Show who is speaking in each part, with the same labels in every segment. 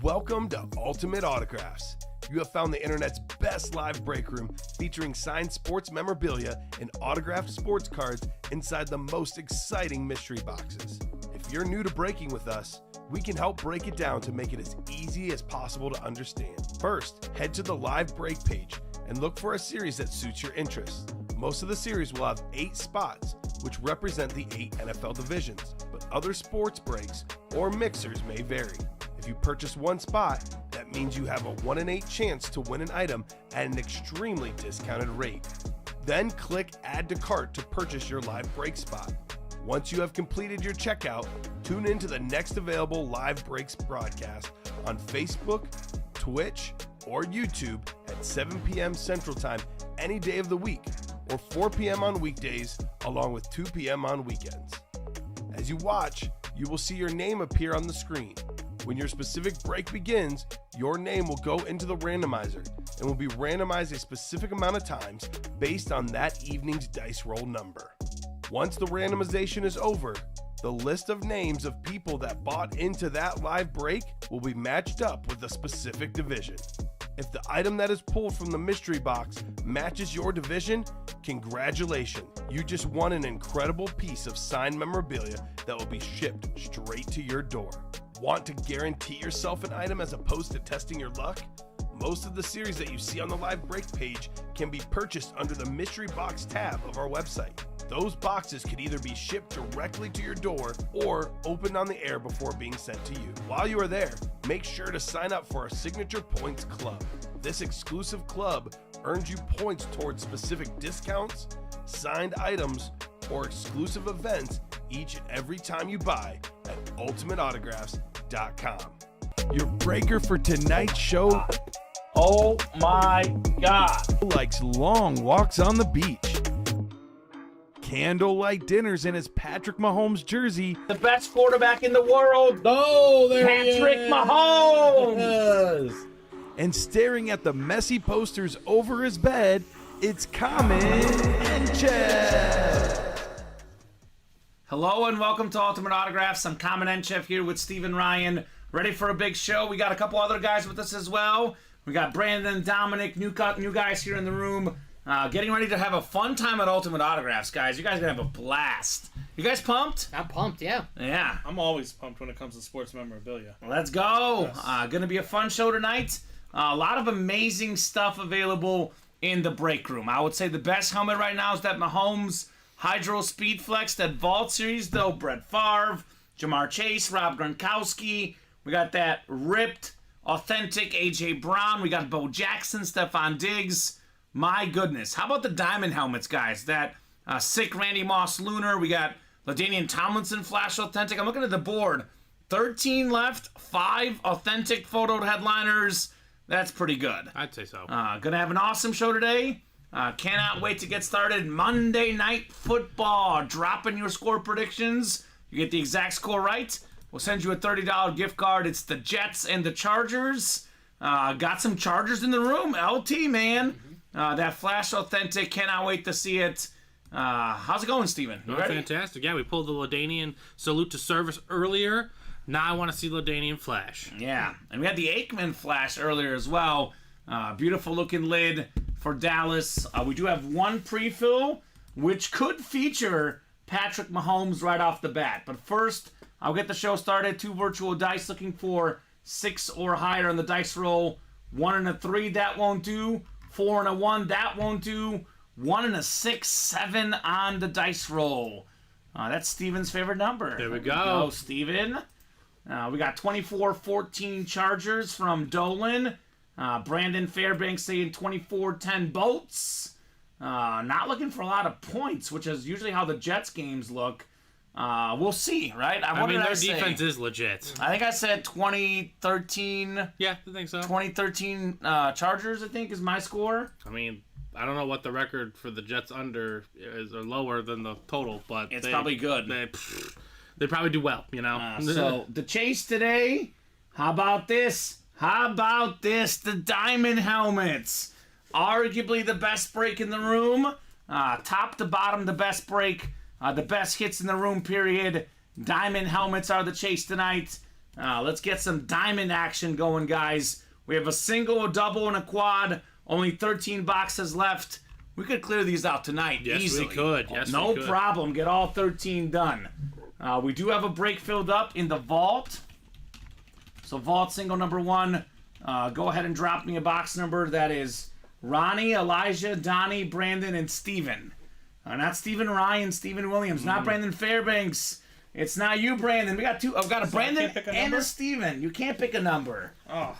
Speaker 1: Welcome to Ultimate Autographs. You have found the internet's best live break room featuring signed sports memorabilia and autographed sports cards inside the most exciting mystery boxes. If you're new to breaking with us, we can help break it down to make it as easy as possible to understand. First, head to the live break page and look for a series that suits your interests. Most of the series will have 8 spots, which represent the 8 NFL divisions, but other sports breaks or mixers may vary. If you purchase one spot, that means you have a 1 in 8 chance to win an item at an extremely discounted rate. Then click Add to Cart to purchase your live break spot. Once you have completed your checkout, tune in to the next available live breaks broadcast on Facebook, Twitch, or YouTube at 7 p.m. Central Time any day of the week, or 4 p.m. on weekdays, along with 2 p.m. on weekends. As you watch, you will see your name appear on the screen. When your specific break begins, your name will go into the randomizer and will be randomized a specific amount of times based on that evening's dice roll number. Once the randomization is over, the list of names of people that bought into that live break will be matched up with a specific division. If the item that is pulled from the mystery box matches your division, congratulations, you just won an incredible piece of signed memorabilia that will be shipped straight to your door. Want to guarantee yourself an item as opposed to testing your luck? Most of the series that you see on the live break page can be purchased under the mystery box tab of our website. Those boxes could either be shipped directly to your door or opened on the air before being sent to you. While you are there, make sure to sign up for our Signature Points Club. This exclusive club earns you points towards specific discounts, signed items, or exclusive events each and every time you buy at ultimateautographs.com. Your breaker for tonight's show,
Speaker 2: oh my God,
Speaker 1: likes long walks on the beach, candlelight dinners in his Patrick Mahomes jersey,
Speaker 2: the best quarterback in the world.
Speaker 3: Oh, there
Speaker 2: Patrick Mahomes.
Speaker 1: and staring at the messy posters over his bed, it's Kamen Entchev.
Speaker 2: Hello and welcome to Ultimate Autographs. I'm Kamen Entchev here with Steven Ryan. Ready for a big show. We got a couple other guys with us as well. We got Brandon, Dominic, new guys here in the room. Getting ready to have a fun time at Ultimate Autographs, guys. You guys are going to have a blast. You guys pumped?
Speaker 4: I'm pumped, yeah.
Speaker 2: Yeah.
Speaker 3: I'm always pumped when it comes to sports memorabilia.
Speaker 2: Let's go.
Speaker 3: Yes.
Speaker 2: Going to be a fun show tonight. A lot of amazing stuff available in the break room. I would say the best helmet right now is that Mahomes Hydro Speed Flex, that Vault Series, though. Brett Favre, Jamar Chase, Rob Gronkowski. We got that ripped, authentic A.J. Brown. We got Bo Jackson, Stephon Diggs. My goodness. How about the diamond helmets, guys? That sick Randy Moss Lunar. We got LaDainian Tomlinson Flash Authentic. I'm looking at the board. 13 left, 5 authentic photoed headliners. That's pretty good.
Speaker 3: I'd say so.
Speaker 2: Gonna have an awesome show today. Cannot wait to get started. Monday Night Football. Dropping your score predictions. You get the exact score right, we'll send you a $30 gift card. It's the Jets and the Chargers. Got some Chargers in the room. LT, man. That Flash Authentic. Cannot wait to see it. How's it going, Steven? You ready?
Speaker 3: Fantastic. Yeah, we pulled the LaDainian Salute to Service earlier. Now I want to see LaDainian Flash.
Speaker 2: Yeah, and we had the Aikman Flash earlier as well. Beautiful looking lid for Dallas. We do have one pre-fill, which could feature Patrick Mahomes right off the bat. But first, I'll get the show started. 2 virtual dice looking for 6 or higher on the dice roll. 1 and a 3, that won't do. 4 and a 1, that won't do. 1 and a 6, 7 on the dice roll. That's Steven's favorite number.
Speaker 3: There we go.
Speaker 2: Steven. We got 24-14 Chargers from Dolan. Brandon Fairbanks saying 24-10 Bolts. Not looking for a lot of points, which is usually how the Jets games look. We'll see, right?
Speaker 3: I mean, their defense is legit.
Speaker 2: I think I said 2013.
Speaker 3: Yeah, I think so.
Speaker 2: 2013 Chargers, I think, is my score.
Speaker 3: I mean, I don't know what the record for the Jets under is, or lower than the total, but
Speaker 2: it's probably good.
Speaker 3: They probably do well, you know.
Speaker 2: So the chase today. How about this? The diamond helmets. Arguably the best break in the room. Top to bottom, the best break. The best hits in the room, period. Diamond helmets are the chase tonight. Let's get some diamond action going, guys. We have a single, a double, and a quad. Only 13 boxes left. We could clear these out tonight easily.
Speaker 3: We could. Yes,
Speaker 2: no
Speaker 3: we could.
Speaker 2: problem. Get all 13 done. We do have a break filled up in the vault. So vault single number 1. Go ahead and drop me a box number. That is Ronnie, Elijah, Donnie, Brandon, and Steven. Not Steven Ryan, Steven Williams. Not Brandon Fairbanks. It's not you, Brandon. We got two. I've got a Brandon and a Steven. You can't pick a number.
Speaker 4: Oh.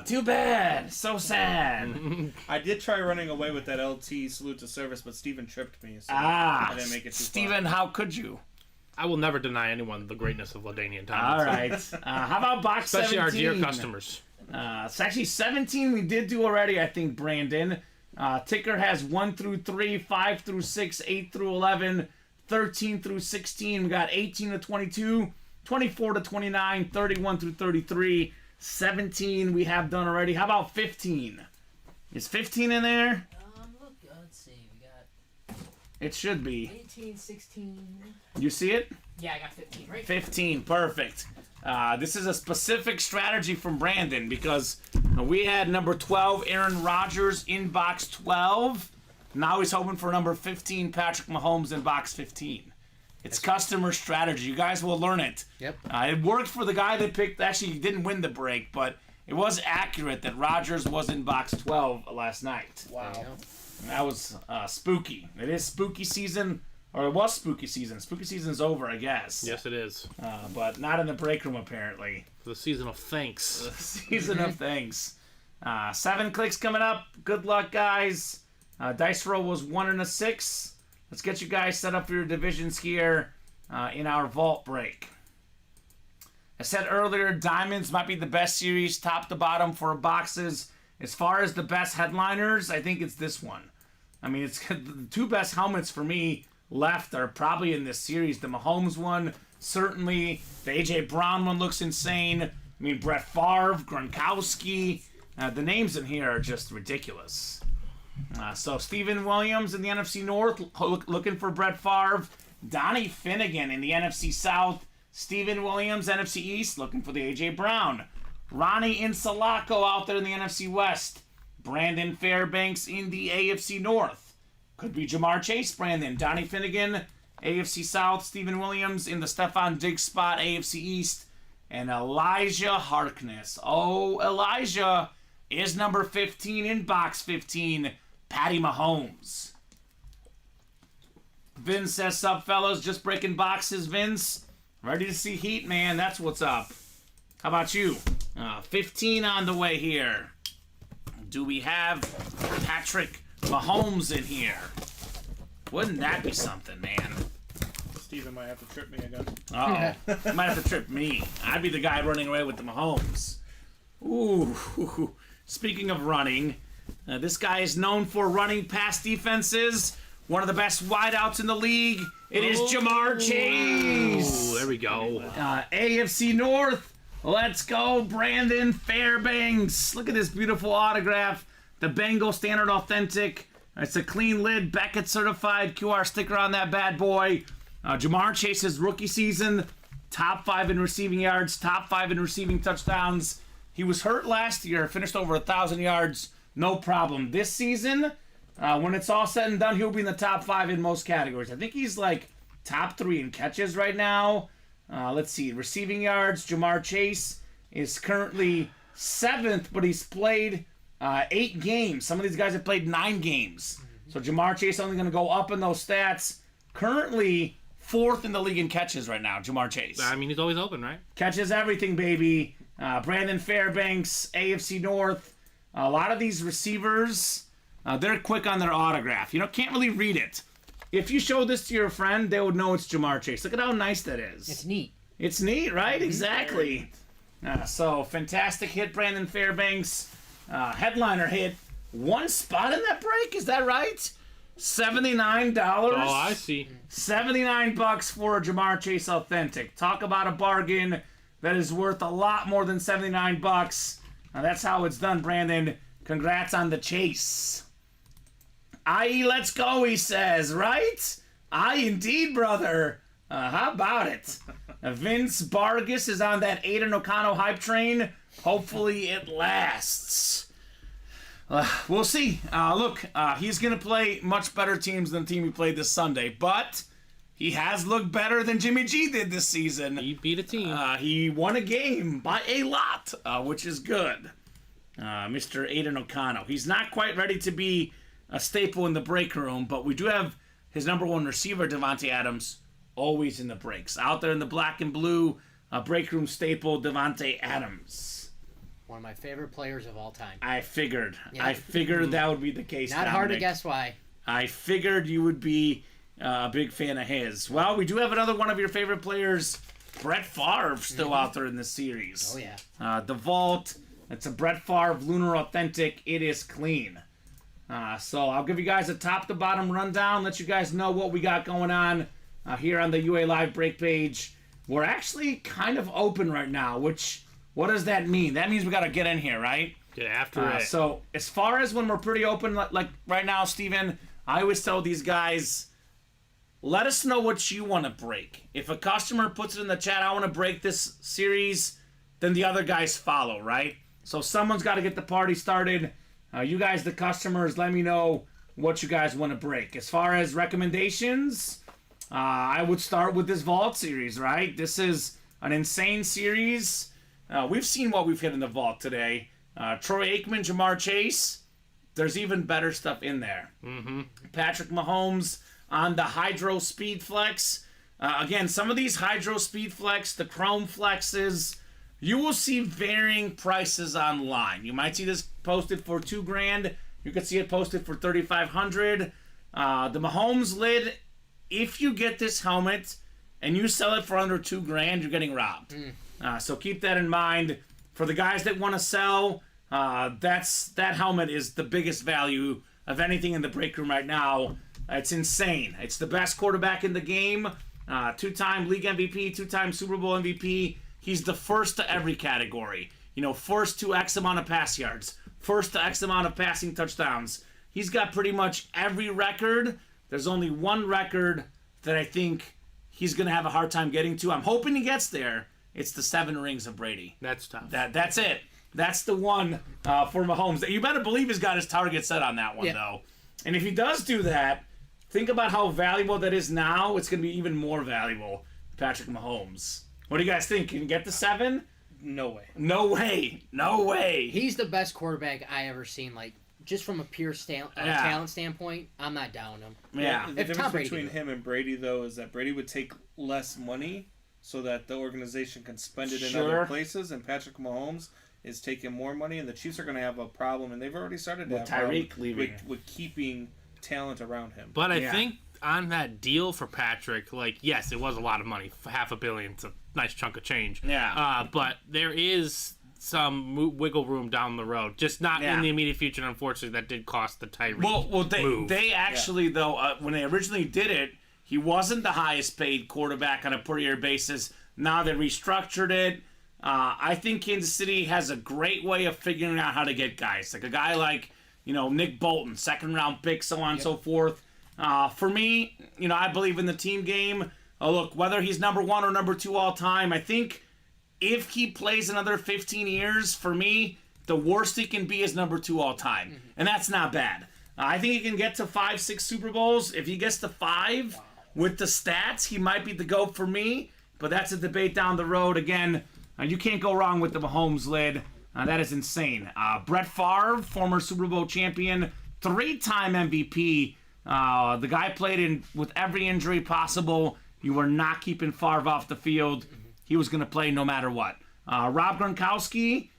Speaker 2: Too bad. So sad.
Speaker 4: I did try running away with that LT salute to service, but Steven tripped me. So I didn't make it too
Speaker 2: Steven, how could you?
Speaker 3: I will never deny anyone the greatness of LaDainian Tomlinson.
Speaker 2: All right. How about box
Speaker 3: Especially
Speaker 2: 17?
Speaker 3: our dear customers.
Speaker 2: It's actually 17 we did do already, I think, Brandon. Ticker has 1 through 3, 5 through 6, 8 through 11, 13 through 16. We got 18 to 22, 24 to 29, 31 through 33, 17 we have done already. How about 15? Is 15 in there?
Speaker 5: Look, let's see. We got
Speaker 2: It should be.
Speaker 5: 18, 16.
Speaker 2: You see it?
Speaker 5: Yeah, I got 15, right?
Speaker 2: 15, perfect. This is a specific strategy from Brandon because we had number 12, Aaron Rodgers, in box 12. Now he's hoping for number 15, Patrick Mahomes, in box 15. It's customer strategy. You guys will learn it.
Speaker 6: Yep.
Speaker 2: It worked for the guy that picked. Actually, he didn't win the break, but it was accurate that Rodgers was in box 12 last night.
Speaker 4: Wow.
Speaker 2: That was spooky. It is spooky season, or it was spooky season. Spooky season's over, I guess.
Speaker 3: Yes, it is.
Speaker 2: But not in the break room, apparently.
Speaker 3: The season of thanks.
Speaker 2: Season of thanks. 7 clicks coming up. Good luck, guys. Dice roll was 1 and a 6. Let's get you guys set up for your divisions here in our vault break. I said earlier, diamonds might be the best series, top to bottom, for boxes. As far as the best headliners, I think it's this one. I mean, it's the 2 best helmets for me left are probably in this series. The Mahomes one, certainly. The A.J. Brown one looks insane. I mean, Brett Favre, Gronkowski. The names in here are just ridiculous. So Steven Williams in the NFC North, looking for Brett Favre. Donnie Finnegan in the NFC South. Steven Williams, NFC East, looking for the A.J. Brown. Ronnie Insalaco out there in the NFC West. Brandon Fairbanks in the AFC North. Could be Jamar Chase, Brandon. Donnie Finnegan, AFC South. Steven Williams in the Stephon Diggs spot, AFC East. And Elijah Harkness. Oh, Elijah is number 15 in box 15. Patty Mahomes. Vince says, sup, fellas? Just breaking boxes, Vince. Ready to see heat, man. That's what's up. How about you? 15 on the way here. Do we have Patrick Mahomes in here? Wouldn't that be something, man?
Speaker 4: Steven might have to trip me again.
Speaker 2: Uh-oh. Might have to trip me. I'd be the guy running away with the Mahomes. Ooh. Speaking of running, this guy is known for running past defenses. One of the best wideouts in the league. It is Jamar Chase.
Speaker 3: Oh, there we go.
Speaker 2: AFC North. Let's go, Brandon Fairbanks. Look at this beautiful autograph. The Bengal Standard Authentic. It's a clean lid, Beckett certified QR sticker on that bad boy. Jamar Chase's rookie season. Top 5 in receiving yards. Top 5 in receiving touchdowns. He was hurt last year. Finished over 1,000 yards. No problem. This season, when it's all said and done, he'll be in the top 5 in most categories. I think he's like top 3 in catches right now. Let's see. Receiving yards, Jamar Chase is currently 7th, but he's played 8 games. Some of these guys have played 9 games. So Jamar Chase only going to go up in those stats. Currently 4th in the league in catches right now, Jamar Chase.
Speaker 3: I mean, he's always open, right?
Speaker 2: Catches everything, baby. Brandon Fairbanks, AFC North. A lot of these receivers, they're quick on their autograph. You know, can't really read it. If you show this to your friend, they would know it's Jamar Chase. Look at how nice that is.
Speaker 5: It's neat.
Speaker 2: It's neat, right? Exactly. So, fantastic hit, Brandon Fairbanks. Headliner hit. 1 spot in that break, is that right? $79.
Speaker 3: Oh, I see.
Speaker 2: $79 for a Jamar Chase Authentic. Talk about a bargain that is worth a lot more than $79. That's how it's done, Brandon. Congrats on the chase. I.E. let's go, he says, right? Indeed, brother. How about it? Vince Vargas is on that Aiden O'Connell hype train. Hopefully it lasts. We'll see. Look, he's going to play much better teams than the team he played this Sunday, but he has looked better than Jimmy G did this season.
Speaker 3: He beat a team.
Speaker 2: He won a game by a lot, which is good. Mr. Aiden O'Connell. He's not quite ready to be a staple in the break room, but we do have his number one receiver, Devontae Adams, always in the breaks. Out there in the black and blue, break room staple, Devontae Adams.
Speaker 5: One of my favorite players of all time.
Speaker 2: I figured.
Speaker 5: Yeah.
Speaker 2: I figured that would be the case,
Speaker 5: Not hard to guess why.
Speaker 2: I figured you would be a big fan of his. Well, we do have another one of your favorite players, Brett Favre, still out there in this series.
Speaker 5: Oh, yeah.
Speaker 2: The Vault. It's a Brett Favre Lunar Authentic. It is clean. So I'll give you guys a top-to-bottom rundown, let you guys know what we got going on here on the UA Live break page. We're actually kind of open right now, which, what does that mean? That means we got to get in here, right?
Speaker 3: Get after it.
Speaker 2: So as far as when we're pretty open, like right now, Steven, I always tell these guys, let us know what you want to break. If a customer puts it in the chat, I want to break this series, then the other guys follow, right? So someone's got to get the party started. You guys, the customers, let me know what you guys want to break. As far as recommendations, I would start with this Vault series, right? This is an insane series. We've seen what we've hit in the Vault today. Troy Aikman, Jamar Chase. There's even better stuff in there. Mm-hmm. Patrick Mahomes on the Hydro Speed Flex. Again, some of these Hydro Speed Flex, the Chrome Flexes, you will see varying prices online. You might see this posted for $2,000. You could see it posted for $3,500. The Mahomes lid, if you get this helmet and you sell it for under $2,000, you're getting robbed. So keep that in mind. For the guys that want to sell, that helmet is the biggest value of anything in the break room right now. It's insane. It's the best quarterback in the game. Two-time league MVP, two-time Super Bowl MVP. He's the first to every category. You know, first to X amount of pass yards. First to X amount of passing touchdowns. He's got pretty much every record. There's only one record that I think he's going to have a hard time getting to. I'm hoping he gets there. It's the 7 rings of Brady.
Speaker 3: That's tough.
Speaker 2: That's it. That's the one for Mahomes. You better believe he's got his target set on that one, though. And if he does do that, think about how valuable that is now. It's going to be even more valuable, Patrick Mahomes. What do you guys think? Can you get the 7?
Speaker 4: No way.
Speaker 2: No way. No way.
Speaker 5: He's the best quarterback I ever seen. Like, just from a pure talent standpoint, I'm not down him.
Speaker 2: Yeah.
Speaker 4: The
Speaker 5: If
Speaker 4: difference
Speaker 5: Tom Brady
Speaker 4: between
Speaker 5: did it.
Speaker 4: him and Brady, though, is that Brady would take less money so that the organization can spend it in
Speaker 2: Sure.
Speaker 4: other places, and Patrick Mahomes is taking more money, and the Chiefs are going to have a problem, and they've already started to
Speaker 2: With
Speaker 4: have a
Speaker 2: Tyreek
Speaker 4: problem
Speaker 2: leaving.
Speaker 4: with keeping talent around him.
Speaker 3: But I
Speaker 2: Yeah.
Speaker 3: think on that deal for Patrick, like, yes, it was a lot of money. $500 million. It's a nice chunk of change.
Speaker 2: Yeah.
Speaker 3: But there is some wiggle room down the road. Just not
Speaker 2: Yeah.
Speaker 3: in the immediate future, and unfortunately, that did cost the Tyreek
Speaker 2: Well,
Speaker 3: move.
Speaker 2: they actually, though, when they originally did it, he wasn't the highest paid quarterback on a per year basis. Now they restructured it. I think Kansas City has a great way of figuring out how to get guys. Like a guy like, Nick Bolton, 2nd round pick, so on and so forth. For me, I believe in the team game. Look, whether he's number 1 or number 2 all time, I think if he plays another 15 years, for me, the worst he can be is number 2 all time. Mm-hmm. And that's not bad. I think he can get to 5, 6 Super Bowls. If he gets to 5 with the stats, he might be the GOAT for me. But that's a debate down the road. Again, you can't go wrong with the Mahomes lid. That is insane. Brett Favre, former Super Bowl champion, 3-time MVP. The guy played with every injury possible. You were not keeping Favre off the field. He was going to play no matter what. Rob Gronkowski,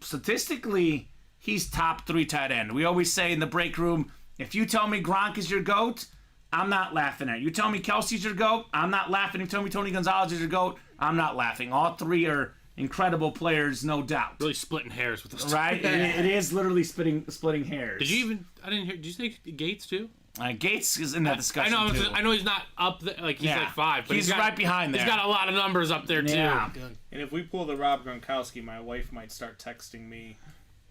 Speaker 2: statistically, he's top 3 tight end. We always say in the break room, if you tell me Gronk is your GOAT, I'm not laughing at you. You tell me Kelsey's your GOAT, I'm not laughing. You tell me Tony Gonzalez is your GOAT, I'm not laughing. All 3 are incredible players, no doubt.
Speaker 3: Really splitting hairs with this.
Speaker 2: Right? it is literally splitting hairs.
Speaker 3: Did you even? I didn't hear. Did you say Gates too?
Speaker 2: Gates is in that discussion too.
Speaker 3: I know he's not up there. Like he's like 5, but
Speaker 2: he's right behind there.
Speaker 3: He's got a lot of numbers up there too.
Speaker 2: Yeah.
Speaker 5: Good.
Speaker 4: And if we pull the Rob Gronkowski, my wife might start texting me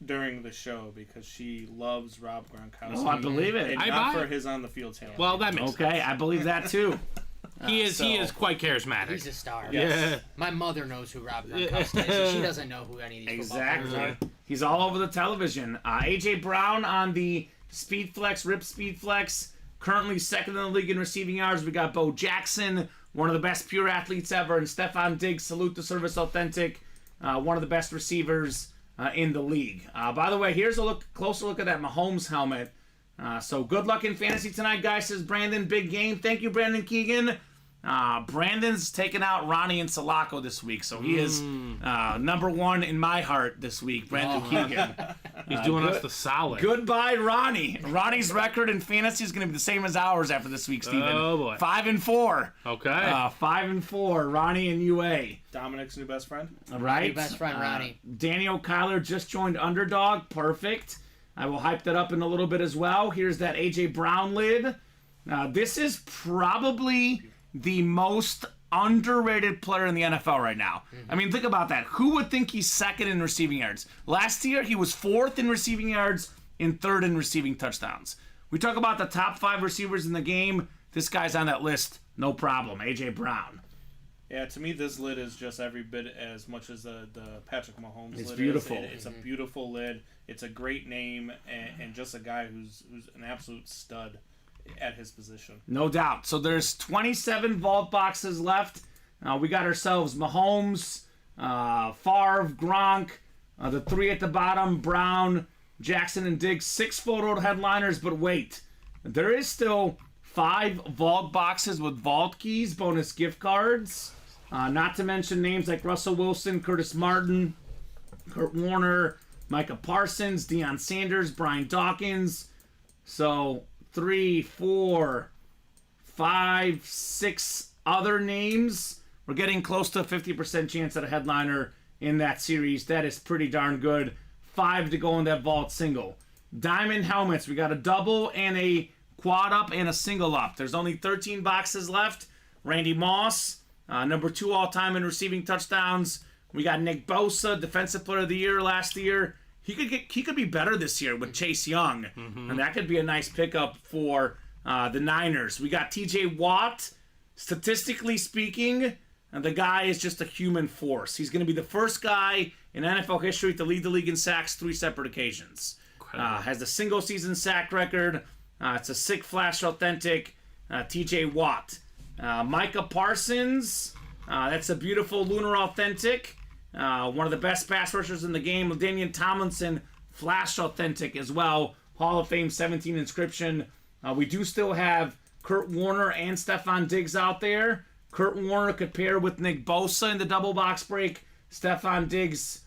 Speaker 4: during the show because she loves Rob Gronkowski.
Speaker 2: Oh, I believe it.
Speaker 4: And
Speaker 3: I
Speaker 4: not
Speaker 3: buy
Speaker 4: for
Speaker 3: it.
Speaker 4: his on-the-field talent.
Speaker 3: Well, that makes sense.
Speaker 2: Okay, I believe that too.
Speaker 3: He is quite charismatic.
Speaker 5: He's a star.
Speaker 3: Yeah.
Speaker 5: My mother knows who Rob Gronkowski is. She doesn't know who any of these football players are.
Speaker 2: Exactly. He's all over the television. A.J. Brown on the Speed Flex, Rip Speed Flex. Currently second in the league in receiving yards. We got Bo Jackson, one of the best pure athletes ever, and Stephon Diggs, salute to Service Authentic, one of the best receivers in the league. By the way, here's a closer look at that Mahomes helmet. So good luck in fantasy tonight, guys, says Brandon. Big game. Thank you, Brandon Keegan. Brandon's taking out Ronnie and Sulaco this week, so he is number one in my heart this week, Brandon Keegan.
Speaker 3: He's doing us the solid.
Speaker 2: Goodbye, Ronnie. Ronnie's record in fantasy is going to be the same as ours after this week, Steven.
Speaker 3: Oh, boy.
Speaker 2: 5-4.
Speaker 3: Okay.
Speaker 2: 5-4, Ronnie and UA.
Speaker 4: Dominic's new best friend.
Speaker 2: All right.
Speaker 5: Your best friend, Ronnie.
Speaker 2: Daniel Kyler just joined Underdog. Perfect. I will hype that up in a little bit as well. Here's that A.J. Brown lid. This is probably the most underrated player in the NFL right now. I mean, think about that. Who would think he's second in receiving yards? Last year, he was fourth in receiving yards and third in receiving touchdowns. We talk about the top 5 receivers in the game. This guy's on that list, no problem. A.J. Brown.
Speaker 4: Yeah, to me, this lid is just every bit as much as the Patrick Mahomes
Speaker 2: It's
Speaker 4: lid
Speaker 2: beautiful.
Speaker 4: is. It's a beautiful lid. It's a great name, and just a guy who's an absolute stud at his position.
Speaker 2: No doubt. So there's 27 vault boxes left. We got ourselves Mahomes, Favre, Gronk, the 3 at the bottom, Brown, Jackson, and Diggs. 6 photo headliners, but wait. There is still 5 vault boxes with vault keys, bonus gift cards. Not to mention names like Russell Wilson, Curtis Martin, Kurt Warner, Micah Parsons, Deion Sanders, Brian Dawkins. So 3, 4, 5, 6 other names. We're getting close to a 50% chance at a headliner in that series. That is pretty darn good. 5 to go in that vault single. Diamond helmets. We got a double and a quad up and a single up. There's only 13 boxes left. Randy Moss, number 2 all-time in receiving touchdowns. We got Nick Bosa, Defensive Player of the Year last year. He could be better this year with Chase Young, and that could be a nice pickup for the Niners. We got T.J. Watt. Statistically speaking, the guy is just a human force. He's going to be the first guy in NFL history to lead the league in sacks 3 separate occasions. Has a single-season sack record. It's a sick flash authentic T.J. Watt. Micah Parsons. That's a beautiful lunar authentic. One of the best pass rushers in the game. Damian Tomlinson, flash authentic as well. Hall of Fame 17 inscription. We do still have Kurt Warner and Stephon Diggs out there. Kurt Warner could pair with Nick Bosa in the double box break. Stephon Diggs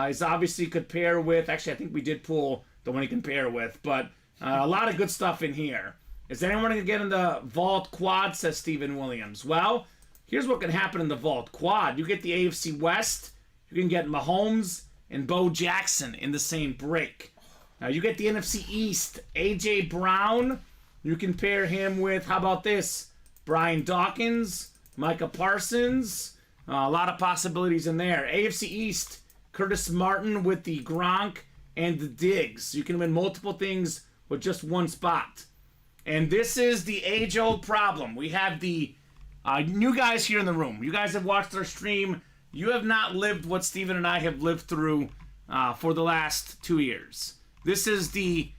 Speaker 2: is obviously could pair with... Actually, I think we did pull the one he can pair with. But a lot of good stuff in here. Is anyone going to get in the vault quad, says Stephen Williams? Well, here's what can happen in the vault quad. You get the AFC West. You can get Mahomes and Bo Jackson in the same break. Now you get the NFC East. A.J. Brown. You can pair him with, how about this? Brian Dawkins, Micah Parsons. A lot of possibilities in there. AFC East. Curtis Martin with the Gronk and the Diggs. You can win multiple things with just one spot. And this is the age-old problem. We have the new guys here in the room. You guys have watched our stream. You have not lived what Steven and I have lived through for the last 2 years. This is the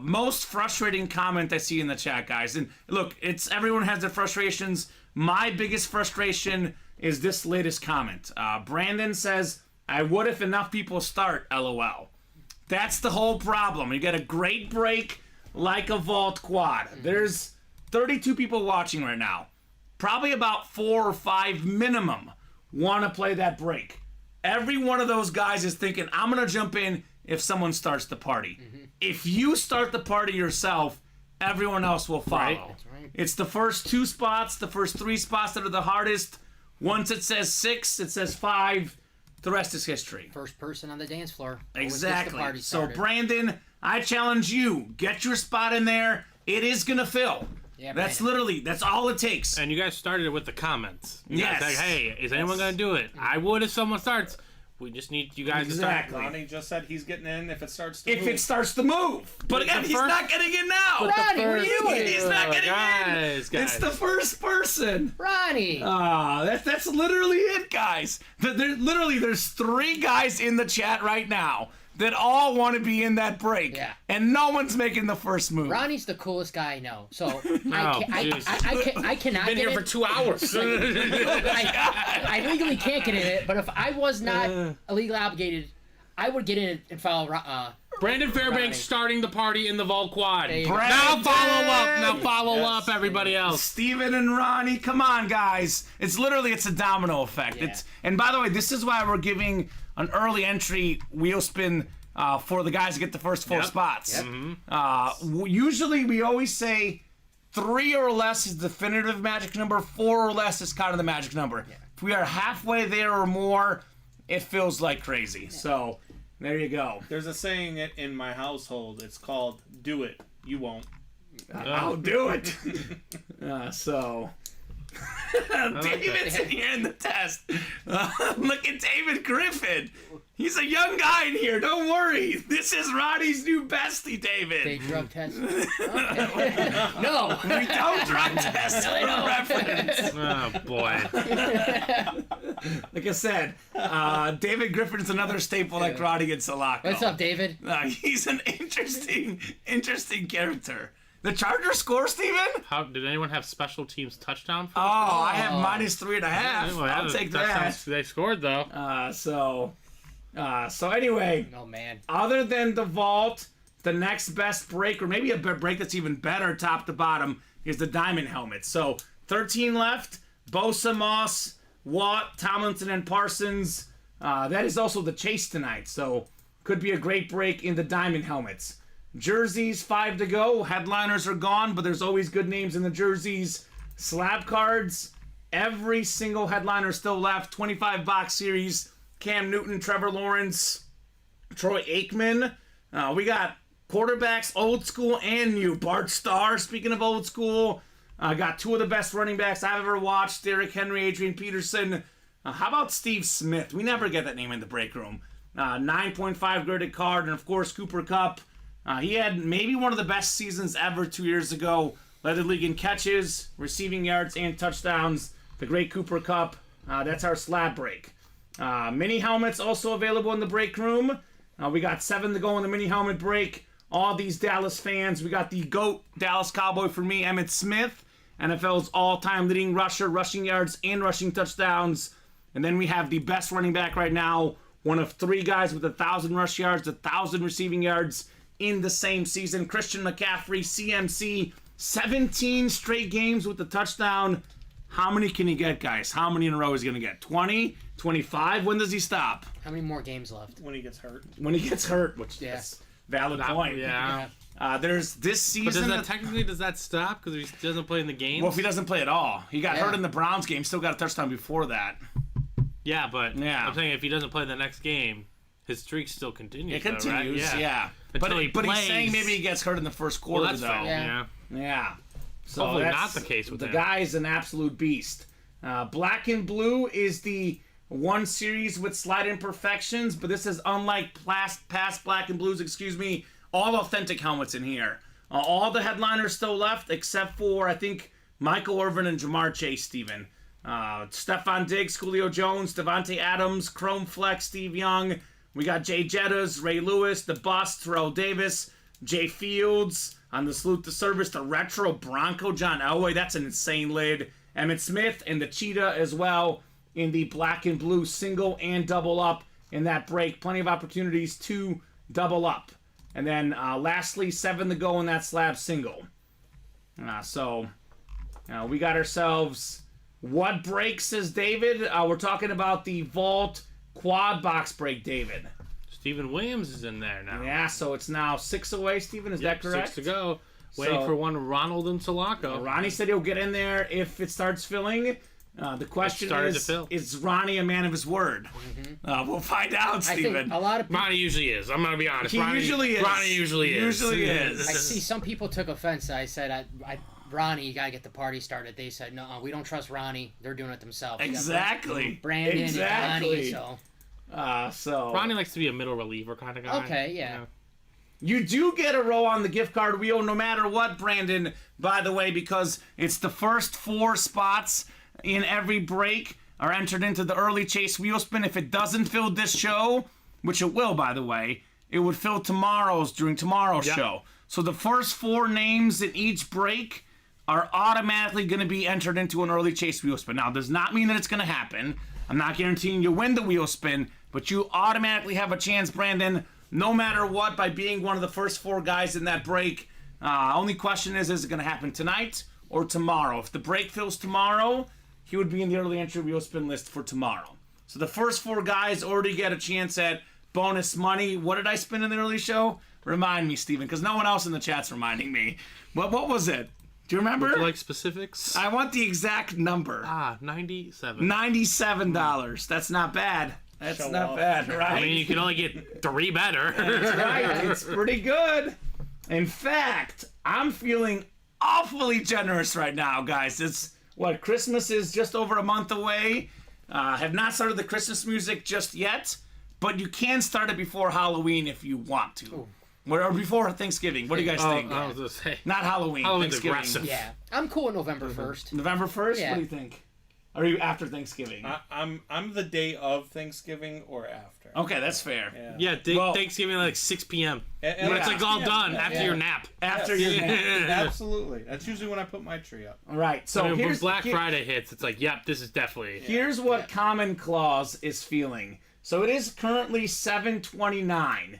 Speaker 2: most frustrating comment I see in the chat, guys. And look, everyone has their frustrations. My biggest frustration is this latest comment. Brandon says, I would if enough people start, LOL. That's the whole problem. You get a great break like a vault quad. There's 32 people watching right now. Probably about 4 or 5 minimum want to play that break. Every one of those guys is thinking, I'm going to jump in if someone starts the party. If you start the party yourself, everyone else will follow.
Speaker 3: Right.
Speaker 5: That's right.
Speaker 2: It's the first 2 spots, the first 3 spots that are the hardest. Once it says 6, it says 5. The rest is history.
Speaker 5: First person on the dance floor. Always gets the
Speaker 2: Exactly.
Speaker 5: party
Speaker 2: So,
Speaker 5: started.
Speaker 2: Brandon, I challenge you. Get your spot in there. It is going to fill.
Speaker 5: Yeah,
Speaker 2: That's
Speaker 5: Brandon.
Speaker 2: that's all it takes.
Speaker 3: And you guys started it with the comments. You guys
Speaker 2: Yes.
Speaker 3: like, hey, is anyone going to do it? I would if someone starts. We just need you guys
Speaker 2: Exactly.
Speaker 3: to start.
Speaker 4: Ronnie just said he's getting in if it starts to
Speaker 2: If
Speaker 4: move.
Speaker 2: it starts to move. But again, he's not getting in now.
Speaker 5: Ronnie, what are you doing?
Speaker 2: He's not getting
Speaker 3: Guys.
Speaker 2: in. It's the first person.
Speaker 5: Ronnie.
Speaker 2: That's literally it, guys. There's 3 guys in the chat right now that all want to be in that break.
Speaker 5: Yeah.
Speaker 2: And no one's making the first move.
Speaker 5: Ronnie's the coolest guy I know. So
Speaker 3: jeez.
Speaker 5: I cannot
Speaker 3: Been
Speaker 5: get
Speaker 3: here
Speaker 5: in.
Speaker 3: for 2 hours.
Speaker 5: I legally can't get in it, but if I was not illegally obligated, I would get in and follow.
Speaker 3: Brandon Fairbanks
Speaker 5: Ronnie.
Speaker 3: starting the party in the Vault Quad.
Speaker 5: There you go.
Speaker 3: Now follow up, everybody else.
Speaker 2: Steven and Ronnie, come on, guys. It's a domino effect.
Speaker 5: Yeah.
Speaker 2: And by the way, this is why we're giving an early entry wheel spin for the guys to get the first 4 spots.
Speaker 5: Yep.
Speaker 2: Usually we always say 3 or less is the definitive magic number, 4 or less is kind of the magic number.
Speaker 5: Yeah.
Speaker 2: If we are halfway there or more, it feels like crazy. So there you go.
Speaker 4: There's a saying in my household. It's called "Do it, you won't."
Speaker 2: I'll do it. David's in here in the test. Look at David Griffin. He's a young guy in here. Don't worry. This is Ronnie's new bestie, David.
Speaker 5: They drug test. No.
Speaker 2: We don't drug test for reference.
Speaker 3: Oh boy.
Speaker 2: Like I said, David Griffin's another staple like Ronnie and Sulaco.
Speaker 5: What's up, David?
Speaker 2: He's an interesting character. The Chargers score, Steven?
Speaker 3: How did anyone have special teams touchdown? For
Speaker 2: I have -3.5. I'll take that.
Speaker 3: They scored though.
Speaker 2: So anyway,
Speaker 5: Oh man.
Speaker 2: other than the vault, the next best break, or maybe a break that's even better top to bottom, is the diamond helmet. So 13 left. Bosa, Moss, Watt, Tomlinson, and Parsons. That is also the chase tonight. So could be a great break in the diamond helmets. Jerseys, 5 to go. Headliners are gone, but there's always good names in the jerseys. Slab cards, every single headliner still left. 25 box series. Cam Newton, Trevor Lawrence, Troy Aikman. We got quarterbacks, old school and new. Bart Starr, speaking of old school. Got 2 of the best running backs I've ever watched. Derrick Henry, Adrian Peterson. How about Steve Smith? We never get that name in the break room. 9.5 graded card. And, of course, Cooper Kupp. He had maybe one of the best seasons ever 2 years ago. Led the league in catches, receiving yards, and touchdowns. The great Cooper Kupp. That's our slab break. Mini helmets also available in the break room. We got 7 to go in the mini helmet break. All these Dallas fans. We got the GOAT Dallas Cowboy for me, Emmitt Smith. NFL's all-time leading rusher, rushing yards, and rushing touchdowns. And then we have the best running back right now. One of 3 guys with 1,000 rush yards, 1,000 receiving yards in the same season. Christian McCaffrey, CMC, 17 straight games with the touchdown. How many can he get, guys? How many in a row is he going to get? 20? 25? When does he stop?
Speaker 5: How many more games left?
Speaker 4: When he gets hurt.
Speaker 2: When he gets hurt, which is valid point.
Speaker 3: Yeah.
Speaker 2: There's this season.
Speaker 3: But does that stop because he doesn't play in the games?
Speaker 2: Well, if he doesn't play at all, he got hurt in the Browns game. Still got a touchdown before that.
Speaker 3: Yeah, but
Speaker 2: Yeah.
Speaker 3: I'm saying if he doesn't play the next game, his streak still continues.
Speaker 2: It continues,
Speaker 3: though, right?
Speaker 2: yeah.
Speaker 3: Until he
Speaker 2: But he's
Speaker 3: plays.
Speaker 2: saying maybe he gets hurt in the first quarter,
Speaker 3: Well, that's
Speaker 2: though.
Speaker 3: fair.
Speaker 5: Yeah.
Speaker 3: Yeah.
Speaker 2: So
Speaker 3: Hopefully
Speaker 2: that's
Speaker 3: not the case with
Speaker 2: the
Speaker 3: him.
Speaker 2: guy's an absolute beast. Black and Blue is the one series with slight imperfections, but this is unlike past Black and Blues. All authentic helmets in here. All the headliners still left except for I think Michael Irvin and Jamar Chase. Steven, Stephon Diggs, Julio Jones, Devontae Adams, Chrome Flex, Steve Young. We got Jay Jettas, Ray Lewis, the Bust, Terrell Davis, Jay Fields. On the Salute to Service, the Retro Bronco, John Elway. That's an insane lid. Emmitt Smith and the Cheetah as well in the Black and Blue single and double up in that break. Plenty of opportunities to double up. And then lastly, 7 to go in that slab single. So we got ourselves what break, says David. We're talking about the Vault quad box break, David.
Speaker 3: Stephen Williams is in there now.
Speaker 2: Yeah, so it's now 6 away, Steven. Is that correct?
Speaker 3: 6 to go. Waiting for one Ronald and Sulaco.
Speaker 2: Ronnie said he'll get in there if it starts filling. The question is Ronnie a man of his word? We'll find out,
Speaker 5: I
Speaker 2: Steven.
Speaker 5: think a lot of people,
Speaker 3: Ronnie usually is. I'm going to be honest.
Speaker 2: He usually is.
Speaker 3: Ronnie usually is.
Speaker 5: I see some people took offense. I said, Ronnie, you got to get the party started. They said, no, we don't trust Ronnie. They're doing it themselves.
Speaker 2: Exactly.
Speaker 5: Brandon
Speaker 2: exactly.
Speaker 5: and Ronnie, so...
Speaker 2: So
Speaker 3: Ronnie likes to be a middle reliever kind of guy.
Speaker 5: Okay, yeah.
Speaker 2: you do get a row on the gift card wheel no matter what, Brandon, by the way, because it's the first 4 spots in every break are entered into the early chase wheel spin. If it doesn't fill this show, which it will, by the way, it would fill during tomorrow's show. So the first 4 names in each break are automatically going to be entered into an early chase wheel spin. Now, does not mean that it's going to happen. I'm not guaranteeing you win the wheel spin, but you automatically have a chance, Brandon, no matter what, by being one of the first 4 guys in that break. Only question is it going to happen tonight or tomorrow? If the break fills tomorrow, he would be in the early entry wheel spin list for tomorrow. So the first 4 guys already get a chance at bonus money. What did I spin in the early show? Remind me, Steven, because no one else in the chat's reminding me. What was it? Do you remember?
Speaker 3: Would you like specifics?
Speaker 2: I want the exact number.
Speaker 3: 97.
Speaker 2: $97. That's not bad. That's
Speaker 4: Show
Speaker 2: not
Speaker 4: off.
Speaker 2: bad, right?
Speaker 3: I mean, you can only get 3 better.
Speaker 2: That's right. It's pretty good. In fact, I'm feeling awfully generous right now, guys. It's what, Christmas is just over a month away. Have not started the Christmas music just yet, but you can start it before Halloween if you want to. Or before Thanksgiving. What do you guys think?
Speaker 3: I was going to say.
Speaker 2: Not Halloween.
Speaker 3: Halloween's
Speaker 2: Thanksgiving.
Speaker 3: aggressive.
Speaker 5: Yeah. I'm cool with November 1st.
Speaker 2: November 1st?
Speaker 5: Yeah.
Speaker 2: What do you think? Are you after Thanksgiving?
Speaker 4: I'm the day of Thanksgiving or after.
Speaker 2: Okay, that's fair.
Speaker 3: Yeah,
Speaker 2: Well-
Speaker 3: Thanksgiving like 6 p.m.
Speaker 4: And
Speaker 3: When it's like all done
Speaker 4: yeah.
Speaker 3: after your nap.
Speaker 2: After your nap.
Speaker 4: Absolutely. That's usually when I put my tree up.
Speaker 2: All right, so
Speaker 3: When
Speaker 2: here's
Speaker 3: Black Friday hits, it's like, yep, this is definitely.
Speaker 2: Here's what Common Claus is feeling. So it is currently 7:29.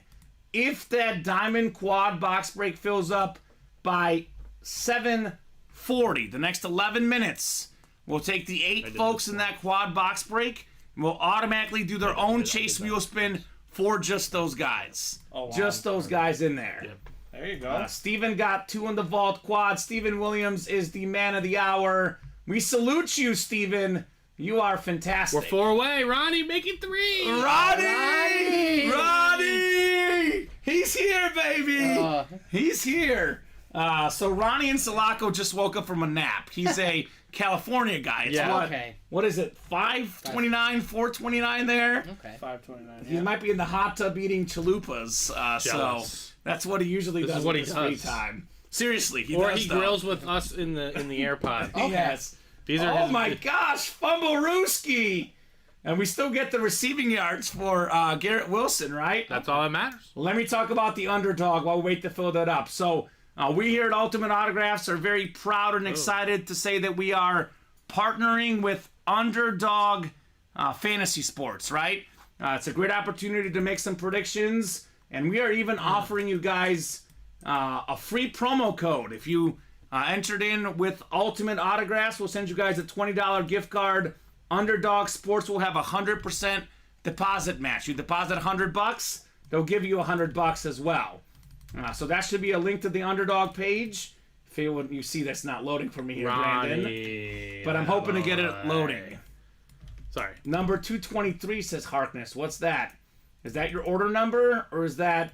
Speaker 2: If that diamond quad box break fills up by 7:40, the next 11 minutes, we'll take the 8 folks in that quad box break, and we'll automatically do their own chase wheel spin for just those guys.
Speaker 4: Oh, wow.
Speaker 2: Just those guys in there.
Speaker 3: Yep.
Speaker 4: There you go.
Speaker 2: Steven got 2 in the vault quad. Steven Williams is the man of the hour. We salute you, Steven. You are fantastic.
Speaker 3: We're 4 away. Ronnie, make it 3.
Speaker 2: Ronnie! He's here, baby! He's here. So Ronnie and Sulaco just woke up from a nap. He's a California guy. It's
Speaker 3: Yeah.
Speaker 2: what,
Speaker 5: Okay.
Speaker 2: what is it, 5:29, 4:29 there?
Speaker 5: Okay.
Speaker 4: 5:29.
Speaker 2: He might be in the hot tub eating chalupas. So
Speaker 3: Jealous.
Speaker 2: that's what he usually
Speaker 3: This
Speaker 2: does
Speaker 3: is what
Speaker 2: with
Speaker 3: he
Speaker 2: his free
Speaker 3: does.
Speaker 2: time. Seriously, he
Speaker 3: Or
Speaker 2: does,
Speaker 3: he
Speaker 2: though.
Speaker 3: grills with us in the AirPod.
Speaker 2: Yes.
Speaker 3: These are
Speaker 2: Oh
Speaker 3: his-
Speaker 2: my gosh, Fumblerooski! And we still get the receiving yards for Garrett Wilson, right?
Speaker 3: That's all that matters.
Speaker 2: Let me talk about the underdog while we wait to fill that up. So we here at Ultimate Autographs are very proud and excited to say that we are partnering with Underdog Fantasy Sports, right? It's a great opportunity to make some predictions, and we are even offering you guys a free promo code. If you entered in with Ultimate Autographs, we'll send you guys a $20 gift card. Underdog Sports will have a 100% deposit match. You deposit $100, they'll give you $100 as well. So that should be a link to the Underdog page. You see that's not loading for me here, Brandon.
Speaker 3: Ronnie.
Speaker 2: But I'm hoping to get it loading.
Speaker 3: Sorry.
Speaker 2: Number 223 says Harkness. What's that? Is that your order number, or is that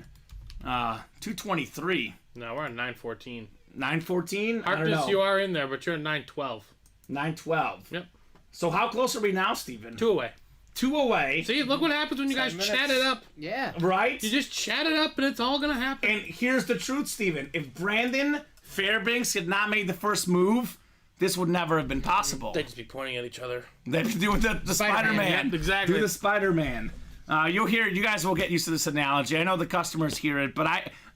Speaker 2: 223?
Speaker 3: No, we're on 914.
Speaker 2: 914? I don't
Speaker 3: Harkness,
Speaker 2: know.
Speaker 3: you are in there, but you're at 912.
Speaker 2: 912.
Speaker 3: Yep.
Speaker 2: So how close are we now, Steven?
Speaker 3: 2 away.
Speaker 2: 2 away.
Speaker 3: See, look what happens when you guys
Speaker 4: 10 minutes.
Speaker 3: chat it up.
Speaker 5: Yeah.
Speaker 2: Right?
Speaker 3: You just chat it up, and it's all gonna happen.
Speaker 2: And here's the truth, Steven. If Brandon Fairbanks had not made the first move, this would never have been possible.
Speaker 3: They'd just be pointing at each other.
Speaker 2: They'd do the Spider-Man.
Speaker 3: Yep, exactly.
Speaker 2: Do the Spider-Man. You'll hear it. You guys will get used to this analogy. I know the customers hear it, but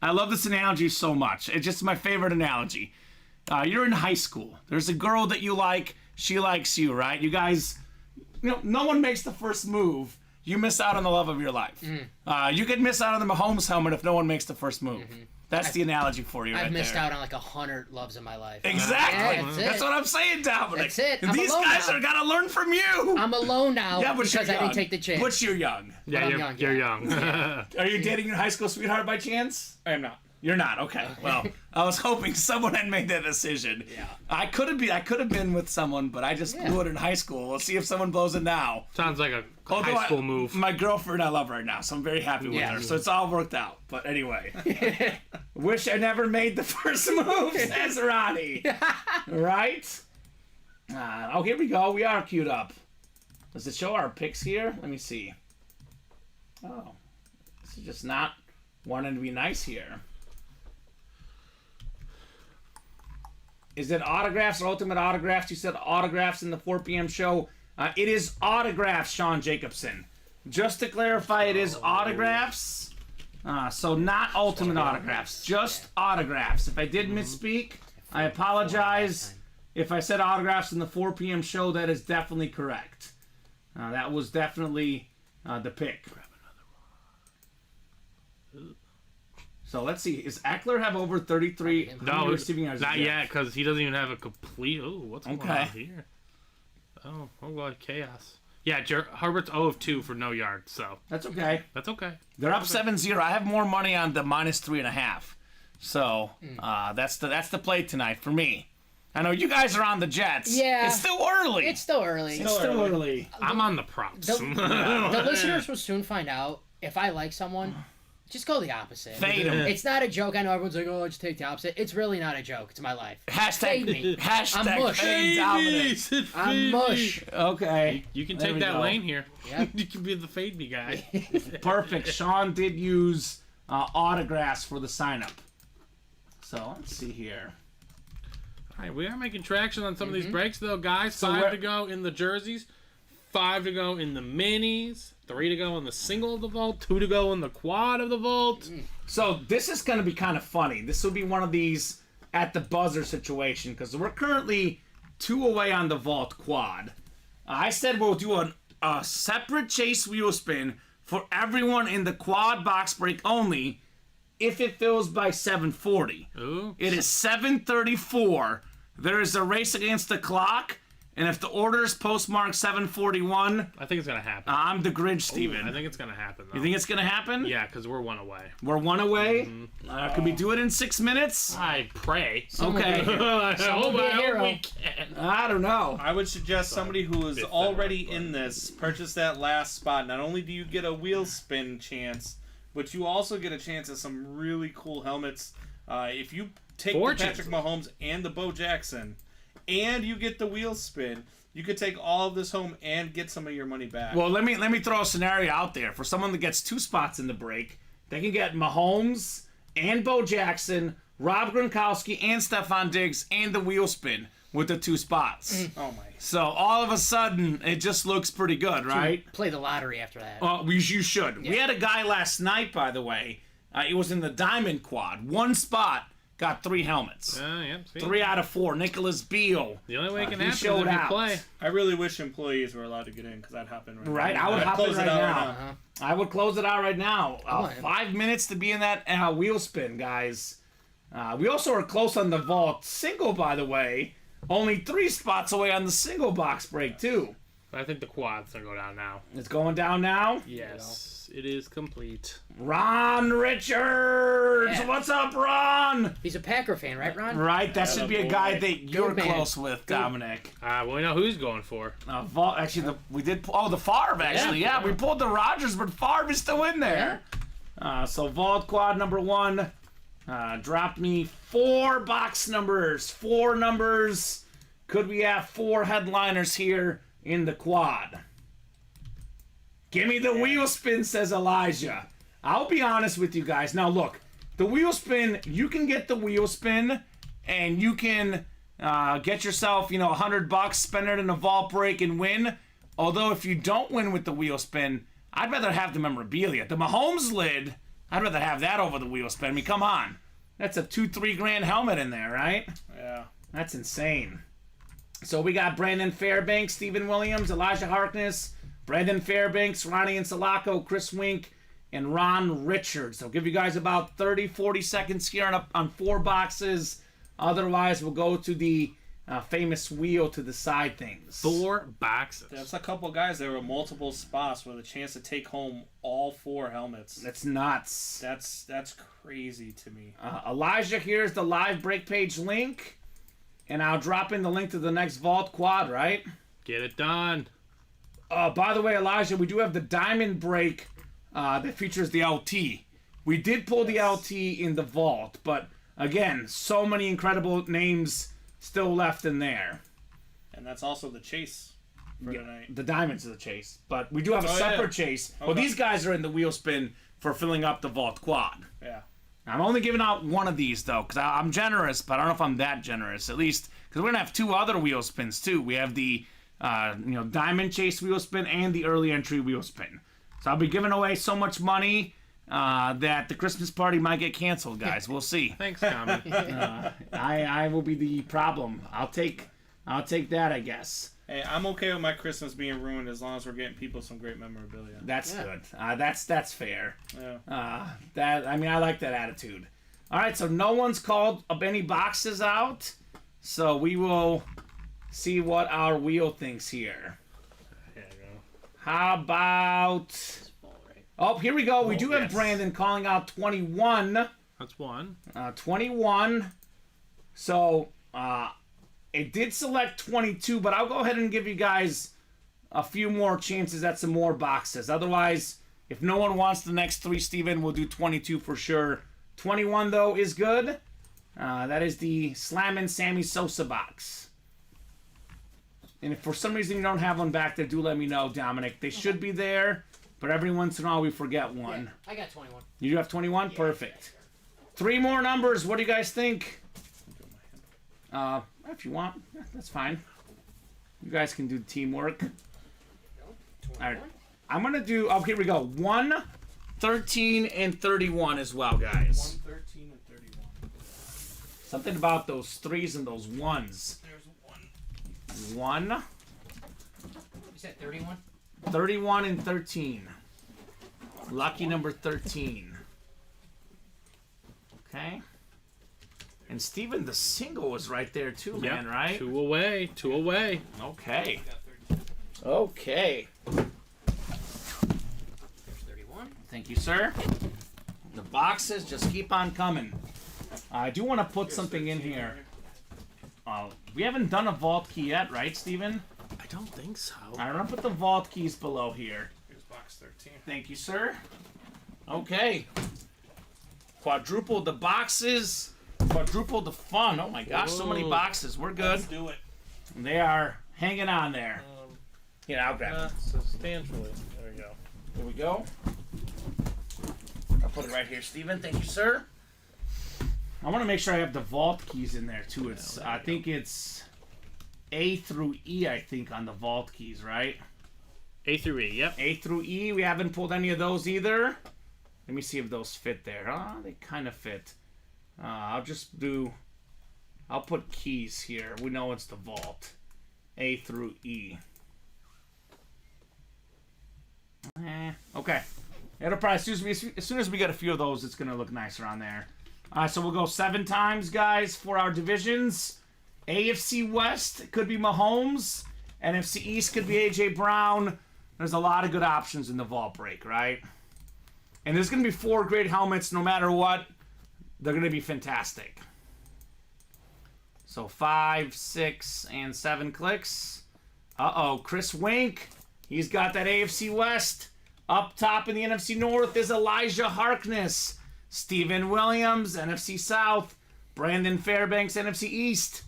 Speaker 2: I love this analogy so much. It's just my favorite analogy. You're in high school. There's a girl that you like. She likes you, right? You guys, no one makes the first move. You miss out on the love of your life. You could miss out on the Mahomes helmet if no one makes the first move. That's the analogy for you right
Speaker 5: I've missed
Speaker 2: there.
Speaker 5: out on like 100 loves in my life.
Speaker 2: Exactly.
Speaker 5: Yeah, that's it.
Speaker 2: That's what I'm saying, Dominic.
Speaker 5: That's it. I'm
Speaker 2: These
Speaker 5: alone
Speaker 2: guys
Speaker 5: now.
Speaker 2: are gotta learn from you.
Speaker 5: I'm alone now
Speaker 2: Yeah, but
Speaker 5: because
Speaker 2: you're
Speaker 5: I
Speaker 2: young.
Speaker 5: didn't take the chance.
Speaker 2: But you're young.
Speaker 3: Yeah,
Speaker 5: I'm
Speaker 3: you're
Speaker 5: young,
Speaker 3: you're
Speaker 5: yeah.
Speaker 3: young.
Speaker 2: Are you dating your high school sweetheart by chance?
Speaker 4: I am not.
Speaker 2: You're not. Okay. Well, I was hoping someone had made that decision.
Speaker 5: Yeah.
Speaker 2: I could have been with someone, but I just blew it in high school. We'll see if someone blows it now.
Speaker 3: Sounds like a
Speaker 2: Although
Speaker 3: high school move.
Speaker 2: My girlfriend I love right now, so I'm very happy with
Speaker 5: Yeah.
Speaker 2: her. So it's all worked out. But anyway, wish I never made the first move, says Ronnie. Right? Here we go. We are queued up. Does it show our picks here? Let me see. Oh. This is just not wanting to be nice here. Is it autographs or ultimate autographs? You said autographs in the 4 p.m. show. It is autographs, Sean Jacobson. Just to clarify, it is autographs. So not ultimate autographs, just autographs. If I did misspeak, I apologize. If I said autographs in the 4 p.m. show, that is definitely correct. That was definitely the pick. So let's see. Does Eckler have over 33 receiving yards?
Speaker 3: Not yet, because he doesn't even have a complete. Oh, what's going on here? Oh, God, chaos. Yeah, Herbert's 0 of 2 for no yards, so.
Speaker 2: That's okay.
Speaker 3: That's okay.
Speaker 2: They're up 7-0. I have more money on the -3.5. So that's the play tonight for me. I know you guys are on the Jets.
Speaker 5: Yeah.
Speaker 2: It's still early.
Speaker 5: It's still early.
Speaker 3: I'm on the props.
Speaker 5: The listeners will soon find out if I like someone. Just go the opposite.
Speaker 2: Fade him.
Speaker 5: It's not a joke. I know everyone's like, oh, just take the opposite. It's really not a joke. It's my life.
Speaker 2: Fade me.
Speaker 5: I'm mush.
Speaker 2: Fade Dominic.
Speaker 5: I'm mush.
Speaker 2: Okay.
Speaker 3: You can
Speaker 2: There
Speaker 3: take
Speaker 2: we
Speaker 3: that
Speaker 2: go.
Speaker 3: lane here.
Speaker 5: Yep.
Speaker 3: You can be the fade me guy.
Speaker 2: Perfect. Sean did use autographs for the sign-up. So let's see here.
Speaker 3: All right, we are making traction on some of these breaks, though, guys.
Speaker 2: So
Speaker 3: 5 to go in the jerseys, 5 to go in the minis, 3 to go in the single of the vault, 2 to go in the quad of the vault.
Speaker 2: So this is going to be kind of funny. This will be one of these at the buzzer situation because we're currently 2 away on the vault quad. I said we'll do a separate chase wheel spin for everyone in the quad box break only if it fills by 7:40.
Speaker 3: Ooh.
Speaker 2: It is 7:34. There is a race against the clock, and if the order is postmarked 7:41,
Speaker 3: I think it's going to happen.
Speaker 2: I'm the Grinch, Steven.
Speaker 3: I think it's going to happen, though.
Speaker 2: You think it's going to happen?
Speaker 3: Yeah, because we're 1 away.
Speaker 2: We're 1 away? Could we do it in 6 minutes?
Speaker 3: I pray.
Speaker 2: Okay.
Speaker 3: I hope
Speaker 5: be a hero.
Speaker 3: we can.
Speaker 2: I don't know.
Speaker 4: I would suggest somebody who is already in this purchase that last spot. Not only do you get a wheel spin chance, but you also get a chance at some really cool helmets. If you take the Patrick Mahomes and the Bo Jackson, and you get the wheel spin, you could take all of this home and get some of your money back.
Speaker 2: Well, let me throw a scenario out there. For someone that gets 2 spots in the break, they can get Mahomes and Bo Jackson, Rob Gronkowski and Stephon Diggs, and the wheel spin with the 2 spots.
Speaker 4: Oh my!
Speaker 2: So all of a sudden, it just looks pretty good, right?
Speaker 5: Play the lottery after that.
Speaker 2: You should. We had a guy last night, by the way. It was in the Diamond Quad. 1 spot got 3 helmets.
Speaker 3: Yeah, see?
Speaker 2: 3 out of 4. Nicholas Beal.
Speaker 3: The only way it can
Speaker 2: he
Speaker 3: happen is
Speaker 2: showed
Speaker 3: if you
Speaker 2: out.
Speaker 3: play.
Speaker 4: I really wish employees were allowed to get in because I'd hop in
Speaker 2: Right,
Speaker 4: now.
Speaker 2: I would
Speaker 4: I'd
Speaker 2: hop in
Speaker 4: close it
Speaker 2: right
Speaker 4: out
Speaker 2: now. I would close it out right now.
Speaker 5: on.
Speaker 2: 5 minutes to be in that wheel spin, guys. We also are close on the vault single, by the way. Only 3 spots away on the single box break, too.
Speaker 3: But I think the quad's going to go down now.
Speaker 2: It's going down now.
Speaker 3: Yes, it is complete.
Speaker 2: Ron Richards!
Speaker 5: Yeah.
Speaker 2: What's up, Ron?
Speaker 5: He's a Packer fan, right, Ron?
Speaker 2: Right, that should be a guy that you're
Speaker 5: man.
Speaker 2: close with, Dominic.
Speaker 3: Well, we know who he's going for.
Speaker 2: Vault, actually, we did. The Favre, actually. Yeah, we pulled the Rodgers, but Favre is still in there. So, Vault Quad number 1 dropped me 4 box numbers. 4 numbers. Could we have 4 headliners here in the quad? Give me the wheel spin, says Elijah. I'll be honest with you guys. Now, look, the wheel spin, you can get the wheel spin, and you can get yourself, $100, spend it in a vault break and win. Although, if you don't win with the wheel spin, I'd rather have the memorabilia. The Mahomes lid, I'd rather have that over the wheel spin. I mean, come on. That's a $2-3 grand helmet in there, right?
Speaker 4: Yeah.
Speaker 2: That's insane. So we got Brandon Fairbanks, Stephen Williams, Elijah Harkness, Brandon Fairbanks, Ronnie Insalaco, Chris Wink, and Ron Richards. I'll give you guys about 30, 40 seconds here on 4 boxes. Otherwise, we'll go to the famous wheel to decide things.
Speaker 3: 4 boxes.
Speaker 4: There's a couple guys there with multiple spots with a chance to take home all 4 helmets.
Speaker 2: That's nuts.
Speaker 4: That's crazy to me.
Speaker 2: Elijah, here's the live break page link. And I'll drop in the link to the next Vault Quad, right?
Speaker 3: Get it done.
Speaker 2: By the way, Elijah, we do have the Diamond Break that features the LT. We did pull the LT in the Vault, but again, so many incredible names still left in there.
Speaker 4: And that's also the chase. for tonight.
Speaker 2: The diamonds are the chase, but we do have a separate chase. Well,
Speaker 4: Okay.
Speaker 2: these guys are in the wheel spin for filling up the vault quad.
Speaker 4: Yeah.
Speaker 2: I'm only giving out one of these though, because I'm generous, but I don't know if I'm that generous. At least because we're gonna have 2 other wheel spins too. We have the diamond chase wheel spin and the early entry wheel spin. So I'll be giving away so much money that the Christmas party might get canceled, guys. We'll see.
Speaker 3: Thanks, Tommy.
Speaker 2: I will be the problem. I'll take that, I guess.
Speaker 4: Hey, I'm okay with my Christmas being ruined as long as we're getting people some great memorabilia.
Speaker 2: That's good. That's fair.
Speaker 4: Yeah.
Speaker 2: I like that attitude. All right, so no one's called up any boxes out, so we will see what our wheel thinks here.
Speaker 3: There you go.
Speaker 2: How about? Oh, here we go. We do have Brandon calling out 21.
Speaker 3: That's one.
Speaker 2: 21. So it did select 22, but I'll go ahead and give you guys a few more chances at some more boxes. Otherwise, if no one wants the next 3, Steven, we'll do 22 for sure. 21, though, is good. That is the Slammin' Sammy Sosa box. And if for some reason you don't have one back there, do let me know, Dominic. They should be there, but every once in a while we forget one.
Speaker 5: I got 21.
Speaker 2: You do have 21? Perfect. 3 more numbers. What do you guys think? If you want, that's fine. You guys can do the teamwork. All right. I'm going to do, here we go. 1, 13, and 31 as well, guys.
Speaker 4: 1, 13, and 31.
Speaker 2: Something about those 3s and those 1s.
Speaker 4: There's
Speaker 2: 1,
Speaker 5: You said 31?
Speaker 2: 31, and 13. Lucky number 13. Okay. And Steven, the single was right there too, man, right?
Speaker 3: 2 away. 2 away.
Speaker 2: Okay. Okay.
Speaker 5: There's 31.
Speaker 2: Thank you, sir. The boxes just keep on coming. I do want to put something in here. We haven't done a vault key yet, right, Steven?
Speaker 3: I don't think so.
Speaker 2: I'm going to put the vault keys below here.
Speaker 4: Here's box 13.
Speaker 2: Thank you, sir. Okay. Quadrupled the boxes. Quadrupled the fun. Oh my gosh, so many boxes. We're good.
Speaker 4: Let's do it.
Speaker 2: They are hanging on there. Here, I'll grab
Speaker 3: Not
Speaker 2: it.
Speaker 3: substantially. There we go.
Speaker 2: Here we go. I'll put it right here, Steven. Thank you, sir. I want to make sure I have the vault keys in there too. It's I think it's A through E, I think, on the vault keys, right?
Speaker 3: A through E, yep.
Speaker 2: A through E. We haven't pulled any of those either. Let me see if those fit there. They kind of fit. I'll put keys here. We know it's the vault. A through E. Okay. It'll probably, as soon as we get a few of those, it's going to look nicer on there. So we'll go 7 times, guys, for our divisions. AFC West could be Mahomes. NFC East could be A.J. Brown. There's a lot of good options in the vault break, right? And there's going to be 4 great helmets no matter what. They're going to be fantastic. So 5, 6, and 7 clicks. Uh-oh, Chris Wink. He's got that AFC West. Up top in the NFC North is Elijah Harkness. Steven Williams, NFC South. Brandon Fairbanks, NFC East.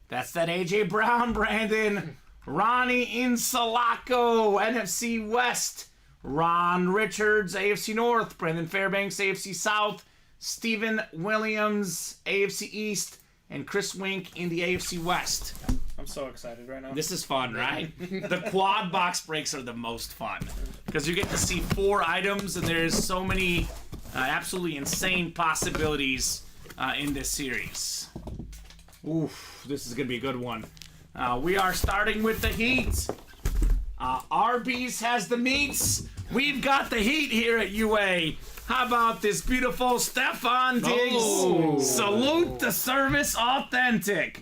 Speaker 2: That's that A.J. Brown, Brandon. Ronnie Insalaco, NFC West. Ron Richards, AFC North. Brandon Fairbanks, AFC South. Steven Williams, AFC East. And Chris Wink in the AFC West.
Speaker 4: I'm so excited right now.
Speaker 2: This is fun, right? The quad box breaks are the most fun. Because you get to see 4 items, and there's so many absolutely insane possibilities in this series. Oof, this is going to be a good one. We are starting with the heat. Arby's has the meats. We've got the heat here at UA. How about this beautiful Stefan Diggs?
Speaker 3: Oh.
Speaker 2: Salute the service authentic.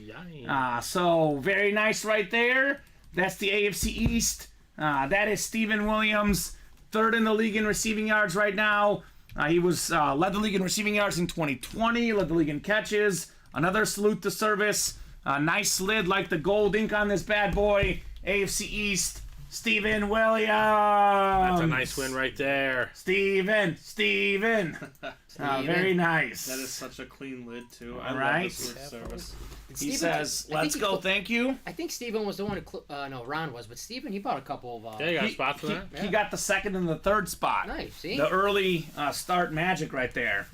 Speaker 2: So very nice right there. That's the AFC East. That is Steven Williams, 3rd in the league in receiving yards right now. He was led the league in receiving yards in 2020, led the league in catches. Another salute to service. Nice lid like the gold ink on this bad boy. AFC East. Steven Williams.
Speaker 3: That's a nice win right there.
Speaker 2: Steven. Very nice.
Speaker 4: That is such a clean lid, too.
Speaker 2: All
Speaker 4: I
Speaker 2: right.
Speaker 4: love this service.
Speaker 2: He says, let's go, thank you.
Speaker 5: I think Steven was the one who... no, Ron was, but Steven, he bought a couple of...
Speaker 3: Yeah, you got a spot for that?
Speaker 2: He got the second and the third spot.
Speaker 5: Nice, see?
Speaker 2: The early start magic right there.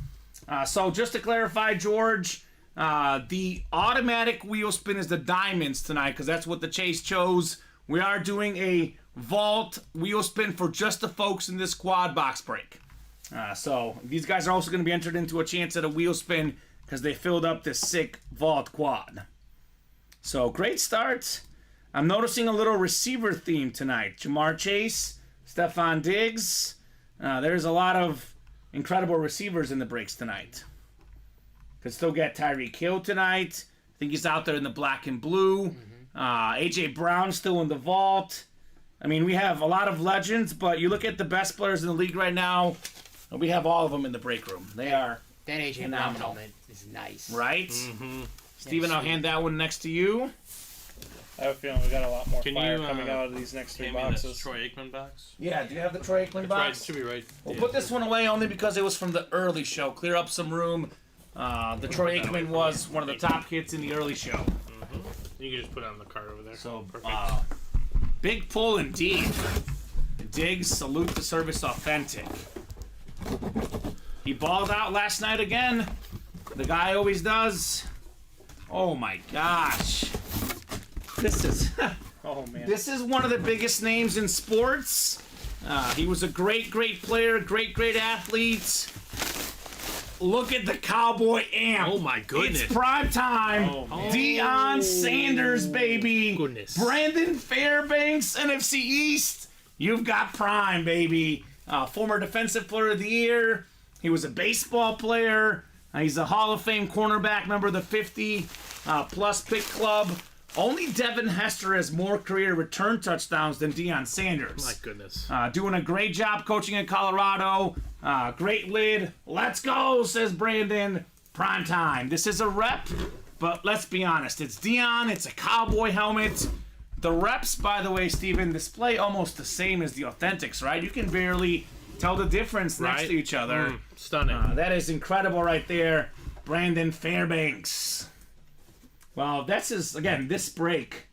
Speaker 2: So just to clarify, George, the automatic wheel spin is the diamonds tonight because that's what the Chase chose. We are doing a vault wheel spin for just the folks in this quad box break. So these guys are also going to be entered into a chance at a wheel spin because they filled up this sick vault quad. So great start. I'm noticing a little receiver theme tonight. Jamar Chase, Stephon Diggs. There's a lot of incredible receivers in the breaks tonight. Could still get Tyreek Hill tonight. I think he's out there in the black and blue. A.J. Brown still in the vault. I mean, we have a lot of legends, but you look at the best players in the league right now, and we have all of them in the break room. They are
Speaker 5: that A.J. Brown
Speaker 2: phenomenal.
Speaker 5: helmet is nice.
Speaker 2: Right? Mm-hmm. Steven, I'll hand that one next to you.
Speaker 4: I have a feeling we got a lot more
Speaker 3: Can
Speaker 4: fire
Speaker 3: you,
Speaker 4: coming out of these next 3
Speaker 3: Hand me this
Speaker 4: boxes.
Speaker 3: Troy Aikman box.
Speaker 2: Yeah, do you have the Troy Aikman
Speaker 3: Right,
Speaker 2: box?
Speaker 3: should be right.
Speaker 2: We'll put this one away only because it was from the early show. Clear up some room. The Troy Aikman was one of the top hits in the early show.
Speaker 3: You can just put it on the card over there.
Speaker 2: So,
Speaker 3: perfect.
Speaker 2: big pull indeed. Diggs, salute the service authentic. He balled out last night again. The guy always does. Oh my gosh. This is
Speaker 4: Oh, man.
Speaker 2: this is one of the biggest names in sports. He was a great player, great athlete. Look at the Cowboy amp.
Speaker 3: Oh my goodness.
Speaker 2: It's prime time.
Speaker 4: Oh,
Speaker 2: Deion Sanders, baby.
Speaker 3: Goodness.
Speaker 2: Brandon Fairbanks, NFC East. You've got prime, baby. Former Defensive Player of the Year. He was a baseball player. He's a Hall of Fame cornerback, member of the 50-plus pick club. Only Devin Hester has more career return touchdowns than Deion Sanders.
Speaker 3: My goodness.
Speaker 2: Doing a great job coaching in Colorado. Great lid. Let's go, says Brandon. Prime time. This is a rep, but let's be honest. It's Deion. It's a cowboy helmet. The reps, by the way, Steven, display almost the same as the authentics, right? You can barely tell the difference next to each other.
Speaker 3: Stunning.
Speaker 2: That is incredible right there. Brandon Fairbanks. Well, this is, again, this break.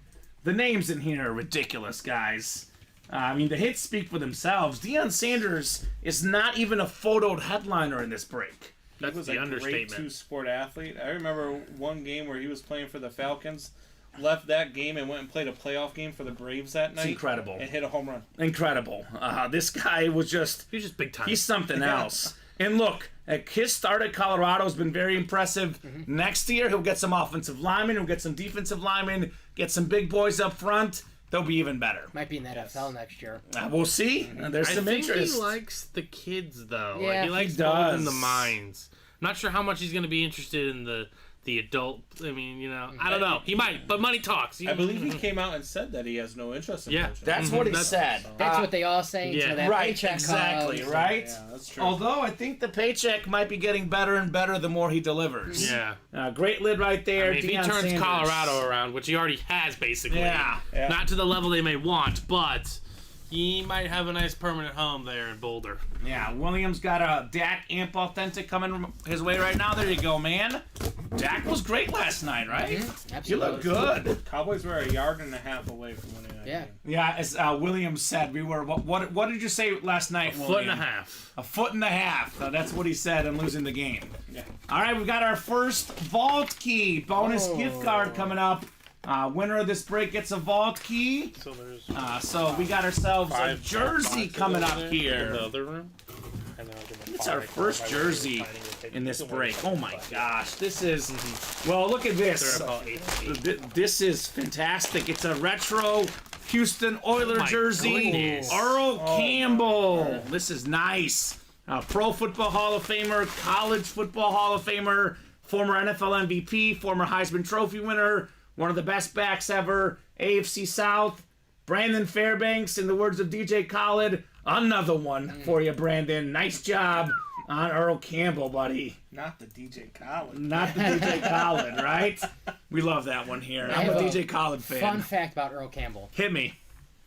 Speaker 2: The names in here are ridiculous, guys. I mean, the hits speak for themselves. Deion Sanders is not even a photoed headliner in this break.
Speaker 3: That's
Speaker 4: He was
Speaker 3: the
Speaker 4: a great
Speaker 3: understatement.
Speaker 4: two-sport athlete. I remember one game where he was playing for the Falcons, left that game and went and played a playoff game for the Braves that night.
Speaker 2: It's incredible.
Speaker 4: And hit a home run.
Speaker 2: Incredible. This guy was just...
Speaker 3: He's just big time.
Speaker 2: He's something else. And look, his start at Colorado has been very impressive. Next year, he'll get some offensive linemen, he'll get some defensive linemen, get some big boys up front. They'll be even better.
Speaker 5: Might be in the NFL next year.
Speaker 2: We'll see. There's some
Speaker 3: I think
Speaker 2: interest.
Speaker 3: He likes the kids, though.
Speaker 5: Yeah,
Speaker 3: Like, he
Speaker 5: he
Speaker 3: likes
Speaker 2: does.
Speaker 3: molding the minds. I'm not sure how much he's going to be interested in the adult. I mean, you know, I don't know. He might, but money talks.
Speaker 4: I believe he came out and said that he has no interest in
Speaker 3: Yeah.
Speaker 4: coaching.
Speaker 2: That's what he
Speaker 3: That's-
Speaker 2: said.
Speaker 5: That's what they all say until
Speaker 3: yeah.
Speaker 5: that
Speaker 2: Right,
Speaker 5: paycheck
Speaker 2: exactly,
Speaker 5: comes.
Speaker 2: right?
Speaker 4: Yeah, that's true.
Speaker 2: Although I think the paycheck might be getting better and better the more he delivers.
Speaker 3: Yeah.
Speaker 2: Great lid right there.
Speaker 3: I mean, if he
Speaker 2: Deion
Speaker 3: turns
Speaker 2: Sanders.
Speaker 3: Colorado around, which he already has, basically.
Speaker 2: Yeah.
Speaker 4: Yeah.
Speaker 3: Not to the level they may want, but he might have a nice permanent home there in Boulder.
Speaker 2: Yeah, Williams got a Dak Amp Authentic coming his way right now. There you go, man. Dak was great last night, right? You
Speaker 5: Absolutely.
Speaker 2: look good.
Speaker 4: Cowboys were a yard and a half away from winning that
Speaker 5: Yeah.
Speaker 4: game.
Speaker 2: Yeah, as Williams said, we were. What did you say last night,
Speaker 3: Foot
Speaker 2: William?
Speaker 3: and a half.
Speaker 2: A foot and a half. That's what he said in losing the game.
Speaker 4: Yeah.
Speaker 2: All right, we've got our first vault key bonus gift card coming up. Winner of this break gets a vault key.
Speaker 3: So there's
Speaker 2: So we got ourselves a
Speaker 3: five
Speaker 2: jersey
Speaker 3: boxes
Speaker 2: coming
Speaker 3: over
Speaker 2: up
Speaker 3: there in
Speaker 2: here.
Speaker 3: the other room. And then I'll give him
Speaker 2: It's
Speaker 3: five
Speaker 2: our first
Speaker 3: by
Speaker 2: jersey
Speaker 3: fighting with taking
Speaker 2: in this
Speaker 3: the
Speaker 2: break.
Speaker 3: one.
Speaker 2: Oh my gosh, this is. Well, look at this.
Speaker 3: They're about 8.
Speaker 2: This is fantastic. It's a retro Houston Oilers
Speaker 3: my
Speaker 2: jersey.
Speaker 3: goodness.
Speaker 2: Earl Campbell. This is nice. Pro Football Hall of Famer, College Football Hall of Famer, former NFL MVP, former Heisman Trophy winner, one of the best backs ever, AFC South. Brandon Fairbanks, in the words of DJ Khaled, another one for you, Brandon. Nice job on Earl Campbell, buddy.
Speaker 4: Not the DJ Khaled.
Speaker 2: Not the DJ Khaled, right? We love that one here. I'm a
Speaker 5: have a
Speaker 2: DJ Khaled fan.
Speaker 5: Fun fact about Earl Campbell.
Speaker 2: Hit me.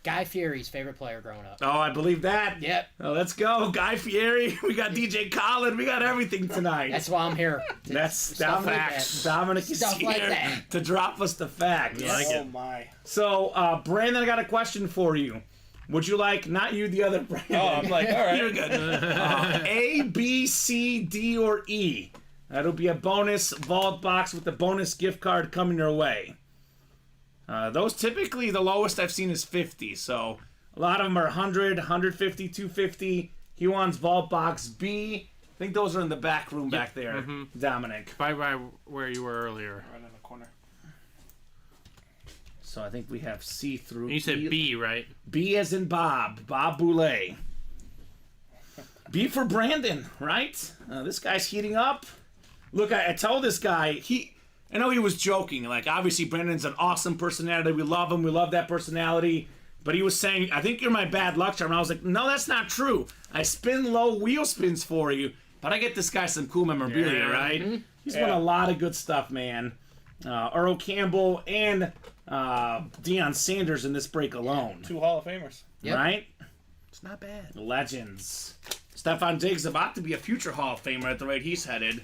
Speaker 5: Guy Fieri's favorite player growing up.
Speaker 2: Oh, I believe that.
Speaker 5: Yep.
Speaker 2: Oh, let's go. Guy Fieri. We got DJ Colin. We got everything tonight.
Speaker 5: That's why I'm here.
Speaker 2: That's
Speaker 5: Stuff like
Speaker 2: Dominic.
Speaker 5: that.
Speaker 2: Dominic is
Speaker 5: Stuff
Speaker 2: here
Speaker 5: like that.
Speaker 2: to drop us the facts.
Speaker 3: like
Speaker 4: Oh
Speaker 3: it.
Speaker 4: my.
Speaker 2: So, Brandon, I got a question for you. Would you like, not you, the other Brandon.
Speaker 4: Oh, I'm like, all right.
Speaker 2: You're good. A, B, C, D, or E. That'll be a bonus vault box with the bonus gift card coming your way. Those typically, the lowest I've seen is 50. So a lot of them are 100, 150, 250. He wants vault box B. I think those are in the back room back there, Dominic.
Speaker 3: Right where you were earlier.
Speaker 4: Right in the corner.
Speaker 2: So I think we have C through
Speaker 3: And you said
Speaker 2: E.
Speaker 3: B, right?
Speaker 2: B as in Bob Boulay. B for Brandon, right? This guy's heating up. Look, I told this guy, I know he was joking. Like, obviously, Brandon's an awesome personality. We love him. We love that personality. But he was saying, I think you're my bad luck charm. And I was like, no, that's not true. I spin low wheel spins for you, but I get this guy some cool memorabilia, right?
Speaker 5: Mm-hmm.
Speaker 2: He's won a lot of good stuff, man. Earl Campbell and Deion Sanders in this break alone.
Speaker 4: 2 Hall of Famers.
Speaker 5: Yep.
Speaker 2: Right?
Speaker 3: It's not bad.
Speaker 2: Legends. Stephon Diggs about to be a future Hall of Famer at the rate he's headed.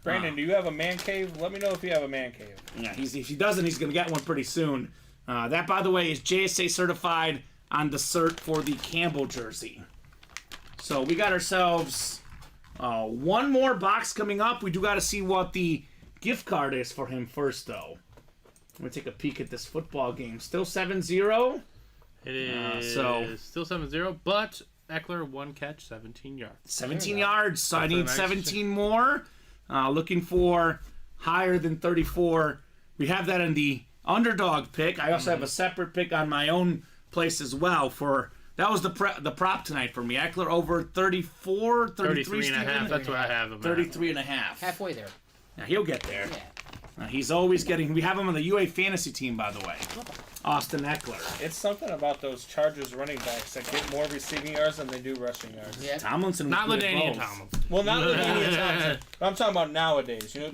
Speaker 4: Brandon, do you have a man cave? Let me know if you have a man cave.
Speaker 2: Yeah, if he doesn't, he's going to get one pretty soon. That, by the way, is JSA certified on the cert for the Campbell jersey. So we got ourselves one more box coming up. We do got to see what the gift card is for him first, though. I'm going to take a peek at this football game. Still 7-0.
Speaker 3: It is
Speaker 2: so-
Speaker 3: still 7-0, but Eckler, 1 catch, 17 yards.
Speaker 2: 17 yards, so I need
Speaker 3: nice
Speaker 2: 17 more. Looking for higher than 34. We have that in the underdog pick. I also have a separate pick on my own place as well. That was the prop tonight for me. Eckler over 34, 33
Speaker 3: and a half. That's what I have him at.
Speaker 2: 33 and a half.
Speaker 5: Halfway there.
Speaker 2: Now, he'll get there.
Speaker 5: Yeah.
Speaker 2: He's always getting... We have him on the UA fantasy team, by the way. Austin Eckler.
Speaker 4: It's something about those Chargers running backs that get more receiving yards than they do rushing yards.
Speaker 5: Yeah.
Speaker 2: Tomlinson was
Speaker 3: Not
Speaker 2: good at
Speaker 3: LaDainian
Speaker 2: both.
Speaker 3: Tomlinson.
Speaker 4: Well, not LaDainian Thompson. But I'm talking about nowadays. You know,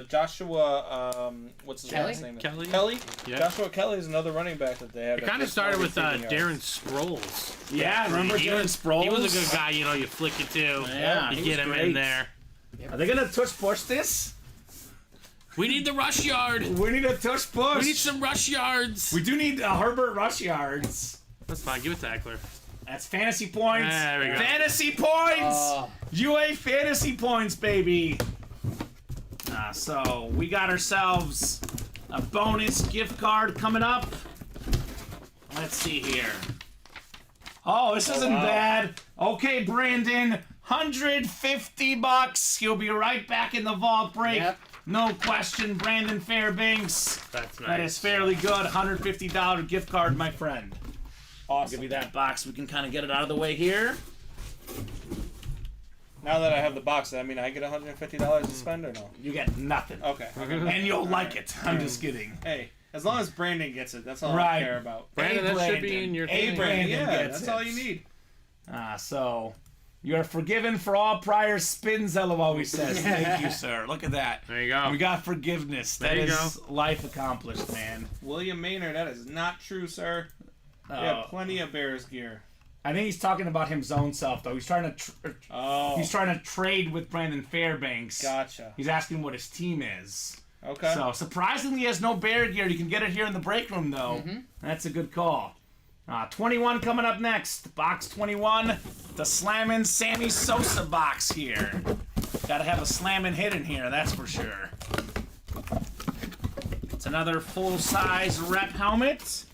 Speaker 4: Joshua, what's his
Speaker 5: Kelly?
Speaker 4: last name?
Speaker 3: Kelly? Yeah.
Speaker 4: Joshua Kelly is another running back that they have.
Speaker 3: It kind of started with Darren Sproles.
Speaker 2: Yeah, remember Darren Sproles?
Speaker 3: He was a good guy, you flick it to.
Speaker 2: Yeah,
Speaker 3: You
Speaker 2: he
Speaker 3: get
Speaker 2: was
Speaker 3: him
Speaker 2: great.
Speaker 3: in there.
Speaker 2: Are they going to push this?
Speaker 3: We need the rush yard.
Speaker 2: We need a tush push.
Speaker 3: We need some rush yards.
Speaker 2: We do need Herbert rush yards.
Speaker 3: That's fine. Give it to Eckler.
Speaker 2: That's fantasy points.
Speaker 3: There we go.
Speaker 2: Fantasy points. UA fantasy points, baby. So we got ourselves a bonus gift card coming up. Let's see here. Oh, this isn't bad. Okay, Brandon, $150. He'll be right back in the vault break.
Speaker 5: Yep.
Speaker 2: No question, Brandon Fairbanks.
Speaker 3: That's nice.
Speaker 2: That is fairly good. $150 gift card, my friend. I'll
Speaker 4: Awesome.
Speaker 2: give you that box. We can kind of get it out of the way here.
Speaker 4: Now that I have the box, does that mean I get $150 to spend or no?
Speaker 2: You get nothing.
Speaker 4: Okay.
Speaker 2: And you'll like it. I'm just kidding.
Speaker 4: Hey, as long as Brandon gets it, that's all
Speaker 2: Right.
Speaker 4: I care about.
Speaker 3: Brandon,
Speaker 2: A
Speaker 3: that should be
Speaker 2: Brandon.
Speaker 3: in your
Speaker 2: A
Speaker 3: thing.
Speaker 2: Brandon
Speaker 4: Yeah,
Speaker 2: gets
Speaker 4: that's
Speaker 2: it.
Speaker 4: all you need.
Speaker 2: So you are forgiven for all prior spins, Ella always says. Thank you, sir. Look at that.
Speaker 3: There you go.
Speaker 2: We got forgiveness. That
Speaker 3: There you
Speaker 2: is life accomplished, man.
Speaker 4: William Maynard, that is not true, sir. We have plenty of Bears gear.
Speaker 2: I think he's talking about his own self, though. He's trying to
Speaker 4: Oh,
Speaker 2: he's trying to trade with Brandon Fairbanks.
Speaker 4: gotcha.
Speaker 2: He's asking what his team is.
Speaker 4: Okay.
Speaker 2: So surprisingly, he has no bear gear. You can get it here in the break room, though. That's a good call. 21 coming up next. Box 21, the Slammin' Sammy Sosa box here. Got to have a slammin' hit in here, that's for sure. It's another full-size rep helmet.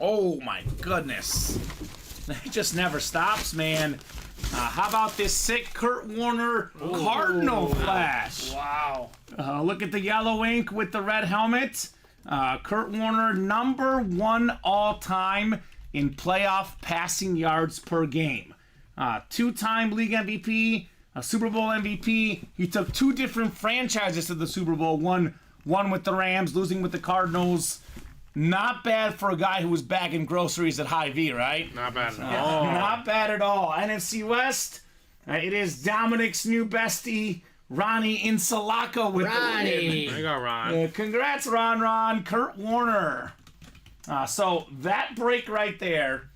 Speaker 2: Oh my goodness. It just never stops, man. How about this sick Kurt Warner Cardinal flash?
Speaker 4: Wow.
Speaker 2: Look at the yellow ink with the red helmet. Kurt Warner, #1 all-time in playoff passing yards per game. Two-time league MVP, a Super Bowl MVP. He took 2 different franchises to the Super Bowl. One with the Rams, losing with the Cardinals. Not bad for a guy who was bagging groceries at Hy-Vee, right?
Speaker 3: Not bad at all.
Speaker 2: Not bad at all. NFC West, it is Dominic's new bestie, Ronnie Insalaka with
Speaker 5: Ronnie.
Speaker 3: There you go, Ron.
Speaker 2: Congrats, Ron. Kurt Warner. So that break right there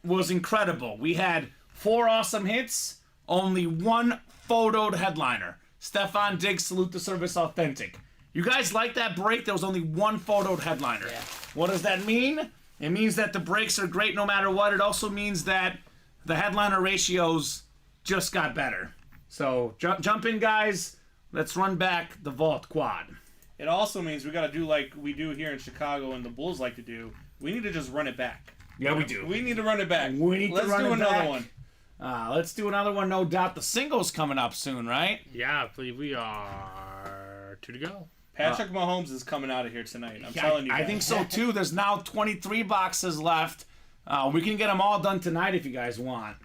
Speaker 2: was incredible. We had 4 awesome hits, only 1 photoed headliner. Stefan Diggs, Salute the Service Authentic. You guys like that break? There was only 1 photoed headliner.
Speaker 5: Yeah.
Speaker 2: What does that mean? It means that the breaks are great no matter what. It also means that the headliner ratios just got better. So jump in, guys. Let's run back the Vault Quad.
Speaker 4: It also means we got to do like we do here in Chicago and the Bulls like to do. We need to just run it back.
Speaker 2: Yeah, we do.
Speaker 4: We need to run it back.
Speaker 2: We need
Speaker 4: Let's
Speaker 2: to run
Speaker 4: do
Speaker 2: it
Speaker 4: another
Speaker 2: back.
Speaker 4: one.
Speaker 2: Let's do another one, no doubt. The singles coming up soon, right?
Speaker 3: Yeah, I believe we are 2 to go.
Speaker 4: Patrick Mahomes is coming out of here tonight. I'm telling you.
Speaker 2: I
Speaker 4: guys.
Speaker 2: think so too. There's now 23 boxes left. We can get them all done tonight if you guys want.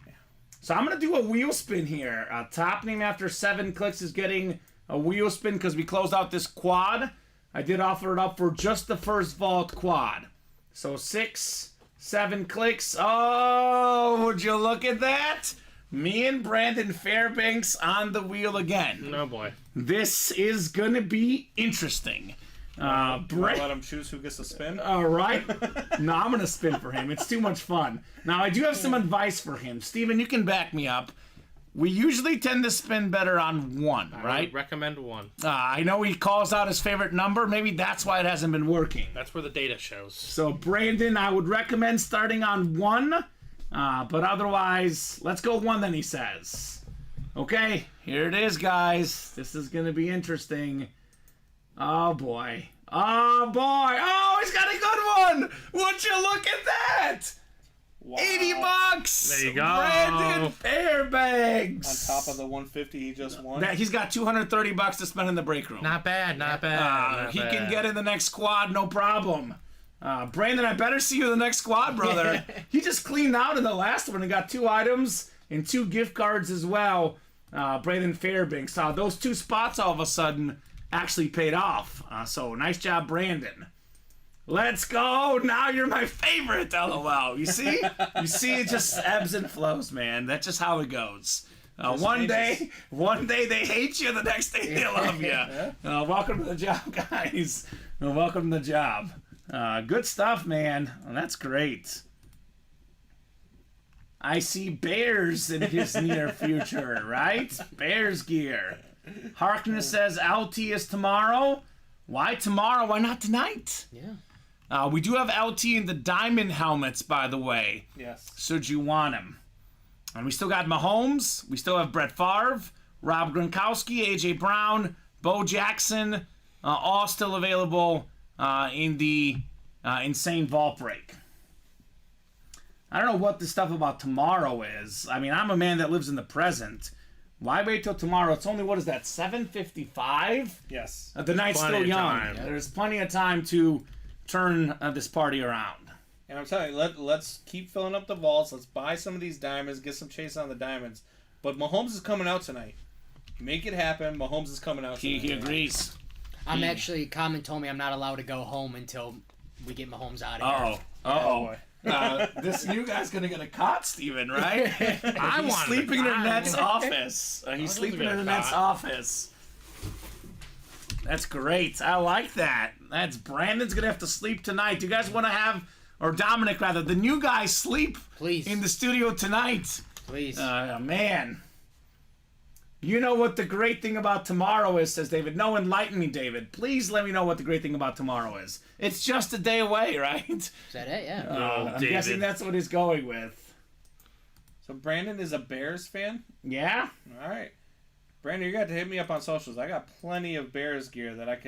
Speaker 2: So I'm going to do a wheel spin here. Top name after 7 clicks is getting a wheel spin because we closed out this quad. I did offer it up for just the first Vault Quad. So 6, 7 clicks. Oh, would you look at that? Me and Brandon Fairbanks on the wheel again.
Speaker 3: Oh boy.
Speaker 2: This is going to be interesting.
Speaker 4: Let him choose who gets a spin.
Speaker 2: All right. No, I'm going to spin for him. It's too much fun. Now, I do have some advice for him. Steven, you can back me up. We usually tend to spin better on 1,
Speaker 3: I
Speaker 2: right?
Speaker 3: would recommend 1.
Speaker 2: I know he calls out his favorite number. Maybe that's why it hasn't been working.
Speaker 3: That's where the data shows.
Speaker 2: So, Brandon, I would recommend starting on 1. But otherwise, let's go 1 then, he says. Okay, here it is, guys. This is going to be interesting. Oh, boy. Oh, boy. Oh, he's got a good one. Would you look at that?
Speaker 4: Wow.
Speaker 2: $80.
Speaker 3: There you go.
Speaker 2: Brandon Fairbanks.
Speaker 4: On top of the 150 he just won.
Speaker 2: He's got $230 to spend in the break room.
Speaker 3: Not bad, not bad.
Speaker 2: He can get in the next squad, no problem. Brandon, I better see you in the next squad, brother. He just cleaned out in the last one and got 2 items and 2 gift cards as well. Brandon Fairbanks. Those 2 spots all of a sudden actually paid off. So nice job, Brandon. Let's go. Now you're my favorite, LOL. You see? You see, it just ebbs and flows, man. That's just how it goes. One day they hate you, the next day they love you. Welcome to the job, guys. Welcome to the job. Good stuff, man. Well, that's great. I see bears in his near future, right? Bears gear. Harkness says LT is tomorrow. Why tomorrow? Why not tonight?
Speaker 5: Yeah.
Speaker 2: We do have LT in the diamond helmets, by the way.
Speaker 4: Yes.
Speaker 2: Should you want him. And we still got Mahomes. We still have Brett Favre, Rob Gronkowski, A.J. Brown, Bo Jackson, all still available in the insane vault break. I don't know what the stuff about tomorrow is. I mean, I'm a man that lives in the present. Why wait till tomorrow? It's only, what is that, 7:55?
Speaker 4: Yes.
Speaker 2: The night's
Speaker 3: Plenty
Speaker 2: still
Speaker 3: of
Speaker 2: young.
Speaker 3: time.
Speaker 2: There's plenty of time to turn this party around.
Speaker 4: And I'm telling you, let's keep filling up the vaults. Let's buy some of these diamonds, get some chase on the diamonds. But Mahomes is coming out tonight. Make it happen. Mahomes is coming out tonight.
Speaker 2: He agrees.
Speaker 5: I'm actually, Kamen told me I'm not allowed to go home until we get Mahomes out of here.
Speaker 2: Uh-oh. This new guy's gonna get a cot, Steven, right? He's sleeping in the Nets office. He's sleeping in the Nets office. That's great. I like that. That's Brandon's gonna have to sleep tonight. Do you guys want to have, or Dominic rather, the new guy sleep
Speaker 5: Please.
Speaker 2: in the studio tonight?
Speaker 5: Please.
Speaker 2: Man. You know what the great thing about tomorrow is, says David. No, enlighten me, David. Please let me know what the great thing about tomorrow is. It's just a day away, right?
Speaker 5: Is that it? Yeah.
Speaker 2: I'm
Speaker 3: David.
Speaker 2: guessing that's what he's going with.
Speaker 4: So Brandon is a Bears fan?
Speaker 2: Yeah?
Speaker 4: All right. Brandon, you got to hit me up on socials. I got plenty of Bears gear that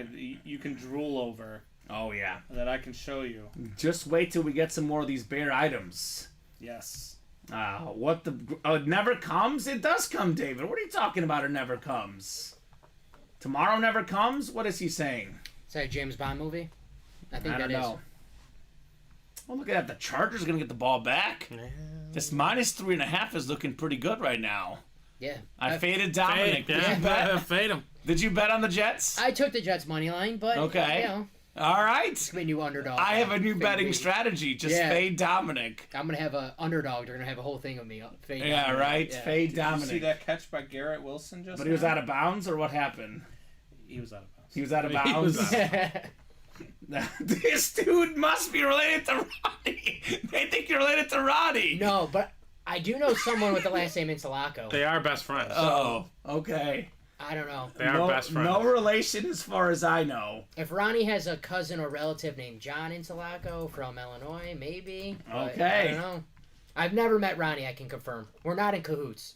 Speaker 4: you can drool over,
Speaker 2: Oh, yeah.
Speaker 4: that I can show you.
Speaker 2: Just wait till we get some more of these bear items.
Speaker 4: Yes.
Speaker 2: It never comes? It does come, David. What are you talking about? It never comes. Tomorrow never comes? What is he saying?
Speaker 5: Is that a James Bond movie? I think
Speaker 2: I
Speaker 5: that
Speaker 2: don't
Speaker 5: is.
Speaker 2: know. Well, look at that. The Chargers are going to get the ball back. This -3.5 is looking pretty good right now.
Speaker 5: Yeah.
Speaker 2: I faded Dominic. Did you bet?
Speaker 3: Fade him.
Speaker 2: Did you bet on the Jets?
Speaker 5: I took the Jets money line, but
Speaker 2: Okay.
Speaker 5: you know,
Speaker 2: All right.
Speaker 5: it's my new underdog.
Speaker 2: I have a new
Speaker 5: Fade
Speaker 2: betting
Speaker 5: me.
Speaker 2: strategy. Just
Speaker 5: Yeah.
Speaker 2: fade Dominic.
Speaker 5: I'm gonna have a underdog. They're gonna have a whole thing of me. Fade
Speaker 2: Yeah,
Speaker 5: Dominic.
Speaker 2: right.
Speaker 5: Yeah.
Speaker 2: Fade
Speaker 4: Did you see
Speaker 2: Dominic.
Speaker 4: that catch by Garrett Wilson just
Speaker 2: But he was
Speaker 4: now?
Speaker 2: out of bounds, or what happened?
Speaker 4: He was out of bounds.
Speaker 2: He was out of
Speaker 3: He was
Speaker 2: bounds.
Speaker 3: out.
Speaker 2: This dude must be related to Ronnie. They think you're related to Ronnie.
Speaker 5: No, but I do know someone with the last name Insulaco.
Speaker 3: They are best friends.
Speaker 2: Oh, okay.
Speaker 5: I don't know.
Speaker 3: They are best friends.
Speaker 2: No relation as far as I know.
Speaker 5: If Ronnie has a cousin or relative named John Insulaco from Illinois, maybe. But
Speaker 2: Okay.
Speaker 5: I don't know. I've never met Ronnie, I can confirm. We're not in cahoots.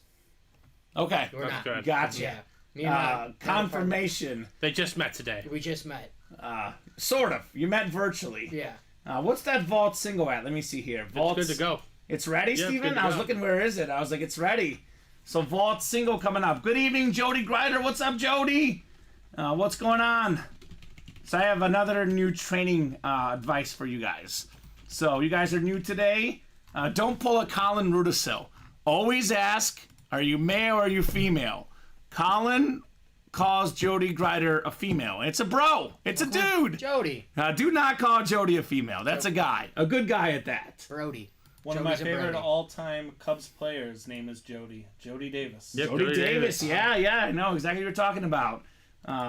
Speaker 2: Okay.
Speaker 5: We're
Speaker 3: That's
Speaker 5: not.
Speaker 3: good.
Speaker 2: Gotcha.
Speaker 5: Yeah. Me and Ron,
Speaker 2: Confirmation.
Speaker 3: They just met today.
Speaker 5: we just met.
Speaker 2: Sort of. You met virtually.
Speaker 5: Yeah.
Speaker 2: What's that vault single at? Let me see here. Vault.
Speaker 3: It's good to go.
Speaker 2: It's ready,
Speaker 3: Yeah, it's
Speaker 2: Steven?
Speaker 3: good to
Speaker 2: I was
Speaker 3: go.
Speaker 2: looking, where is it? I was like, it's ready. So vault single coming up. Good evening, Jody Grider. What's up, Jody? What's going on? So I have another new training advice for you guys. So you guys are new today. Don't pull a Colin Rudisil. Always ask, are you male or are you female? Colin calls Jody Grider a female. It's a bro. It's a dude.
Speaker 5: Jody.
Speaker 2: Do not call Jody a female. That's a guy. A good guy at that.
Speaker 5: Brody.
Speaker 4: One of my
Speaker 5: Jody's a
Speaker 4: favorite
Speaker 5: Brody.
Speaker 4: all-time Cubs players' name is Jody. Jody Davis.
Speaker 3: Yep.
Speaker 2: Jody
Speaker 3: Jody
Speaker 2: Davis.
Speaker 3: Davis.
Speaker 2: Yeah, I know exactly what you're talking about.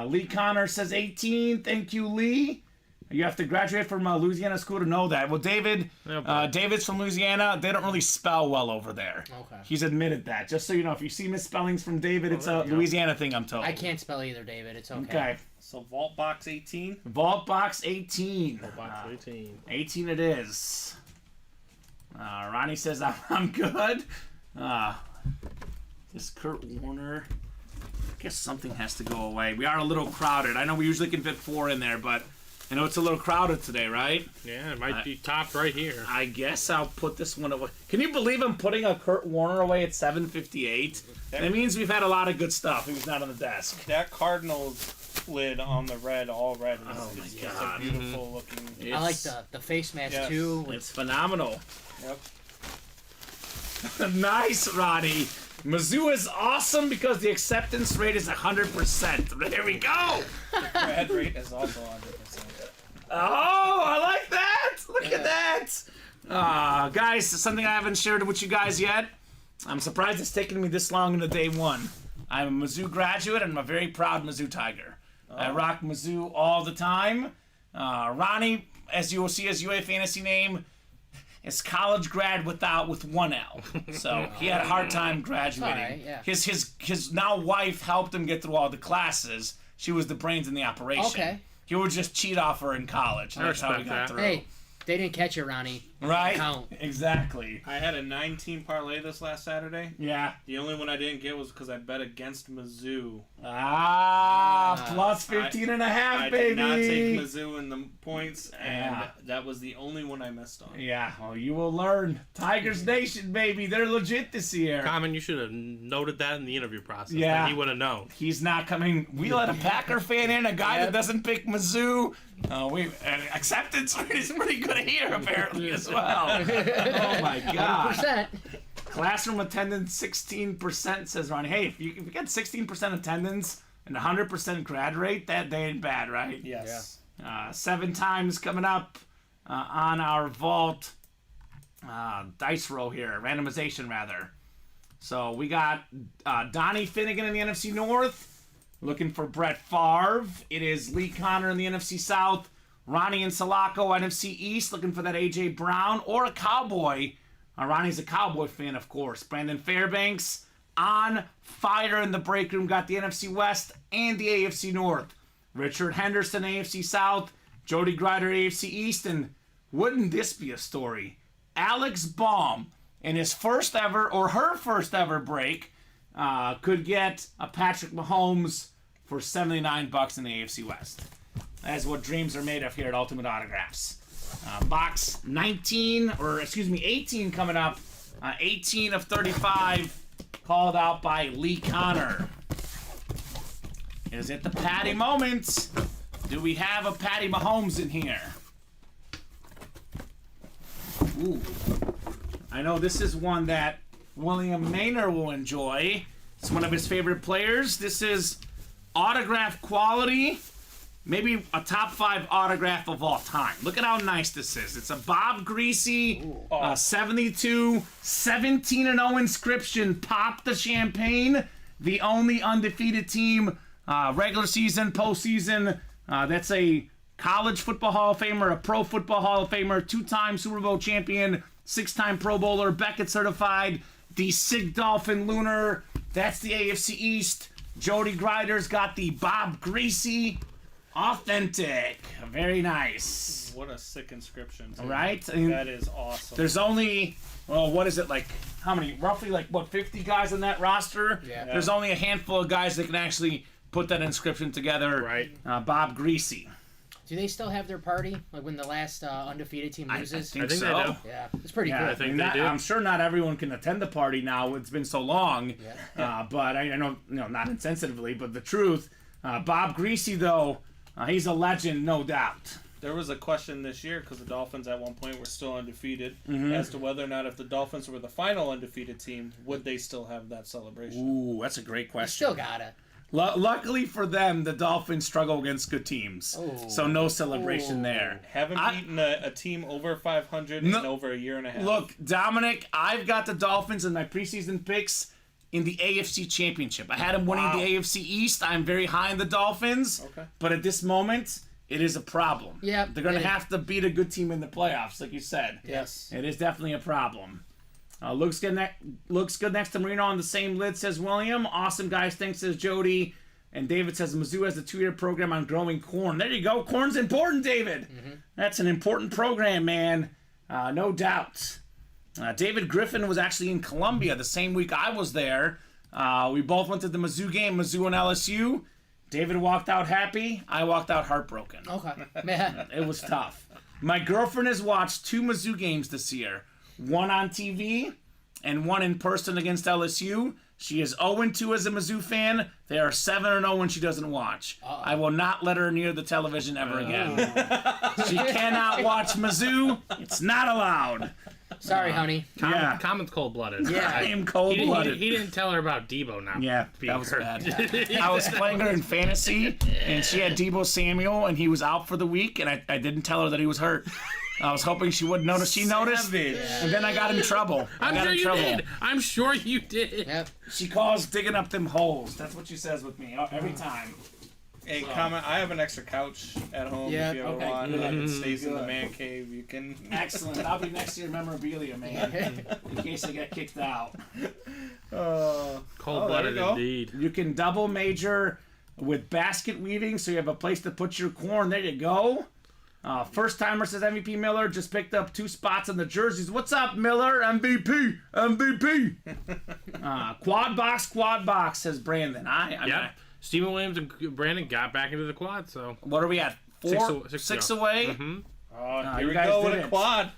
Speaker 2: Lee Connor says 18. Thank you, Lee. You have to graduate from Louisiana school to know that. Well, David,
Speaker 3: Yeah, boy.
Speaker 2: David's from Louisiana. They don't really spell well over there.
Speaker 5: Okay.
Speaker 2: He's admitted that. Just so you know, if you see misspellings from David, it's a Louisiana thing, I'm told.
Speaker 5: I can't spell either, David. It's okay.
Speaker 2: Okay.
Speaker 4: So Vault Box 18.
Speaker 2: Vault Box 18.
Speaker 3: Box 18.
Speaker 2: 18 it is. Ronnie says, I'm good. This Kurt Warner. I guess something has to go away. We are a little crowded. I know we usually can fit 4 in there, but I know it's a little crowded today, right?
Speaker 3: Yeah, it might be topped right here.
Speaker 2: I guess I'll put this one away. Can you believe I'm putting a Kurt Warner away at 758? That means we've had a lot of good stuff. He's not on the desk.
Speaker 4: That Cardinals lid on the red, all red.
Speaker 2: Oh my
Speaker 4: It's
Speaker 2: God.
Speaker 4: a beautiful looking.
Speaker 5: I like the face mask
Speaker 4: Yes.
Speaker 5: too.
Speaker 2: It's phenomenal.
Speaker 4: Yep.
Speaker 2: Nice, Ronnie. Mizzou is awesome because the acceptance rate is 100%. There we go.
Speaker 4: Grad rate is also 100%.
Speaker 2: Oh, I like that. Look at that. Guys, something I haven't shared with you guys yet. I'm surprised it's taken me this long into day one. I'm a Mizzou graduate and I'm a very proud Mizzou Tiger. I rock Mizzou all the time. Ronnie, as you will see his UA fantasy name, is college grad with 1 L. So he had a hard time graduating.
Speaker 5: All right, yeah.
Speaker 2: His now wife helped him get through all the classes. She was the brains in the operation.
Speaker 5: Okay.
Speaker 2: He would just cheat off her in college.
Speaker 3: I
Speaker 2: That's how he
Speaker 3: respect
Speaker 2: got
Speaker 3: that.
Speaker 2: through.
Speaker 5: Hey, they didn't catch you, Ronnie.
Speaker 2: Right?
Speaker 5: Count.
Speaker 2: Exactly.
Speaker 4: I had a 9-team parlay this last Saturday.
Speaker 2: Yeah.
Speaker 4: The only one I didn't get was because I bet against Mizzou.
Speaker 2: Plus 15 and a half,
Speaker 4: I
Speaker 2: baby.
Speaker 4: did not take Mizzou in the points, and
Speaker 2: Yeah.
Speaker 4: that was the only one I missed on.
Speaker 2: Yeah, well, you will learn. Tigers Nation, baby. They're legit this year.
Speaker 3: Common, you should have noted that in the interview process.
Speaker 2: Yeah.
Speaker 3: Then he would have known.
Speaker 2: He's not coming. We let a Packer fan in, a guy that doesn't pick Mizzou. Acceptance rate is pretty good here, apparently, as well. Oh, my God.
Speaker 5: 100%.
Speaker 2: Classroom attendance 16%, says Ronnie. Hey, if you get 16% attendance and 100% grad rate, that they ain't bad, right?
Speaker 4: Yes.
Speaker 2: 7 times coming up on our vault dice roll here, randomization rather. So we got Donnie Finnegan in the NFC North, looking for Brett Favre. It is Lee Connor in the NFC South, Ronnie and Sulaco NFC East, looking for that A.J. Brown or a Cowboy. Ronnie's a Cowboy fan, of course. Brandon Fairbanks on fire in the break room, got the NFC West and the AFC North. Richard Henderson, AFC South, Jody Grider, AFC East, and wouldn't this be a story? Alex Baum, in his first ever, or her first ever break, could get a Patrick Mahomes for $79 in the AFC West. That's what dreams are made of here at Ultimate Autographs. Box 18 coming up. 18 of 35 called out by Lee Connor. Is it the Patty moment? Do we have a Patty Mahomes in here? Ooh. I know this is one that William Maynard will enjoy. It's one of his favorite players. This is autograph quality. Maybe a top 5 autograph of all time. Look at how nice this is. It's a Bob Greasy 72, 17-0 inscription. Pop the champagne. The only undefeated team, regular season, postseason. That's a College Football Hall of Famer, a Pro Football Hall of Famer, 2-time Super Bowl champion, 6-time Pro Bowler, Beckett certified, the Sig Dolphin Lunar. That's the AFC East. Jody Grider's got the Bob Greasy Authentic. Very nice.
Speaker 4: What a sick inscription. Too.
Speaker 2: Right? I mean,
Speaker 4: that is awesome.
Speaker 2: there's only, well, what is it, like, how many? Roughly, 50 guys on that roster?
Speaker 5: Yeah.
Speaker 2: There's only a handful of guys that can actually put that inscription together.
Speaker 3: Right.
Speaker 2: Bob Greasy.
Speaker 5: Do they still have their party? Like when the last undefeated team loses?
Speaker 2: I think
Speaker 3: they
Speaker 2: so.
Speaker 3: do.
Speaker 5: Yeah, it's pretty
Speaker 2: Yeah,
Speaker 5: cool.
Speaker 3: I think
Speaker 2: not-
Speaker 3: they do.
Speaker 2: I'm sure not everyone can attend the party now. It's been so long.
Speaker 5: Yeah.
Speaker 2: But I know, not insensitively, but the truth. Bob Greasy, though, he's a legend, no doubt.
Speaker 4: There was a question this year because the Dolphins at one point were still undefeated
Speaker 2: Mm-hmm.
Speaker 4: as to whether or not if the Dolphins were the final undefeated team, would they still have that celebration?
Speaker 2: Ooh, that's a great question.
Speaker 5: Still gotta.
Speaker 2: Luckily for them, the Dolphins struggle against good teams.
Speaker 5: Ooh.
Speaker 2: So no celebration there.
Speaker 4: Haven't beaten a team over 500 in over a year and a half.
Speaker 2: Look, Dominic, I've got the Dolphins in my preseason picks in the AFC Championship. I had them winning the AFC East. I'm very high on the Dolphins.
Speaker 4: Okay.
Speaker 2: But at this moment, it is a problem.
Speaker 5: Yeah,
Speaker 2: They're going to
Speaker 5: it is.
Speaker 2: have to beat a good team in the playoffs, like you said.
Speaker 4: Yes.
Speaker 2: It is definitely a problem. Looks good next to Marino on the same lid, says William. Awesome guys, thanks, says Jody. And David says Mizzou has a 2-year program on growing corn. There you go. Corn's important, David. That's an important program, man. No doubt. David Griffin was actually in Columbia the same week I was there. We both went to the Mizzou game, Mizzou and LSU. David walked out happy. I walked out heartbroken.
Speaker 5: Okay. Man.
Speaker 2: It was tough. My girlfriend has watched 2 Mizzou games this year. One on TV and one in person against LSU. She is 0-2 as a Mizzou fan. They are 7-0 when she doesn't watch. I will not let her near the television ever again. She cannot watch Mizzou. It's not allowed.
Speaker 5: Sorry, honey.
Speaker 2: Yeah.
Speaker 3: Common's cold-blooded.
Speaker 5: Yeah.
Speaker 2: I am
Speaker 3: He
Speaker 2: cold-blooded.
Speaker 3: didn't tell her about Debo now.
Speaker 2: Yeah,
Speaker 3: being
Speaker 2: that was
Speaker 3: hurt.
Speaker 2: bad. I was playing her in fantasy, and she had Debo Samuel, and he was out for the week, and I didn't tell her that he was hurt. I was hoping she wouldn't notice. She noticed,
Speaker 4: Savage.
Speaker 2: and then I got in trouble.
Speaker 3: I'm sure you did. I'm sure you did.
Speaker 5: Yep.
Speaker 2: She calls digging up them holes. That's what she says with me every time.
Speaker 4: Hey, comment. I have an extra couch at home
Speaker 5: Yeah,
Speaker 4: if you ever
Speaker 5: okay,
Speaker 4: want.
Speaker 5: good.
Speaker 4: It stays in the
Speaker 2: Good.
Speaker 4: man cave. You can.
Speaker 2: Excellent. I'll be next to your memorabilia, man, in case I get kicked out.
Speaker 3: Cold-blooded
Speaker 4: go.
Speaker 3: indeed.
Speaker 2: You can double major with basket weaving, so you have a place to put your corn. There you go. First timer says MVP Miller just picked up 2 spots on the jerseys. What's up, Miller? MVP, MVP. Quad box says Brandon.
Speaker 3: Yep. Stephen Williams and Brandon got back into the quad, so
Speaker 2: What are we at? Six away.
Speaker 3: Mm-hmm.
Speaker 4: Here
Speaker 2: you
Speaker 4: we
Speaker 2: guys
Speaker 4: go with
Speaker 2: did
Speaker 4: a
Speaker 2: it.
Speaker 4: quad.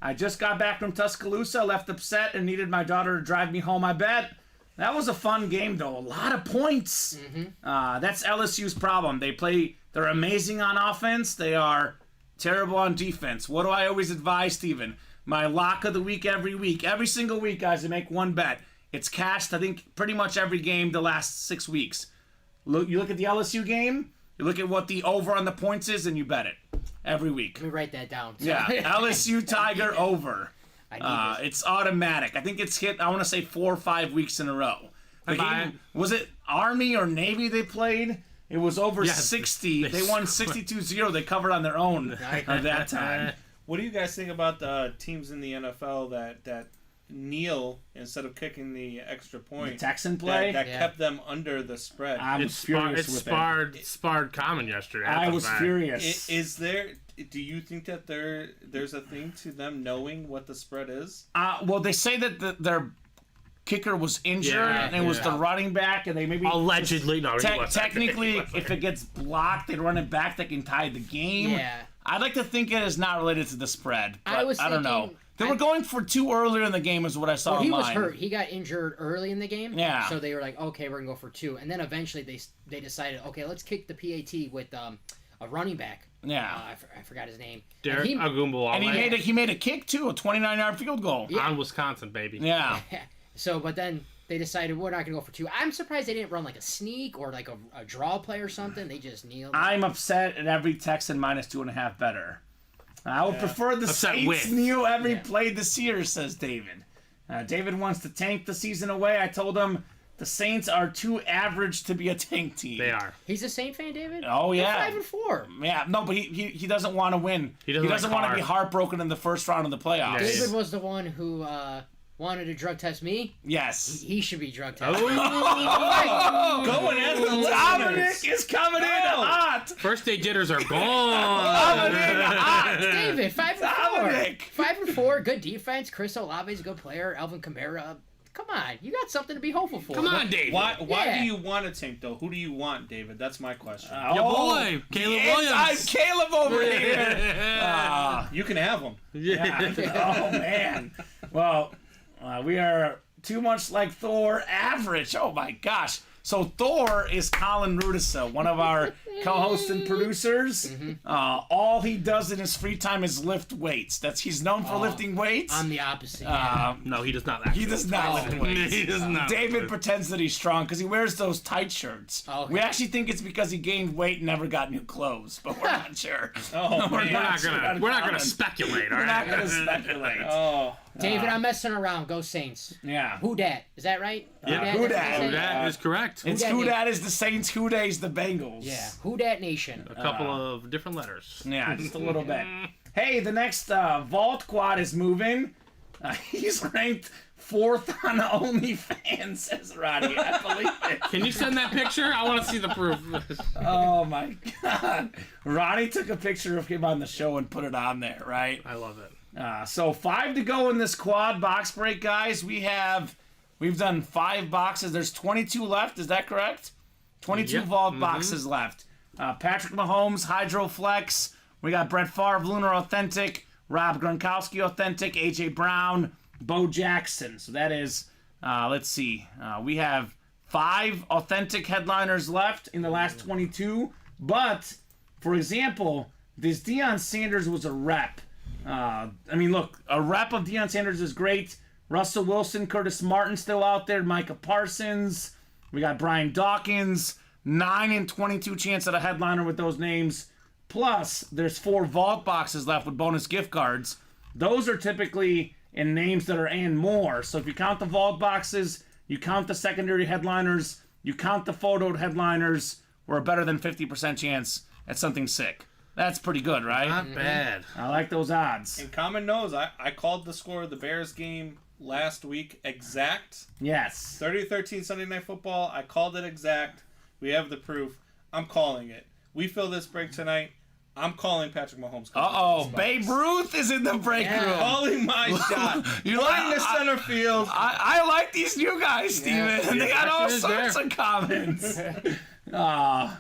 Speaker 2: I just got back from Tuscaloosa, left upset, and needed my daughter to drive me home. I bet that was a fun game, though. A lot of points. That's LSU's problem. They're amazing on offense. They are terrible on defense. What do I always advise, Steven? My lock of the week every single week, guys, I make one bet. It's cashed, I think, pretty much every game the last 6 weeks. You look at the LSU game, you look at what the over on the points is, and you bet it every week.
Speaker 5: Let me write that down.
Speaker 2: Yeah, LSU Tiger over.
Speaker 5: I need this.
Speaker 2: It's automatic. I think it's hit, I want to say 4 or 5 weeks in a row. The game, was it Army or Navy they played? It was over 60. They won 62-0. They covered on their own at that time.
Speaker 4: What do you guys think about the teams in the NFL that kneel instead of kicking the extra point?
Speaker 2: Texan play?
Speaker 4: That
Speaker 5: Yeah.
Speaker 4: kept them under the spread.
Speaker 2: I'm furious with it.
Speaker 3: sparred Common yesterday.
Speaker 2: I
Speaker 3: That's a
Speaker 2: was
Speaker 3: fact.
Speaker 2: furious.
Speaker 4: Is there? Do you think that there's a thing to them knowing what the spread is?
Speaker 2: Well, they say that their kicker was injured,
Speaker 3: Yeah,
Speaker 2: and it was
Speaker 3: yeah.
Speaker 2: the running back, and they maybe
Speaker 3: Allegedly, no. he wasn't.
Speaker 2: technically, if it gets blocked, they run it back. They can tie the game.
Speaker 5: Yeah.
Speaker 2: I'd like to think it is not related to the spread, but
Speaker 5: I
Speaker 2: don't know.
Speaker 5: thinking-
Speaker 2: They were going for 2 earlier in the game, is what I saw.
Speaker 5: Well, he was
Speaker 2: online.
Speaker 5: hurt. He got injured early in the game.
Speaker 2: Yeah.
Speaker 5: So they were like, okay, we're gonna go for 2, and then eventually they decided, okay, let's kick the PAT with a running back.
Speaker 2: Yeah.
Speaker 5: I forgot his name.
Speaker 3: Derek
Speaker 5: And
Speaker 3: Agumbo
Speaker 2: And he made a kick too, a 29-yard field goal.
Speaker 5: Yeah.
Speaker 3: on Wisconsin, baby.
Speaker 2: Yeah.
Speaker 5: So, but then they decided we're not gonna go for 2. I'm surprised they didn't run like a sneak or like a draw play or something. They just kneeled.
Speaker 2: I'm upset at every Texan minus 2.5 better. I would prefer the
Speaker 3: Upset
Speaker 2: Saints
Speaker 3: with.
Speaker 2: kneel every
Speaker 5: Yeah.
Speaker 2: play this year, says David. David wants to tank the season away. I told him the Saints are too average to be a tank team.
Speaker 3: They are.
Speaker 5: He's a Saint fan, David?
Speaker 2: Oh, yeah.
Speaker 5: They're 5-4.
Speaker 2: Yeah, no, but he doesn't want to win.
Speaker 3: He doesn't
Speaker 2: want to
Speaker 3: like
Speaker 2: be heartbroken in the first round of the playoffs.
Speaker 3: Yeah.
Speaker 5: David was the one who wanted to drug test me.
Speaker 2: Yes.
Speaker 5: He should be drug tested.
Speaker 4: Going at the
Speaker 2: Dominic is coming in hot.
Speaker 3: First day jitters are gone.
Speaker 2: Coming in hot.
Speaker 5: David, 5-4.
Speaker 2: Dominic.
Speaker 5: 5-4, good defense. Chris Olave's a good player. Alvin Kamara. Come on, you got something to be hopeful for.
Speaker 3: Come on, David.
Speaker 4: Why
Speaker 5: Yeah.
Speaker 4: do you want a tank, though? Who do you want, David? That's my question.
Speaker 3: Your boy, Caleb Williams.
Speaker 2: I'm Caleb over here.
Speaker 4: You can have him.
Speaker 2: Yeah. Oh, man. Well, we are too much like Thor average. Oh, my gosh. So Thor is Colin Rudisa, one of our co-hosts and producers. All he does in his free time is lift weights. He's known for lifting weights.
Speaker 5: I'm the opposite. Yeah.
Speaker 3: No, he does not. Actually.
Speaker 2: He does not lift weights.
Speaker 3: He does not.
Speaker 2: David pretends that he's strong because he wears those tight shirts.
Speaker 5: Okay.
Speaker 2: We actually think it's because he gained weight and never got new clothes, but we're not sure.
Speaker 4: Oh,
Speaker 2: We're
Speaker 4: man.
Speaker 3: We're not gonna speculate. All
Speaker 2: We're not
Speaker 3: right.
Speaker 2: gonna speculate.
Speaker 4: Oh,
Speaker 5: David, I'm messing around. Go Saints.
Speaker 2: Yeah.
Speaker 5: Who dat? Is that right?
Speaker 3: Yeah,
Speaker 5: Who
Speaker 2: who
Speaker 5: dat?
Speaker 2: dat?
Speaker 3: That is correct.
Speaker 2: It's
Speaker 5: dat
Speaker 2: who
Speaker 5: mean?
Speaker 2: that is the Saints, who dat is the Bengals.
Speaker 5: Yeah. Who dat nation?
Speaker 3: A couple of different letters.
Speaker 2: Yeah, just a little bit. Hey, the next Vault Quad is moving. He's ranked 4th on OnlyFans, says Roddy. I believe it.
Speaker 3: Can you send that picture? I want to see the proof.
Speaker 2: Oh my God. Ronnie took a picture of him on the show and put it on there, right?
Speaker 3: I love it.
Speaker 2: So 5 to go in this quad box break, guys. We've done 5 boxes. There's 22 left. Is that correct? 22
Speaker 3: Yep.
Speaker 2: Vault boxes left. Patrick Mahomes, Hydro Flex. We got Brett Favre, Lunar Authentic. Rob Gronkowski Authentic. AJ Brown. Bo Jackson. So that is, let's see. We have 5 authentic headliners left in the last 22. But, for example, this Deion Sanders was a rep. Look, a rep of Deion Sanders is great. Russell Wilson, Curtis Martin still out there. Micah Parsons. We got Brian Dawkins. 9 in 22 chance at a headliner with those names. Plus, there's 4 vault boxes left with bonus gift cards. Those are typically in names that are and more. So if you count the vault boxes, you count the secondary headliners, you count the photoed headliners, we're a better than 50% chance at something sick. That's pretty good, right?
Speaker 3: Not bad.
Speaker 2: I like those odds.
Speaker 4: and Common knows I called the score of the Bears game last week exact.
Speaker 2: Yes.
Speaker 4: 30-13 Sunday Night Football. I called it exact. We have the proof. I'm calling it. We fill this break tonight. I'm calling Patrick Mahomes.
Speaker 2: Uh-oh, Babe Ruth is in the break room.
Speaker 4: Calling my shot.
Speaker 2: You
Speaker 4: Playing
Speaker 2: like
Speaker 4: the center field.
Speaker 2: I like these new guys, Steven. They got all
Speaker 3: Action is
Speaker 2: sorts
Speaker 3: there.
Speaker 2: of comments.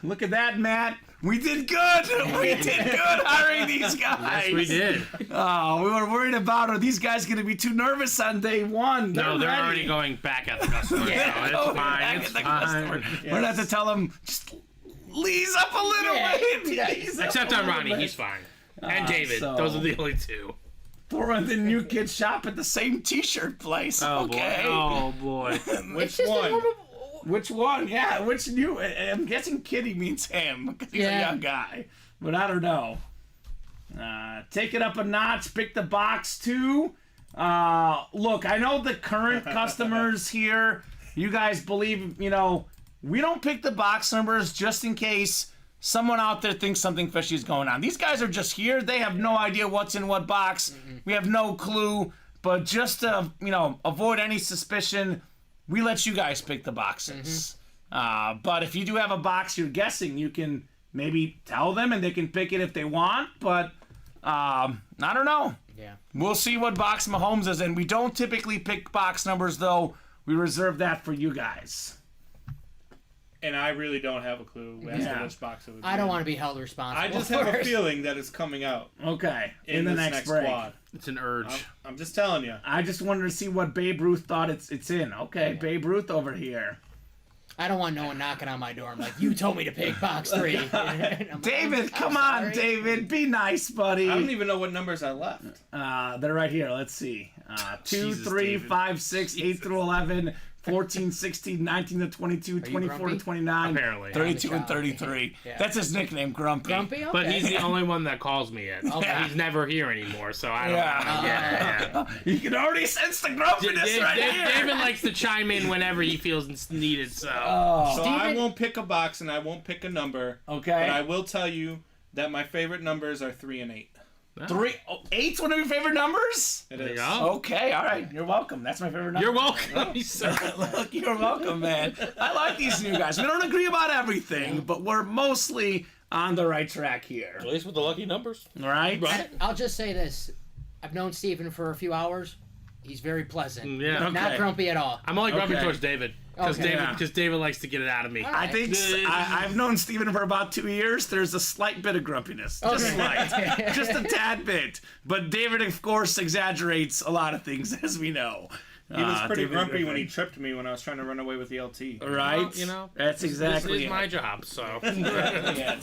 Speaker 2: Look at that, Matt. We did good. We did good hiring these guys.
Speaker 3: Yes, we did.
Speaker 2: Oh, we were worried about, are these guys going to be too nervous on day one?
Speaker 3: No, they're
Speaker 2: ready.
Speaker 3: already going back at the customer.
Speaker 2: Yeah,
Speaker 3: so
Speaker 2: oh,
Speaker 3: it's fine.
Speaker 2: back
Speaker 3: It's
Speaker 2: at the
Speaker 3: fine.
Speaker 2: customer. We're going to have to tell them, just ease up a little bit. Ease up
Speaker 3: Except
Speaker 2: a
Speaker 3: on
Speaker 2: little
Speaker 3: Ronnie,
Speaker 2: bit.
Speaker 3: he's fine. And David.
Speaker 2: so-
Speaker 3: Those are the only 2.
Speaker 2: Throw the new kids shop at the same t-shirt place.
Speaker 3: Oh,
Speaker 2: okay.
Speaker 3: boy. Oh, boy.
Speaker 4: Which one?
Speaker 2: Which one? Yeah, which new? I'm guessing Kitty means him because he's a young guy, but I don't know. Take it up a notch. Pick the box too. Look, I know the current customers here. You guys believe, we don't pick the box numbers just in case someone out there thinks something fishy is going on. These guys are just here. They have no idea what's in what box. We have no clue. But just to, avoid any suspicion, we let you guys pick the boxes. But if you do have a box you're guessing, you can maybe tell them and they can pick it if they want. But I don't know.
Speaker 5: Yeah.
Speaker 2: We'll see what box Mahomes is in. We don't typically pick box numbers, though. We reserve that for you guys.
Speaker 4: And I really don't have a clue as to
Speaker 2: Yeah.
Speaker 4: which box it would be.
Speaker 5: I don't want to be held responsible.
Speaker 4: I just have
Speaker 5: for
Speaker 4: a
Speaker 5: it.
Speaker 4: feeling that it's coming out
Speaker 2: Okay.
Speaker 4: in
Speaker 2: the
Speaker 4: this
Speaker 2: next break.
Speaker 4: quad.
Speaker 3: It's an urge.
Speaker 4: I'm just telling you.
Speaker 2: I just wanted to see what Babe Ruth thought it's in. Okay, Babe Ruth over here.
Speaker 5: I don't want no one knocking on my door. I'm like, you told me to pick box 3. And I'm like,
Speaker 2: David,
Speaker 5: I'm
Speaker 2: come on,
Speaker 5: sorry.
Speaker 2: David. Be nice, buddy.
Speaker 4: I don't even know what numbers I left.
Speaker 2: They're right here. Let's see. 2,
Speaker 3: Jesus,
Speaker 2: 3,
Speaker 3: David.
Speaker 2: 5, 6, 8 through 11, 14, 16, 19 to 22, 24 to
Speaker 5: grumpy?
Speaker 2: 29,
Speaker 3: Apparently.
Speaker 2: 32 and
Speaker 5: Yeah.
Speaker 2: 33.
Speaker 5: Yeah.
Speaker 2: That's his nickname, Grumpy.
Speaker 5: Grumpy? Okay.
Speaker 3: But he's the only one that calls me it.
Speaker 5: Okay.
Speaker 3: He's never here anymore, so I don't.
Speaker 2: Yeah.
Speaker 3: Yeah.
Speaker 2: You can already sense the grumpiness right here.
Speaker 3: David likes to chime in whenever he feels it's needed. So.
Speaker 4: So I
Speaker 5: Steven-
Speaker 4: won't pick a box and I won't pick a number.
Speaker 2: Okay.
Speaker 4: But I will tell you that my favorite numbers are 3 and 8.
Speaker 2: 8's one of your favorite numbers?
Speaker 4: It
Speaker 3: There you
Speaker 4: is.
Speaker 3: go.
Speaker 2: Okay, all right. You're welcome. That's my favorite number.
Speaker 3: You're welcome. He said.
Speaker 2: Look, you're welcome, man. I like these new guys. We don't agree about everything, but we're mostly on the right track here.
Speaker 6: At least with the lucky numbers.
Speaker 2: All right?
Speaker 5: I'll just say this. I've known Steven for a few hours. He's very pleasant.
Speaker 3: Yeah.
Speaker 2: Okay.
Speaker 5: Not grumpy at all.
Speaker 3: I'm only grumpy
Speaker 2: Okay.
Speaker 3: towards David because
Speaker 5: Okay.
Speaker 3: David likes to get it out of me.
Speaker 2: I think I've known Steven for about 2 years. There's a slight bit of grumpiness. Just
Speaker 5: Okay.
Speaker 2: slight. Just a tad bit. But David, of course, exaggerates a lot of things, as we know.
Speaker 4: He was pretty
Speaker 2: David
Speaker 4: grumpy when he
Speaker 2: Griffin.
Speaker 4: tripped me when I was trying to run away with the LT.
Speaker 2: Right?
Speaker 3: Well, you know,
Speaker 2: That's exactly
Speaker 3: This is
Speaker 2: it.
Speaker 3: my job, so.
Speaker 2: Yeah.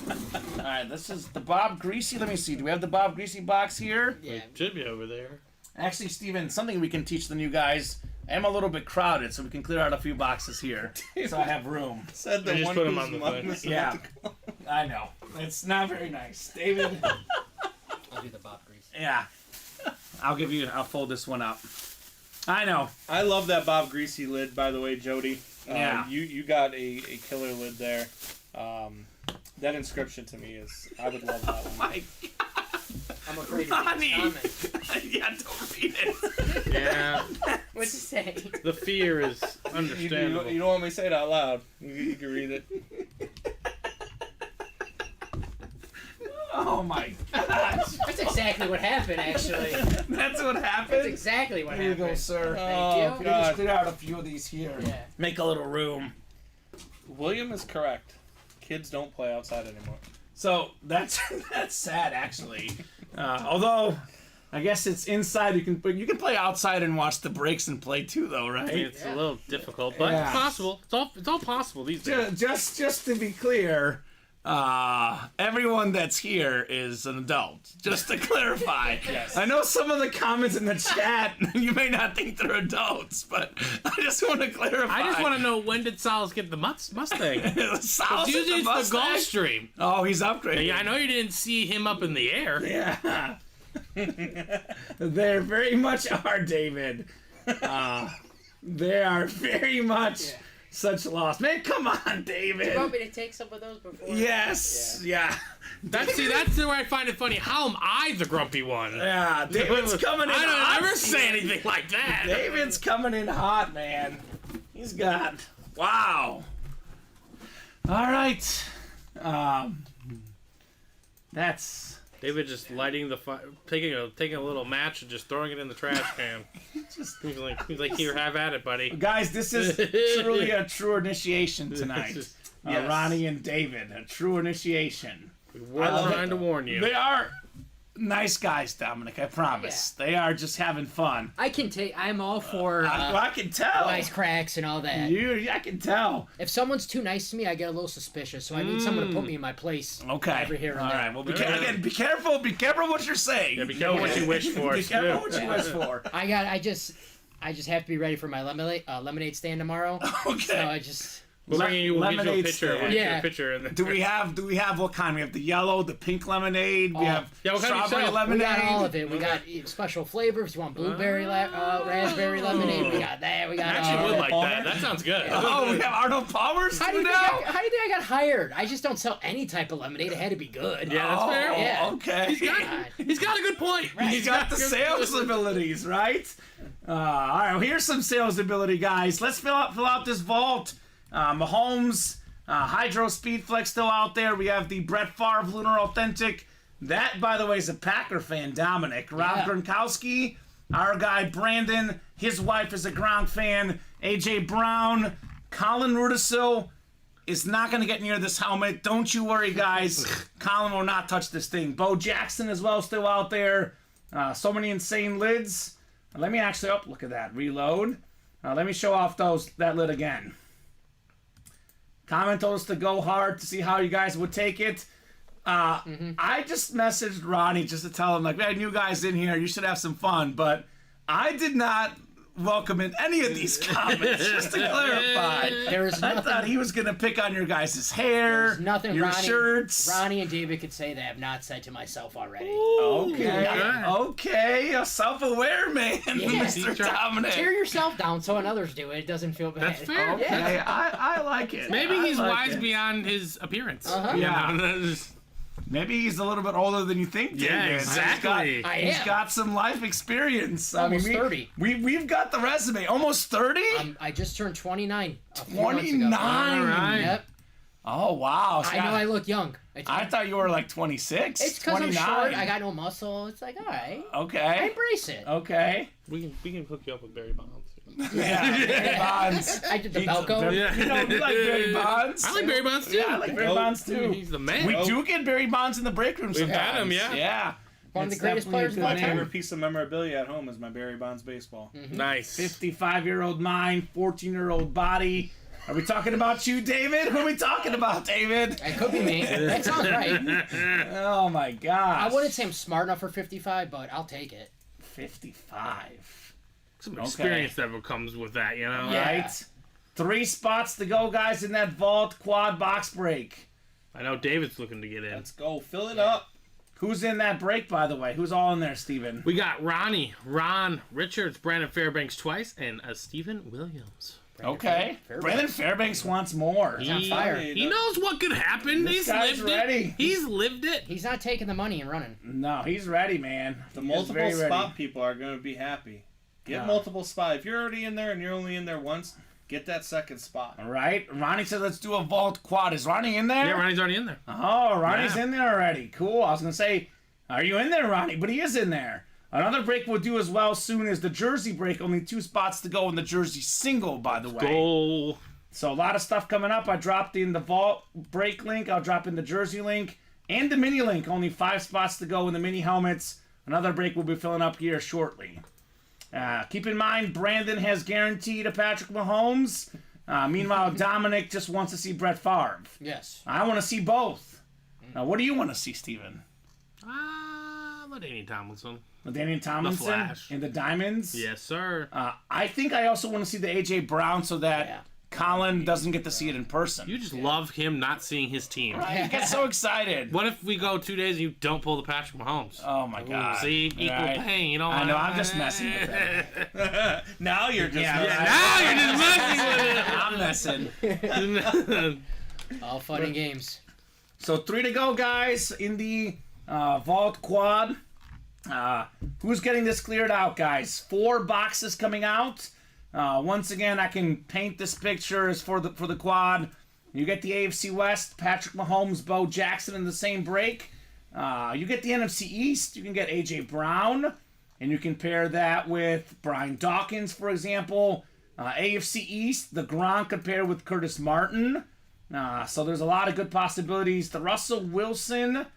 Speaker 2: All right, this is the Bob Greasy. Let me see. Do we have the Bob Greasy box here?
Speaker 5: Yeah.
Speaker 6: Should be over there.
Speaker 2: Actually, Steven, something we can teach the new guys. I'm a little bit crowded, so we can clear out a few boxes here, so I have room.
Speaker 4: Said the
Speaker 6: You just
Speaker 4: one
Speaker 6: put him
Speaker 4: whose
Speaker 6: on the
Speaker 4: mom
Speaker 6: thing.
Speaker 4: was
Speaker 2: Yeah, I know. It's not very nice, David.
Speaker 5: I'll do the Bob Grease.
Speaker 2: Yeah, I'll fold this one up. I know.
Speaker 4: I love that Bob Greasy lid, by the way, Jody.
Speaker 2: Yeah.
Speaker 4: You got a killer lid there. That inscription to me is, I would love that one.
Speaker 2: My
Speaker 5: I'm afraid
Speaker 2: Ronnie.
Speaker 5: of this comment.
Speaker 2: Yeah, don't read it.
Speaker 3: Yeah,
Speaker 5: What'd you say?
Speaker 3: the fear is understandable.
Speaker 4: You don't want me to say it out loud. You can read it.
Speaker 2: Oh my gosh.
Speaker 5: That's exactly what happened, actually.
Speaker 2: That's what
Speaker 5: That's
Speaker 2: happened.
Speaker 5: exactly what
Speaker 2: Here you
Speaker 5: happened.
Speaker 2: go, sir.
Speaker 5: Thank
Speaker 4: Oh,
Speaker 5: you.
Speaker 2: We can
Speaker 4: God.
Speaker 2: just clear out a few of these here.
Speaker 5: Yeah.
Speaker 2: Make a little room.
Speaker 4: William is correct. Kids don't play outside anymore.
Speaker 2: So that's sad, actually. Although, I guess it's inside. But you can play outside and watch the breaks and play too, though,
Speaker 3: I mean,
Speaker 2: right?
Speaker 3: it's a little difficult, but
Speaker 2: Yeah.
Speaker 3: it's possible. It's all possible these days.
Speaker 2: Just to be clear, everyone that's here is an adult. Just to clarify.
Speaker 4: Yes.
Speaker 2: I know some of the comments in the chat, you may not think they're adults, but I just want to clarify.
Speaker 3: I just want to know, when did Salas get the Mustang?
Speaker 2: Salas
Speaker 3: Usually
Speaker 2: at the
Speaker 3: it's the
Speaker 2: Mustang?
Speaker 3: Gulfstream.
Speaker 2: Oh, he's upgraded.
Speaker 3: Yeah, I know you didn't see him up in the air.
Speaker 2: Yeah. There very much are, David. They are very much such lost. Man, come on, David.
Speaker 5: You want me to take some of those before?
Speaker 2: Yes. Yeah.
Speaker 3: That's where I find it funny. How am I the grumpy one?
Speaker 2: Yeah. David's coming in
Speaker 3: I
Speaker 2: hot.
Speaker 3: don't ever say anything like that.
Speaker 2: David's coming in hot, man. He's got. Wow. All right. That's.
Speaker 3: David just lighting the fire, taking a little match and just throwing it in the trash can. he's like, here, have at it, buddy.
Speaker 2: Guys, this is truly a true initiation tonight.
Speaker 4: Yes.
Speaker 2: Ronnie and David, a true initiation.
Speaker 3: We're trying to warn you.
Speaker 2: They are nice guys, Dominic. I promise. They are just having fun.
Speaker 5: I can take. I'm all for
Speaker 2: I can tell.
Speaker 5: wisecracks and all that.
Speaker 2: I can tell.
Speaker 5: If someone's too nice to me, I get a little suspicious. So I need someone to put me in my place.
Speaker 2: Okay.
Speaker 5: Every here and
Speaker 2: All
Speaker 5: there.
Speaker 2: right. Well, be careful. Be careful what you're saying.
Speaker 3: Yeah, be careful what you wish for.
Speaker 2: Be careful what you wish for.
Speaker 5: I just have to be ready for my lemonade stand tomorrow.
Speaker 2: Okay.
Speaker 5: So I just.
Speaker 3: We'll get you a
Speaker 2: Lemonade
Speaker 3: picture.
Speaker 2: stand.
Speaker 3: We'll get you
Speaker 5: Yeah.
Speaker 3: a picture. And
Speaker 2: Do we have what kind? We have the yellow, the pink lemonade. We have
Speaker 3: Yeah, what kind do you
Speaker 2: strawberry
Speaker 3: sell?
Speaker 2: lemonade.
Speaker 5: We got all of it. We got special flavors. You want blueberry, raspberry lemonade? We got that. We got.
Speaker 3: I actually
Speaker 5: all
Speaker 3: would
Speaker 5: of
Speaker 3: like
Speaker 5: it.
Speaker 3: that. That sounds good.
Speaker 2: Oh, we have Arnold Palmer's
Speaker 5: How do you
Speaker 2: too
Speaker 5: think
Speaker 2: now.
Speaker 5: how do you think I got hired? I just don't sell any type of lemonade. It had to be good.
Speaker 3: Yeah, that's fair.
Speaker 5: Yeah.
Speaker 2: Okay.
Speaker 3: He's got a good point.
Speaker 2: He's got the sales abilities, right? All right, well, here's some sales ability, guys. Let's fill out this vault. Mahomes, Hydro Speedflex still out there. We have the Brett Favre Lunar Authentic. That, by the way, is a Packer fan, Dominic. Rob
Speaker 5: Yeah.
Speaker 2: Gronkowski, our guy Brandon. His wife is a Gronk fan. AJ Brown, Colin Rudisil is not going to get near this helmet. Don't you worry, guys. Colin will not touch this thing. Bo Jackson as well, still out there. So many insane lids. Let me actually, look at that. Reload. Let me show off that lid again. Comment told us to go hard to see how you guys would take it. I just messaged Ronnie just to tell him, like, man, new guys in here, you should have some fun. But I did not welcome in any of these comments, just to clarify.
Speaker 5: There is
Speaker 2: I
Speaker 5: nothing.
Speaker 2: thought he was going to pick on your guys' hair,
Speaker 5: There's nothing
Speaker 2: your shirts.
Speaker 5: Ronnie and David could say that I have not said to myself already.
Speaker 2: Okay, a self-aware man, Mr. Dominic.
Speaker 5: Tear yourself down so when others do it, it doesn't feel bad.
Speaker 3: That's fair.
Speaker 2: Okay,
Speaker 5: Yeah.
Speaker 2: I like it.
Speaker 3: Maybe
Speaker 2: I
Speaker 3: he's
Speaker 2: like
Speaker 3: wise
Speaker 2: it.
Speaker 3: beyond his appearance.
Speaker 5: Uh-huh.
Speaker 3: Yeah.
Speaker 2: Maybe he's a little bit older than you think, David.
Speaker 3: Yeah, exactly.
Speaker 2: He's got some life experience.
Speaker 5: Almost 30.
Speaker 2: We've got the resume. Almost 30?
Speaker 5: I just turned 29 a few months ago.
Speaker 2: 29?
Speaker 3: All right.
Speaker 5: Yep.
Speaker 2: Oh, wow.
Speaker 5: I know I look young.
Speaker 2: I thought you were like 26.
Speaker 5: It's because I'm
Speaker 2: 29.
Speaker 5: short. I got no muscle. It's like, all right. I
Speaker 2: Okay.
Speaker 5: embrace it.
Speaker 2: Okay.
Speaker 3: We can hook you up with Barry Bonds.
Speaker 2: Yeah, Barry Bonds.
Speaker 5: I did the
Speaker 2: He's
Speaker 5: Belko.
Speaker 3: Yeah.
Speaker 2: You know, you like Barry Bonds.
Speaker 3: I like Barry Bonds too.
Speaker 2: Yeah, I like Barry Bonds too.
Speaker 3: He's the man.
Speaker 2: We do get Barry Bonds in the break room sometimes.
Speaker 3: had him, yeah.
Speaker 2: Yeah.
Speaker 5: One of the
Speaker 2: It's
Speaker 5: greatest
Speaker 2: definitely a
Speaker 5: players of
Speaker 2: good
Speaker 5: all
Speaker 4: My
Speaker 2: name.
Speaker 5: time.
Speaker 4: favorite piece of memorabilia at home is my Barry Bonds baseball.
Speaker 3: Nice.
Speaker 2: 55-year-old mind, 14-year-old body. Are we talking about you, David? Who are we talking about, David?
Speaker 5: It could be me. That sounds right.
Speaker 2: Oh, my gosh.
Speaker 5: I wouldn't say I'm smart enough for 55, but I'll take it.
Speaker 2: 55.
Speaker 3: Some experience that comes with that, you know?
Speaker 5: Yeah.
Speaker 2: Right? 3 spots to go, guys, in that vault quad box break.
Speaker 3: I know David's looking to get in.
Speaker 4: Let's go. Fill it up.
Speaker 2: Who's in that break, by the way? Who's all in there, Steven?
Speaker 3: We got Ronnie, Ron Richards, Brandon Fairbanks twice, and Stephen Williams.
Speaker 2: Okay. Brandon Fairbanks wants more.
Speaker 5: He's on fire.
Speaker 3: He knows what could happen.
Speaker 2: This
Speaker 3: He's
Speaker 2: guy's
Speaker 3: lived
Speaker 2: ready.
Speaker 3: it. He's lived it.
Speaker 5: He's not taking the money and running.
Speaker 2: No, he's ready, man.
Speaker 4: The
Speaker 2: He is
Speaker 4: multiple
Speaker 2: very
Speaker 4: spot
Speaker 2: ready.
Speaker 4: people are going to be happy. Get
Speaker 2: Yeah.
Speaker 4: multiple spot. If you're already in there and you're only in there once, get that second spot.
Speaker 2: All right. Ronnie said let's do a vault quad. Is Ronnie in there?
Speaker 3: Yeah, Ronnie's already in there.
Speaker 2: Oh, Ronnie's
Speaker 3: Yeah.
Speaker 2: in there already. Cool. I was going to say, are you in there, Ronnie? But he is in there. Another break we'll do as well soon is the jersey break. Only 2 spots to go in the jersey single, by the way.
Speaker 3: Goal.
Speaker 2: So a lot of stuff coming up. I dropped in the vault break link. I'll drop in the jersey link and the mini link. Only 5 spots to go in the mini helmets. Another break we'll be filling up here shortly. Keep in mind, Brandon has guaranteed a Patrick Mahomes. Meanwhile, Dominic just wants to see Brett Favre.
Speaker 5: Yes.
Speaker 2: I want to see both. Now, what do you want to see, Steven?
Speaker 3: LaDainian Tomlinson.
Speaker 2: LaDainian Tomlinson
Speaker 3: Flash.
Speaker 2: and the Diamonds?
Speaker 3: Yes, sir.
Speaker 2: I think I also want to see the A.J. Brown so that
Speaker 5: Yeah.
Speaker 2: Colin doesn't get to see it in person.
Speaker 3: You just love him not seeing his team.
Speaker 2: I get so excited.
Speaker 3: What if we go 2 days and you don't pull the Patrick Mahomes?
Speaker 2: Oh, my God.
Speaker 3: See, equal
Speaker 2: Right.
Speaker 3: pain. You know.
Speaker 2: I know, I'm just messing with it.
Speaker 4: Now you're just
Speaker 2: Yeah,
Speaker 3: Now you're just
Speaker 2: I'm messing.
Speaker 3: messing with it.
Speaker 5: All fun and games.
Speaker 2: So 3 to go, guys, in the vault quad. Who's getting this cleared out, guys? 4 boxes coming out. Once again, I can paint this picture as for the quad. You get the AFC West, Patrick Mahomes, Bo Jackson in the same break. You get the NFC East. You can get A.J. Brown, and you can pair that with Brian Dawkins, for example. AFC East, the Gronk could pair with Curtis Martin. So there's a lot of good possibilities. The Russell Wilson.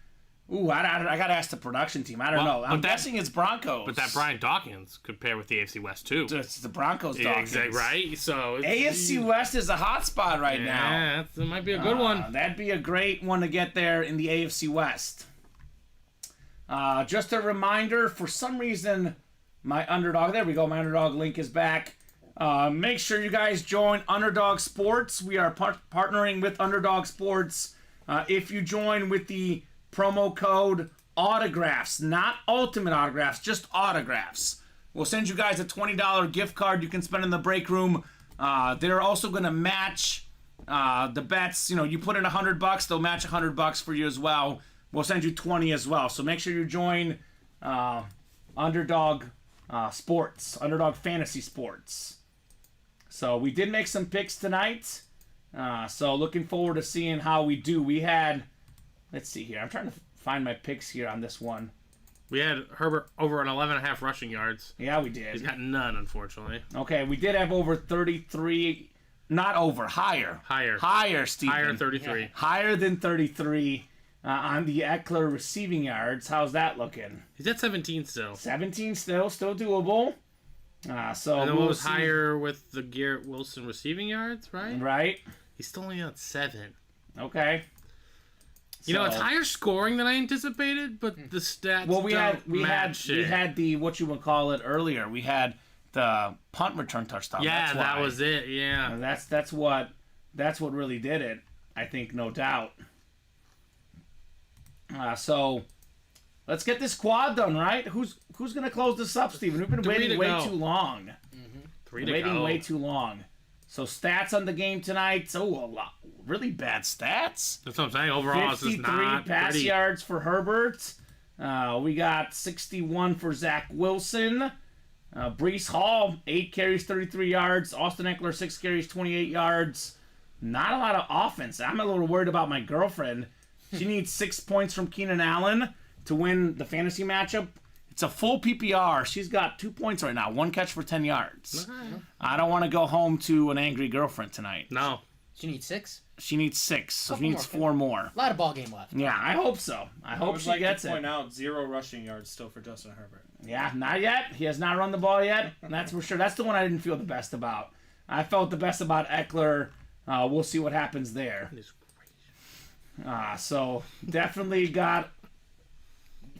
Speaker 2: Ooh, I got to ask the production team. I don't know. I'm guessing it's Broncos.
Speaker 3: But that Brian Dawkins could pair with the AFC West too.
Speaker 2: It's the Broncos,
Speaker 3: Yeah,
Speaker 2: Dawkins.
Speaker 3: exactly right. So
Speaker 2: AFC West is a hot spot right now.
Speaker 3: Yeah, that might be a good one.
Speaker 2: That'd be a great one to get there in the AFC West. Just a reminder, for some reason, my Underdog, there we go, my Underdog link is back. Make sure you guys join Underdog Sports. We are partnering with Underdog Sports. If you join with the promo code autographs, not ultimate autographs, just autographs, we'll send you guys a $20 gift card you can spend in the break room. They're also going to match the bets. You know, you put in $100, they'll match $100 for you as well. We'll send you 20 as well. So make sure you join Underdog Sports, Underdog Fantasy Sports. So we did make some picks tonight. So looking forward to seeing how we do. We had, let's see here. I'm trying to find my picks here on this one.
Speaker 3: We had Herbert over an 11.5 rushing yards.
Speaker 2: Yeah, we
Speaker 3: He's
Speaker 2: did.
Speaker 3: got none, unfortunately.
Speaker 2: Okay, we did have over 33. Not over, higher.
Speaker 3: Higher.
Speaker 2: Higher, Steven.
Speaker 3: Higher 33.
Speaker 2: Higher than 33 on the Eckler receiving yards. How's that looking?
Speaker 3: He's at 17 still.
Speaker 2: 17 still doable. So
Speaker 3: And then
Speaker 2: we'll
Speaker 3: what was
Speaker 2: see.
Speaker 3: higher with the Garrett Wilson receiving yards, right?
Speaker 2: Right.
Speaker 3: He's still only at 7.
Speaker 2: Okay.
Speaker 3: You know, it's higher scoring than I anticipated, but the stats
Speaker 2: Well, we had the what you would call it earlier. We had the punt return touchdown.
Speaker 3: Yeah,
Speaker 2: that's
Speaker 3: that
Speaker 2: why.
Speaker 3: was it. Yeah.
Speaker 2: And that's what really did it. I think, no doubt. So let's get this quad done, right? Who's gonna close this up, Steven? We've been waiting way too long. Waiting way too long. So stats on the game tonight. A lot, really bad stats.
Speaker 3: That's what I'm saying. Overall, it's just
Speaker 2: 53
Speaker 3: not
Speaker 2: pass
Speaker 3: pretty.
Speaker 2: yards for Herbert. We got 61 for Zach Wilson. Brees Hall, 8 carries, 33 yards. Austin Eckler, 6 carries, 28 yards. Not a lot of offense. I'm a little worried about my girlfriend. She needs 6 points from Keenan Allen to win the fantasy matchup. It's a full PPR. She's got 2 points right now. 1 catch for 10 yards. I don't want to go home to an angry girlfriend tonight.
Speaker 3: No.
Speaker 5: She needs 6.
Speaker 2: She needs 6, so she
Speaker 5: Couple
Speaker 2: needs
Speaker 5: more.
Speaker 2: 4 more.
Speaker 5: A lot of ball game left.
Speaker 2: Yeah, I hope so. I
Speaker 4: I
Speaker 2: hope
Speaker 4: would
Speaker 2: she
Speaker 4: like
Speaker 2: gets
Speaker 4: to
Speaker 2: it.
Speaker 4: point out 0 rushing yards still for Justin Herbert.
Speaker 2: Yeah, not yet. He has not run the ball yet. And that's for sure. That's the one I didn't feel the best about. I felt the best about Eckler. We'll see what happens there. So definitely got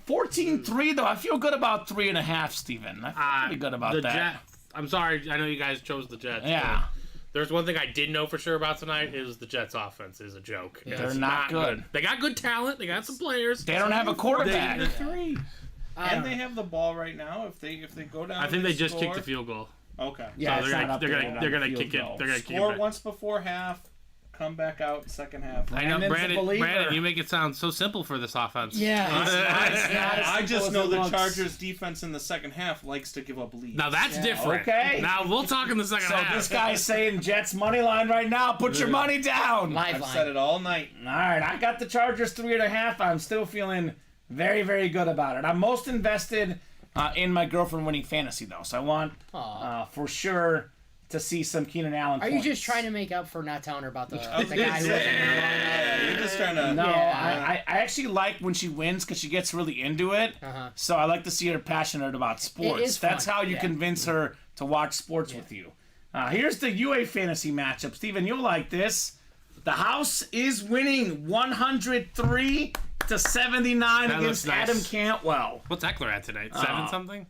Speaker 2: 14-3 though. I feel good about 3.5, Steven. I feel pretty good about
Speaker 3: the
Speaker 2: that.
Speaker 3: Jets. I'm sorry. I know you guys chose the Jets.
Speaker 2: Yeah.
Speaker 3: There's one thing I did know for sure about tonight is the Jets' offense is a joke.
Speaker 2: They're
Speaker 3: It's
Speaker 2: not good.
Speaker 3: They got good talent. They got some players.
Speaker 2: They don't have a quarterback.
Speaker 4: And they have the ball right now. If they go down,
Speaker 3: I think they just
Speaker 4: score,
Speaker 3: kicked the field goal.
Speaker 4: Okay.
Speaker 2: Yeah,
Speaker 3: So
Speaker 2: it's not up
Speaker 3: they're
Speaker 2: there
Speaker 3: gonna
Speaker 2: on
Speaker 3: they're
Speaker 2: the
Speaker 3: gonna
Speaker 2: field
Speaker 3: kick it.
Speaker 2: goal.
Speaker 3: They're gonna kick
Speaker 4: Score
Speaker 3: it.
Speaker 4: once before half, come back out second half.
Speaker 3: I know,
Speaker 2: Brandon's a believer.
Speaker 3: Brandon, you make it sound so simple for this offense.
Speaker 5: Yeah.
Speaker 4: I just know the
Speaker 2: looks.
Speaker 4: Chargers defense in the second half likes to give up leads.
Speaker 3: Now that's different.
Speaker 2: Okay.
Speaker 3: Now we'll talk in the second
Speaker 2: So
Speaker 3: half.
Speaker 2: this guy's saying Jets money line right now. Put your money down.
Speaker 5: Live
Speaker 4: I've
Speaker 5: line.
Speaker 4: said it all night.
Speaker 2: All right, I got the Chargers 3.5. I'm still feeling very, very good about it. I'm most invested in my girlfriend winning fantasy though, so I want for sure to see some Keenan Allen.
Speaker 5: Are you
Speaker 2: points.
Speaker 5: just trying to make up for not telling her about the guy who
Speaker 4: Yeah,
Speaker 5: wasn't
Speaker 4: you're just trying to.
Speaker 2: No,
Speaker 5: Yeah.
Speaker 2: I actually like when she wins because she gets really into it. So I like to see her passionate about sports.
Speaker 5: It is
Speaker 2: That's
Speaker 5: fun,
Speaker 2: how you
Speaker 5: yeah.
Speaker 2: convince her to watch sports with you. Here's the UA fantasy matchup. Steven, you'll like this. The house is winning 103-79
Speaker 3: That
Speaker 2: against
Speaker 3: looks nice.
Speaker 2: Adam Cantwell.
Speaker 3: What's Eckler at tonight? 7 something?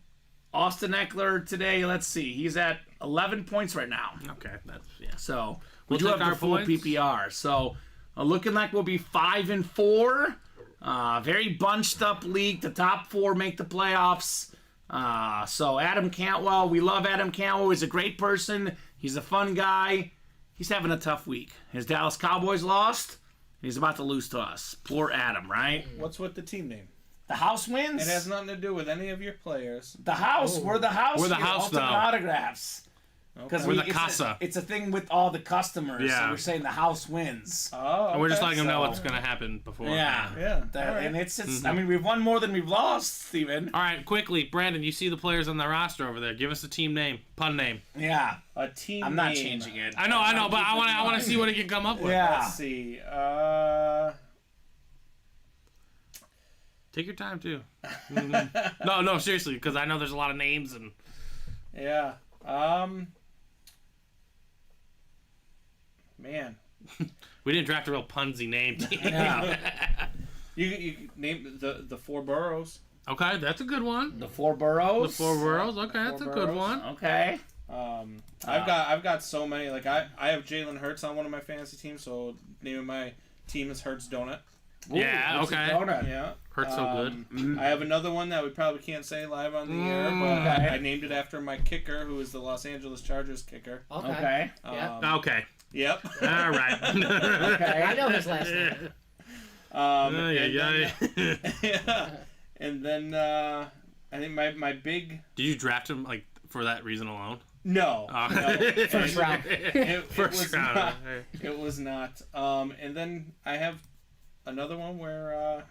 Speaker 2: Austin Eckler today, let's see. He's at 11 points right now.
Speaker 3: Okay, that's
Speaker 2: So we
Speaker 3: We'll
Speaker 2: do
Speaker 3: take
Speaker 2: have the
Speaker 3: our
Speaker 2: full
Speaker 3: points.
Speaker 2: PPR. So looking like we'll be 5-4. Very bunched up league. The top 4 make the playoffs. So Adam Cantwell, we love Adam Cantwell. He's a great person. He's a fun guy. He's having a tough week. His Dallas Cowboys lost. He's about to lose to us. Poor Adam, right?
Speaker 4: What's with the team name?
Speaker 2: The house wins.
Speaker 4: It has nothing to do with any of your players.
Speaker 2: The house. We're the house.
Speaker 3: We're the
Speaker 2: here.
Speaker 3: house,
Speaker 2: Ultimate
Speaker 3: though.
Speaker 2: autographs. Because
Speaker 3: We're the casa.
Speaker 2: It's a thing with all the customers. So
Speaker 3: Yeah.
Speaker 2: we're saying the house wins.
Speaker 4: Oh,
Speaker 3: And we're just
Speaker 4: okay,
Speaker 3: letting them know
Speaker 4: so-
Speaker 3: what's going to happen before.
Speaker 2: Yeah.
Speaker 4: Yeah.
Speaker 2: That-
Speaker 4: all right.
Speaker 2: And it's I mean, we've won more than we've lost, Steven.
Speaker 3: All right, quickly, Brandon, you see the players on the roster over there. Give us a team name, pun name.
Speaker 2: Yeah.
Speaker 4: A team.
Speaker 2: I'm not
Speaker 4: name.
Speaker 2: changing it.
Speaker 3: I know, but I want to see what he can come up with.
Speaker 2: Yeah.
Speaker 4: Let's see.
Speaker 3: Take your time too. No, seriously, because I know there's a lot of names and.
Speaker 4: Yeah. Man.
Speaker 3: We didn't draft a real punsy name.
Speaker 2: Yeah.
Speaker 4: You name the 4 boroughs.
Speaker 3: Okay, that's a good one.
Speaker 2: The 4 boroughs.
Speaker 3: The 4 boroughs. Okay, that's a good
Speaker 4: boroughs.
Speaker 3: one.
Speaker 2: Okay.
Speaker 4: I've got so many. Like I have Jalen Hurts on one of my fantasy teams, so name of my team is Hurts Donut.
Speaker 3: Yeah,
Speaker 2: what's a
Speaker 3: okay.
Speaker 2: donut?
Speaker 4: Yeah.
Speaker 3: Hurts so good.
Speaker 4: I have another one that we probably can't say live on the air, but
Speaker 2: okay.
Speaker 4: I named it after my kicker, who is the Los Angeles Chargers kicker.
Speaker 2: Okay.
Speaker 5: Yeah.
Speaker 3: Okay.
Speaker 4: Yep.
Speaker 3: All right.
Speaker 2: Okay.
Speaker 5: I know his last name.
Speaker 4: Yeah. And then I think my big
Speaker 3: Did you draft him like for that reason alone?
Speaker 4: no.
Speaker 5: First round.
Speaker 3: First round.
Speaker 4: It was not. And then I have another one where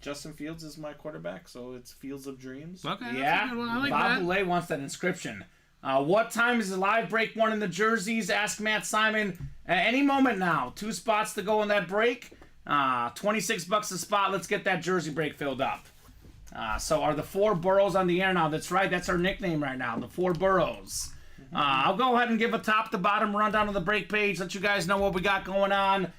Speaker 4: Justin Fields is my quarterback, so it's Fields of Dreams.
Speaker 3: Okay. That's
Speaker 2: Yeah.
Speaker 3: a good one. I like
Speaker 2: Bob
Speaker 3: that.
Speaker 2: Boulay wants that inscription. What time is the live break one in the jerseys? Ask Matt Simon. Any moment now. 2 spots to go in that break. $26 a spot. Let's get that jersey break filled up. So are the 4 boroughs on the air now? That's right. That's our nickname right now. The 4 boroughs. I'll go ahead and give a top-to-bottom rundown of the break page. Let you guys know what we got going on.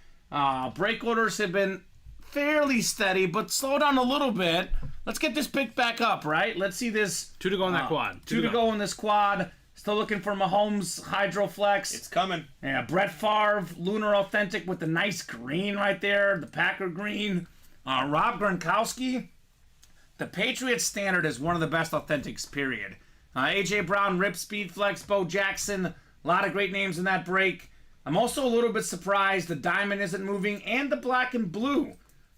Speaker 2: Break orders have been fairly steady, but slow down a little bit. Let's get this pick back up, right? Let's see this.
Speaker 3: 2 to go in that quad.
Speaker 2: 2 to go in this quad. Still looking for Mahomes Hydroflex.
Speaker 4: It's coming.
Speaker 2: Yeah, Brett Favre, Lunar Authentic with the nice green right there, the Packer green. Rob Gronkowski. The Patriots standard is one of the best authentics, period. A.J. Brown, Rip Speed Flex, Bo Jackson. A lot of great names in that break. I'm also a little bit surprised the diamond isn't moving, and the black and blue.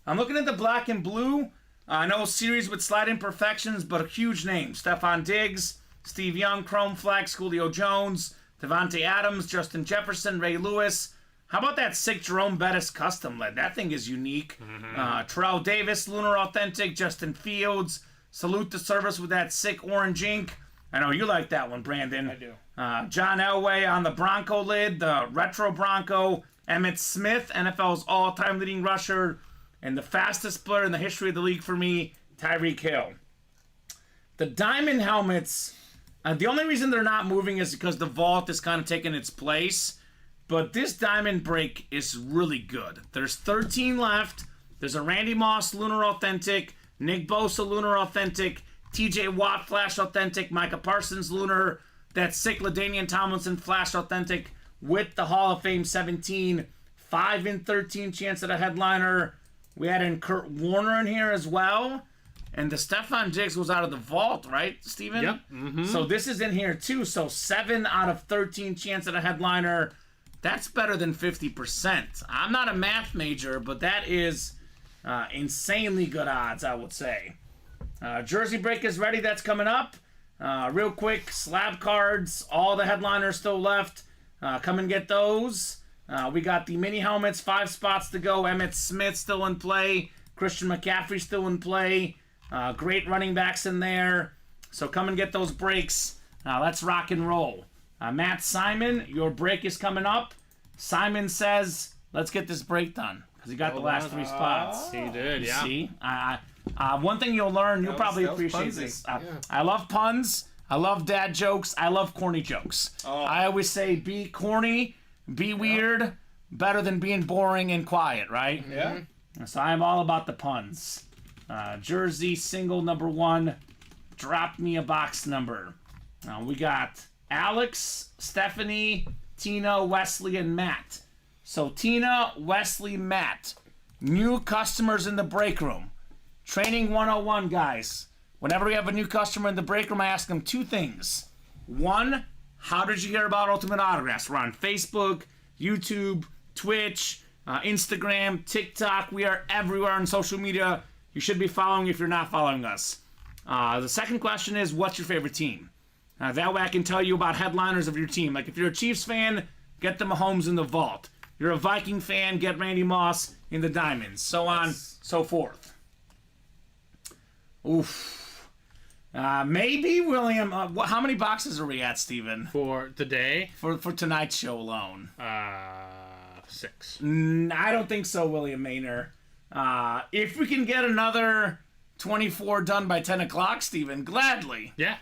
Speaker 2: I'm looking at the black and blue. I know series with slight imperfections, but a huge name. Stephon Diggs, Steve Young, Chrome Flex, Julio Jones, Devontae Adams, Justin Jefferson, Ray Lewis. How about that sick Jerome Bettis custom lead? That thing is unique. Terrell Davis, Lunar Authentic, Justin Fields. Salute the service with that sick orange ink. I know you like that one, Brandon.
Speaker 4: I do.
Speaker 2: John Elway on the Bronco lid, the Retro Bronco. Emmett Smith, NFL's all-time leading rusher. And the fastest player in the history of the league for me, Tyreek Hill. The diamond helmets, the only reason they're not moving is because the vault is kind of taking its place. But this diamond break is really good. There's 13 left. There's a Randy Moss Lunar Authentic, Nick Bosa Lunar Authentic, TJ Watt Flash Authentic, Micah Parsons Lunar, that sick LaDainian Tomlinson Flash Authentic with the Hall of Fame 17, 5 in 13 chance at a headliner. We had in Kurt Warner in here as well. And the Stephon Diggs was out of the vault, right, Steven?
Speaker 3: Yep. Mm-hmm.
Speaker 2: So this is in here too. So 7 out of 13 chance at a headliner. That's better than 50%. I'm not a math major, but that is insanely good odds, I would say. Jersey break is ready. That's coming up. Real quick, slab cards. All the headliners still left. Come and get those. We got the mini helmets. 5 spots to go. Emmitt Smith still in play. Christian McCaffrey still in play. Great running backs in there. So come and get those breaks. Let's rock and roll. Matt Simon, your break is coming up. Simon says, let's get this break done. Because he got the last 3 spots.
Speaker 3: He did, yeah.
Speaker 2: See? One thing you'll learn, you'll probably
Speaker 4: that was
Speaker 2: appreciate
Speaker 4: punsy.
Speaker 2: this. I love puns. I love dad jokes. I love corny jokes. I always say be corny, be weird, better than being boring and quiet, right?
Speaker 4: Yeah.
Speaker 2: So I'm all about the puns. Jersey single number 1. Drop me a box number. We got Alex, Stephanie, Tina, Wesley, and Matt. So Tina, Wesley, Matt. New customers in the break room. Training 101, guys. Whenever we have a new customer in the break room, I ask them 2 things. 1, how did you hear about Ultimate Autographs? We're on Facebook, YouTube, Twitch, Instagram, TikTok. We are everywhere on social media. You should be following if you're not following us. The second question is, what's your favorite team? That way I can tell you about headliners of your team. Like if you're a Chiefs fan, get the Mahomes in the vault. You're a Viking fan, get Randy Moss in the diamonds. So on, so forth. Oof. Maybe, William. How many boxes are we at, Steven?
Speaker 3: For today?
Speaker 2: For tonight's show alone?
Speaker 3: 6.
Speaker 2: I don't think so, William Maynor. If we can get another 24 done by 10 o'clock, Steven, gladly.
Speaker 3: Yeah.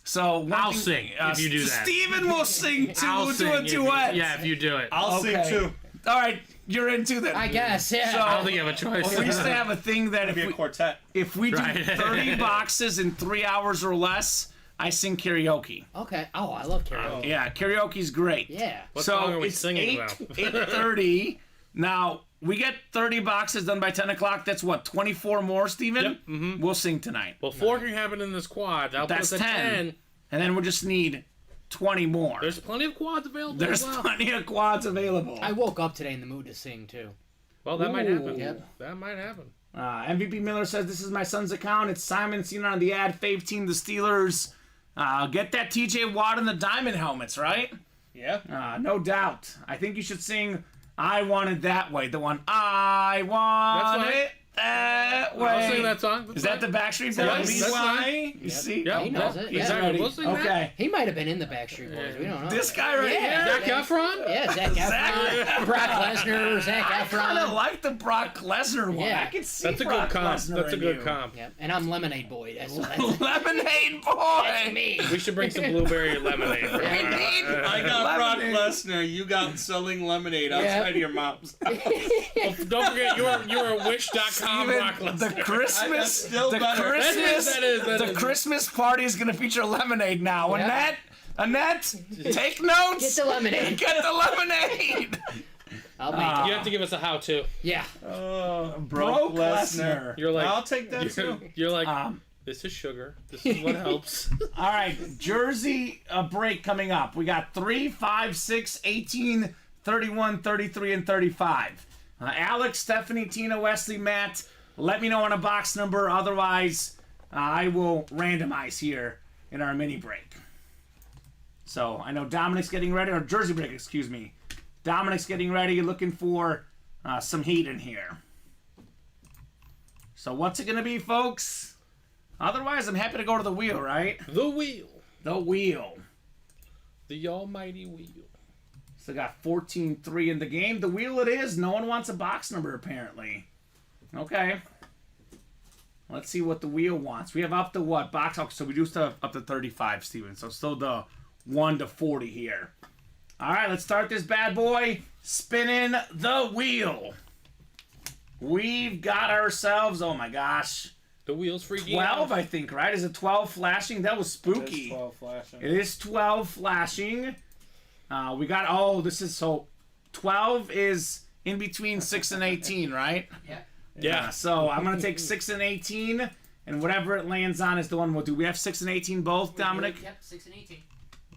Speaker 2: So
Speaker 3: I'll sing if you do that.
Speaker 2: Steven will sing too.
Speaker 3: I'll
Speaker 2: We'll
Speaker 3: sing
Speaker 2: do a
Speaker 3: if you-
Speaker 2: duet.
Speaker 3: Yeah, if you do it.
Speaker 4: I'll
Speaker 2: Okay.
Speaker 4: sing too.
Speaker 2: All right, you're into that.
Speaker 5: I guess, yeah.
Speaker 2: So-
Speaker 3: I don't think you have a choice.
Speaker 2: We used to have a thing that
Speaker 4: It'll be a quartet.
Speaker 2: if we do
Speaker 3: Right.
Speaker 2: 30 boxes in 3 hours or less, I sing karaoke.
Speaker 5: Okay. Oh, I love karaoke.
Speaker 2: Yeah, karaoke's great.
Speaker 5: Yeah.
Speaker 3: What
Speaker 2: So
Speaker 3: song are we
Speaker 2: it's
Speaker 3: singing about?
Speaker 2: 8:30. Now, we get 30 boxes done by 10 o'clock. That's what, 24 more, Steven?
Speaker 3: Yep, mhm.
Speaker 2: We'll sing tonight.
Speaker 3: Well, 4 can happen in this quad. That'll
Speaker 2: That's
Speaker 3: put us at
Speaker 2: 10. And then we'll just need 20 more.
Speaker 3: There's plenty of quads available
Speaker 2: There's
Speaker 3: as well.
Speaker 2: plenty of quads available.
Speaker 5: I woke up today in the mood to sing, too.
Speaker 3: Well, that might happen.
Speaker 5: Yep.
Speaker 3: That might happen.
Speaker 2: MVP Miller says, this is my son's account. It's Simon, seen on the ad. Fave team, the Steelers. Get that TJ Watt and the diamond helmets, right?
Speaker 4: Yeah.
Speaker 2: No doubt. I think you should sing I Want It That Way. The one, I Want
Speaker 3: That's fine.
Speaker 2: It That Way.
Speaker 3: I'll sing that song.
Speaker 2: Is that the Backstreet
Speaker 3: Yes,
Speaker 2: Boys?
Speaker 3: that's
Speaker 2: Why?
Speaker 3: fine.
Speaker 2: You see?
Speaker 3: Yep.
Speaker 5: He knows it.
Speaker 2: He's
Speaker 5: Yeah.
Speaker 2: ready.
Speaker 3: We'll sing that.
Speaker 2: Okay.
Speaker 5: He might have been in the Backstreet Boys. We don't know.
Speaker 2: This guy right
Speaker 5: Yeah.
Speaker 2: here.
Speaker 3: Zac Efron?
Speaker 5: Yeah, Zac Efron. Brock Lesnar, Zac
Speaker 2: I kind of
Speaker 5: Efron.
Speaker 2: like the Brock Lesnar one.
Speaker 5: Yeah.
Speaker 2: I can see
Speaker 3: That's a
Speaker 2: Brock
Speaker 3: good comp.
Speaker 2: Lesnar
Speaker 3: That's a
Speaker 2: in
Speaker 3: good
Speaker 2: you.
Speaker 3: comp.
Speaker 5: Yep. And I'm Lemonade Boy. That's
Speaker 2: Lemonade boy.
Speaker 5: me.
Speaker 3: We should bring some blueberry lemonade.
Speaker 4: I got Brock
Speaker 2: Lemonade.
Speaker 4: Lesnar. You got selling lemonade outside of your mom's house.
Speaker 3: Don't forget, you're a Wish.com Brock
Speaker 2: Even
Speaker 3: Lesnar.
Speaker 2: the Christmas,
Speaker 4: That's still
Speaker 2: the
Speaker 4: better.
Speaker 2: Christmas,
Speaker 3: That is.
Speaker 2: the Christmas party is going to feature lemonade now.
Speaker 5: Yep.
Speaker 2: Annette, take notes.
Speaker 5: Get the lemonade.
Speaker 2: Get the lemonade.
Speaker 5: I'll make
Speaker 3: You have to give us a how-to.
Speaker 5: Yeah.
Speaker 2: Brock Lesnar.
Speaker 3: You're like,
Speaker 4: I'll take that too.
Speaker 3: you're like, this is sugar. This is what helps.
Speaker 2: All right, jersey break coming up. We got 3, 5, 6, 18, 31, 33, and 35. Alex, Stephanie, Tina, Wesley, Matt, let me know on a box number. Otherwise, I will randomize here in our mini break. So I know Dominic's getting ready, or jersey break, excuse me. Dominic's getting ready, looking for some heat in here. So what's it going to be, folks? Otherwise, I'm happy to go to the wheel, right?
Speaker 3: The wheel.
Speaker 2: The wheel.
Speaker 3: The almighty wheel.
Speaker 2: So got 14-3 in the game. The wheel it is. No one wants a box number, apparently. Okay. Let's see what the wheel wants. We have up to what? Box. So we do still have up to 35, Steven. So still the 1 to 40 here. All right, let's start this bad boy. Spinning the wheel. We've got ourselves, oh my gosh,
Speaker 3: The wheel's freaking
Speaker 2: 12,
Speaker 3: out.
Speaker 2: I think, right? Is it 12 flashing? That was spooky.
Speaker 4: 12 flashing.
Speaker 2: It is 12 flashing. We got, oh, this is, so 12 is in between 6 and 18, right?
Speaker 3: Yeah.
Speaker 2: So I'm going to take 6 and 18, and whatever it lands on is the one we'll do. We have 6 and 18 both, Dominic?
Speaker 5: Yep, 6 and 18.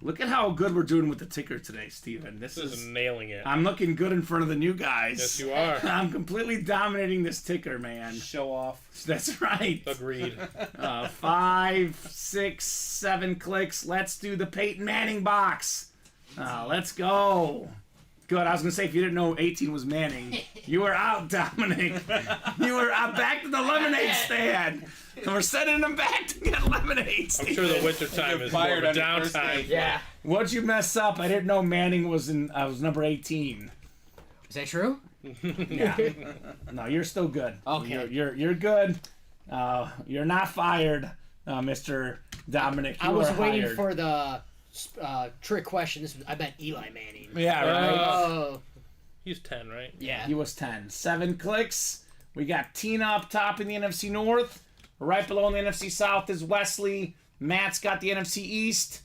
Speaker 2: Look at how good we're doing with the ticker today, Steven. This
Speaker 3: This
Speaker 2: is,
Speaker 3: is nailing it.
Speaker 2: I'm looking good in front of the new guys.
Speaker 3: Yes, you are.
Speaker 2: I'm completely dominating this ticker, man.
Speaker 4: Show off.
Speaker 2: That's right.
Speaker 3: Agreed.
Speaker 2: 5, 6, 7 clicks. Let's do the Peyton Manning box. Let's go. Good. I was going to say, if you didn't know 18 was Manning, you were out, Dominic. You were out back to the lemonade stand. And we're sending them back to get lemonade.
Speaker 3: I'm sure the winter time is more of
Speaker 4: fired
Speaker 3: a
Speaker 4: on your first
Speaker 3: downtime.
Speaker 4: day.
Speaker 5: Yeah.
Speaker 2: What'd you mess up? I didn't know Manning was in. I was number 18.
Speaker 5: Is that true?
Speaker 2: Yeah. No, you're still good.
Speaker 5: Okay.
Speaker 2: You're good. You're not fired, Mr. Dominic. You
Speaker 5: I was
Speaker 2: are
Speaker 5: waiting
Speaker 2: hired.
Speaker 5: for the trick question. I bet Eli Manning.
Speaker 2: Yeah, right.
Speaker 5: Oh.
Speaker 3: He's 10, right?
Speaker 5: Yeah.
Speaker 2: He was 10. 7 clicks. We got Tina up top in the NFC North. Right below in the NFC South is Wesley. Matt's got the NFC East.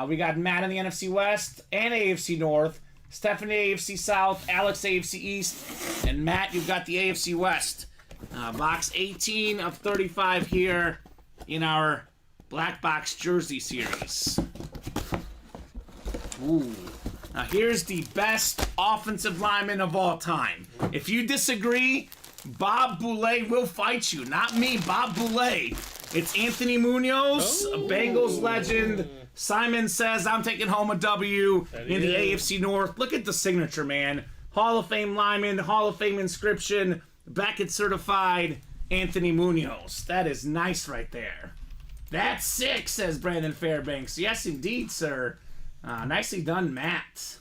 Speaker 2: We got Matt in the NFC West and AFC North. Stephanie AFC South. Alex AFC East. And Matt, you've got the AFC West. Box 18 of 35 here in our Black Box Jersey Series. Ooh. Now here's the best offensive lineman of all time. If you disagree, Bob Boulay will fight you. Not me, Bob Boulay. It's Anthony Munoz, a Bengals legend. Simon says, I'm taking home a W in the AFC North. Look at the signature, man. Hall of Fame lineman, Hall of Fame inscription, Beckett certified Anthony Munoz. That is nice right there. That's sick, says Brandon Fairbanks. Yes, indeed, sir. Nicely done, Matt.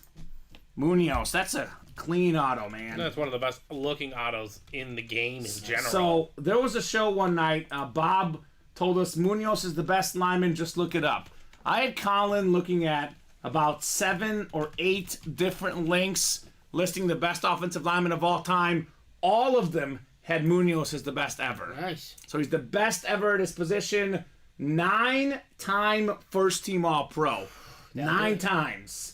Speaker 2: Munoz, that's a clean auto, man.
Speaker 3: That's one of the best looking autos in the game in general.
Speaker 2: So there was a show one night. Bob told us Munoz is the best lineman. Just look it up. I had Colin looking at about 7 or 8 different links listing the best offensive lineman of all time. All of them had Munoz as the best ever.
Speaker 5: Nice.
Speaker 2: So he's the best ever at his position. 9-time first-team All-Pro. 9 times.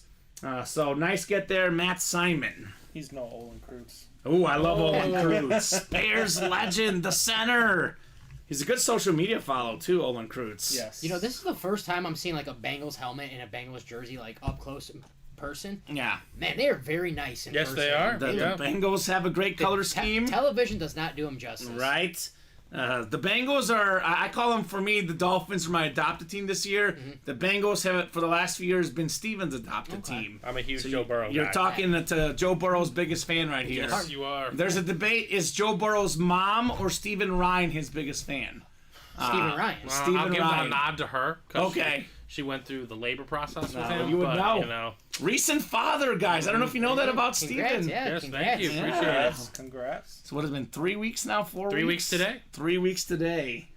Speaker 2: So nice get there, Matt Simon.
Speaker 4: He's no Olin Kreutz.
Speaker 2: Ooh, I love Olin Kreutz. Bears legend, the center. He's a good social media follow, too, Olin Kreutz.
Speaker 4: Yes.
Speaker 5: You know, this is the first time I'm seeing like a Bengals helmet and a Bengals jersey like up close in person.
Speaker 2: Yeah.
Speaker 5: Man, they are very nice in
Speaker 3: Yes,
Speaker 5: person.
Speaker 3: they are.
Speaker 2: The
Speaker 3: Yeah.
Speaker 2: Bengals have a great color scheme.
Speaker 5: Television does not do them justice.
Speaker 2: Right. The Bengals are, I call them, for me, the Dolphins for my adopted team this year. The Bengals have, for the last few years, been Steven's adopted team.
Speaker 3: I'm a huge Joe Burrow
Speaker 2: You're
Speaker 3: guy.
Speaker 2: talking to Joe Burrow's biggest fan right here.
Speaker 3: Yes, you are.
Speaker 2: There's a debate, is Joe Burrow's mom or Stephen Ryan his biggest fan?
Speaker 5: Steven Ryan.
Speaker 2: Steven
Speaker 3: I'll give
Speaker 2: Ryan.
Speaker 3: a nod to her. 'cause
Speaker 2: Okay.
Speaker 3: she went through the labor process with
Speaker 2: No,
Speaker 3: him.
Speaker 2: you would
Speaker 3: but,
Speaker 2: know.
Speaker 3: You know.
Speaker 2: Recent father, guys. I don't know if you know that about
Speaker 5: Congrats,
Speaker 2: Steven.
Speaker 5: yeah,
Speaker 3: Yes,
Speaker 5: congrats.
Speaker 3: thank you. Appreciate it.
Speaker 4: Congrats. Congrats.
Speaker 2: So what has it been 3 weeks now? 4 weeks?
Speaker 3: 3 weeks today.
Speaker 2: 3 weeks today.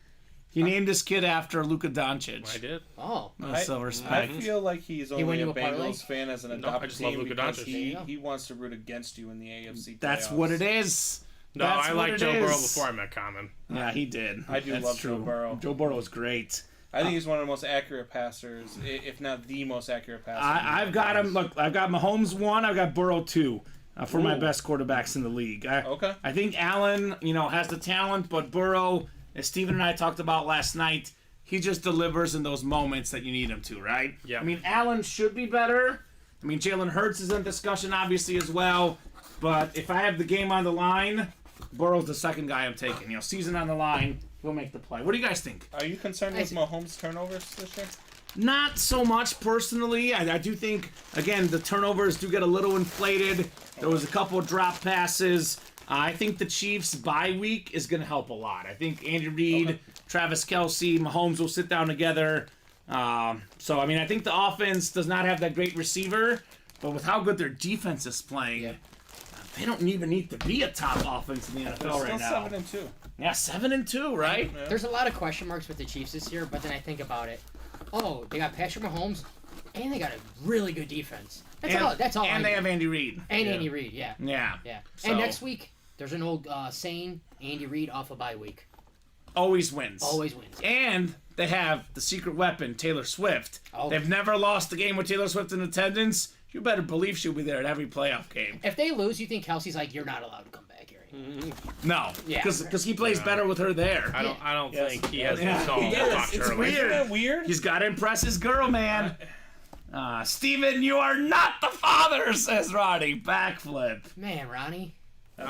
Speaker 2: He named his kid after Luka Doncic.
Speaker 3: I did.
Speaker 5: Oh,
Speaker 2: So
Speaker 4: I
Speaker 2: respect.
Speaker 4: feel like he's
Speaker 5: win
Speaker 4: only
Speaker 5: you
Speaker 4: a
Speaker 5: a parlay?
Speaker 4: Bengals fan as an
Speaker 3: I
Speaker 4: adopted
Speaker 3: just love
Speaker 4: team
Speaker 3: Luka
Speaker 4: because
Speaker 3: Doncic.
Speaker 5: There you go.
Speaker 4: he wants to root against you in the AFC playoffs.
Speaker 2: That's what it is.
Speaker 3: No,
Speaker 2: That's
Speaker 3: I
Speaker 2: what
Speaker 3: liked
Speaker 2: it
Speaker 3: Joe
Speaker 2: is.
Speaker 3: Burrow before I met Kamen.
Speaker 2: Yeah, he did.
Speaker 4: I do
Speaker 2: That's
Speaker 4: love
Speaker 2: true.
Speaker 4: Joe Burrow.
Speaker 2: Joe Burrow is great.
Speaker 4: I think he's one of the most accurate passers, if not the most accurate passer.
Speaker 2: I've got him. Look, I've got Mahomes 1. I've got Burrow 2 for my
Speaker 4: Ooh.
Speaker 2: best quarterbacks in the league.
Speaker 4: Okay.
Speaker 2: I think Allen, has the talent, but Burrow, as Steven and I talked about last night, he just delivers in those moments that you need him to, right?
Speaker 3: Yeah.
Speaker 2: I mean, Allen should be better. I mean, Jalen Hurts is in discussion, obviously, as well. But if I have the game on the line, Burrow's the second guy I'm taking. Season on the line, he'll make the play. What do you guys think?
Speaker 4: Are you concerned with Mahomes' turnovers this year?
Speaker 2: Not so much personally. I do think, again, the turnovers do get a little inflated. There was a couple of drop passes. I think the Chiefs' bye week is going to help a lot. I think Andy Reid, Travis Kelce, Mahomes will sit down together. I think the offense does not have that great receiver, but with how good their defense is playing, they don't even need to be a top offense in the NFL
Speaker 4: They're
Speaker 2: right now.
Speaker 4: still 7-2.
Speaker 2: Yeah, 7-2, right?
Speaker 4: Yeah.
Speaker 5: there's a lot of question marks with the Chiefs this year, but then I think about it. Oh, they got Patrick Mahomes, and they got a really good defense. That's all.
Speaker 2: And they have Andy Reid.
Speaker 5: and Andy Reid, yeah.
Speaker 2: Yeah.
Speaker 5: And
Speaker 2: So-
Speaker 5: next week, there's an old saying: Andy Reid off a bye week
Speaker 2: Always wins.
Speaker 5: always wins.
Speaker 2: And they have the secret weapon, Taylor Swift.
Speaker 5: Oh.
Speaker 2: They've never lost a game with Taylor Swift in attendance. You better believe she'll be there at every playoff game.
Speaker 5: If they lose, you think Kelsey's like, you're not allowed to come back here.
Speaker 2: No,
Speaker 5: Yeah.
Speaker 2: because he plays better with her there.
Speaker 3: I don't think he has
Speaker 2: Yeah.
Speaker 3: the soul
Speaker 2: Yes,
Speaker 3: to talk to
Speaker 2: it's
Speaker 3: her.
Speaker 2: weird.
Speaker 4: Isn't that weird?
Speaker 2: He's got to impress his girl, man. Steven, you are not the father, says Roddy. Backflip.
Speaker 5: Man, Ronnie.
Speaker 3: Oh,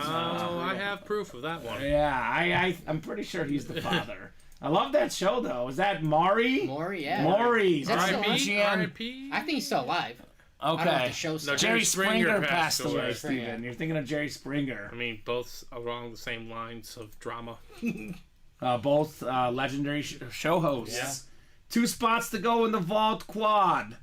Speaker 3: I have proof of that one.
Speaker 2: Yeah, I'm pretty sure he's the father. I love that show, though. Is that Maury?
Speaker 5: Maury, yeah.
Speaker 2: Maury.
Speaker 5: Is that still on?
Speaker 3: R.I.P.
Speaker 2: GM.
Speaker 3: R.I.P.
Speaker 5: I think he's still alive. I don't know if
Speaker 2: Okay.
Speaker 5: the show's still
Speaker 3: No,
Speaker 2: Jerry Springer passed
Speaker 3: passed
Speaker 2: away,
Speaker 3: away.
Speaker 2: Steven. You're thinking of Jerry Springer.
Speaker 3: I mean, both along the same lines of drama.
Speaker 2: Both legendary show hosts.
Speaker 4: Yeah.
Speaker 2: 2 spots to go in the Vault Quad.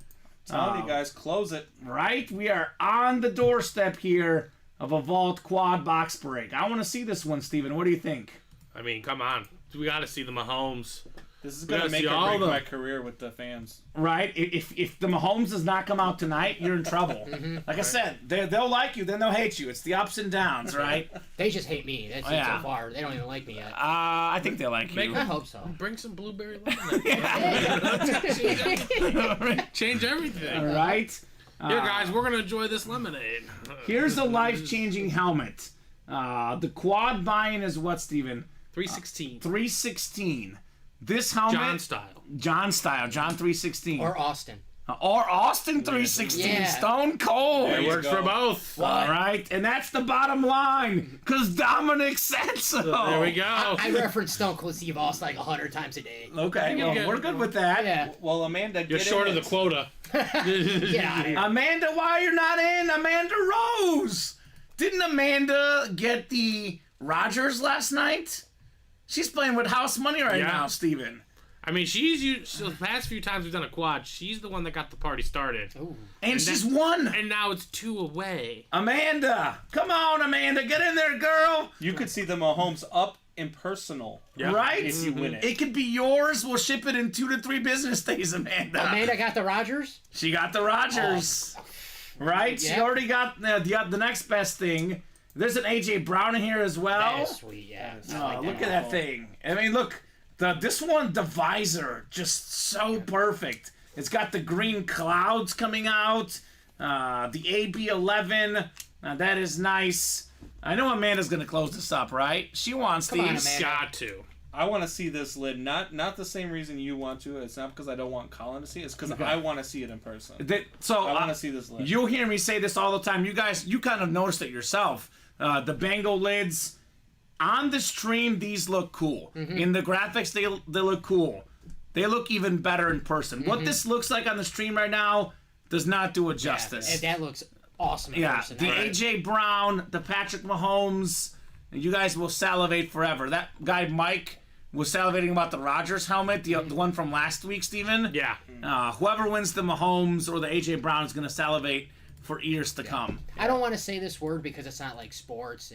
Speaker 4: Telling you guys, close it.
Speaker 2: Right? We are on the doorstep here of a Vault Quad box break. I want to see this one, Steven. What do you think?
Speaker 3: I mean, come on. We got to see the Mahomes.
Speaker 4: This is
Speaker 3: We
Speaker 4: going to
Speaker 3: gotta
Speaker 4: make
Speaker 3: see
Speaker 4: or
Speaker 3: all
Speaker 4: break
Speaker 3: the-
Speaker 4: my career with the fans.
Speaker 2: Right? If the Mahomes does not come out tonight, you're in trouble. Like I said, they'll like you, then they'll hate you. It's the ups and downs, right?
Speaker 5: They just hate me. That's it
Speaker 2: yeah.
Speaker 5: so far. They don't even like me yet.
Speaker 2: I think they like you.
Speaker 5: I hope so.
Speaker 3: Bring some blueberry lemonade. Change everything.
Speaker 2: All right?
Speaker 3: Here, guys, we're going to enjoy this lemonade.
Speaker 2: Here's a life-changing helmet. The quad buy-in is what, Steven?
Speaker 3: 316.
Speaker 2: $316. This helmet,
Speaker 3: John style.
Speaker 2: John 316,
Speaker 5: Or Austin.
Speaker 2: or Austin 316,
Speaker 5: Yeah.
Speaker 2: Stone Cold.
Speaker 3: It
Speaker 4: you
Speaker 3: works
Speaker 4: go.
Speaker 3: for both.
Speaker 2: All right, and that's the bottom line, because Dominic said so.
Speaker 3: There we go.
Speaker 5: I reference Stone Cold Steve Austin like 100 times a day.
Speaker 2: Okay, well,
Speaker 3: get-
Speaker 2: we're good with that.
Speaker 5: Yeah.
Speaker 4: Well, Amanda,
Speaker 3: You're
Speaker 4: get
Speaker 3: short
Speaker 4: in
Speaker 3: of the
Speaker 4: it.
Speaker 3: quota.
Speaker 5: Yeah.
Speaker 2: Amanda, why you're not in? Amanda Rose. Didn't Amanda get the Rogers last night? She's playing with house money right
Speaker 3: Yeah.
Speaker 2: now, Steven.
Speaker 3: I mean, so the past few times we've done a quad, she's the one that got the party started.
Speaker 5: Ooh.
Speaker 2: And she's won.
Speaker 3: And now it's 2 away.
Speaker 2: Amanda, come on, Amanda, get in there, girl.
Speaker 4: You could see the Mahomes up impersonal.
Speaker 3: Yeah.
Speaker 2: Right?
Speaker 4: If you win it.
Speaker 2: It could be yours. We'll ship it in 2 to 3 business days, Amanda.
Speaker 5: Amanda got the Rogers.
Speaker 2: She got the Rogers. Right? She
Speaker 5: Yeah.
Speaker 2: already got the next best thing. There's an A.J. Brown in here as well.
Speaker 5: That is sweet, yeah. I
Speaker 2: Oh,
Speaker 5: like
Speaker 2: look at that thing. I mean, look. This one, the visor, just so perfect. It's got the green clouds coming out. The AB11. That is nice. I know Amanda's going to close this up, right? She wants
Speaker 5: Come on,
Speaker 2: these.
Speaker 5: Amanda.
Speaker 3: Got to.
Speaker 4: I want to see this lid. Not the same reason you want to. It's not because I don't want Colin to see it. It's because I want to see it in person.
Speaker 2: So
Speaker 4: I want to see this lid.
Speaker 2: you'll hear me say this all the time. You guys, you kind of noticed it yourself. The Bengal lids. On the stream, these look cool. In the graphics, they look cool. They look even better in person. What this looks like on the stream right now does not do it justice.
Speaker 5: And that looks awesome in
Speaker 2: Yeah,
Speaker 5: person.
Speaker 2: the A.J. Brown, the Patrick Mahomes, you guys will salivate forever. That guy Mike was salivating about the Rodgers helmet, the one from last week, Steven.
Speaker 3: Yeah.
Speaker 2: Whoever wins the Mahomes or the A.J. Brown is going to salivate for years to come.
Speaker 5: I don't want to say this word because it's not like sports,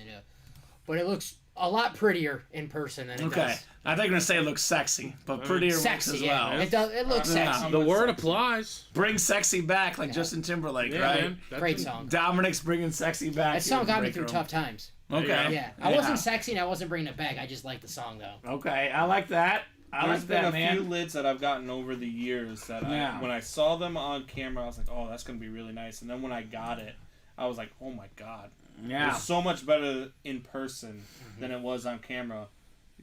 Speaker 5: but it looks a lot prettier in person than it does.
Speaker 2: I think you're going to say it looks sexy, but prettier
Speaker 5: Sexy,
Speaker 2: works as
Speaker 5: yeah.
Speaker 2: well.
Speaker 5: It does. It looks sexy.
Speaker 3: The word applies.
Speaker 2: Bring sexy back like Justin Timberlake, right?
Speaker 3: Man. That's
Speaker 5: Great song.
Speaker 2: Dominic's bringing sexy back.
Speaker 5: That song
Speaker 2: here in
Speaker 5: got me
Speaker 2: Break
Speaker 5: through
Speaker 2: Room.
Speaker 5: tough times.
Speaker 2: Okay.
Speaker 5: Yeah, I wasn't sexy and I wasn't bringing it back. I just liked the song though.
Speaker 2: Okay, I like that.
Speaker 4: There's been a
Speaker 2: man.
Speaker 4: few lids that I've gotten over the years that when I saw them on camera, I was like, oh, that's going to be really nice. And then when I got it, I was like, oh my God.
Speaker 2: Yeah.
Speaker 4: It was so much better in person than it was on camera.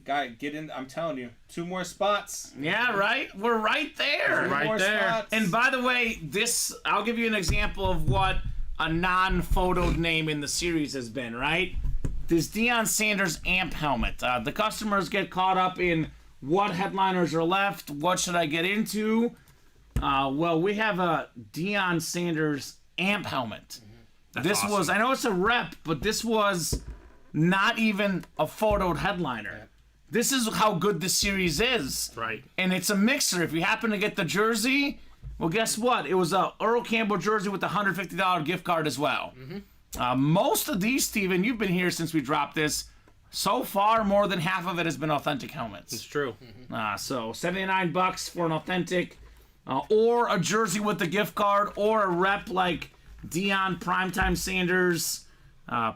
Speaker 4: Guy, get in. I'm telling you, 2 more spots.
Speaker 2: Yeah, right? We're right there.
Speaker 4: Two
Speaker 3: Right
Speaker 4: more
Speaker 3: there.
Speaker 4: spots.
Speaker 2: And by the way, I'll give you an example of what a non-photoed name in the series has been, right? This Deion Sanders amp helmet. The customers get caught up in what headliners are left, what should I get into? Well, we have a Deion Sanders amp helmet. This
Speaker 3: awesome.
Speaker 2: was, I know it's a rep, but this was not even a photoed headliner. This is how good this series is.
Speaker 3: Right.
Speaker 2: And it's a mixer. If you happen to get the jersey, well, guess what? It was a Earl Campbell jersey with a $150 gift card as well. Most of these, Steven, you've been here since we dropped this. So far, more than half of it has been authentic helmets.
Speaker 3: It's true.
Speaker 2: So $79 for an authentic, or a jersey with the gift card, or a rep like Deion Primetime Sanders.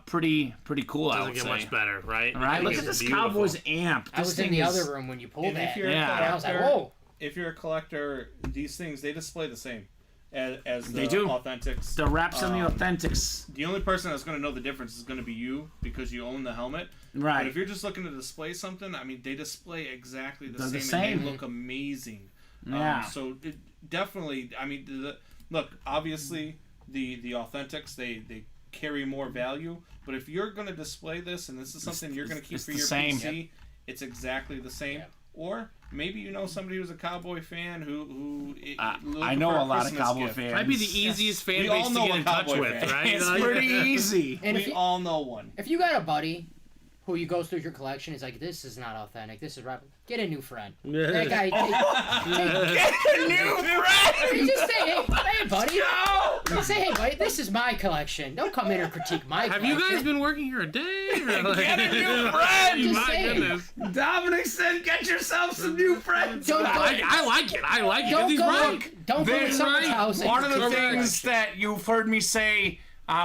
Speaker 2: Pretty cool. I
Speaker 3: Doesn't
Speaker 2: would
Speaker 3: get
Speaker 2: say.
Speaker 3: much better, right?
Speaker 2: Right? Look
Speaker 3: It's
Speaker 2: at this
Speaker 3: beautiful.
Speaker 2: Cowboys amp.
Speaker 5: I
Speaker 2: This
Speaker 5: was in
Speaker 2: thing
Speaker 5: the
Speaker 2: is-
Speaker 5: other room when you pulled
Speaker 4: And
Speaker 5: that.
Speaker 4: if you're
Speaker 2: Yeah.
Speaker 4: a
Speaker 5: I was like,
Speaker 4: collector,
Speaker 5: whoa.
Speaker 4: if you're a collector, these things, they display the same as the
Speaker 2: They do.
Speaker 4: authentics.
Speaker 2: The reps and the authentics.
Speaker 4: The only person that's going to know the difference is going to be you because you own the helmet.
Speaker 2: Right.
Speaker 4: But if you're just looking to display something, I mean, they display exactly the
Speaker 2: They're the
Speaker 4: same, and
Speaker 2: same.
Speaker 4: they look amazing.
Speaker 2: Yeah.
Speaker 4: So it definitely, I mean, look, obviously the authentics, they carry more value. But if you're going to display this and this is something you're going to keep
Speaker 2: it's
Speaker 4: for
Speaker 2: the
Speaker 4: your
Speaker 2: same.
Speaker 4: PC, it's exactly the same.
Speaker 5: Yep.
Speaker 4: Or maybe you know somebody who's a Cowboy fan who
Speaker 2: I know a lot of Cowboy
Speaker 4: gift.
Speaker 2: fans.
Speaker 3: Might be the easiest fan
Speaker 4: We
Speaker 3: base
Speaker 4: all
Speaker 3: to
Speaker 4: know
Speaker 3: get
Speaker 4: a
Speaker 3: in touch
Speaker 4: Cowboy
Speaker 3: with,
Speaker 4: fan.
Speaker 3: right?
Speaker 2: It's
Speaker 3: Like-
Speaker 2: pretty easy.
Speaker 5: And
Speaker 4: We all know one.
Speaker 5: if you got a buddy who you goes through your collection, he's like, this is not authentic. This is right. Get a new friend. That guy,
Speaker 2: Get a new friend!
Speaker 5: you just say, hey, buddy. You say, hey, buddy, this is my collection. Don't come in and critique my
Speaker 3: Have
Speaker 5: collection.
Speaker 3: you guys been working here a day? Or like,
Speaker 2: Get a new friend!
Speaker 5: Just
Speaker 3: My
Speaker 5: saying.
Speaker 3: goodness.
Speaker 2: Dominic said, "Get yourself some new friends."
Speaker 5: Don't go-
Speaker 3: I like it. I like it.
Speaker 5: Don't
Speaker 3: He's
Speaker 5: go,
Speaker 3: right.
Speaker 5: don't go to
Speaker 2: There's
Speaker 5: someone's
Speaker 3: right.
Speaker 5: house. and
Speaker 2: One of the
Speaker 5: critique their
Speaker 2: things
Speaker 5: collection.
Speaker 2: that you've heard me say,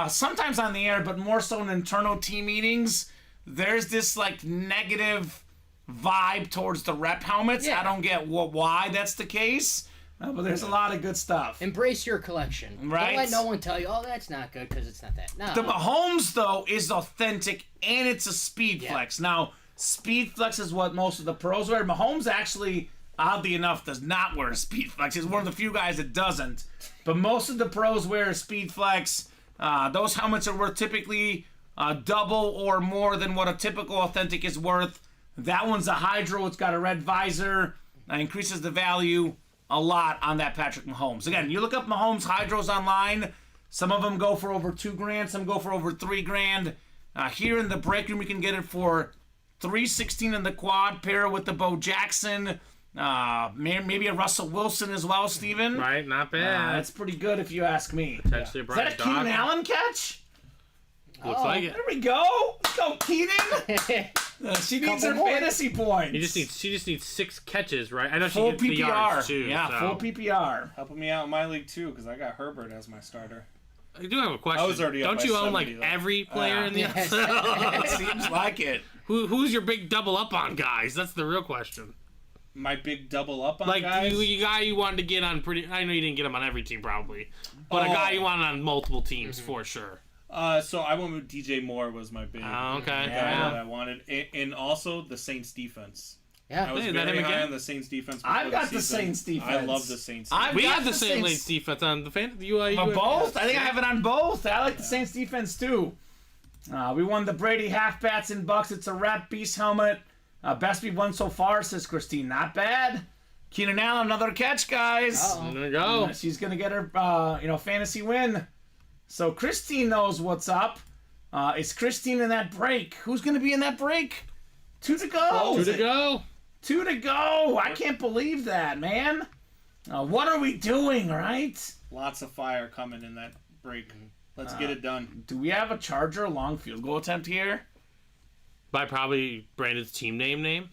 Speaker 2: sometimes on the air, but more so in internal team meetings, there's this like negative vibe towards the rep helmets.
Speaker 5: Yeah.
Speaker 2: I don't get why that's the case, but there's a lot of good stuff.
Speaker 5: Embrace your collection.
Speaker 2: Right.
Speaker 5: Don't let no one tell you, oh, that's not good because it's not that. No.
Speaker 2: The Mahomes, though, is authentic, and it's a speed
Speaker 5: Yeah.
Speaker 2: flex. Now, speed flex is what most of the pros wear. Mahomes actually, oddly enough, does not wear a speed flex. He's one of the few guys that doesn't. But most of the pros wear a speed flex. Those helmets are worth typically double or more than what a typical authentic is worth. That one's a hydro. It's got a red visor. Increases the value a lot on that Patrick Mahomes. Again, you look up Mahomes hydros online. Some of them go for over $2,000. Some go for over $3,000. Here in the break room, we can get it for $316 in the quad pair with the Bo Jackson. Maybe a Russell Wilson as well, Steven.
Speaker 3: Right, not bad.
Speaker 2: That's pretty good if you ask me.
Speaker 3: Potentially a
Speaker 2: Is that
Speaker 3: Brian
Speaker 2: a Keenan
Speaker 3: Dog.
Speaker 2: Allen catch?
Speaker 3: Looks like it.
Speaker 2: There we go. Let's go, Keenan. She needs her
Speaker 5: Couple more.
Speaker 2: fantasy points.
Speaker 3: She just needs 6 catches, right? I know she
Speaker 2: full
Speaker 3: gets the yards
Speaker 2: PPR.
Speaker 3: too.
Speaker 2: Yeah,
Speaker 3: so.
Speaker 2: full PPR.
Speaker 4: Helping me out in my league too because I got Herbert as my starter.
Speaker 3: I do have a question.
Speaker 4: I was already up
Speaker 3: Don't
Speaker 4: by
Speaker 3: you own
Speaker 4: 70,
Speaker 3: like
Speaker 4: though.
Speaker 3: every player in the
Speaker 5: Yes.
Speaker 2: It seems like it.
Speaker 3: Who's your big double up on guys? That's the real question.
Speaker 4: My big double up on
Speaker 3: Like
Speaker 4: guys.
Speaker 3: you guy you wanted to get on pretty. I know you didn't get him on every team probably, but a guy you wanted on multiple teams for sure.
Speaker 4: So I went with DJ Moore was my big
Speaker 3: Oh, okay.
Speaker 4: guy
Speaker 3: Yeah.
Speaker 4: that I wanted, and also the Saints defense.
Speaker 5: Yeah.
Speaker 4: I was
Speaker 3: Hey, is that
Speaker 4: very
Speaker 3: him
Speaker 4: high
Speaker 3: again?
Speaker 4: on the Saints defense.
Speaker 2: I've
Speaker 4: before
Speaker 2: got the
Speaker 4: season.
Speaker 2: Saints defense.
Speaker 4: I love the Saints.
Speaker 2: I've
Speaker 3: We
Speaker 2: got
Speaker 3: have the same
Speaker 2: Saints-
Speaker 3: Saints defense on the fan. You
Speaker 2: both? I think I have it on both. I like the Saints defense too. We won the Brady half bats and bucks. It's a wrap beast helmet. Best we've won so far, says Christine. Not bad. Keenan Allen, another catch, guys.
Speaker 5: Uh-oh.
Speaker 3: There we go.
Speaker 2: She's gonna get her, fantasy win. So Christine knows what's up. Is Christine in that break? Who's gonna be in that break? 2 to go.
Speaker 3: Two to go.
Speaker 2: 2 to go. I can't believe that, man. What are we doing, right?
Speaker 4: Lots of fire coming in that break. Let's get it done.
Speaker 2: Do we have a Charger long field goal attempt here?
Speaker 3: By probably Brandon's team name.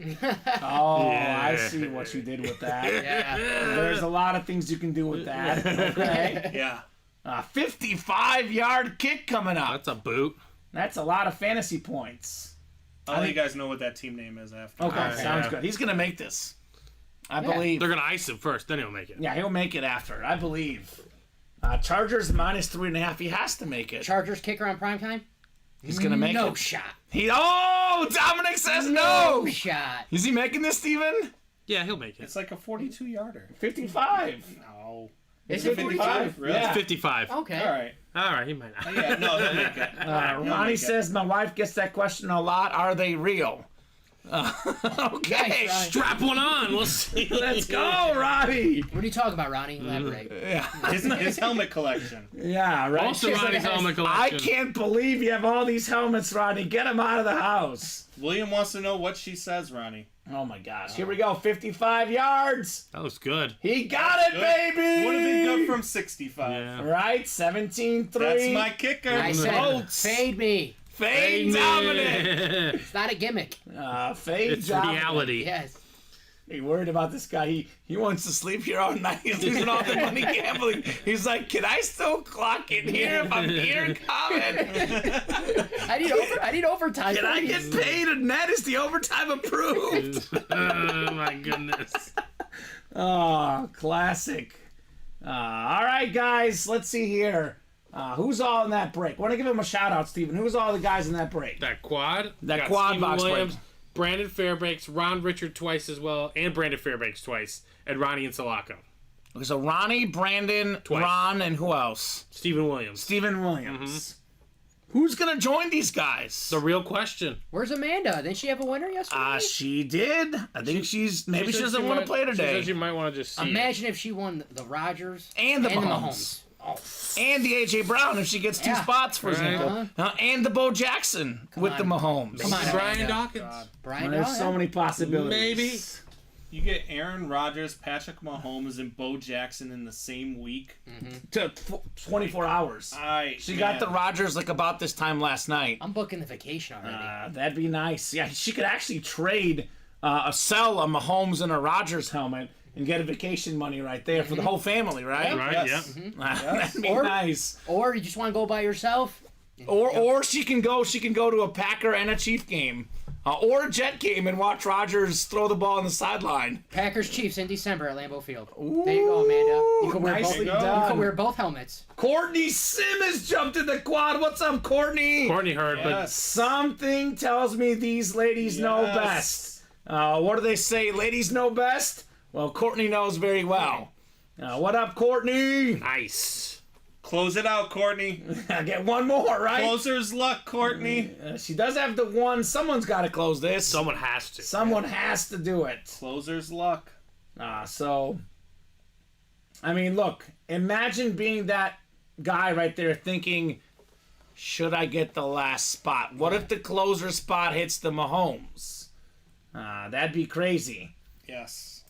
Speaker 2: Oh,
Speaker 3: Yeah.
Speaker 2: I see what you did with that.
Speaker 5: Yeah.
Speaker 2: There's a lot of things you can do with that. Okay.
Speaker 4: Yeah.
Speaker 2: 55-yard kick coming up.
Speaker 3: That's a boot.
Speaker 2: That's a lot of fantasy points.
Speaker 4: I'll let you guys know what that team name is after.
Speaker 2: Okay,
Speaker 3: Alright,
Speaker 2: sounds
Speaker 3: yeah.
Speaker 2: good. He's going to make this. I
Speaker 5: Yeah.
Speaker 2: believe.
Speaker 3: They're gonna ice him first, then he'll make it.
Speaker 2: Yeah, he'll make it after. I believe. Chargers minus 3.5. He has to make it.
Speaker 5: Chargers kicker on primetime?
Speaker 2: He's going to make
Speaker 5: No
Speaker 2: it.
Speaker 5: shot.
Speaker 2: Dominic says no.
Speaker 5: No shot.
Speaker 2: Is he making this, Steven?
Speaker 3: Yeah, he'll make it.
Speaker 4: It's like a 42-yarder.
Speaker 2: 55.
Speaker 4: No.
Speaker 5: Is it
Speaker 2: 55?
Speaker 4: Really?
Speaker 2: Yeah.
Speaker 3: 55.
Speaker 5: Okay.
Speaker 4: All right.
Speaker 3: All right, he might not.
Speaker 4: Yeah, no, he'll make it. He'll
Speaker 2: Ronnie
Speaker 4: make it.
Speaker 2: says, my wife gets that question a lot. Are they real? Okay.
Speaker 5: Nice, Ronnie.
Speaker 3: Strap one on. We'll see.
Speaker 2: Let's go, Ronnie.
Speaker 5: What are you talking about, Ronnie? Elaborate.
Speaker 2: Yeah.
Speaker 4: His helmet collection.
Speaker 2: Yeah, right.
Speaker 3: Also,
Speaker 2: She's
Speaker 3: Ronnie's
Speaker 2: like,
Speaker 3: helmet
Speaker 2: I
Speaker 3: collection.
Speaker 2: can't believe you have all these helmets, Ronnie. Get them out of the house.
Speaker 4: William wants to know what she says, Ronnie.
Speaker 2: Oh, my gosh. Here we go. 55 yards.
Speaker 3: That was good.
Speaker 2: He got it, baby.
Speaker 4: Would have been good from 65.
Speaker 3: Yeah.
Speaker 2: Right? 17-3.
Speaker 4: That's my kicker.
Speaker 5: I said,
Speaker 2: Votes.
Speaker 5: fade me.
Speaker 2: Fade Dominic.
Speaker 5: It's not a gimmick.
Speaker 2: Fade
Speaker 3: It's
Speaker 2: Dominic.
Speaker 3: reality.
Speaker 5: Yes.
Speaker 2: He worried about this guy. He wants to sleep here all night. He's losing all the money gambling. He's like, can I still clock in here if I'm here, Kamen?
Speaker 5: I need overtime.
Speaker 2: Can I
Speaker 5: please.
Speaker 2: get paid a net? Is the overtime approved?
Speaker 3: Oh my goodness.
Speaker 2: Oh, classic. All right, guys. Let's see here. Who's all in that break? Want to give him a shout out, Steven. Who's all the guys in that break?
Speaker 3: That quad.
Speaker 2: That
Speaker 3: got
Speaker 2: quad
Speaker 3: Steven
Speaker 2: box
Speaker 3: Williams,
Speaker 2: break.
Speaker 3: Brandon Fairbanks, Ron Richard twice as well, and Brandon Fairbanks twice, and Ronnie and Sulaco.
Speaker 2: Okay, so Ronnie, Brandon,
Speaker 3: Twice.
Speaker 2: Ron, and who else?
Speaker 3: Stephen Williams.
Speaker 2: Steven Williams. Who's going to join these guys?
Speaker 3: The real question.
Speaker 5: Where's Amanda? Didn't she have a winner yesterday?
Speaker 2: She did. I think maybe she
Speaker 3: said
Speaker 2: doesn't want to play
Speaker 3: She
Speaker 2: today.
Speaker 3: said she might want to just see
Speaker 5: Imagine if she won the Rodgers
Speaker 2: And the Mahomes.
Speaker 5: Mahomes. Oh,
Speaker 2: And the A.J. Brown if she gets 2
Speaker 5: Yeah.
Speaker 2: spots, for example. And the Bo Jackson with
Speaker 5: on.
Speaker 2: the Mahomes.
Speaker 5: Come on,
Speaker 3: Brian
Speaker 5: Amanda.
Speaker 3: Dawkins.
Speaker 5: Brian,
Speaker 2: There's so many possibilities.
Speaker 3: Maybe.
Speaker 4: You get Aaron Rodgers, Patrick Mahomes, and Bo Jackson in the same week.
Speaker 2: To 24 hours. She got the Rodgers like about this time last night.
Speaker 5: I'm booking the vacation already.
Speaker 2: That'd be nice. Yeah, she could actually trade, sell a Mahomes and a Rodgers helmet and get a vacation money right there for the whole family, right?
Speaker 3: Right,
Speaker 4: Yes.
Speaker 3: yeah.
Speaker 2: That'd be
Speaker 5: Or-
Speaker 2: nice.
Speaker 5: Or you just want to go by yourself?
Speaker 2: Or she can go to a Packer and a Chief game. Or a Jet game and watch Rodgers throw the ball on the sideline.
Speaker 5: Packers Chiefs in December at Lambeau Field. There you go, Amanda. You can wear
Speaker 2: Nicely
Speaker 5: both.
Speaker 2: done.
Speaker 5: You can wear both helmets.
Speaker 2: Courtney Simmons jumped in the quad. What's up, Courtney?
Speaker 3: Courtney heard,
Speaker 4: Yes.
Speaker 2: Something tells me these ladies know
Speaker 4: Yes.
Speaker 2: best. What do they say? Ladies know best? Well, Courtney knows very well. What up, Courtney?
Speaker 3: but nice.
Speaker 4: Close it out, Courtney.
Speaker 2: I get one more, right?
Speaker 4: Closer's luck, Courtney.
Speaker 2: She does have the one. Someone's got to close this.
Speaker 3: Someone has to.
Speaker 2: Someone has to do it.
Speaker 4: Closer's luck.
Speaker 2: So, I mean, look, imagine being that guy right there thinking, should I get the last spot? What if the closer spot hits the Mahomes? That'd be crazy.
Speaker 4: Yes.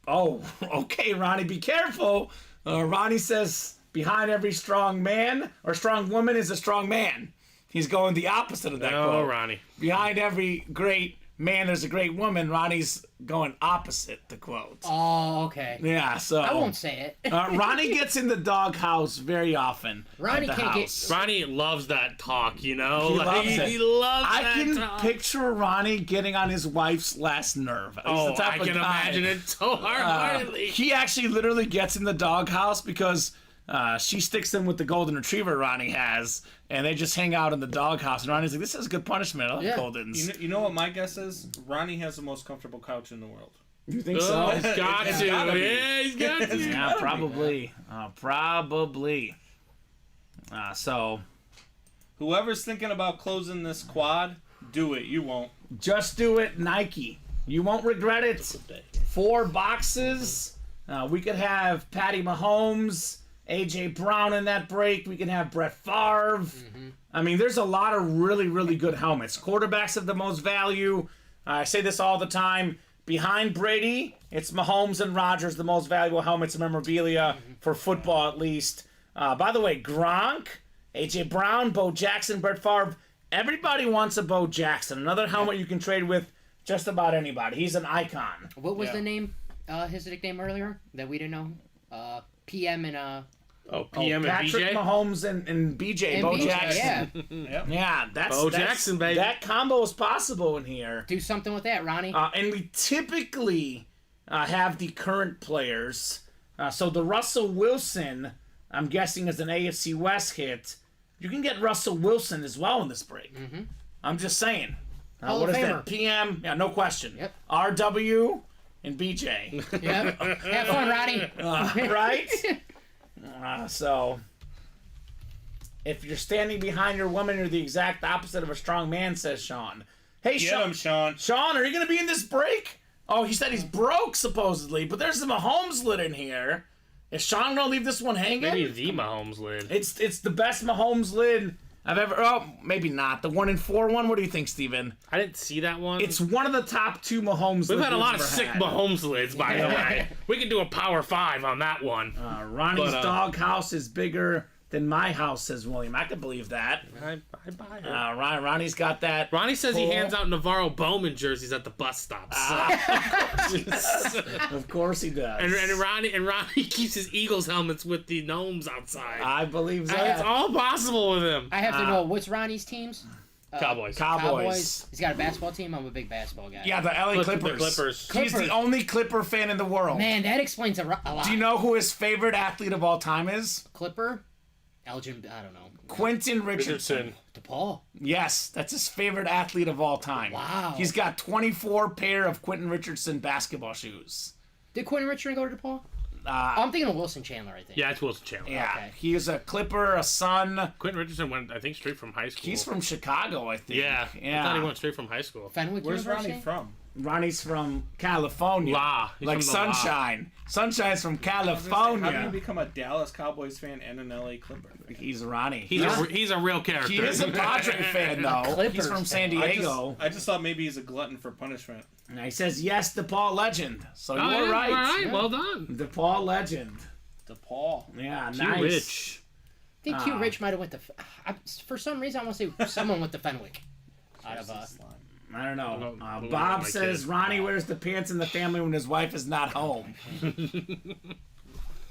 Speaker 2: Oh, okay, Ronnie, be careful. Ronnie says, behind every strong man or strong woman is a strong man. He's going the opposite of that
Speaker 3: No,
Speaker 2: quote.
Speaker 3: Ronnie.
Speaker 2: Behind every great man, there's a great woman. Ronnie's going opposite the quote.
Speaker 5: Oh, okay.
Speaker 2: Yeah, so
Speaker 5: I won't say it.
Speaker 2: Ronnie gets in the doghouse very often.
Speaker 5: Ronnie
Speaker 2: at the
Speaker 5: can't get-
Speaker 2: house.
Speaker 3: Ronnie loves that talk, you know?
Speaker 2: He
Speaker 3: Like,
Speaker 2: loves it.
Speaker 3: He loves
Speaker 2: I
Speaker 3: that
Speaker 2: can
Speaker 3: talk.
Speaker 2: picture Ronnie getting on his wife's last nerve. He's
Speaker 3: Oh,
Speaker 2: the type
Speaker 3: I
Speaker 2: of
Speaker 3: can
Speaker 2: guy.
Speaker 3: imagine it so hard-heartedly.
Speaker 2: He actually literally gets in the doghouse because she sticks him with the golden retriever Ronnie has, and they just hang out in the doghouse. And Ronnie's like, "This is good punishment. I like
Speaker 5: Yeah.
Speaker 2: Goldens."
Speaker 4: You know what my guess is? Ronnie has the most comfortable couch in the world.
Speaker 2: You think
Speaker 3: Oh,
Speaker 2: so?
Speaker 3: he's got
Speaker 4: It's
Speaker 3: to.
Speaker 4: gotta be.
Speaker 3: Yeah, he's got to.
Speaker 2: Yeah, probably. Probably. So
Speaker 4: Whoever's thinking about closing this quad, do it. You won't.
Speaker 2: just do it, Nike. You won't regret it. 4 boxes. We could have Patty Mahomes, A.J. Brown in that break. We can have Brett Favre. I mean, there's a lot of really, really good helmets. Quarterbacks have the most value. I say this all the time. behind Brady, it's Mahomes and Rodgers, the most valuable helmets and memorabilia for football, at least. By the way, Gronk, A.J. Brown, Bo Jackson, Brett Favre. Everybody wants a Bo Jackson. Another helmet you can trade with just about anybody. He's an icon.
Speaker 5: What was the name? His nickname earlier that we didn't know. PM and
Speaker 3: PM and
Speaker 2: Patrick
Speaker 3: BJ.
Speaker 2: Mahomes and BJ,
Speaker 5: and
Speaker 2: Bo
Speaker 5: BJ,
Speaker 2: Jackson.
Speaker 5: Yeah,
Speaker 2: Yeah,
Speaker 3: Bo Jackson, baby.
Speaker 2: That combo is possible in here.
Speaker 5: do something with that, Ronnie.
Speaker 2: And we typically have the current players. So the Russell Wilson, I'm guessing, is an AFC West hit. You can get Russell Wilson as well in this break. Mm-hmm. I'm just saying.
Speaker 5: Hall
Speaker 2: What
Speaker 5: of
Speaker 2: is
Speaker 5: Famer.
Speaker 2: that? PM? Yeah, no question.
Speaker 5: Yep.
Speaker 2: RW and BJ.
Speaker 5: Yep. Have fun, Ronnie.
Speaker 2: Right? So, if you're standing behind your woman, you're the exact opposite of a strong man, says Sean. Hey,
Speaker 4: Get
Speaker 2: Sean.
Speaker 4: him, Sean.
Speaker 2: Sean, are you going to be in this break? Oh, he said he's broke, supposedly, but there's the Mahomes lid in here. Is Sean going to leave this one hanging?
Speaker 3: Maybe the Mahomes lid.
Speaker 2: It's the best Mahomes lid I've ever... Oh, maybe not. The 1-4 one? What do you think, Steven?
Speaker 3: I didn't see that one.
Speaker 2: It's one of the top 2 Mahomes
Speaker 3: We've
Speaker 2: lids
Speaker 3: had a lot of
Speaker 2: ever
Speaker 3: sick
Speaker 2: had.
Speaker 3: Mahomes lids, by the way. We could do a Power 5 on that one.
Speaker 2: Ronnie's
Speaker 3: But,
Speaker 2: doghouse is bigger than my house, says William. I could believe that.
Speaker 3: I buy it.
Speaker 2: Ronnie's got that.
Speaker 3: Ronnie says he
Speaker 2: full-
Speaker 3: hands out Navarro Bowman jerseys at the bus stops.
Speaker 2: Of course he does.
Speaker 3: and Ronnie keeps his Eagles helmets with the gnomes outside.
Speaker 2: I believe
Speaker 3: It's
Speaker 2: that.
Speaker 3: all possible with him.
Speaker 5: I have to know what's Ronnie's teams.
Speaker 3: Cowboys.
Speaker 2: Cowboys.
Speaker 5: He's got a basketball team. I'm a big basketball guy.
Speaker 2: Yeah, the LA Clippers.
Speaker 3: The Clippers.
Speaker 2: He's the only Clipper fan in the world.
Speaker 5: Man, that explains a lot.
Speaker 2: Do you know who his favorite athlete of all time is?
Speaker 5: Clipper? Elgin, I don't know.
Speaker 2: Quentin Richardson.
Speaker 3: Richardson.
Speaker 5: DePaul.
Speaker 2: Yes, that's his favorite athlete of all time.
Speaker 5: Wow.
Speaker 2: He's got 24 pair of Quentin Richardson basketball shoes.
Speaker 5: Did Quentin Richardson go to DePaul? I'm thinking of Wilson Chandler, I think.
Speaker 3: Yeah, it's Wilson Chandler.
Speaker 2: Yeah,
Speaker 5: Okay.
Speaker 2: he is a Clipper, a Son.
Speaker 3: Quentin Richardson went, I think, straight from high school.
Speaker 2: He's from Chicago, I think.
Speaker 3: Yeah. I thought he went straight from high school.
Speaker 5: Fenwick
Speaker 4: Where's
Speaker 5: University?
Speaker 4: Ronnie from?
Speaker 2: Ronnie's from California.
Speaker 3: La. He's
Speaker 2: Like
Speaker 3: from the La.
Speaker 2: Sunshine. Sunshine's from
Speaker 4: How do you
Speaker 2: California.
Speaker 4: become a Dallas Cowboys fan and an LA Clipper fan?
Speaker 2: He's Ronnie.
Speaker 3: He's a real character.
Speaker 2: He is a Padre fan, though.
Speaker 5: Clippers
Speaker 2: He's from San Diego.
Speaker 4: I just thought maybe he's a glutton for punishment.
Speaker 2: And he says, yes, DePaul legend. So you
Speaker 3: Oh,
Speaker 2: were
Speaker 3: yeah,
Speaker 2: right.
Speaker 3: All right, well done.
Speaker 2: DePaul legend.
Speaker 4: DePaul.
Speaker 2: Yeah,
Speaker 3: Too
Speaker 2: nice.
Speaker 3: rich.
Speaker 5: I think Q Rich might have went to... for some reason, I want to say someone went to Fenwick. Out of,
Speaker 2: I don't know.
Speaker 3: Blue
Speaker 2: Bob
Speaker 3: like
Speaker 2: says
Speaker 3: it.
Speaker 2: Ronnie wears the pants in the family when his wife is not home.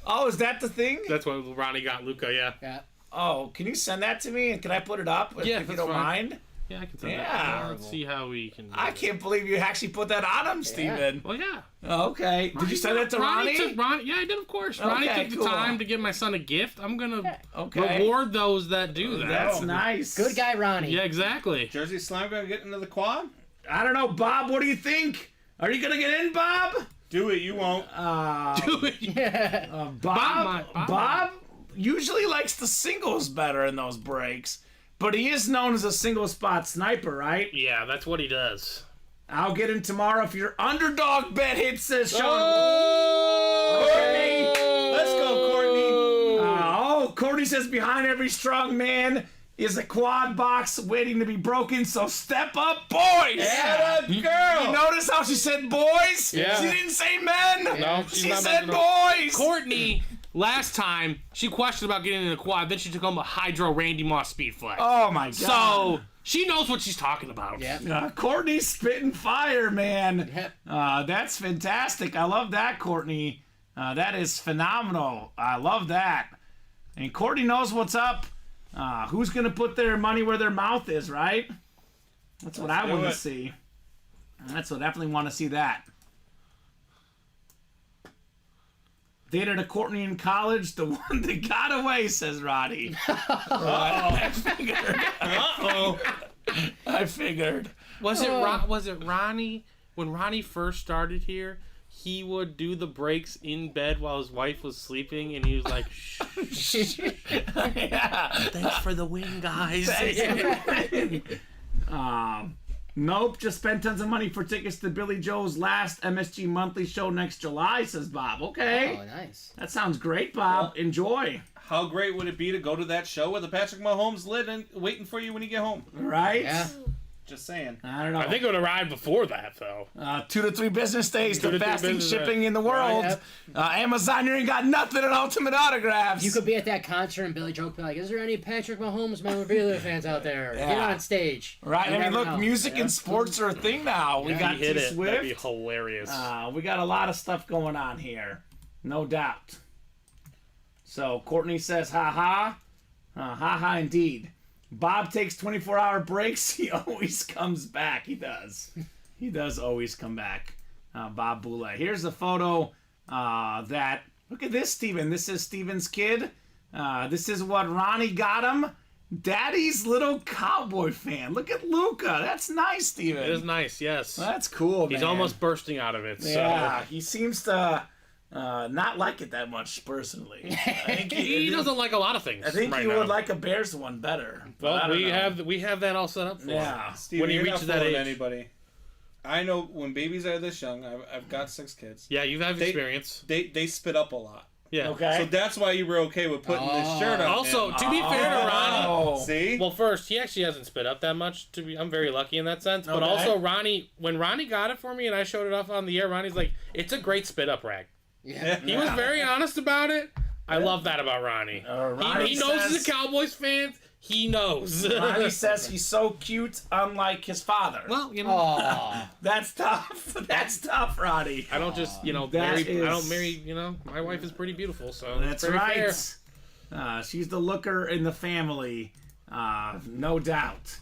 Speaker 2: Oh, is that the thing?
Speaker 3: That's why Ronnie got Luca, yeah.
Speaker 5: yeah.
Speaker 2: Oh, can you send that to me and can I put it up if you
Speaker 3: that's
Speaker 2: don't
Speaker 3: fine.
Speaker 2: mind?
Speaker 3: Yeah, I can send
Speaker 2: Yeah.
Speaker 3: that. Let's see how we can do
Speaker 2: I
Speaker 3: it.
Speaker 2: can't believe you actually put that on him, Steven.
Speaker 3: Well, yeah.
Speaker 2: Okay. Did you send it to Ronnie?
Speaker 3: Yeah, I did, of course. Ronnie
Speaker 2: Okay,
Speaker 3: took the
Speaker 2: cool.
Speaker 3: time to give my son a gift. I'm going to
Speaker 2: Okay.
Speaker 3: reward those that do that.
Speaker 2: That's nice.
Speaker 5: Good guy, Ronnie.
Speaker 3: Yeah, exactly.
Speaker 4: Jersey Slime gonna get into the quad?
Speaker 2: I don't know, Bob. What do you think? Are you gonna get in, Bob?
Speaker 4: Do it, you won't.
Speaker 2: Bob usually likes the singles better in those breaks, but he is known as a single spot sniper, right?
Speaker 3: Yeah, that's what he does.
Speaker 2: I'll get in tomorrow if your underdog bet hits, says Sean.
Speaker 4: Oh!
Speaker 2: Okay.
Speaker 4: Let's go, Courtney.
Speaker 2: Courtney says behind every strong man is a quad box waiting to be broken, so step up, boys!
Speaker 4: Atta girl!
Speaker 2: You notice how she said boys?
Speaker 3: Yeah.
Speaker 2: She didn't say men!
Speaker 3: No, she's
Speaker 2: She
Speaker 3: not
Speaker 2: said
Speaker 3: mentioning-
Speaker 2: boys!
Speaker 3: Courtney, last time, she questioned about getting in the quad, then she took home a Hydro Randy Moss Speed Flex.
Speaker 2: Oh my god.
Speaker 3: So, she knows what she's talking about.
Speaker 5: Yeah.
Speaker 2: Courtney's spitting fire, man.
Speaker 5: Yep.
Speaker 2: That's fantastic. I love that, Courtney. That is phenomenal. I love that. And Courtney knows what's up. Who's going to put their money where their mouth is, right? That's what I
Speaker 4: do
Speaker 2: want to
Speaker 4: it.
Speaker 2: see. That's what I definitely want to see that. Dated a Courtney in college, the one that got away, says Roddy. I figured.
Speaker 4: Uh-oh.
Speaker 2: I figured.
Speaker 3: Was it Ronnie, when Ronnie first started here, he would do the breaks in bed while his wife was sleeping, and he was like, shh,
Speaker 2: Yeah.
Speaker 3: thanks for the win, guys.
Speaker 2: Nope, just spent tons of money for tickets to Billy Joe's last MSG monthly show next July, says Bob. Okay.
Speaker 5: Oh, nice.
Speaker 2: That sounds great, Bob. Enjoy.
Speaker 4: How great would it be to go to that show with a Patrick Mahomes lid and waiting for you when you get home?
Speaker 2: Right?
Speaker 5: Yeah.
Speaker 4: Just saying.
Speaker 2: I don't know.
Speaker 6: I think it would arrive before that, though.
Speaker 2: 2 to 3 business days,
Speaker 6: 2
Speaker 2: the
Speaker 6: to 3
Speaker 2: fastest
Speaker 6: business
Speaker 2: shipping
Speaker 6: days.
Speaker 2: in the world.
Speaker 5: Yep.
Speaker 2: Amazon, you ain't got nothing at Ultimate Autographs.
Speaker 5: You could be at that concert and Billy Joe could be like, "Is there any Patrick Mahomes memorabilia fans out there? Get
Speaker 2: Yeah.
Speaker 5: on stage."
Speaker 2: Right,
Speaker 5: You
Speaker 2: I mean,
Speaker 5: never
Speaker 2: look,
Speaker 5: know.
Speaker 2: music and sports are a thing now. We got
Speaker 6: He hit it.
Speaker 2: T-Swift.
Speaker 6: That'd be hilarious.
Speaker 2: We got a lot of stuff going on here, no doubt. So Courtney says, "Ha ha, ha ha, indeed." Bob takes 24-hour breaks. He always comes back. He does. He does always come back. Bob Boulay. Here's a photo that. Look at this, Steven. This is Steven's kid. This is what Ronnie got him. Daddy's little cowboy fan. Look at Luca. That's nice, Steven.
Speaker 6: It is nice, yes.
Speaker 2: That's cool, man.
Speaker 6: He's almost bursting out of it. So.
Speaker 2: Yeah, he seems to not like it that much personally. I think
Speaker 6: He doesn't like a lot of things.
Speaker 2: I think
Speaker 6: right
Speaker 2: he
Speaker 6: now.
Speaker 2: would like a Bears one better. But I
Speaker 6: Well,
Speaker 2: don't
Speaker 6: we
Speaker 2: know.
Speaker 6: have that all set up for him.
Speaker 2: Yeah.
Speaker 4: Steve,
Speaker 6: When he
Speaker 4: you're
Speaker 6: reaches
Speaker 4: not
Speaker 6: that
Speaker 4: fooling
Speaker 6: age.
Speaker 4: anybody. I know when babies are this young, I've got 6 kids.
Speaker 6: Yeah, you have
Speaker 4: They-
Speaker 6: experience.
Speaker 4: They spit up a lot.
Speaker 6: Yeah.
Speaker 2: Okay.
Speaker 4: So that's why you were okay with putting this shirt on.
Speaker 6: Also,
Speaker 4: him.
Speaker 6: to be fair to Ronnie,
Speaker 2: Oh.
Speaker 4: See?
Speaker 6: well, first he actually hasn't spit up that much. I'm very lucky in that sense. But
Speaker 2: Okay.
Speaker 6: also, Ronnie, when Ronnie got it for me and I showed it off on the air, Ronnie's like, "It's a great spit up rag."
Speaker 5: Yeah.
Speaker 6: He was very honest about it. I love that about Ronnie.
Speaker 2: Ronnie
Speaker 6: He knows
Speaker 2: says-
Speaker 6: he's a Cowboys fan. He knows.
Speaker 2: Ronnie says he's so cute, unlike his father.
Speaker 6: well, you know,
Speaker 5: Aw.
Speaker 2: That's tough. That's tough, Ronnie.
Speaker 6: I don't just
Speaker 2: That
Speaker 6: marry. I
Speaker 2: is-
Speaker 6: don't marry. My wife is pretty beautiful, so
Speaker 2: That's
Speaker 6: it's very
Speaker 2: right.
Speaker 6: fair.
Speaker 2: She's the looker in the family, no doubt.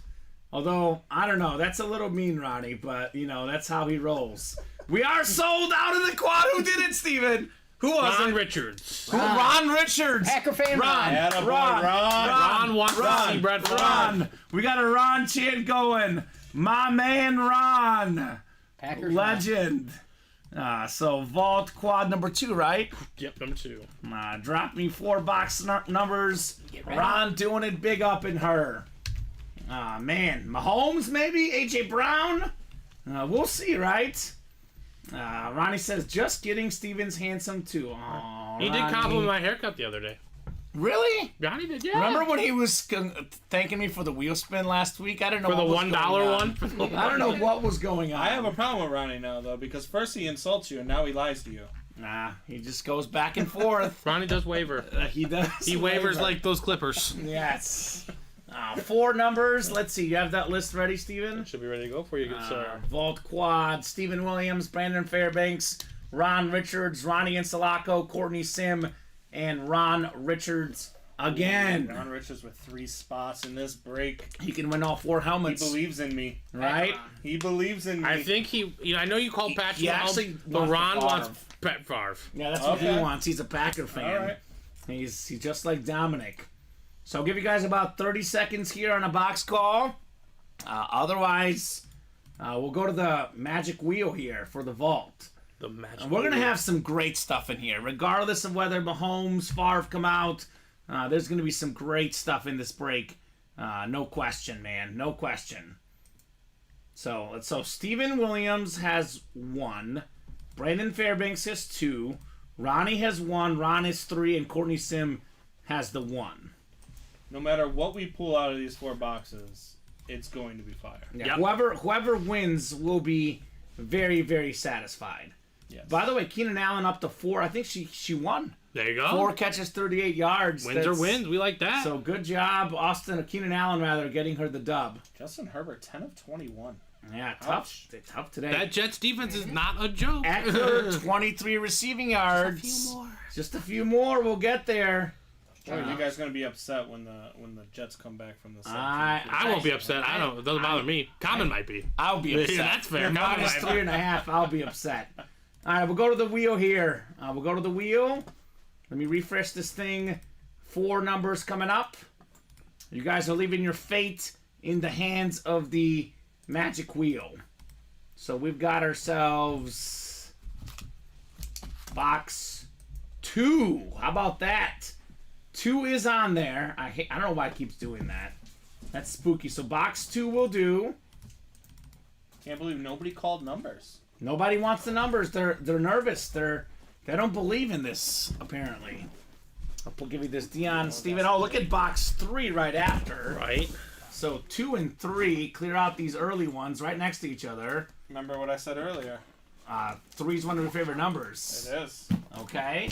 Speaker 2: Although, I don't know, that's a little mean, Ronnie, but, that's how he rolls. We are sold out of the quad. Who did it, Steven? Who was
Speaker 6: Ron
Speaker 2: it?
Speaker 6: Richards.
Speaker 2: Ron Richards.
Speaker 5: Packer fan
Speaker 2: Ron.
Speaker 5: Ron.
Speaker 4: Attaboy,
Speaker 2: Ron.
Speaker 6: Ron wants to see Brett Favre.
Speaker 2: Ron. We got a Ron chant going. My man, Ron.
Speaker 5: Packers
Speaker 2: Legend. So, vault quad number 2, right?
Speaker 6: Yep, number 2.
Speaker 2: Drop me 4 box numbers.
Speaker 5: ready.
Speaker 2: Ron doing it big up in her. Man. Mahomes, maybe? A.J. Brown? We'll see, right? Ronnie says, just kidding. Steven's handsome, too. Aw,
Speaker 6: He did
Speaker 2: Ronnie.
Speaker 6: compliment my haircut the other day.
Speaker 2: Really?
Speaker 6: Ronnie did, yeah.
Speaker 2: Remember when he was thanking me for the wheel spin last week? I don't know
Speaker 6: for the
Speaker 2: what was
Speaker 6: $1
Speaker 2: going
Speaker 6: one?
Speaker 2: on. I don't know what was going on.
Speaker 4: I have a problem with Ronnie now, though, because first he insults you and now he lies to you.
Speaker 2: Nah, he just goes back and forth.
Speaker 6: Ronnie does waver.
Speaker 2: He does.
Speaker 6: He wavers like those Clippers.
Speaker 2: Yes. 4 numbers. Let's see. You have that list ready, Steven?
Speaker 6: Should be ready to go for you, good sir.
Speaker 2: Vault Quad, Stephen Williams, Brandon Fairbanks, Ron Richards, Ronnie Insalaco, Courtney Sim, and Ron Richards again.
Speaker 4: Ron Richards with 3 spots in this break.
Speaker 2: He can win all 4
Speaker 4: He
Speaker 2: helmets.
Speaker 4: believes in me.
Speaker 2: Right?
Speaker 4: He believes in me.
Speaker 6: I think I know you called Patrick
Speaker 2: he
Speaker 6: Mahomes,
Speaker 2: actually
Speaker 6: but
Speaker 2: wants
Speaker 6: Ron
Speaker 2: Favre.
Speaker 6: wants Pet Favre.
Speaker 2: Yeah, that's what he
Speaker 4: Okay.
Speaker 2: wants. He's a Packer fan.
Speaker 4: All right.
Speaker 2: He's just like Dominic. So I'll give you guys about 30 seconds here on a box call. Otherwise, we'll go to the magic wheel here for the vault.
Speaker 6: The magic.
Speaker 2: And we're going to have some great stuff in here. Regardless of whether Mahomes, Favre come out, there's going to be some great stuff in this break. No question, man. No question. So Stephen Williams has 1. Brandon Fairbanks has 2. Ronnie has 1. Ron has 3. And Courtney Sim has the 1.
Speaker 4: No matter what we pull out of these 4 boxes, it's going to be fire.
Speaker 2: Yeah,
Speaker 6: Yep.
Speaker 2: whoever wins will be very, very satisfied.
Speaker 4: Yes.
Speaker 2: By the way, Keenan Allen up to 4. I think she won.
Speaker 6: There you go.
Speaker 2: 4 catches, 38 yards.
Speaker 6: Wins or wins. We like that.
Speaker 2: So good job, Keenan Allen, rather, getting her the dub.
Speaker 4: Justin Herbert, 10 of 21.
Speaker 2: Yeah, tough. Tough today.
Speaker 6: that Jets defense is not a joke.
Speaker 2: Eckler, 23 receiving yards. Just a few more. We'll get there.
Speaker 4: Are you guys going to be upset when the Jets come back from the
Speaker 6: I won't be upset. I don't. It doesn't bother me. Common might be.
Speaker 2: I'll be upset.
Speaker 6: Yeah, that's fair.
Speaker 2: Minus 3.5. I'll be upset. All right, we'll go to the wheel here. We'll go to the wheel. Let me refresh this thing. 4 numbers coming up. You guys are leaving your fate in the hands of the magic wheel. So we've got ourselves box 2. How about that? 2 is on there. I don't know why it keeps doing that. That's spooky. So box 2 will do.
Speaker 4: Can't believe nobody called numbers.
Speaker 2: Nobody wants the numbers. They're nervous. They don't believe in this, apparently. I'll give you this Dion Steven. Oh, look at box 3 right after.
Speaker 6: Right.
Speaker 2: So 2 and 3, clear out these early ones right next to each other.
Speaker 4: Remember what I said earlier.
Speaker 2: 3's one of your favorite numbers.
Speaker 4: It is.
Speaker 2: Okay.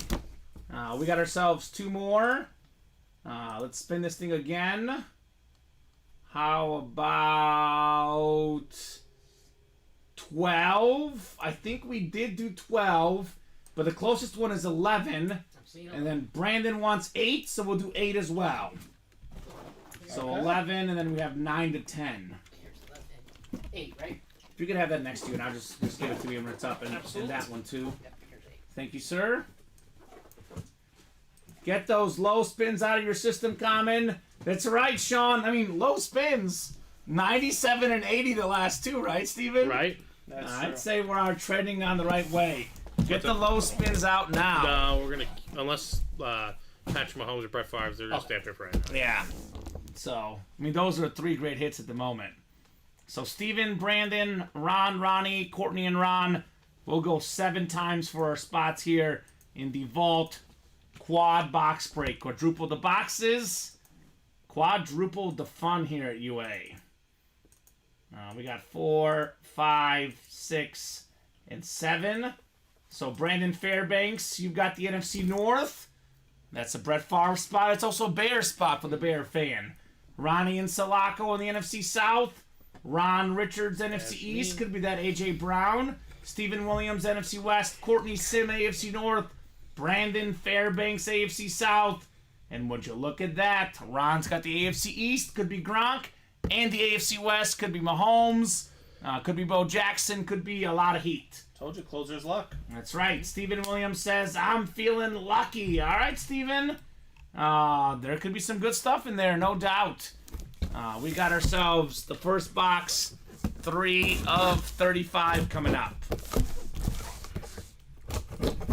Speaker 2: We got ourselves 2 more. Let's spin this thing again. How about 12? I think we did do 12, but the closest one is 11. And then Brandon wants 8, so we'll do 8 as well. So
Speaker 4: Okay.
Speaker 2: 11, and then we have 9 to 10.
Speaker 5: Here's 11. 8, right?
Speaker 2: If you could have that next to you, and I'll just give it to me when it's up, and that one too.
Speaker 5: Yep, here's 8.
Speaker 2: Thank you, sir. Get those low spins out of your system, Kamen. That's right, Sean. I mean, low spins. 97 and 80 the last 2, right, Steven?
Speaker 3: Right?
Speaker 4: That's
Speaker 2: I'd
Speaker 4: true.
Speaker 2: say we're trending on the right way. Get the low spins out now.
Speaker 3: No, we're gonna unless Patrick Mahomes or Brett Favre, they're just after for right now.
Speaker 2: Yeah. So, I mean, those are 3 great hits at the moment. So, Steven, Brandon, Ron, Ronnie, Courtney, and Ron. We'll go 7 times for our spots here in the Vault Quad Box Break. Quadruple the boxes. Quadruple the fun here at UA. We got 4, 5, 6, and 7. So, Brandon Fairbanks, you've got the NFC North. That's a Brett Favre spot. It's also a Bear spot for the Bear fan. Ronnie and Sulaco in the NFC South. Ron Richards, NFC East. Could be that A.J. Brown. Stephen Williams, NFC West. Courtney Sim, AFC North. Brandon Fairbanks, AFC South. And would you look at that? Ron's got the AFC East. Could be Gronk. And the AFC West. Could be Mahomes. Could be Bo Jackson. Could be a lot of heat.
Speaker 4: Told you, closer's luck.
Speaker 2: That's right. Stephen Williams says, I'm feeling lucky. All right, Stephen. There could be some good stuff in there, no doubt. We got ourselves the first box, 3 of 35 coming up.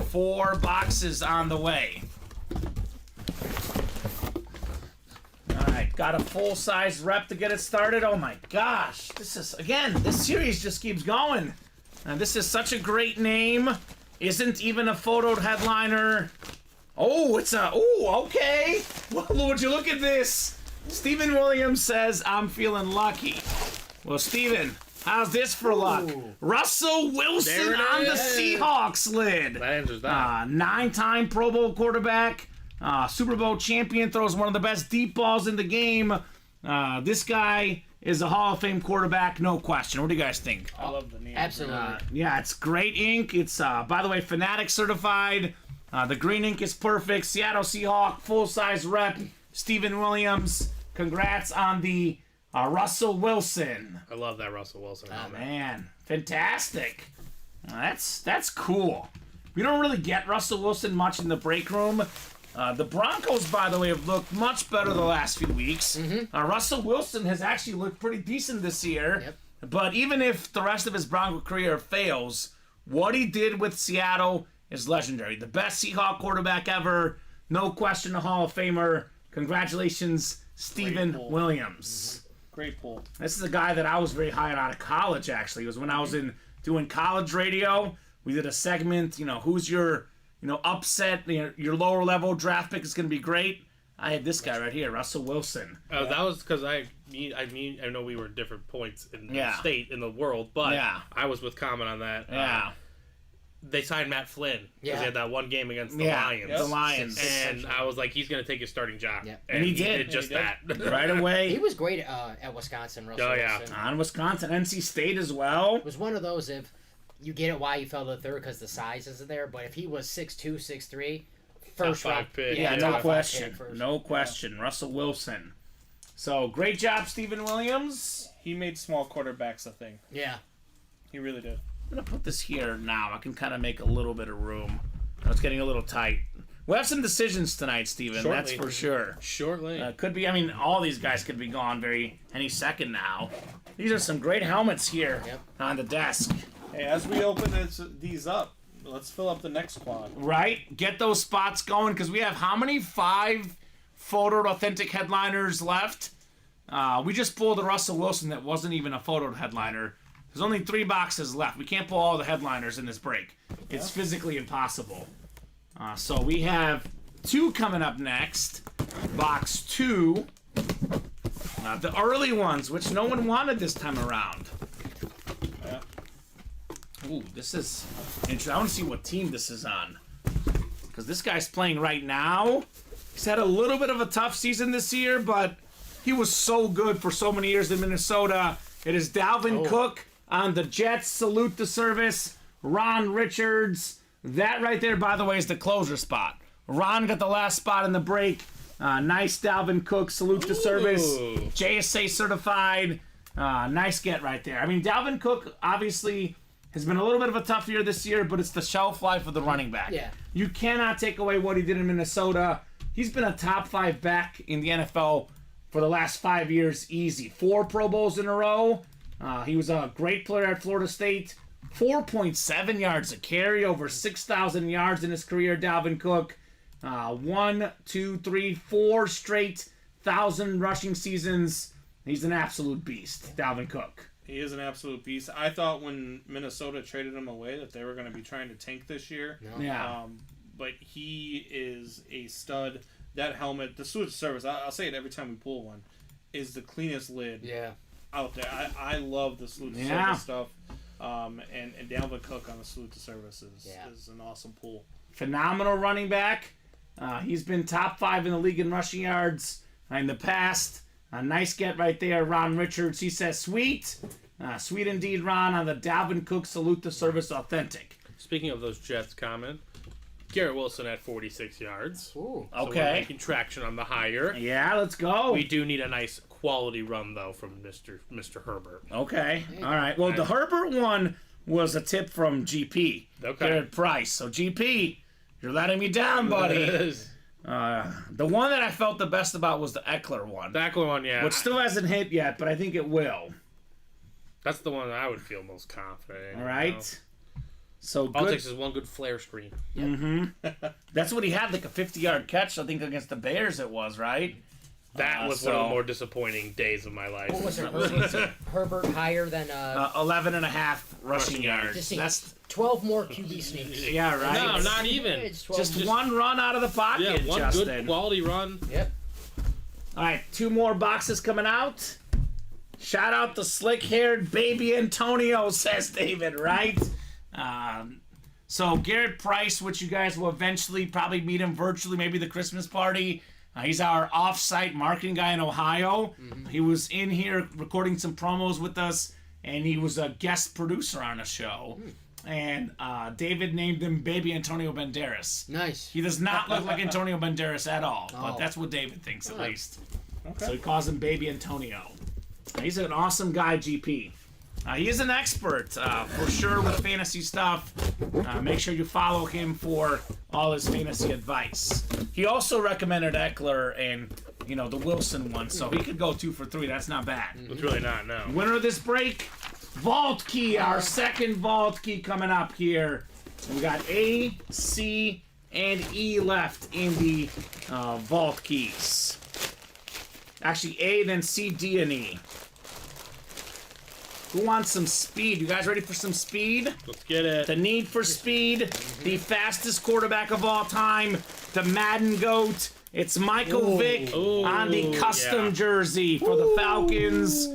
Speaker 2: 4 boxes on the way. All right, got a full-size rep to get it started. Oh my gosh, this series just keeps going. This is such a great name. Isn't even a photoed headliner. Oh, okay. Well, would you look at this? Stephen Williams says, I'm feeling lucky. Well, Stephen, how's this for luck? Russell Wilson on the Seahawks lid.
Speaker 3: That answers that.
Speaker 2: 9-time Pro Bowl quarterback. Super Bowl champion, throws one of the best deep balls in the game. This guy is a Hall of Fame quarterback, no question. What do you guys think?
Speaker 4: I love the name.
Speaker 5: Absolutely.
Speaker 2: Yeah, it's great ink. It's, by the way, Fanatic certified. The green ink is perfect. Seattle Seahawk, full-size rep. Stephen Williams, congrats on the Russell Wilson.
Speaker 3: I love that Russell Wilson.
Speaker 2: Oh, man. Fantastic. That's cool. We don't really get Russell Wilson much in the break room. The Broncos, by the way, have looked much better the last few weeks. Russell Wilson has actually looked pretty decent this year.
Speaker 5: Yep.
Speaker 2: But even if the rest of his Bronco career fails, what he did with Seattle is legendary. The best Seahawk quarterback ever. No question a Hall of Famer. Congratulations, Stephen Williams.
Speaker 4: Great pull.
Speaker 2: This is a guy that I was very high on out of college, actually. It was when I was doing college radio. We did a segment, who's your upset, your lower level draft pick is going to be great. I had this guy right here, Russell Wilson.
Speaker 3: That was because I know we were different points in the state, in the world, but I was with Kamen on that.
Speaker 2: Yeah.
Speaker 3: They signed Matt Flynn because
Speaker 5: Yeah.
Speaker 3: he had that one game against the Lions.
Speaker 2: The Lions.
Speaker 3: And I was like, he's going to take his starting job.
Speaker 5: Yeah.
Speaker 3: And
Speaker 2: he did.
Speaker 3: just
Speaker 4: He did.
Speaker 3: that.
Speaker 2: Right away.
Speaker 5: He was great at Wisconsin, Russell
Speaker 3: Oh, yeah.
Speaker 5: Wilson.
Speaker 2: On Wisconsin, NC State as well.
Speaker 5: It was one of those, if you get it why he fell to the third because the size isn't there, but if he was 6'2", 6'3", first
Speaker 3: Top 5
Speaker 5: round
Speaker 3: pick.
Speaker 2: Yeah,
Speaker 5: top
Speaker 2: no
Speaker 5: 5
Speaker 2: question.
Speaker 5: pick first.
Speaker 2: No question. Russell Wilson. So, great job, Stephen Williams.
Speaker 4: He made small quarterbacks a thing.
Speaker 5: Yeah.
Speaker 4: He really did.
Speaker 2: I'm going to put this here now. I can kind of make a little bit of room. It's getting a little tight. We'll have some decisions tonight, Stephen.
Speaker 3: Shortly.
Speaker 2: That's for sure.
Speaker 3: Shortly.
Speaker 2: Could be, all these guys could be gone any second now. These are some great helmets here on the desk.
Speaker 4: Hey, as we open these up, let's fill up the next quad.
Speaker 2: Right? Get those spots going, because we have how many? 5 photoed authentic headliners left? We just pulled a Russell Wilson that wasn't even a photoed headliner. There's only 3 boxes left. We can't pull all the headliners in this break. It's physically impossible. So we have 2 coming up next. Box 2. The early ones, which no one wanted this time around.
Speaker 4: Yeah.
Speaker 2: Ooh, this is interesting. I want to see what team this is on. Because this guy's playing right now. He's had a little bit of a tough season this year, but he was so good for so many years in Minnesota. It is Dalvin Cook on the Jets. Salute the service. Ron Richards. That right there, by the way, is the closer spot. Ron got the last spot in the break. Nice Dalvin Cook. Salute the service. JSA certified. Nice get right there. I mean, Dalvin Cook obviously has been a little bit of a tough year this year, but it's the shelf life of the running back.
Speaker 5: Yeah.
Speaker 2: You cannot take away what he did in Minnesota. He's been a top 5 back in the NFL for the last 5 years, easy. 4 Pro Bowls in a row. He was a great player at Florida State. 4.7 yards a carry, over 6,000 yards in his career, Dalvin Cook. 1, 2, 3, 4 straight 1,000 rushing seasons. He's an absolute beast, Dalvin Cook.
Speaker 4: He is an absolute beast. I thought when Minnesota traded him away that they were going to be trying to tank this year.
Speaker 5: No.
Speaker 2: Yeah.
Speaker 4: But he is a stud. That helmet, the Salute to Service, I'll say it every time we pull one, is the cleanest lid
Speaker 5: Yeah.
Speaker 4: out there. I love the Salute to
Speaker 2: Yeah.
Speaker 4: Service stuff. And Dalvin Cook on the Salute to Service is an awesome pull.
Speaker 2: Phenomenal running back. He's been top 5 in the league in rushing yards in the past. A nice get right there, Ron Richards. He says, sweet. Sweet indeed, Ron, on the Dalvin Cook Salute to Service Authentic.
Speaker 3: Speaking of those Jets, comment. Garrett Wilson at 46 yards.
Speaker 5: Ooh.
Speaker 3: So we're
Speaker 2: Okay.
Speaker 3: making traction on the higher.
Speaker 2: Yeah, let's go.
Speaker 3: We do need a nice quality run, though, from Mr. Herbert.
Speaker 2: Okay. All right. Well, the Herbert one was a tip from GP.
Speaker 3: Okay.
Speaker 2: Garrett Price. So, GP, you're letting me down, buddy. The one that I felt the best about was the Eckler one,
Speaker 3: Eckler one, yeah.
Speaker 2: which still hasn't hit yet, but I think it will.
Speaker 3: That's the one that I would feel most confident in.
Speaker 2: All right. So
Speaker 3: All it
Speaker 2: good.
Speaker 3: takes is one good flare screen.
Speaker 2: That's what he had, like a 50-yard catch, I think, against the Bears it was, right?
Speaker 3: That was one of the more disappointing days of my life.
Speaker 5: What was it? Herbert higher than
Speaker 2: 11 and a half rushing yards.
Speaker 5: Just see,
Speaker 2: That's
Speaker 5: 12 more QB sneaks.
Speaker 2: yeah, right.
Speaker 3: No, not even.
Speaker 5: It's 12
Speaker 2: Just one run out of the pocket,
Speaker 3: Yeah, one
Speaker 2: Justin.
Speaker 3: good quality run.
Speaker 5: Yep.
Speaker 2: All right, 2 more boxes coming out. Shout out to slick-haired baby Antonio, says David, right? So Garrett Price, which you guys will eventually probably meet him virtually, maybe the Christmas party. He's our off-site marketing guy in Ohio. He was in here recording some promos with us, and he was a guest producer on a show. And David named him Baby Antonio Banderas.
Speaker 5: Nice.
Speaker 2: He does not look like Antonio Banderas at all, but that's what David thinks at least. So he calls him Baby Antonio. He's an awesome guy, GP. He is an expert for sure with fantasy stuff. Make sure you follow him for all his fantasy advice. He also recommended Eckler and the Wilson one, so he could go 2 for 3. That's not bad.
Speaker 3: It's really not, no.
Speaker 2: Winner of this break, Vault Key, our second Vault Key coming up here. We got A, C, and E left in the Vault Keys. Actually, A, then C, D, and E. Who wants some speed? You guys ready for some speed?
Speaker 3: Let's get it.
Speaker 2: The Need for Speed, the fastest quarterback of all time, the Madden GOAT. It's Michael Vick on the custom jersey for the Falcons.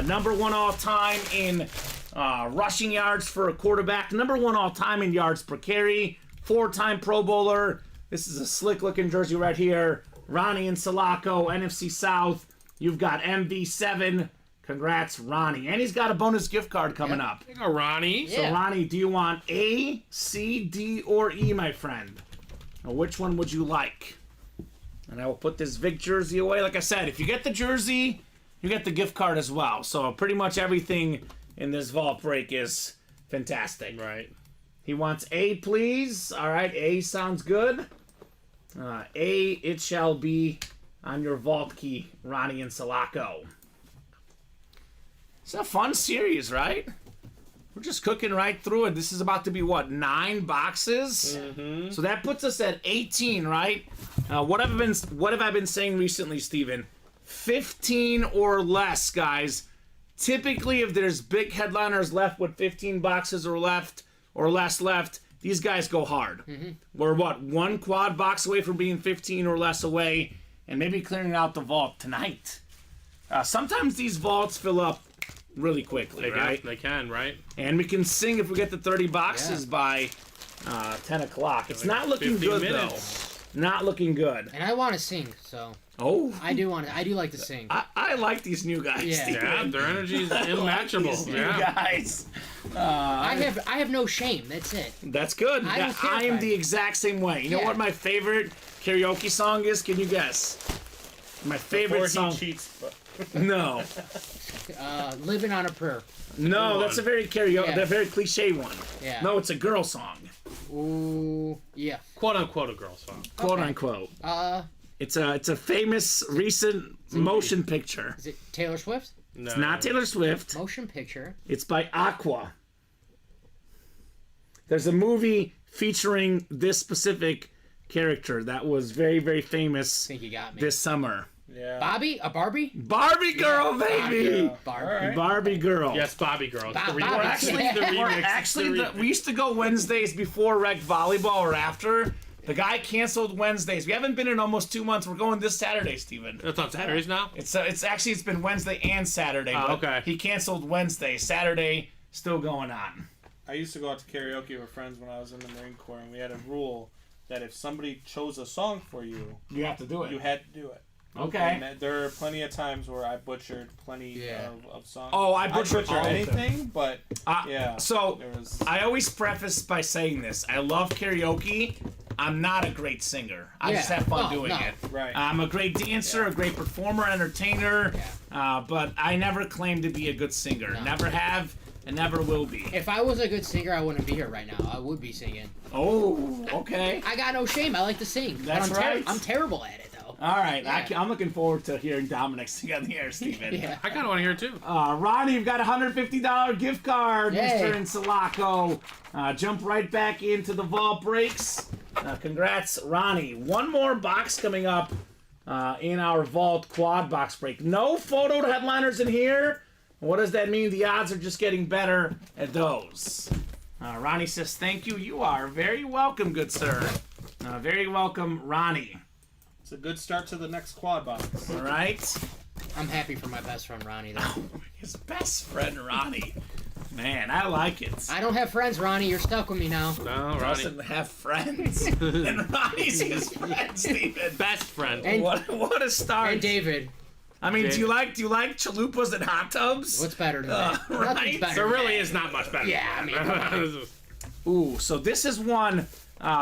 Speaker 2: Number 1 all time in rushing yards for a quarterback. Number 1 all time in yards per carry. 4-time Pro Bowler. This is a slick looking jersey right here. Ronnie and Sulaco, NFC South. You've got MV7. Congrats, Ronnie. And he's got a bonus gift card coming up.
Speaker 3: There you go, Ronnie.
Speaker 2: So, Ronnie, do you want A, C, D, or E, my friend? Now, which one would you like? And I will put this Vic jersey away. Like I said, if you get the jersey, you get the gift card as well. So, pretty much everything in this vault break is fantastic.
Speaker 3: Right.
Speaker 2: He wants A, please. All right, A sounds good. A, it shall be on your vault key, Ronnie and Sulaco. It's a fun series, right? We're just cooking right through it. This is about to be, 9 boxes? Mm-hmm. So that puts us at 18, right? What have I been saying recently, Steven? 15 or less, guys. Typically, if there's big headliners left with 15 boxes or less left, these guys go hard. Mm-hmm. We're, 1 quad box away from being 15 or less away, and maybe clearing out the vault tonight. Sometimes these vaults fill up really quickly, right?
Speaker 3: They can, right?
Speaker 2: And we can sing if we get the 30 boxes by 10 o'clock. It's not looking
Speaker 3: 15
Speaker 2: good,
Speaker 3: minutes.
Speaker 2: though. Not looking good.
Speaker 5: And I want to sing, so
Speaker 2: Oh.
Speaker 5: I do like to sing.
Speaker 2: I like these new guys,
Speaker 5: Yeah.
Speaker 2: Steven.
Speaker 3: Yeah, their energy is
Speaker 2: I like
Speaker 3: unmatchable.
Speaker 2: these new
Speaker 3: Yeah.
Speaker 2: guys.
Speaker 5: I have no shame. That's it.
Speaker 2: That's good.
Speaker 5: I don't care
Speaker 2: I
Speaker 5: if
Speaker 2: am
Speaker 5: I-
Speaker 2: the exact same way. You know
Speaker 5: Yeah.
Speaker 2: what my favorite karaoke song is? Can you guess? My favorite
Speaker 4: Before
Speaker 2: song.
Speaker 4: he cheats. But
Speaker 2: No.
Speaker 5: Living on a prayer.
Speaker 2: No,
Speaker 3: Come
Speaker 2: that's a
Speaker 3: on.
Speaker 2: very karaoke,
Speaker 5: Yeah.
Speaker 2: a very cliche one.
Speaker 5: Yeah.
Speaker 2: No, it's a girl song,
Speaker 5: Ooh, yeah.
Speaker 3: Quote unquote a girl song.
Speaker 2: quote
Speaker 5: Okay.
Speaker 2: unquote.
Speaker 5: Is
Speaker 2: It's a famous recent motion picture.
Speaker 5: it Taylor Swift?
Speaker 3: No.
Speaker 2: It's not Taylor Swift.
Speaker 5: Motion picture.
Speaker 2: It's by Aqua. There's a movie featuring this specific character that was very, very famous
Speaker 5: I think you got me.
Speaker 2: this summer.
Speaker 4: yeah.
Speaker 5: Bobby? A Barbie?
Speaker 2: Barbie girl, baby!
Speaker 4: Yeah.
Speaker 5: Barbie.
Speaker 4: All right.
Speaker 2: Barbie girl.
Speaker 3: Yes, Bobby girl. It's the
Speaker 5: Bobby.
Speaker 3: remix.
Speaker 5: We're
Speaker 2: Actually,
Speaker 5: Yeah.
Speaker 3: The remix.
Speaker 2: actually,
Speaker 3: The
Speaker 2: we used to go Wednesdays before rec volleyball or after. The guy canceled Wednesdays. We haven't been in almost 2 months. We're going this Saturday, Steven.
Speaker 3: It's on Saturdays now?
Speaker 2: It's actually it's been Wednesday and Saturday.
Speaker 3: Oh,
Speaker 2: but
Speaker 3: okay.
Speaker 2: He canceled Wednesday. Saturday still going on.
Speaker 4: I used to go out to karaoke with friends when I was in the Marine Corps, and we had a rule that if somebody chose a song for you,
Speaker 2: You have to do it.
Speaker 4: you had to do it.
Speaker 2: Okay.
Speaker 4: And there are plenty of times where I butchered plenty
Speaker 5: Yeah.
Speaker 4: of songs.
Speaker 2: Oh, I
Speaker 4: I'd
Speaker 2: butchered
Speaker 4: butcher
Speaker 2: all of them.
Speaker 4: anything, but yeah.
Speaker 2: So
Speaker 4: there was.
Speaker 2: I always preface by saying this: I love karaoke. I'm not a great singer. I just
Speaker 5: Yeah.
Speaker 2: have fun
Speaker 5: Oh,
Speaker 2: doing
Speaker 5: no.
Speaker 2: it.
Speaker 4: Right.
Speaker 2: I'm a great dancer, a great performer, entertainer, but I never claim to be a good singer.
Speaker 5: No.
Speaker 2: Never have, and never will be.
Speaker 5: If I was a good singer, I wouldn't be here right now. I would be singing.
Speaker 2: Oh, okay.
Speaker 5: I got no shame. I like to sing. But
Speaker 2: That's right.
Speaker 5: I'm terrible at it, though.
Speaker 2: All right.
Speaker 5: Yeah.
Speaker 2: I'm looking forward to hearing Dominic sing on the air, Steven.
Speaker 5: Yeah.
Speaker 3: I kind of want to hear it too.
Speaker 2: Ronnie, you've got a $150 gift card,
Speaker 5: Yay.
Speaker 2: Mr. Insulaco. Jump right back into the vault breaks. Congrats, Ronnie. One more box coming up in our vault quad box break. No photo headliners in here. What does that mean? The odds are just getting better at those. Ronnie says, thank you. You are very welcome, good sir. Very welcome, Ronnie.
Speaker 4: It's a good start to the next quad box.
Speaker 2: All right.
Speaker 5: I'm happy for my best friend, Ronnie, though.
Speaker 2: His best friend, Ronnie. Man, I like it.
Speaker 5: I don't have friends, Ronnie. You're stuck with me now.
Speaker 3: No, Ronnie.
Speaker 2: Doesn't have friends. And Ronnie's his friend, Steven.
Speaker 3: Best friend.
Speaker 5: And,
Speaker 2: What a start.
Speaker 5: and David.
Speaker 2: I mean, do you like chalupas and hot tubs?
Speaker 5: What's better than that?
Speaker 2: right.
Speaker 5: Nothing's better
Speaker 3: There
Speaker 5: than
Speaker 3: really
Speaker 5: that.
Speaker 3: is not much better.
Speaker 5: Yeah, I mean, come on.
Speaker 2: Ooh, so this is one.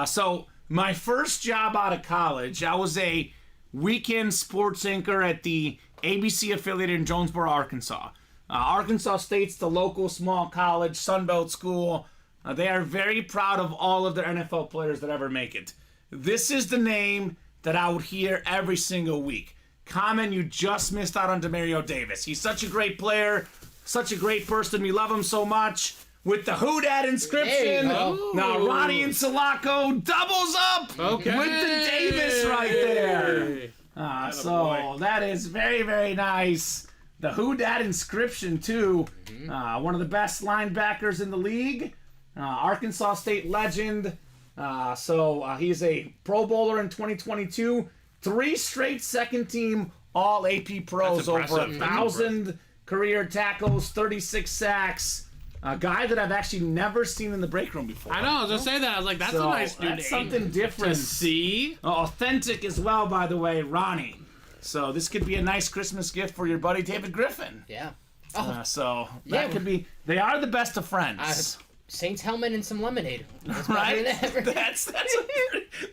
Speaker 2: So my first job out of college, I was a weekend sports anchor at the ABC affiliate in Jonesboro, Arkansas. Arkansas State's the local small college, Sunbelt school. They are very proud of all of their NFL players that ever make it. This is the name that I would hear every single week. Kamen, you just missed out on Demario Davis. He's such a great player, such a great person. We love him so much. With the Who Dat inscription.
Speaker 5: There you go.
Speaker 2: Now Ronnie and Sulaco doubles up
Speaker 3: Okay.
Speaker 2: with the Davis right there. So that is very, very nice. The Who Dat inscription, too. One of the best linebackers in the league. Arkansas State legend. He's a Pro Bowler in 2022. 3 straight second team All AP Pros,
Speaker 3: That's
Speaker 2: over
Speaker 3: impressive.
Speaker 2: 1,000 career tackles, 36 sacks. A guy that I've actually never seen in the break room before.
Speaker 3: I know, I was going to say that. I was like, that's
Speaker 2: So,
Speaker 3: a nice new
Speaker 2: that's
Speaker 3: name.
Speaker 2: something different.
Speaker 3: To see.
Speaker 2: Authentic as well, by the way, Ronnie. So this could be a nice Christmas gift for your buddy David Griffin.
Speaker 5: Yeah. Oh,
Speaker 2: So
Speaker 5: Yeah,
Speaker 2: that could be. They are the best of friends,
Speaker 5: Saints helmet and some lemonade. That's
Speaker 2: right?
Speaker 5: better than that.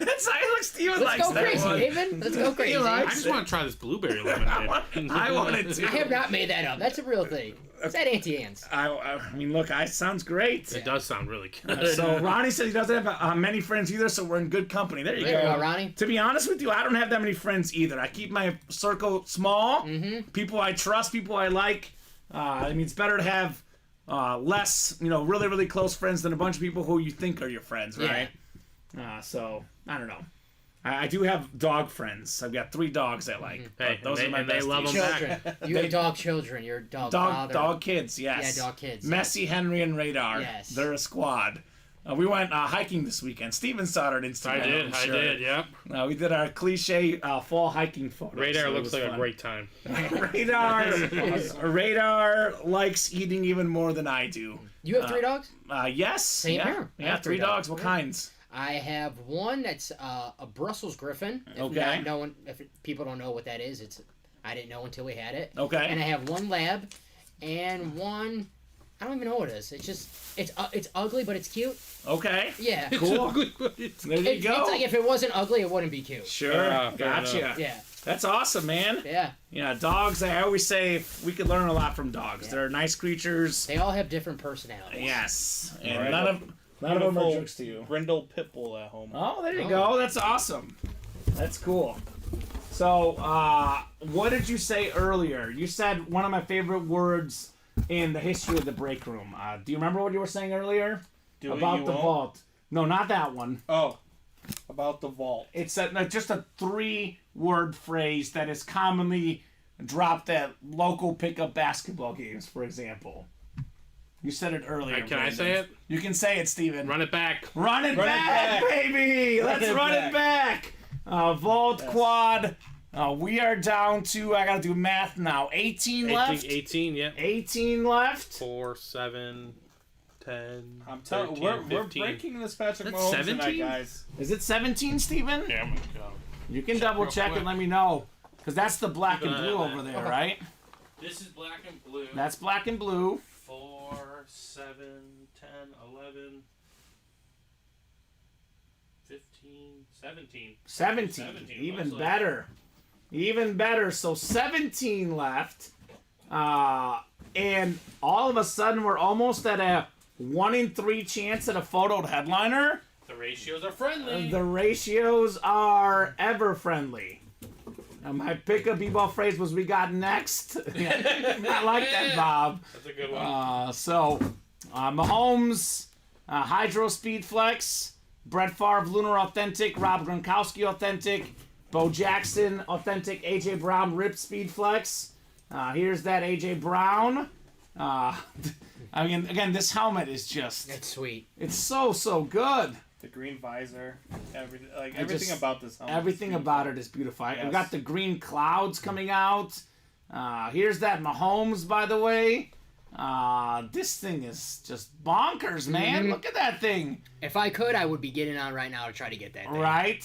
Speaker 2: That's I look. Steven
Speaker 5: Let's
Speaker 2: likes
Speaker 5: go
Speaker 2: that
Speaker 5: crazy,
Speaker 2: one.
Speaker 5: David. Let's go crazy.
Speaker 2: likes
Speaker 3: I just want to try this blueberry lemonade.
Speaker 2: I wanted to.
Speaker 5: I have not made that up. That's a real thing. Is that Auntie Anne's?
Speaker 2: I mean, look, sounds great.
Speaker 3: It does sound really good.
Speaker 2: So Ronnie says he doesn't have many friends either, so we're in good company. There you
Speaker 5: There you
Speaker 2: go.
Speaker 5: go, Ronnie.
Speaker 2: To be honest with you, I don't have that many friends either. I keep my circle small.
Speaker 5: Mm-hmm.
Speaker 2: People I trust, people I like. I mean, it's better to have less, really, really close friends than a bunch of people who you think are your friends, right? So I don't know. I do have dog friends. I've got 3 dogs I like.
Speaker 3: Hey,
Speaker 2: but those are my
Speaker 3: and they
Speaker 2: besties.
Speaker 3: love 'em back.
Speaker 5: Children. You have dog children. You're dog father.
Speaker 2: Dog kids, yes.
Speaker 5: Yeah, dog kids.
Speaker 2: Messi, Henry, and Radar.
Speaker 5: Yes.
Speaker 2: They're a squad. We went hiking this weekend. Steven saw it on Instagram.
Speaker 6: I did, yep.
Speaker 2: We did our cliche fall hiking photo.
Speaker 6: Radar
Speaker 2: so
Speaker 6: looks like a great time.
Speaker 2: Radar likes eating even more than I do.
Speaker 5: You have 3 dogs?
Speaker 2: Yes.
Speaker 5: Same here. I
Speaker 2: Yeah,
Speaker 5: have
Speaker 2: 3
Speaker 5: 3
Speaker 2: dogs.
Speaker 5: dogs.
Speaker 2: What kinds?
Speaker 5: I have one that's a Brussels Griffin.
Speaker 2: Okay.
Speaker 5: If people don't know what that is, I didn't know until we had it.
Speaker 2: Okay.
Speaker 5: And I have one lab, and one I don't even know what it is. It's just it's ugly, but it's cute.
Speaker 2: Okay.
Speaker 5: Yeah.
Speaker 2: Cool. There you go.
Speaker 5: It's like if it wasn't ugly, it wouldn't be cute.
Speaker 2: Sure. Gotcha.
Speaker 5: Yeah.
Speaker 2: That's awesome, man.
Speaker 5: Yeah.
Speaker 2: Yeah, dogs, I always say we could learn a lot from dogs. They're nice creatures.
Speaker 5: They all have different personalities.
Speaker 2: Yes. And
Speaker 4: Right.
Speaker 2: none of them are jerks to you.
Speaker 4: Brindle Pitbull at home.
Speaker 2: Oh, there you go. That's awesome. That's cool. So, what did you say earlier? You said one of my favorite words in the history of the break room. Do you remember what you were saying earlier? About the vault. No, not that one.
Speaker 4: Oh, about the vault.
Speaker 2: It's just a 3-word phrase that is commonly dropped at local pickup basketball games, for example. You said it earlier.
Speaker 6: Can I say it?
Speaker 2: You can say it, Steven.
Speaker 6: Run it back.
Speaker 2: Run it back, baby! Let's run it back! Vault quad. We are down to, I gotta do math now, 18 left?
Speaker 6: 18, yeah.
Speaker 2: 18 left?
Speaker 6: 4, 7, 10,
Speaker 4: I'm telling
Speaker 6: 13,
Speaker 4: we're
Speaker 6: 15.
Speaker 4: breaking this Patrick
Speaker 6: That's
Speaker 4: Mahomes
Speaker 6: 17?
Speaker 4: tonight, guys.
Speaker 2: Is it 17, Steven?
Speaker 6: Yeah, I'm gonna go.
Speaker 2: You can double check and let me know. Because that's the black
Speaker 6: Keep
Speaker 2: and
Speaker 6: an eye
Speaker 2: blue
Speaker 6: on
Speaker 2: over
Speaker 6: that.
Speaker 2: there, right?
Speaker 6: This is black and blue.
Speaker 2: That's black and blue.
Speaker 6: 4, 7, 10, 11, 15, 17.
Speaker 2: 17. Even
Speaker 6: mostly.
Speaker 2: better. Even better. So 17 left. And all of a sudden we're almost at a 1 in 3 chance at a photoed headliner.
Speaker 6: The ratios are friendly.
Speaker 2: The ratios are ever friendly. My pickup b-ball phrase was "we got next." I like that, Bob.
Speaker 6: That's a good one.
Speaker 2: Mahomes, Hydro Speed Flex, Brett Favre Lunar Authentic, Rob Gronkowski Authentic, Bo Jackson Authentic, AJ Brown Rip Speed Flex. Here's that AJ Brown. I mean, again, this helmet is just,
Speaker 5: It's sweet.
Speaker 2: it's so good.
Speaker 4: The green visor, everything about this helmet.
Speaker 2: Everything about it is beautiful.
Speaker 4: Yes.
Speaker 2: I've got the green clouds coming out. Here's that Mahomes, by the way. This thing is just bonkers, man. Look at that thing.
Speaker 5: If I could, I would be getting on right now to try to get that thing.
Speaker 2: Right?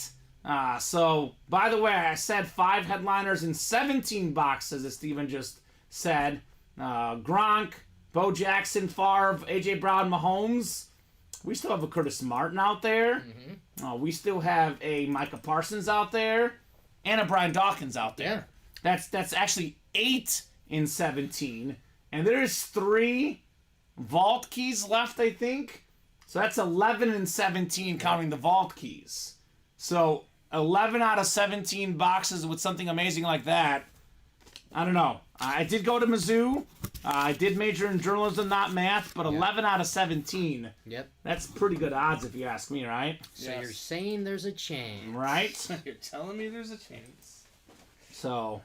Speaker 2: So, by the way, I said 5 headliners in 17 boxes, as Steven just said. Gronk, Bo Jackson, Favre, AJ Brown, Mahomes. We still have a Curtis Martin out there. We still have a Micah Parsons out there. And a Brian Dawkins out there. That's actually 8 in 17. And there's 3 vault keys left, I think. So that's 11 in 17 counting the vault keys. So 11 out of 17 boxes with something amazing like that. I don't know. I did go to Mizzou. I did major in journalism, not math, but 11 out of 17.
Speaker 5: Yep.
Speaker 2: That's pretty good odds if you ask me, right?
Speaker 5: So you're saying there's a chance.
Speaker 2: Right?
Speaker 4: You're telling me there's a chance.
Speaker 2: So,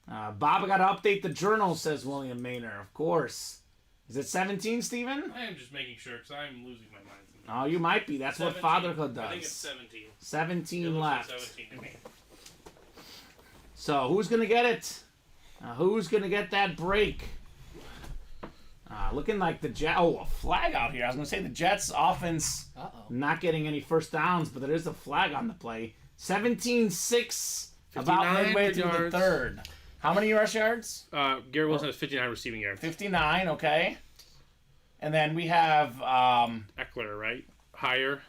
Speaker 2: Bob, I got to update the journal, says William Maynor. Of course. Is it 17, Steven?
Speaker 6: I am just making sure because I'm losing my mind.
Speaker 2: Oh, you might be. That's
Speaker 6: 17.
Speaker 2: what fatherhood does.
Speaker 6: I think it's 17.
Speaker 2: 17
Speaker 6: It looks
Speaker 2: left.
Speaker 6: like 17 to me.
Speaker 2: So, who's going to get it? Who's going to get that break? Looking like the Jets. Oh, a flag out here. I was going to say the Jets offense not getting any first downs, but there is a flag on the play. 17-6, about midway through the third. How many rush yards?
Speaker 6: Garrett Wilson has 59 receiving yards.
Speaker 2: 59, okay. And then we have
Speaker 6: Eckler, right? Higher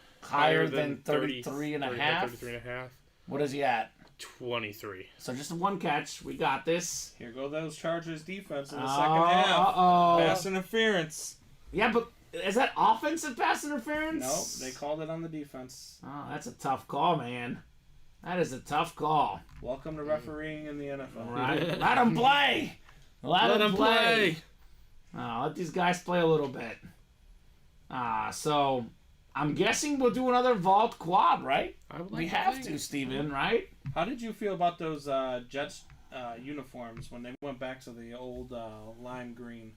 Speaker 2: than 33 and a half.
Speaker 6: 33 and a half.
Speaker 2: What is he at?
Speaker 6: 23.
Speaker 2: So just a 1 catch. We got this.
Speaker 4: Here go those Chargers defense in the second half. Pass interference.
Speaker 2: Yeah, but is that offensive pass interference?
Speaker 4: No, they called it on the defense.
Speaker 2: Oh, that's a tough call, man. That is a tough call.
Speaker 4: Welcome to refereeing in the NFL.
Speaker 2: Right? Let them play. Let them play. Let these guys play a little bit. So I'm guessing we'll do another vault quad, right? We have to, Steven, right?
Speaker 4: How did you feel about those Jets uniforms when they went back to the old lime green?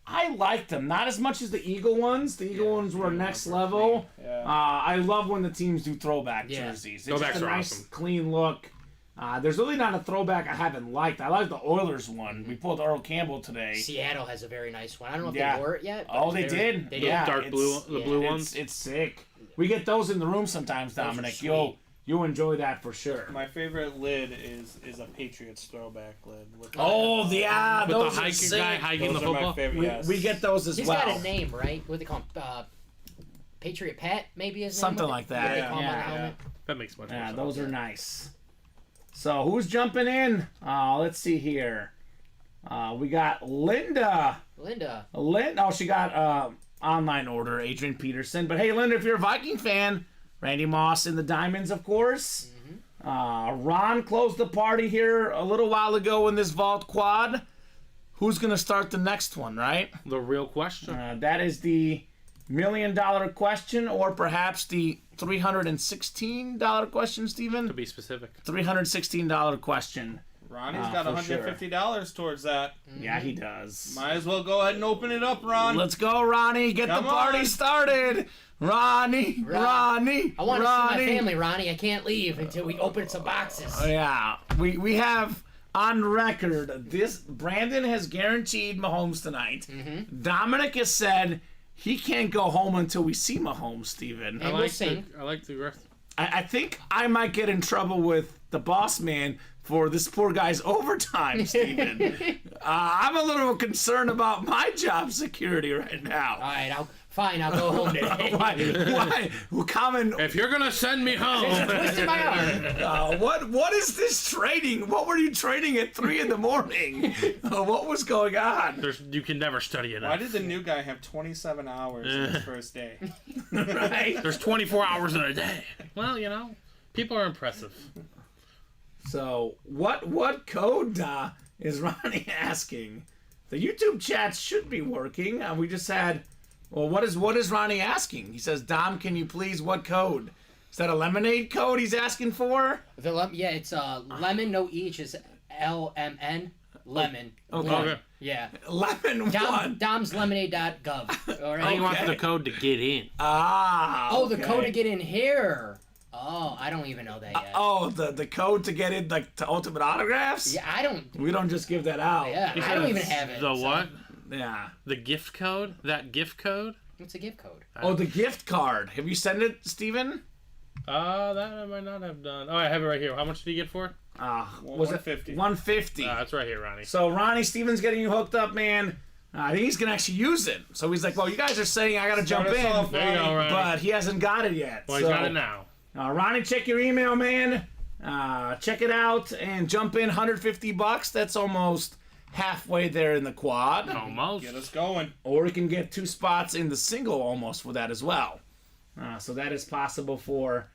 Speaker 2: I liked them. Not as much as the Eagle ones. The Eagle ones were next level.
Speaker 4: Yeah.
Speaker 2: I love when the teams do throwback
Speaker 5: Yeah.
Speaker 2: jerseys. It's
Speaker 6: Throwbacks
Speaker 2: just a
Speaker 6: are
Speaker 2: nice,
Speaker 6: awesome.
Speaker 2: clean look. There's really not a throwback I haven't liked. I like the Oilers one. We pulled Earl Campbell today.
Speaker 5: Seattle has a very nice one. I don't know if
Speaker 2: Yeah.
Speaker 5: they wore it yet. but
Speaker 2: Oh,
Speaker 5: it's
Speaker 2: they
Speaker 5: very-
Speaker 2: did?
Speaker 5: They
Speaker 2: Yeah.
Speaker 5: did.
Speaker 6: Dark blue,
Speaker 2: it's-
Speaker 6: the blue
Speaker 5: yeah.
Speaker 6: ones.
Speaker 2: It's sick. We get those in the room sometimes,
Speaker 5: are
Speaker 2: Dominic.
Speaker 5: sweet.
Speaker 2: You'll enjoy that for sure.
Speaker 4: My favorite lid is a Patriots throwback lid. With
Speaker 2: Oh, yeah,
Speaker 6: With
Speaker 2: those
Speaker 6: the
Speaker 2: are
Speaker 6: hiking
Speaker 2: sick.
Speaker 6: guy hiking the
Speaker 4: those are my
Speaker 6: football.
Speaker 4: favorite. Yes.
Speaker 2: We get those as
Speaker 5: He's
Speaker 2: well.
Speaker 5: got a name, right? What do they call him? Patriot Pat, maybe his name?
Speaker 2: Something
Speaker 5: What
Speaker 2: like
Speaker 5: they-
Speaker 2: that.
Speaker 5: what they call him on the
Speaker 2: Yeah.
Speaker 5: helmet?
Speaker 6: That makes much more
Speaker 2: Yeah,
Speaker 6: sense.
Speaker 2: those are nice. So who's jumping in? Let's see here. We got Linda.
Speaker 5: Linda.
Speaker 2: Oh, she got online order, Adrian Peterson. But hey, Linda, if you're a Viking fan, Randy Moss in the Diamonds, of course. Ron closed the party here a little while ago in this Vault Quad. Who's going to start the next one, right?
Speaker 6: The real question.
Speaker 2: That is the $1 million question, or perhaps the $316 question, Steven?
Speaker 6: To be specific.
Speaker 2: $316 question.
Speaker 4: Ronnie's got
Speaker 2: for sure.
Speaker 4: $150 towards that.
Speaker 2: Yeah, he does.
Speaker 4: Might as well go ahead and open it up, Ron.
Speaker 2: Let's go, Ronnie. Get
Speaker 4: Come
Speaker 2: the party
Speaker 4: on.
Speaker 2: started. Ronnie.
Speaker 5: I want to see my
Speaker 2: Ronnie.
Speaker 5: family, Ronnie. I can't leave until we open some boxes.
Speaker 2: Yeah, we have on record this. Brandon has guaranteed Mahomes tonight. Dominic has said he can't go home until we see Mahomes, Steven.
Speaker 5: And we'll sing.
Speaker 6: I like the rest.
Speaker 2: I think I might get in trouble with the boss man for this poor guy's overtime, Steven. I'm a little concerned about my job security right now.
Speaker 5: All right, I'll go home today.
Speaker 2: Why? Well, Kamen,
Speaker 6: If you're gonna send me home,
Speaker 5: Twisted my arm.
Speaker 2: what is this trading? What were you trading at 3 in the morning? What was going on?
Speaker 6: you can never study enough.
Speaker 4: Why did the new guy have 27 hours in his first day?
Speaker 2: Right?
Speaker 6: There's 24 hours in a day. Well, people are impressive.
Speaker 2: So, what code is Ronnie asking? The YouTube chat should be working. We just had. Well, what is Ronnie asking? He says, Dom, can you please, what code? Is that a lemonade code he's asking for?
Speaker 5: It's lemon, no E, it's just LMN, lemon.
Speaker 2: Okay.
Speaker 5: One.
Speaker 6: Okay.
Speaker 5: Yeah.
Speaker 2: Lemon one.
Speaker 5: DomsLemonade.gov. All
Speaker 6: I think you
Speaker 5: right.
Speaker 6: want the code to get in.
Speaker 5: Oh, the
Speaker 2: okay.
Speaker 5: code to get in here. Oh, I don't even know that yet.
Speaker 2: Oh, the code to get in, like, to Ultimate Autographs?
Speaker 5: Yeah, I don't.
Speaker 2: We don't just give that out.
Speaker 5: Yeah, I don't even have it.
Speaker 6: The
Speaker 5: so-
Speaker 6: what?
Speaker 2: Yeah.
Speaker 6: The gift code? That gift code?
Speaker 5: What's a gift code?
Speaker 2: Oh, the gift card. Have you sent it, Steven?
Speaker 6: That I might not have done. Oh, I have it right here. How much did you get for?
Speaker 2: Was it
Speaker 4: 150.
Speaker 2: 150?
Speaker 6: That's right here, Ronnie.
Speaker 2: So Ronnie, Steven's getting you hooked up, man. I think he's gonna actually use it. So he's like, well, you guys are saying I gotta jump
Speaker 4: Start us
Speaker 2: in,
Speaker 4: off,
Speaker 6: There you go, Ronnie.
Speaker 2: but he hasn't got it yet.
Speaker 6: Well, he's got it now.
Speaker 2: Ronnie, check your email, man. Check it out and jump in. $150. That's almost halfway there in the quad.
Speaker 6: Almost.
Speaker 4: Get us going.
Speaker 2: Or you can get 2 spots in the single almost for that as well. So that is possible for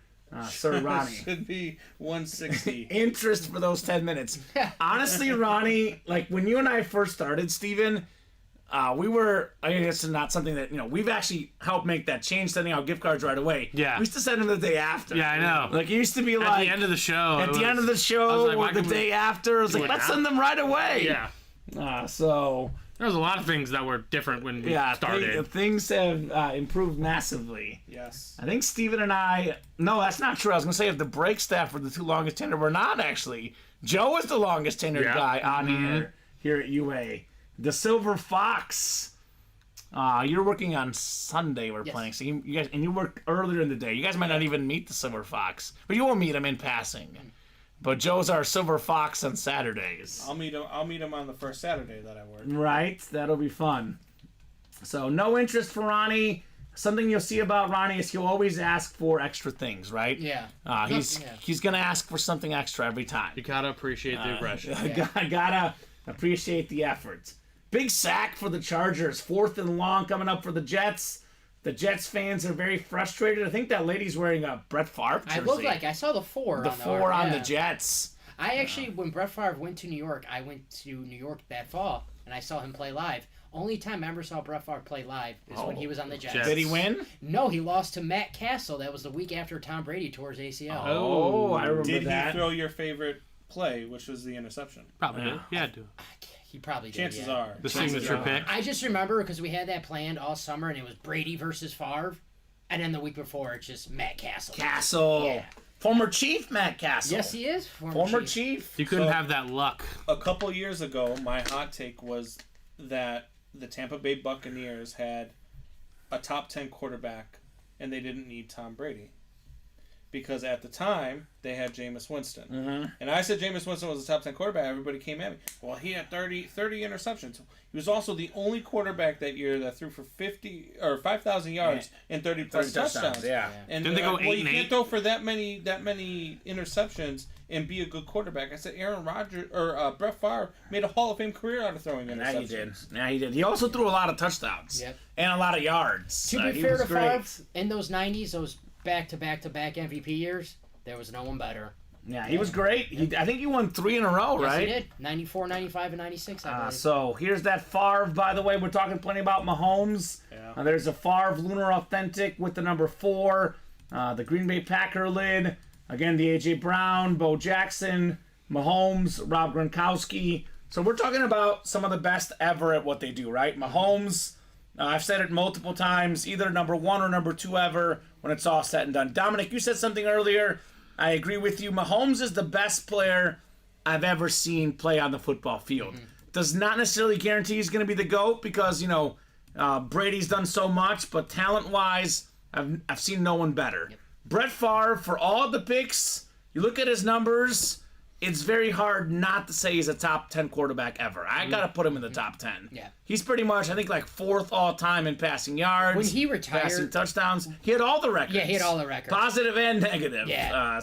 Speaker 2: Sir Ronnie.
Speaker 4: Should be 160.
Speaker 2: Interest for those 10 minutes. Honestly, Ronnie, like when you and I first started, Steven, we were, I mean, it's not something that, we've actually helped make that change, sending out gift cards right away.
Speaker 6: Yeah.
Speaker 2: We used to send them the day after.
Speaker 6: Yeah, I know.
Speaker 2: Like it used to be
Speaker 6: At
Speaker 2: like,
Speaker 6: the end of the show.
Speaker 2: at the end of the
Speaker 6: I
Speaker 2: show
Speaker 6: was like,
Speaker 2: or
Speaker 6: why
Speaker 2: the
Speaker 6: can't we
Speaker 2: day after, I was
Speaker 6: do
Speaker 2: like,
Speaker 6: it
Speaker 2: let's
Speaker 6: now?
Speaker 2: send them right away.
Speaker 6: Yeah.
Speaker 2: So,
Speaker 6: There was a lot of things that were different when we started.
Speaker 2: things have improved massively.
Speaker 4: Yes.
Speaker 2: I think Steven and I. No, that's not true. I was gonna say if the break staff were the 2 longest tenured, we're not actually. Joe is the longest tenured
Speaker 6: Yeah.
Speaker 2: guy on here at UA. The Silver Fox. You're working on Sunday. We're
Speaker 5: Yes.
Speaker 2: playing. So you guys and you work earlier in the day. You guys might not even meet the Silver Fox, but you will meet him in passing. But Joe's our Silver Fox on Saturdays.
Speaker 4: I'll meet him on the first Saturday that I work.
Speaker 2: Right, that'll be fun. So no interest for Ronnie. Something you'll see about Ronnie is he'll always ask for extra things, right?
Speaker 5: Yeah.
Speaker 2: He's gonna ask for something extra every time.
Speaker 6: You gotta appreciate the aggression.
Speaker 2: Gotta appreciate the effort. Big sack for the Chargers. 4th and long coming up for the Jets. The Jets fans are very frustrated. I think that lady's wearing a Brett Favre jersey.
Speaker 5: I look like I saw the 4
Speaker 2: the
Speaker 5: on the
Speaker 2: 4 on
Speaker 5: yeah.
Speaker 2: the Jets.
Speaker 5: I actually, when Brett Favre went to New York, I went to New York that fall, and I saw him play live. Only time I ever saw Brett Favre play live is when he was on the Jets.
Speaker 6: Jets.
Speaker 2: Did he win?
Speaker 5: No, he lost to Matt Castle. That was the week after Tom Brady tore his ACL.
Speaker 2: Oh, I remember
Speaker 4: Did
Speaker 2: that.
Speaker 4: he throw your favorite play, which was the interception?
Speaker 6: Probably
Speaker 2: Yeah.
Speaker 6: did. Yeah, do.
Speaker 5: He probably did.
Speaker 4: Chances
Speaker 5: yeah.
Speaker 4: are.
Speaker 6: The signature pick.
Speaker 5: I just remember because we had that planned all summer, and it was Brady versus Favre, and then the week before it's just Matt Castle.
Speaker 2: Castle.
Speaker 5: Yeah.
Speaker 2: Former Chief Matt Castle.
Speaker 5: Yes, he is.
Speaker 2: Former Chief.
Speaker 6: You couldn't
Speaker 4: So-
Speaker 6: have that luck.
Speaker 4: A couple years ago, my hot take was that the Tampa Bay Buccaneers had a top 10 quarterback, and they didn't need Tom Brady. Because at the time, they had Jameis Winston.
Speaker 2: Mm-hmm.
Speaker 4: And I said Jameis Winston was a top 10 quarterback. Everybody came at me. Well, he had 30 interceptions. He was also the only quarterback that year that threw for 5,000 yards and 30 plus
Speaker 2: 30
Speaker 4: touchdowns.
Speaker 2: Yeah.
Speaker 4: And
Speaker 6: Didn't they go
Speaker 4: well,
Speaker 6: 8
Speaker 4: you
Speaker 6: and
Speaker 4: can't
Speaker 6: 8?
Speaker 4: throw for that many interceptions and be a good quarterback. I said Aaron Rodgers or Brett Favre made a Hall of Fame career out of throwing interceptions.
Speaker 2: Yeah, he did. Yeah, he did. He also threw a lot of touchdowns.
Speaker 5: Yep.
Speaker 2: And a lot of yards.
Speaker 5: To be
Speaker 2: He
Speaker 5: fair
Speaker 2: was
Speaker 5: to
Speaker 2: great.
Speaker 5: Favre, in those 90s, those back-to-back-to-back MVP years, there was no one better.
Speaker 2: Yeah, he was great. I think he won 3 in a row,
Speaker 5: Yes,
Speaker 2: right?
Speaker 5: he did. 94, 95, and 96, I believe.
Speaker 2: So here's that Favre, by the way. We're talking plenty about Mahomes.
Speaker 4: Yeah.
Speaker 2: There's a Favre Lunar Authentic with the number 4. The Green Bay Packer lid. Again, the A.J. Brown, Bo Jackson, Mahomes, Rob Gronkowski. So we're talking about some of the best ever at what they do, right? Mahomes, I've said it multiple times, either number 1 or number 2 ever when it's all said and done. Dominic, you said something earlier. I agree with you. Mahomes is the best player I've ever seen play on the football field. Does not necessarily guarantee he's going to be the GOAT because, Brady's done so much, but talent-wise, I've seen no one better. Brett Favre, for all the picks, you look at his numbers, it's very hard not to say he's a top 10 quarterback ever. I got to put him in the top 10.
Speaker 5: Yeah.
Speaker 2: He's pretty much, I think, like 4th all-time in passing yards.
Speaker 5: When he retired-
Speaker 2: passing touchdowns. He had all the records.
Speaker 5: Yeah, he had all the records.
Speaker 2: Positive and negative.
Speaker 5: Yeah.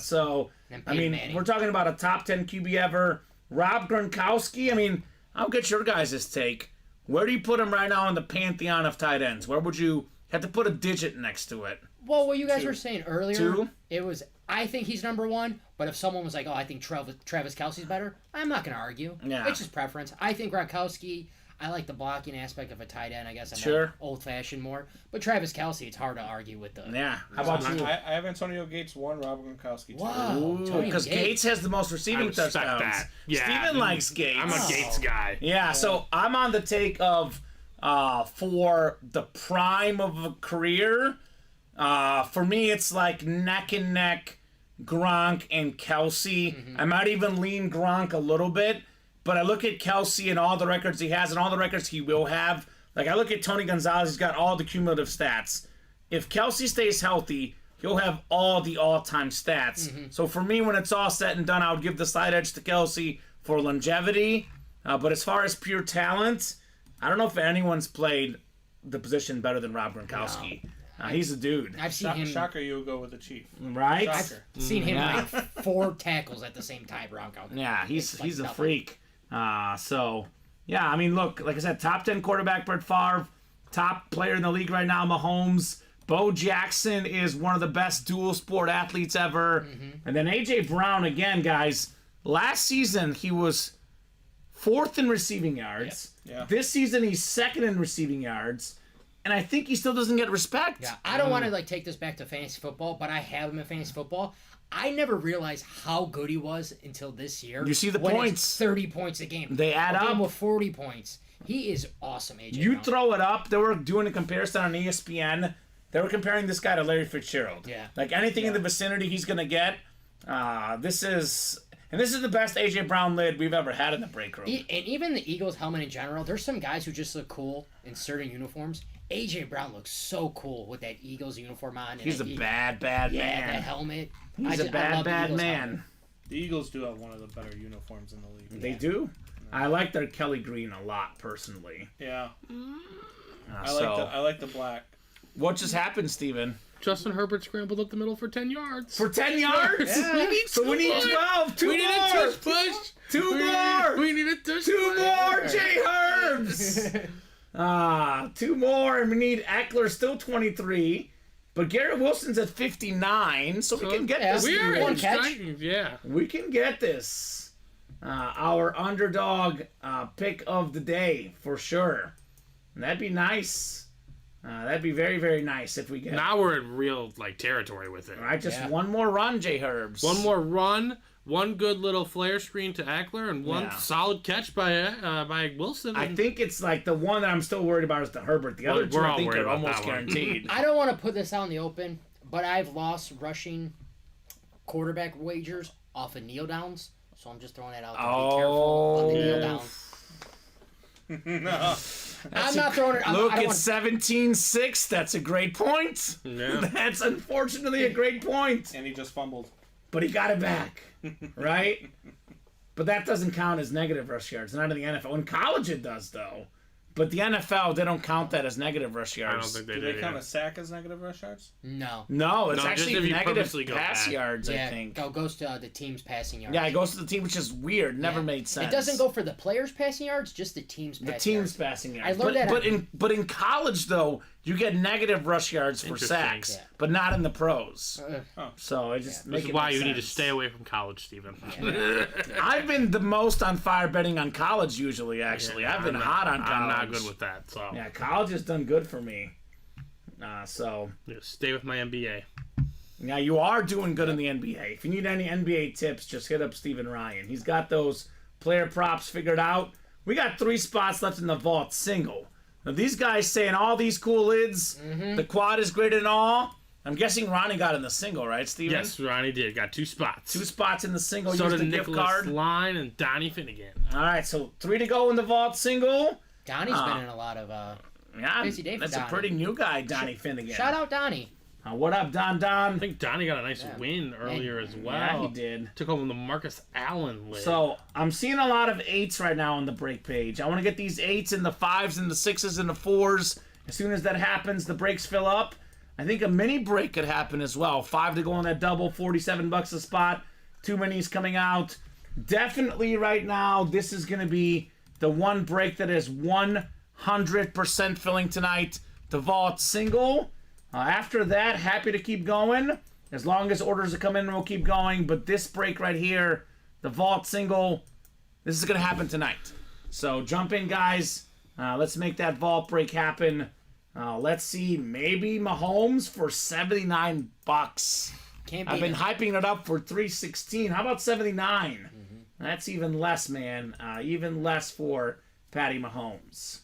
Speaker 5: And
Speaker 2: I
Speaker 5: Peyton
Speaker 2: mean,
Speaker 5: Manning.
Speaker 2: we're talking about a top 10 QB ever. Rob Gronkowski, I mean, I'll get your guys' take. Where do you put him right now in the pantheon of tight ends? Where would you have to put a digit next to it?
Speaker 5: Well, what you guys were saying earlier,
Speaker 2: 2?
Speaker 5: it was, I think he's number 1, but if someone was like, I think Travis Kelce's better, I'm not going to argue.
Speaker 2: Yeah.
Speaker 5: It's just preference. I think Gronkowski, I like the blocking aspect of a tight end. I guess I'm
Speaker 2: Sure.
Speaker 5: old-fashioned more. But Travis Kelce, it's hard to argue with the...
Speaker 2: Yeah. How about you?
Speaker 4: I have Antonio Gates 1, Rob Gronkowski 2.
Speaker 5: Wow. Tony
Speaker 2: Because Gates has the most receiving
Speaker 6: I respect
Speaker 2: touchdowns.
Speaker 6: that. Yeah.
Speaker 2: Steven likes Gates.
Speaker 6: I'm a Gates guy.
Speaker 2: Yeah, so I'm on the take of for the prime of a career. For me, it's like neck and neck, Gronk and Kelsey. I might even lean Gronk a little bit, but I look at Kelsey and all the records he has and all the records he will have. Like I look at Tony Gonzalez, he's got all the cumulative stats. If Kelsey stays healthy, he'll have all the all-time stats. So for me, when it's all said and done, I would give the slight edge to Kelsey for longevity. But as far as pure talent, I don't know if anyone's played the position better than Rob Gronkowski. He's a dude,
Speaker 5: I've seen him...
Speaker 4: Shocker, you would go with the Chief.
Speaker 2: right?
Speaker 4: Shocker.
Speaker 5: Seen him
Speaker 2: Yeah.
Speaker 5: like 4 tackles at the same time, Bronco.
Speaker 2: Yeah, he's
Speaker 5: like
Speaker 2: a
Speaker 5: nothing.
Speaker 2: freak. So yeah, I mean, look, like I said, top 10 quarterback Brett Favre, top player in the league right now, Mahomes. Bo Jackson is one of the best dual sport athletes ever, and then AJ Brown again, guys. Last season he was 4th in receiving yards.
Speaker 4: Yeah.
Speaker 2: This season he's 2nd in receiving yards, and I think he still doesn't get respect.
Speaker 5: Yeah, I don't want to take this back to fantasy football, but I have him in fantasy football. I never realized how good he was until this year.
Speaker 2: You see the
Speaker 5: when
Speaker 2: points.
Speaker 5: It's 30 points a game.
Speaker 2: They add
Speaker 5: a
Speaker 2: up.
Speaker 5: game with 40 points. He is awesome, AJ.
Speaker 2: You
Speaker 5: Brown.
Speaker 2: throw it up. They were doing a comparison on ESPN. They were comparing this guy to Larry Fitzgerald.
Speaker 5: Yeah.
Speaker 2: Like anything in the vicinity he's gonna get. This is the best AJ Brown lid we've ever had in the break room.
Speaker 5: And even the Eagles helmet in general, there's some guys who just look cool in certain uniforms. AJ Brown looks so cool with that Eagles uniform on. And
Speaker 2: He's a
Speaker 5: that
Speaker 2: bad
Speaker 5: that
Speaker 2: man.
Speaker 5: helmet.
Speaker 2: He's a
Speaker 5: I
Speaker 2: bad
Speaker 5: love the Eagles
Speaker 2: man.
Speaker 5: helmet.
Speaker 4: The Eagles do have one of the better uniforms in the league.
Speaker 2: They do. I like their Kelly Green a lot personally.
Speaker 4: Yeah.
Speaker 2: So
Speaker 4: I like the black.
Speaker 2: what just happened, Steven?
Speaker 6: Justin Herbert scrambled up the middle for 10 yards.
Speaker 2: For 10 yards?
Speaker 6: We need
Speaker 2: So we need 12. Two
Speaker 6: We need
Speaker 2: more.
Speaker 6: a touch push.
Speaker 2: Two more.
Speaker 6: We need a touch
Speaker 2: Two
Speaker 6: push.
Speaker 2: more J Herbs. 2 more, and we need Eckler still 23, but Garrett Wilson's at 59, so we can get
Speaker 5: yeah,
Speaker 2: this.
Speaker 6: We are
Speaker 5: One
Speaker 6: in
Speaker 5: catch.
Speaker 6: striking, yeah.
Speaker 2: We can get this. Our underdog pick of the day for sure. And that'd be nice. That'd be very, very nice if we get.
Speaker 6: Now we're in real territory with it.
Speaker 2: All right, just
Speaker 5: Yeah.
Speaker 2: one more run, J Herbs.
Speaker 6: One more run.
Speaker 3: one good little flare screen to Eckler and one
Speaker 2: Yeah.
Speaker 3: solid catch by Wilson.
Speaker 2: I think it's like the one that I'm still worried about is the Herbert. The other two
Speaker 3: we're
Speaker 2: I
Speaker 3: all
Speaker 2: think
Speaker 3: worried
Speaker 2: are
Speaker 3: about
Speaker 2: almost
Speaker 3: that one.
Speaker 2: guaranteed.
Speaker 5: I don't want to put this out in the open, but I've lost rushing quarterback wagers off of kneel downs, so I'm just throwing that out there. Be careful on the kneel down.
Speaker 4: No.
Speaker 5: I'm not throwing it.
Speaker 2: Look,
Speaker 5: I don't
Speaker 2: it's 17-6. That's a great point.
Speaker 3: Yeah.
Speaker 2: That's unfortunately a great point.
Speaker 4: And he just fumbled.
Speaker 2: But he got it back, right? But that doesn't count as negative rush yards. Not in the NFL. In college it does, though. But the NFL, they don't count that as negative rush
Speaker 3: I don't
Speaker 2: yards.
Speaker 3: think they
Speaker 4: Do
Speaker 3: did.
Speaker 4: they count a sack as negative rush yards?
Speaker 5: No.
Speaker 2: No, it's
Speaker 3: No, just
Speaker 2: actually
Speaker 3: if you
Speaker 2: negative
Speaker 3: purposely go
Speaker 2: pass
Speaker 3: back.
Speaker 2: yards, I
Speaker 5: Yeah,
Speaker 2: think.
Speaker 5: goes to the team's passing yards.
Speaker 2: Yeah, it goes to the team, which is weird. Never
Speaker 5: Yeah.
Speaker 2: made sense.
Speaker 5: It doesn't go for the players' passing yards, just the team's passing
Speaker 2: the team's
Speaker 5: yards.
Speaker 2: passing yards.
Speaker 5: I learned that
Speaker 2: but in college though, you get negative rush yards for
Speaker 3: Interesting.
Speaker 2: sacks,
Speaker 5: Yeah.
Speaker 2: but not in the pros.
Speaker 5: Uh,
Speaker 2: So it just
Speaker 3: This
Speaker 2: makes
Speaker 3: is why you need to stay away from college, Stephen.
Speaker 2: I've been the most on fire betting on college usually. Actually, I've been hot on college.
Speaker 3: I'm not good with that, so
Speaker 2: Yeah, college has done good for me. So
Speaker 3: just stay with my MBA.
Speaker 2: yeah, you are doing good in the NBA. If you need any NBA tips, just hit up Steven Ryan. He's got those player props figured out. We got 3 spots left in the vault single. Now these guys saying all these cool lids, the quad is great and all. I'm guessing Ronnie got in the single, right, Steven?
Speaker 3: Yes, Ronnie did. Got 2 spots.
Speaker 2: 2 spots in the single.
Speaker 3: So
Speaker 2: Use
Speaker 3: did
Speaker 2: the gift
Speaker 3: Nicholas
Speaker 2: card.
Speaker 3: Line and Donnie Finnegan.
Speaker 2: All right, so 3 to go in the vault single.
Speaker 5: Donnie's been in a lot of.
Speaker 2: Yeah,
Speaker 5: Busy day for
Speaker 2: that's a
Speaker 5: Donnie.
Speaker 2: pretty new guy, Donnie Finnegan.
Speaker 5: Shout out Donnie.
Speaker 2: What up, Don?
Speaker 3: I think Donnie got a nice win earlier as well.
Speaker 2: Yeah, he did.
Speaker 3: Took home the Marcus Allen lid.
Speaker 2: So I'm seeing a lot of 8s right now on the break page. I want to get these 8s and the 5s and the 6s and the 4s. As soon as that happens, the breaks fill up. I think a mini break could happen as well. 5 to go on that double, $47 a spot. 2 minis coming out. Definitely right now, this is going to be the one break that is 100% filling tonight. The vault single. After that, happy to keep going. As long as orders come in, we'll keep going. But this break right here, the vault single, this is going to happen tonight. So jump in, guys. Let's make that vault break happen. Let's see, maybe Mahomes for $79.
Speaker 5: Can't
Speaker 2: I've
Speaker 5: beat
Speaker 2: been
Speaker 5: it.
Speaker 2: hyping it up for $316. How about $79? That's even less, man. Even less for Patty Mahomes.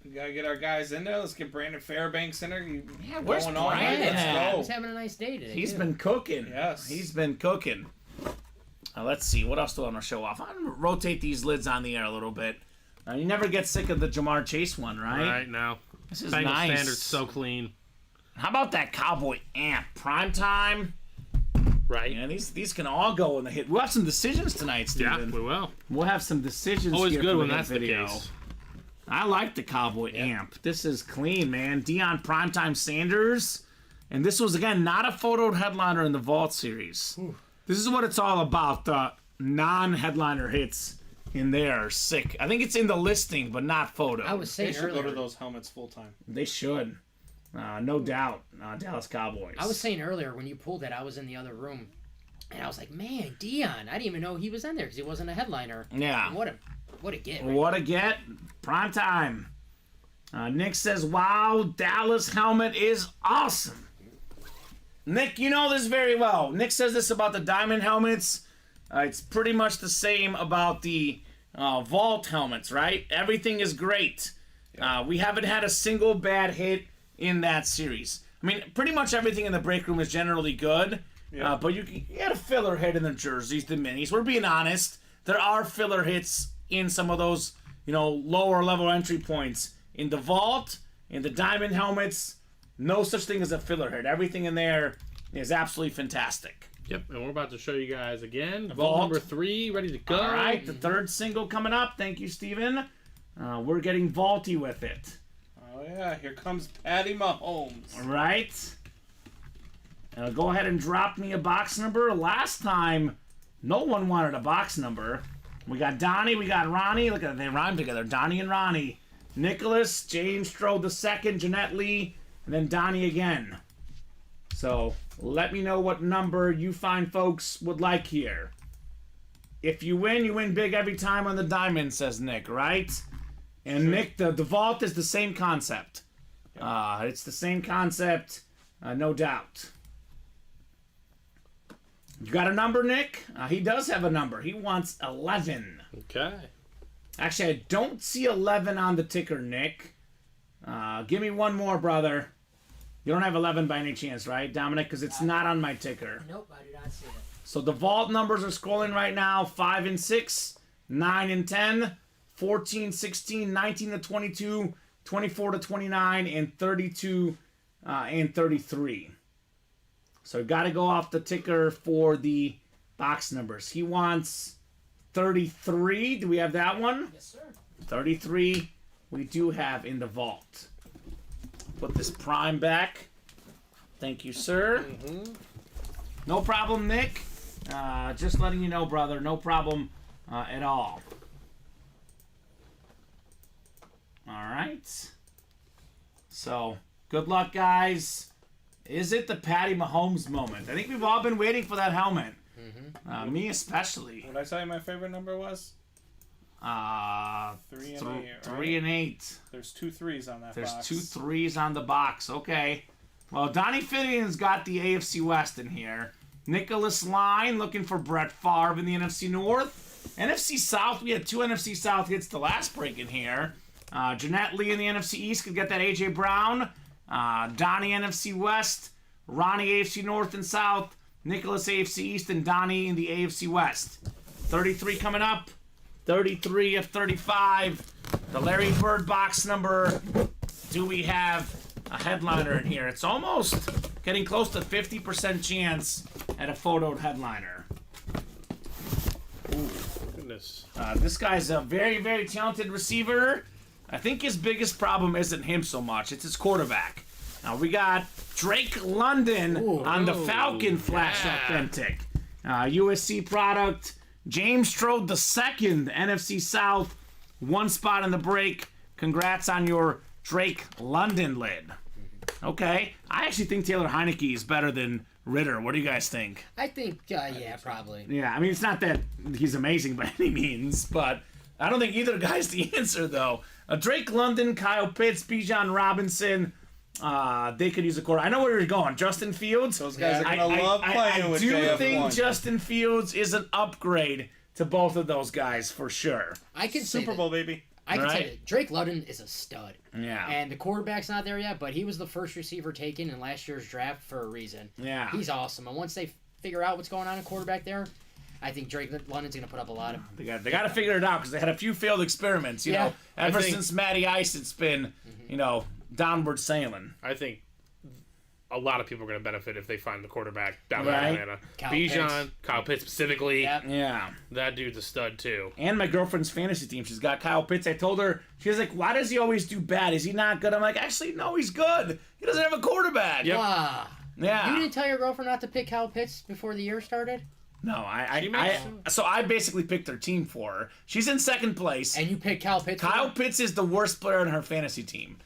Speaker 4: We gotta get our guys in there. Let's get Brandon Fairbanks in there.
Speaker 2: Yeah, where's
Speaker 4: Going all night.
Speaker 2: Brandon
Speaker 4: Let's
Speaker 2: at?
Speaker 4: go.
Speaker 5: He's having a nice day today.
Speaker 2: He's
Speaker 5: too.
Speaker 2: been cooking.
Speaker 4: Yes.
Speaker 2: He's been cooking. Let's see. What else do I want to show off? I'm going to rotate these lids on the air a little bit. You never get sick of the Jamar Chase one, right?
Speaker 3: Right now.
Speaker 2: This is
Speaker 3: Bengal
Speaker 2: nice.
Speaker 3: standard's so clean.
Speaker 2: How about that Cowboy Amp? Prime time?
Speaker 3: Right?
Speaker 2: Yeah, these can all go in the hit. We'll have some decisions tonight,
Speaker 3: Yeah,
Speaker 2: Steven.
Speaker 3: we will.
Speaker 2: We'll have some decisions
Speaker 3: Always
Speaker 2: here
Speaker 3: good
Speaker 2: for
Speaker 3: when
Speaker 2: the hit
Speaker 3: that's
Speaker 2: video.
Speaker 3: the case.
Speaker 2: I like the Cowboy Amp. This is clean, man. Dion Primetime Sanders. And this was, again, not a photoed headliner in the Vault series. This is what it's all about. The non-headliner hits in there are sick. I think it's in the listing, but not photo.
Speaker 5: I was
Speaker 4: They
Speaker 5: saying
Speaker 4: should go
Speaker 5: earlier.
Speaker 4: to those helmets full time.
Speaker 2: They should. No doubt. Dallas Cowboys.
Speaker 5: I was saying earlier when you pulled it, I was in the other room, and I was like, "Man, Dion! I didn't even know he was in there because he wasn't a headliner."
Speaker 2: Yeah.
Speaker 5: What a get! Right?
Speaker 2: What a get. Prime time. Nick says, wow, Dallas helmet is awesome. Nick, you know this very well. Nick says this about the diamond helmets. It's pretty much the same about the vault helmets, right? Everything is great. We haven't had a single bad hit in that series. I mean, pretty much everything in the break room is generally good.
Speaker 4: Yeah.
Speaker 2: But you had a filler hit in the jerseys, the minis. We're being honest. There are filler hits in some of those, lower level entry points. In the vault, in the diamond helmets, no such thing as a filler hit. Everything in there is absolutely fantastic.
Speaker 3: Yep, and we're about to show you guys again.
Speaker 2: Vault.
Speaker 3: Vault number 3, ready to go.
Speaker 2: All right, the third single coming up. Thank you, Steven. We're getting vaulty with it.
Speaker 4: Oh yeah, here comes Patty Mahomes.
Speaker 2: All right. Go ahead and drop me a box number. Last time, no one wanted a box number. We got Donnie, we got Ronnie. Look at it, they rhyme together. Donnie and Ronnie. Nicholas, James Strode II, Jeanette Lee, and then Donnie again. So let me know what number you fine folks would like here. If you win big every time on the diamond, says Nick, right? And Nick, the vault is the same concept. It's the same concept, no doubt. You got a number, Nick? He does have a number. He wants 11.
Speaker 3: Okay.
Speaker 2: Actually, I don't see 11 on the ticker, Nick. Give me one more, brother. You don't have 11 by any chance, right, Dominic? Because it's not on my ticker.
Speaker 5: Nope, I do not see it.
Speaker 2: So the vault numbers are scrolling right now. 5 and 6, 9 and 10, 14, 16, 19 to 22, 24 to 29, and 32 and 33. So got to go off the ticker for the box numbers. He wants 33. Do we have that one?
Speaker 5: Yes, sir.
Speaker 2: 33 we do have in the vault. Put this prime back. Thank you, sir. No problem, Nick. Just letting you know, brother. No problem at all. All right. So, good luck, guys. Is it the Patty Mahomes moment? I think we've all been waiting for that helmet. Me especially.
Speaker 4: What did I tell you my favorite number was? 3 and 8. Right?
Speaker 2: 3 and 8.
Speaker 4: There's 2 3s on that
Speaker 2: There's
Speaker 4: box.
Speaker 2: 2 3s on the box. Okay. Well, Donnie Fidian's got the AFC West in here. Nicholas Line looking for Brett Favre in the NFC North. NFC South, we had 2 NFC South hits the last break in here. Jeanette Lee in the NFC East could get that A.J. Brown. Donnie NFC West. Ronnie AFC North and South. Nicholas AFC East and Donnie in the AFC West. 33 coming up. 33 of 35. The Larry Bird box number. Do we have a headliner in here? It's almost getting close to 50% chance at a photoed headliner.
Speaker 3: Goodness.
Speaker 2: This guy's a very, very talented receiver. I think his biggest problem isn't him so much. It's his quarterback. Now we got Drake London on the Falcon Flash Authentic. USC product. James Strode II, NFC South. 1 spot in the break. Congrats on your Drake London lid. Okay. I actually think Taylor Heineke is better than Ritter. What do you guys think?
Speaker 5: I think, yeah, probably.
Speaker 2: Yeah, I mean, it's not that he's amazing by any means, but I don't think either guy's the answer, though. Drake London, Kyle Pitts, Bijan Robinson, they could use a quarter. I know where you're going. Justin Fields.
Speaker 4: Those guys are going to love playing with JF1.
Speaker 2: I do think Justin Fields is an upgrade to both of those guys for sure.
Speaker 5: I can say
Speaker 4: Super Bowl, baby.
Speaker 5: I can say
Speaker 2: Right.
Speaker 5: that Drake London is a stud.
Speaker 2: Yeah.
Speaker 5: And the quarterback's not there yet, but he was the first receiver taken in last year's draft for a reason.
Speaker 2: Yeah.
Speaker 5: He's awesome. And once they figure out what's going on in quarterback there, I think Drake London's going to put up a lot of...
Speaker 2: They got to figure it out because they had a few failed experiments. You know, ever since Matty Ice, it's been, downward sailing.
Speaker 3: I think a lot of people are going to benefit if they find the quarterback down
Speaker 2: Right.
Speaker 3: in Atlanta. Bijan, Kyle Pitts specifically.
Speaker 5: Yep.
Speaker 2: Yeah.
Speaker 3: That dude's a stud, too.
Speaker 2: And my girlfriend's fantasy team, she's got Kyle Pitts. I told her, she was like, why does he always do bad? Is he not good? I'm like, actually, no, he's good. He doesn't have a quarterback.
Speaker 3: Yep.
Speaker 5: Ah.
Speaker 2: Yeah.
Speaker 5: You didn't tell your girlfriend not to pick Kyle Pitts before the year started?
Speaker 2: No,
Speaker 3: So
Speaker 2: I basically picked her team for her. She's in second place.
Speaker 5: And you picked Kyle Pitts?
Speaker 2: Kyle Pitts is the worst player in her fantasy team.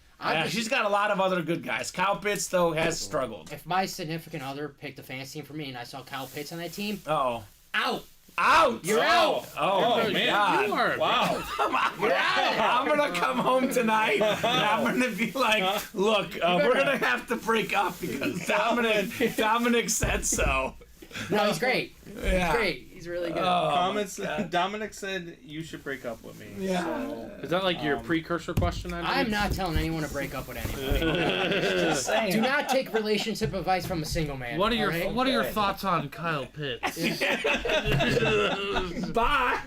Speaker 2: She's got a lot of other good guys. Kyle Pitts, though, has struggled.
Speaker 5: If my significant other picked a fantasy team for me and I saw Kyle Pitts on that team,
Speaker 2: Oh.
Speaker 5: out!
Speaker 2: Out!
Speaker 5: You're out!
Speaker 2: Oh,
Speaker 4: man.
Speaker 2: God.
Speaker 3: You are.
Speaker 4: Wow.
Speaker 2: You're out! I'm going to come home tonight and I'm going to be like, look, we're going to have to break up because Dominic said so.
Speaker 5: No, he's great.
Speaker 2: Yeah.
Speaker 5: He's great. He's really good.
Speaker 4: Comments. Dominic said you should break up with me.
Speaker 2: Yeah.
Speaker 4: So,
Speaker 3: Is that like your precursor question?
Speaker 5: I'm not telling anyone to break up with anybody.
Speaker 2: Just saying.
Speaker 5: Do not take relationship advice from a single man.
Speaker 6: What are your
Speaker 5: alright?
Speaker 6: What are your thoughts on Kyle Pitts?
Speaker 2: Bye.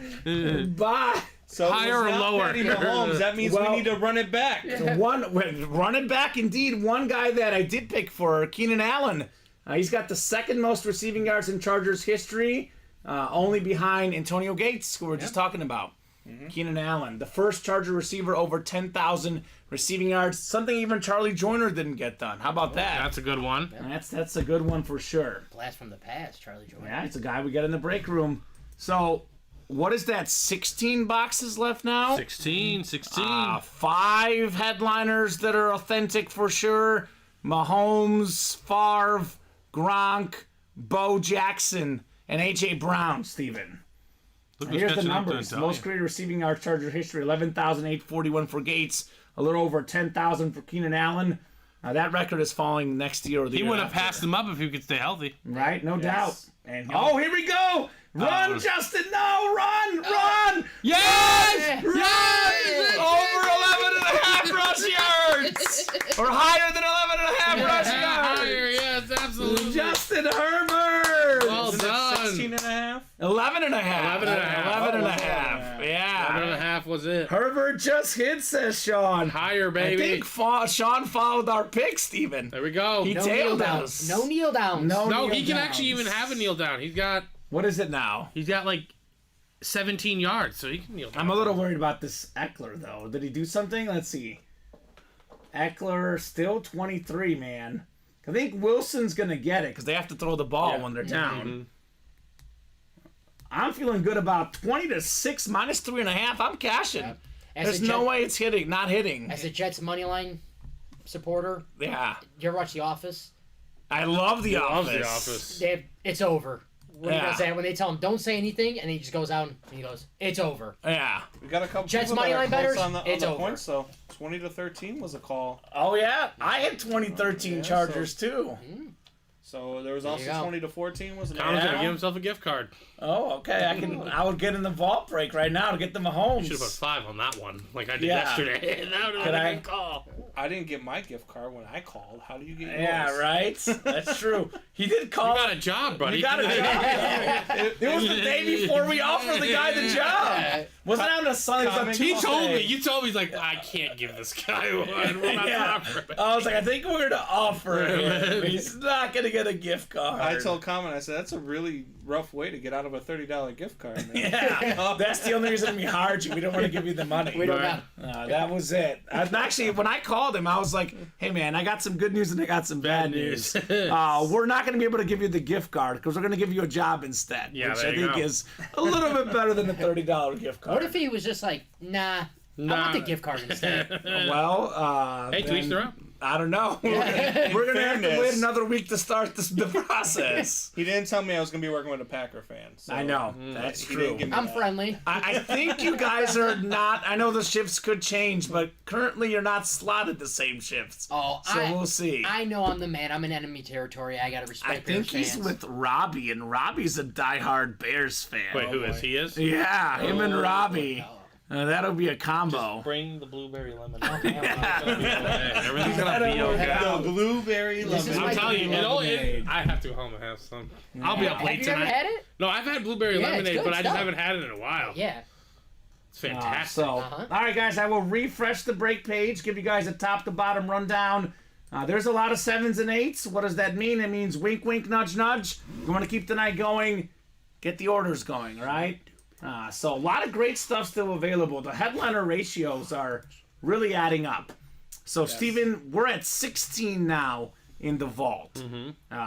Speaker 2: Bye.
Speaker 4: so
Speaker 6: Higher
Speaker 4: it's
Speaker 6: or
Speaker 4: not
Speaker 6: lower?
Speaker 4: Patty Mahomes. That means
Speaker 2: Well-
Speaker 4: we need to run it back.
Speaker 2: Run it back indeed. One guy that I did pick for Keenan Allen. He's got the second most receiving yards in Chargers history, only behind Antonio Gates, who we were just talking about. Keenan Allen, the first Charger receiver over 10,000 receiving yards, something even Charlie Joyner didn't get done. How about that?
Speaker 6: That's a good one.
Speaker 2: That's a good one for sure.
Speaker 5: Blast from the past, Charlie Joyner.
Speaker 2: Yeah, it's a guy we got in the break room. So, what is that, 16 boxes left now?
Speaker 6: 16.
Speaker 2: 5 headliners that are authentic for sure. Mahomes, Favre, Gronk, Bo Jackson, and A.J. Brown, Steven. Here's the numbers. Most career receiving yards Charger history, 11,841 for Gates, a little over 10,000 for Keenan Allen. That record is falling next year or the
Speaker 3: He
Speaker 2: year
Speaker 3: would have
Speaker 2: after.
Speaker 3: passed him up if he could stay healthy.
Speaker 2: Right? No doubt.
Speaker 4: And
Speaker 2: Oh, here we go! Run,
Speaker 3: Oh.
Speaker 2: Justin! No, run!
Speaker 3: Yes!
Speaker 2: Run! Over 11 and a half rush yards! Or higher than 11 and a half rush yards!
Speaker 3: Higher, yes, absolutely.
Speaker 2: Justin Herbert!
Speaker 3: Well
Speaker 4: Isn't it
Speaker 3: done.
Speaker 4: 16 and a half?
Speaker 2: 11 and a half.
Speaker 3: 11 and a half.
Speaker 2: 11 and a
Speaker 4: Oh,
Speaker 2: half.
Speaker 3: 11 and a
Speaker 2: Yeah.
Speaker 3: half was it.
Speaker 2: Herbert just hit, says Sean.
Speaker 3: Higher,
Speaker 2: I
Speaker 3: baby.
Speaker 2: think Sean followed our pick, Steven.
Speaker 3: There we go.
Speaker 2: He
Speaker 5: No kneel
Speaker 2: tailed
Speaker 5: downs.
Speaker 2: us.
Speaker 5: No kneel downs.
Speaker 2: No
Speaker 3: No,
Speaker 2: kneel
Speaker 3: he can
Speaker 2: downs.
Speaker 3: actually even have a kneel down.
Speaker 2: What is it now?
Speaker 3: He's got like 17 yards, so he can kneel down.
Speaker 2: I'm a little worried about this Eckler, though. Did he do something? Let's see. Eckler still 23, man. I think Wilson's going to get it because they have to throw the ball when they're down.
Speaker 3: Mhm.
Speaker 2: I'm feeling good about 20 to 6 minus 3.5. I'm cashing.
Speaker 5: As
Speaker 2: There's
Speaker 5: a
Speaker 2: no
Speaker 5: Jet-
Speaker 2: way it's not hitting.
Speaker 5: As a Jets moneyline supporter,
Speaker 2: Yeah.
Speaker 5: you ever watch The Office?
Speaker 2: I love The
Speaker 3: Loves
Speaker 2: Office.
Speaker 3: the office.
Speaker 5: It's over. When,
Speaker 2: Yeah.
Speaker 5: he does that, when they tell him don't say anything, and he just goes out and he goes, it's over.
Speaker 2: Yeah.
Speaker 4: We got a couple
Speaker 5: Jets
Speaker 4: people that
Speaker 5: money
Speaker 4: are
Speaker 5: line
Speaker 4: close
Speaker 5: bettors,
Speaker 4: on the
Speaker 5: it's over.
Speaker 4: points, so 20 to 13 was a call.
Speaker 2: Oh, yeah. I had 2013
Speaker 4: Yeah,
Speaker 2: Chargers, too.
Speaker 4: So there was
Speaker 5: you
Speaker 4: also
Speaker 5: go.
Speaker 4: 20 to 14 was an
Speaker 3: Connor's
Speaker 2: Yeah.
Speaker 3: gonna give himself a gift card.
Speaker 2: Oh, okay. I would get in the vault break right now to get the Mahomes.
Speaker 3: Should have put 5 on that one, like I did
Speaker 2: Yeah.
Speaker 3: yesterday. That would have
Speaker 2: Could
Speaker 3: been
Speaker 2: I-
Speaker 3: a good call.
Speaker 4: I didn't get my gift card when I called. How do you get yours?
Speaker 2: Yeah, right? That's true. He did
Speaker 3: You
Speaker 2: call.
Speaker 3: got a job, buddy.
Speaker 2: You got a job. It was the day before we offered the guy the job. Wasn't it on a Sunday? It was on
Speaker 3: He
Speaker 2: Tuesday.
Speaker 3: told me. You told me. He's like, I can't give this guy one. We're not
Speaker 2: Yeah.
Speaker 3: offering it.
Speaker 2: I was like, I think we're going to offer him. He's not going to get a gift card.
Speaker 4: I told Kamen, I said, that's a really rough way to get out of a $30 gift card, man.
Speaker 2: Yeah, that's the only reason we hired you. We don't want to give you the money.
Speaker 5: We don't
Speaker 3: Right.
Speaker 5: have.
Speaker 2: That was it. Actually, when I called him, I was like, hey, man, I got some good news and I got some bad news. We're not going to be able to give you the gift card because we're going to give you a job instead,
Speaker 3: Yeah,
Speaker 2: which
Speaker 3: there
Speaker 2: I
Speaker 3: you
Speaker 2: think
Speaker 3: go.
Speaker 2: is a little bit better than a $30 gift card.
Speaker 5: What if he was just like, nah, I want the gift card instead?
Speaker 2: Well,
Speaker 3: Hey, to each
Speaker 2: then-
Speaker 3: their own.
Speaker 2: I don't know. We're going to have to
Speaker 4: fairness-
Speaker 2: wait another week to start the process.
Speaker 4: He didn't tell me I was going to be working with a Packer fan. So
Speaker 2: I know. That's
Speaker 4: he
Speaker 2: true.
Speaker 4: didn't give me
Speaker 5: I'm
Speaker 4: that.
Speaker 5: friendly.
Speaker 2: I think you guys are not. I know the shifts could change, but currently you're not slotted the same shifts.
Speaker 5: Oh,
Speaker 2: So we'll see.
Speaker 5: I know I'm the man. I'm in enemy territory. I gotta respect
Speaker 2: I think
Speaker 5: Bears
Speaker 2: he's
Speaker 5: fans.
Speaker 2: with Robbie, and Robbie's a diehard Bears fan.
Speaker 3: Wait, who is he? Is
Speaker 2: Yeah, him and Robbie. That'll be a combo.
Speaker 6: Bring the blueberry lemon.
Speaker 3: everything's gonna be okay.
Speaker 4: The blueberry
Speaker 5: This is
Speaker 4: lemon.
Speaker 5: my
Speaker 3: I'm telling you,
Speaker 2: Lemonade.
Speaker 3: I have to go home and have some. I'll be up
Speaker 5: Have
Speaker 3: late
Speaker 5: you ever
Speaker 3: tonight.
Speaker 5: had it?
Speaker 3: No, I've had blueberry
Speaker 5: Yeah, it's
Speaker 3: lemonade,
Speaker 5: good
Speaker 3: but I just
Speaker 5: stuff.
Speaker 3: haven't had it in a while.
Speaker 5: Yeah.
Speaker 3: It's fantastic.
Speaker 2: All right, guys, I will refresh the break page, give you guys a top to bottom rundown. There's a lot of 7s and 8s. What does that mean? It means wink, wink, nudge, nudge. You want to keep the night going, get the orders going, all right? So a lot of great stuff still available. The headliner ratios are really adding up. So, Steven, we're at 16 now in the vault.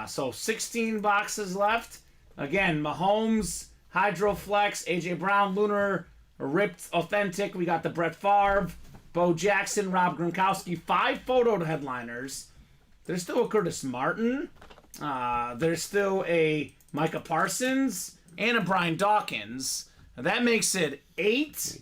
Speaker 2: So 16 boxes left. Again, Mahomes, Hydroflex, AJ Brown, Lunar, Ripped Authentic. We got the Brett Favre, Bo Jackson, Rob Gronkowski. 5 photo headliners. There's still a Curtis Martin. There's still a Micah Parsons and a Brian Dawkins. Now that makes it 8.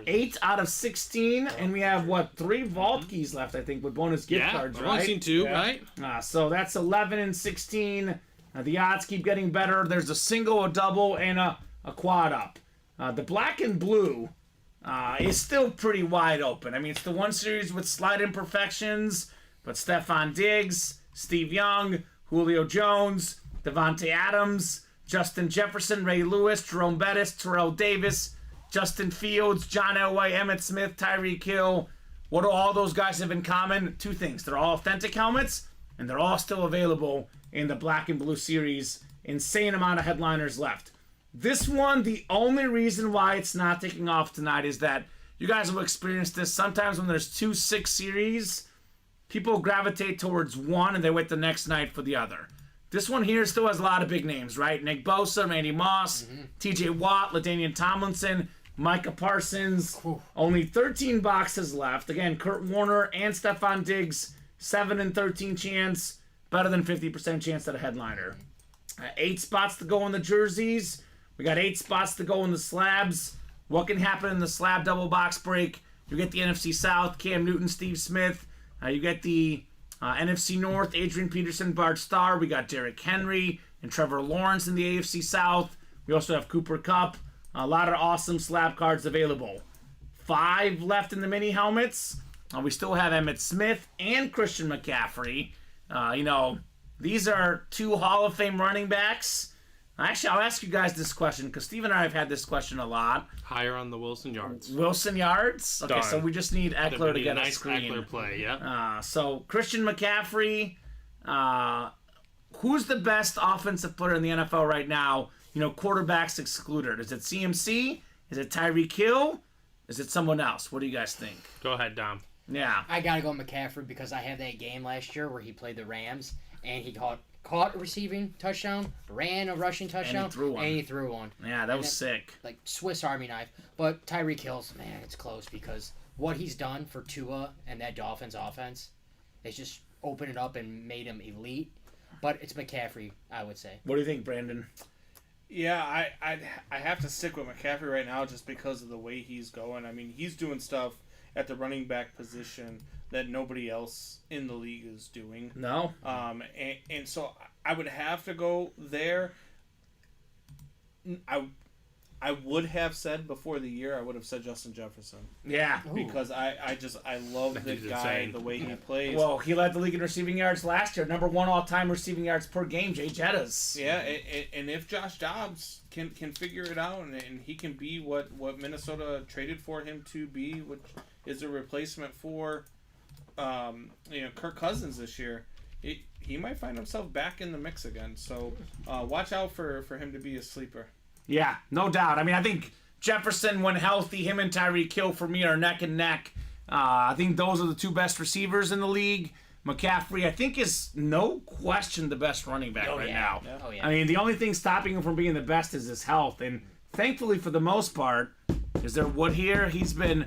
Speaker 2: 8 out of 16, and we have 3 vault keys left, I think, with bonus gift
Speaker 3: Yeah,
Speaker 2: cards,
Speaker 3: I've only
Speaker 2: right?
Speaker 3: seen 2,
Speaker 4: Yeah.
Speaker 3: right?
Speaker 2: So that's 11 and 16. The odds keep getting better. There's a single, a double, and a quad up. The black and blue is still pretty wide open. I mean, it's the one series with slight imperfections, but Stephon Diggs, Steve Young, Julio Jones, Devontae Adams, Justin Jefferson, Ray Lewis, Jerome Bettis, Terrell Davis, Justin Fields, John Elway, Emmitt Smith, Tyreek Hill. What do all those guys have in common? 2 things. They're all authentic helmets, and they're all still available in the black and blue series. Insane amount of headliners left. This one, the only reason why it's not taking off tonight is that you guys will experience this. Sometimes when there's 2 6 series, people gravitate towards one and they wait the next night for the other. This one here still has a lot of big names, right? Nick Bosa, Randy Moss, TJ Watt, LaDainian Tomlinson, Micah Parsons. Only 13 boxes left. Again, Kurt Warner and Stephon Diggs, 7 and 13 chance, better than 50% chance at a headliner. 8 spots to go in the jerseys. We got 8 spots to go in the slabs. What can happen in the slab double box break? You get the NFC South, Cam Newton, Steve Smith. You get the NFC North, Adrian Peterson, Bart Starr. We got Derrick Henry and Trevor Lawrence in the AFC South. We also have Cooper Kupp. A lot of awesome slab cards available. 5 left in the mini helmets. We still have Emmitt Smith and Christian McCaffrey. These are 2 Hall of Fame running backs. Actually, I'll ask you guys this question because Steve and I have had this question a lot.
Speaker 3: Higher on the Wilson yards.
Speaker 2: Wilson yards? Okay,
Speaker 3: Done.
Speaker 2: so we just need Eckler to get a
Speaker 3: nice
Speaker 2: screen.
Speaker 3: Eckler play, yeah.
Speaker 2: So Christian McCaffrey, who's the best offensive player in the NFL right now? Quarterbacks excluded. Is it CMC? Is it Tyreek Hill? Is it someone else? What do you guys think?
Speaker 3: Go ahead, Dom.
Speaker 2: Yeah.
Speaker 5: I gotta go McCaffrey because I had that game last year where he played the Rams and he caught a receiving touchdown, ran a rushing touchdown, and he threw one.
Speaker 2: Yeah, that was sick.
Speaker 5: Like Swiss Army knife. But Tyreek Hill's, man, it's close because what he's done for Tua and that Dolphins offense, it's just opened it up and made him elite. But it's McCaffrey, I would say.
Speaker 2: What do you think, Brandon?
Speaker 4: Yeah, I have to stick with McCaffrey right now just because of the way he's going. I mean, he's doing stuff at the running back position that nobody else in the league is doing.
Speaker 2: No.
Speaker 4: And so I would have to go there. I would have said before the year, I would have said Justin Jefferson.
Speaker 2: Yeah.
Speaker 4: Because I love the
Speaker 3: dude's
Speaker 4: guy,
Speaker 3: insane.
Speaker 4: the way he plays.
Speaker 2: Well, he led the league in receiving yards last year. Number 1 all-time receiving yards per game, Jay Jettas.
Speaker 4: Yeah, and if Josh Dobbs can figure it out and he can be what Minnesota traded for him to be, which is a replacement for Kirk Cousins this year, he might find himself back in the mix again. So watch out for him to be a sleeper.
Speaker 2: Yeah, no doubt. I mean, I think Jefferson, when healthy, him and Tyreek Hill for me are neck and neck. I think those are the 2 best receivers in the league. McCaffrey, I think, is no question the best running back now.
Speaker 4: Yeah.
Speaker 5: Oh, yeah.
Speaker 2: I mean, the only thing stopping him from being the best is his health. And thankfully, for the most part, is there Wood here? He's been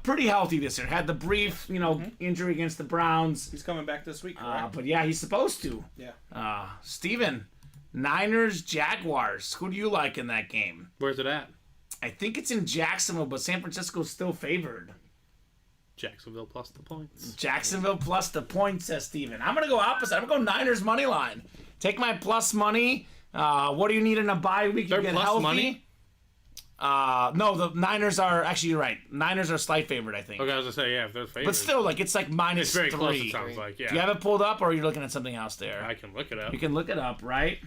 Speaker 2: pretty healthy this year. Had the brief, injury against the Browns.
Speaker 4: He's coming back this week, correct?
Speaker 2: But yeah, he's supposed to.
Speaker 4: Yeah.
Speaker 2: Steven, Niners, Jaguars. Who do you like in that game?
Speaker 3: Where's it at?
Speaker 2: I think it's in Jacksonville, but San Francisco's still favored.
Speaker 3: Jacksonville plus the points.
Speaker 2: Jacksonville plus the points, says Steven. I'm going to go opposite. I'm going to go Niners money line. Take my plus money. What do you need in a bye week?
Speaker 3: They're
Speaker 2: you get
Speaker 3: plus
Speaker 2: healthy.
Speaker 3: money?
Speaker 2: No, the Niners are actually, you're right. Niners are slight favorite, I think.
Speaker 3: Okay, I was going to say, yeah, if they're favored.
Speaker 2: But still, it's like minus
Speaker 3: It's very
Speaker 2: 3.
Speaker 3: close, it sounds like, yeah.
Speaker 2: Do you have it pulled up, or are you looking at something else there?
Speaker 3: I can look it up.
Speaker 2: You can look it up, right?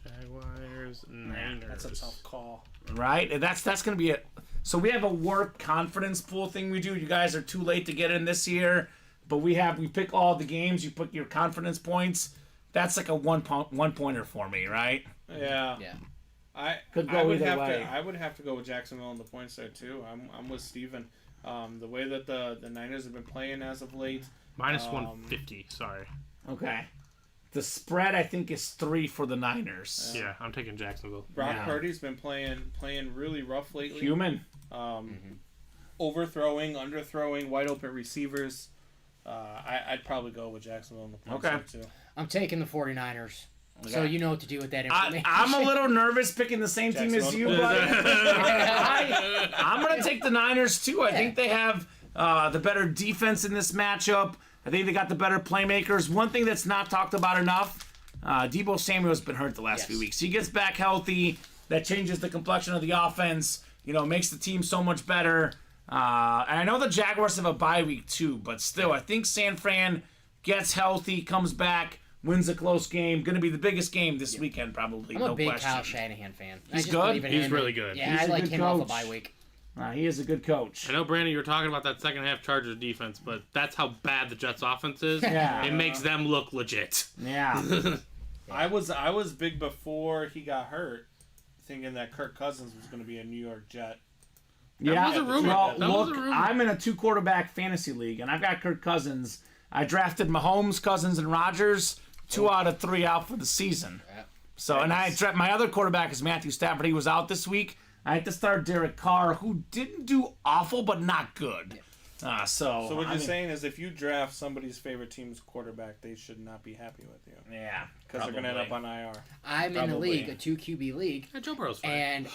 Speaker 3: Jaguars, Niners.
Speaker 4: That's a tough call.
Speaker 2: Right? And that's going to be it. So we have a work confidence pool thing we do. You guys are too late to get in this year, but we pick all the games. You put your confidence points. That's like a one pointer for me, right?
Speaker 4: Yeah.
Speaker 5: Yeah.
Speaker 2: Could go
Speaker 4: I would
Speaker 2: either
Speaker 4: have
Speaker 2: way.
Speaker 4: to. I would have to go with Jacksonville on the points there too. I'm with Steven. The way that the Niners have been playing as of late.
Speaker 3: Minus 150, sorry.
Speaker 2: Okay. The spread, I think, is 3 for the Niners.
Speaker 3: Yeah, I'm taking Jacksonville.
Speaker 4: Brock
Speaker 2: Yeah.
Speaker 4: Purdy's been playing really rough lately.
Speaker 2: Human.
Speaker 4: Overthrowing, underthrowing, wide open receivers. I'd probably go with Jacksonville on the points
Speaker 2: Okay.
Speaker 4: there too.
Speaker 5: I'm taking the 49ers. So you know what to do with that information.
Speaker 2: I'm a little nervous picking the same team as you, but I'm going to take the Niners, too. I think they have the better defense in this matchup. I think they got the better playmakers. One thing that's not talked about enough, Deebo Samuel's been hurt the last few weeks. He gets back healthy. That changes the complexion of the offense, makes the team so much better. And I know the Jaguars have a bye week, too, but still, I think San Fran gets healthy, comes back, wins a close game. Going to be the biggest game this weekend, probably.
Speaker 5: I'm a
Speaker 2: no
Speaker 5: big
Speaker 2: question.
Speaker 5: Kyle Shanahan fan.
Speaker 2: He's
Speaker 5: I just
Speaker 2: good?
Speaker 5: believe in
Speaker 3: He's
Speaker 5: him.
Speaker 3: really good.
Speaker 5: Yeah,
Speaker 2: He's
Speaker 5: I
Speaker 2: a
Speaker 5: like
Speaker 2: good
Speaker 5: him off a
Speaker 2: coach.
Speaker 5: bye week.
Speaker 2: He is a good coach.
Speaker 3: I know, Brandon, you were talking about that second half Chargers defense, but that's how bad the Jets offense is.
Speaker 2: Yeah.
Speaker 3: It makes them look legit.
Speaker 2: Yeah.
Speaker 4: I was big before he got hurt, thinking that Kirk Cousins was going to be a New York Jet.
Speaker 2: Yeah,
Speaker 3: was a rumor.
Speaker 2: well,
Speaker 3: That was
Speaker 2: look,
Speaker 3: a rumor.
Speaker 2: I'm in a 2-quarterback fantasy league, and I've got Kirk Cousins. I drafted Mahomes, Cousins, and Rodgers. 2 out of 3 out for the season.
Speaker 5: Yeah.
Speaker 2: So, and my other quarterback is Matthew Stafford. He was out this week. I had to start Derek Carr, who didn't do awful, but not good. So
Speaker 4: So what
Speaker 2: I
Speaker 4: you're
Speaker 2: mean,
Speaker 4: saying is if you draft somebody's favorite team's quarterback, they should not be happy with you.
Speaker 2: Yeah,
Speaker 4: Because they're going to end up on IR.
Speaker 5: I'm in a
Speaker 2: Probably.
Speaker 5: league, a 2 QB league,
Speaker 3: Yeah, Joe Burrow's fine.
Speaker 5: and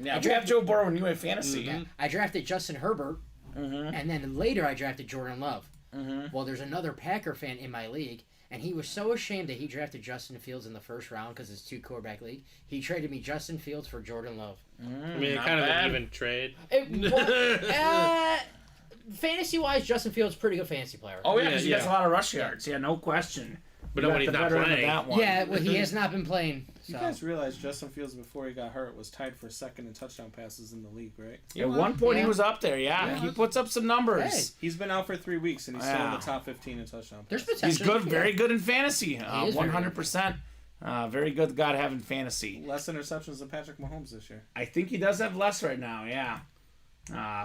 Speaker 2: Yeah, we have Joe Burrow in UA Fantasy.
Speaker 5: I drafted Justin Herbert, and then later I drafted Jordan Love. Well, there's another Packer fan in my league, and he was so ashamed that he drafted Justin Fields in the first round because it's 2-quarterback league. He traded me Justin Fields for Jordan Love.
Speaker 3: I mean, kind of an even trade.
Speaker 5: Fantasy-wise, Justin Fields is a pretty good fantasy player.
Speaker 2: Oh, yeah, 'cause he
Speaker 3: yeah.
Speaker 2: gets a lot of rush yards. Yeah, no question.
Speaker 3: But
Speaker 2: You got
Speaker 3: when he's
Speaker 2: the
Speaker 3: not
Speaker 2: veteran of
Speaker 3: playing.
Speaker 2: that one.
Speaker 5: Yeah, well, he has not been playing.
Speaker 4: You
Speaker 5: So.
Speaker 4: guys realize Justin Fields before he got hurt was tied for second in touchdown passes in the league, right?
Speaker 2: At one point, he
Speaker 5: Yeah.
Speaker 2: was up there, yeah. He puts up some numbers.
Speaker 5: Hey.
Speaker 4: He's been out for 3 weeks and he's still in
Speaker 2: Yeah.
Speaker 4: the top 15 in touchdown
Speaker 5: There's
Speaker 4: passes.
Speaker 5: potential.
Speaker 2: He's good, very good in fantasy.
Speaker 5: is very good.
Speaker 2: 100%. Very good guy to have in fantasy.
Speaker 4: Less interceptions than Patrick Mahomes this year.
Speaker 2: I think he does have less right now, yeah.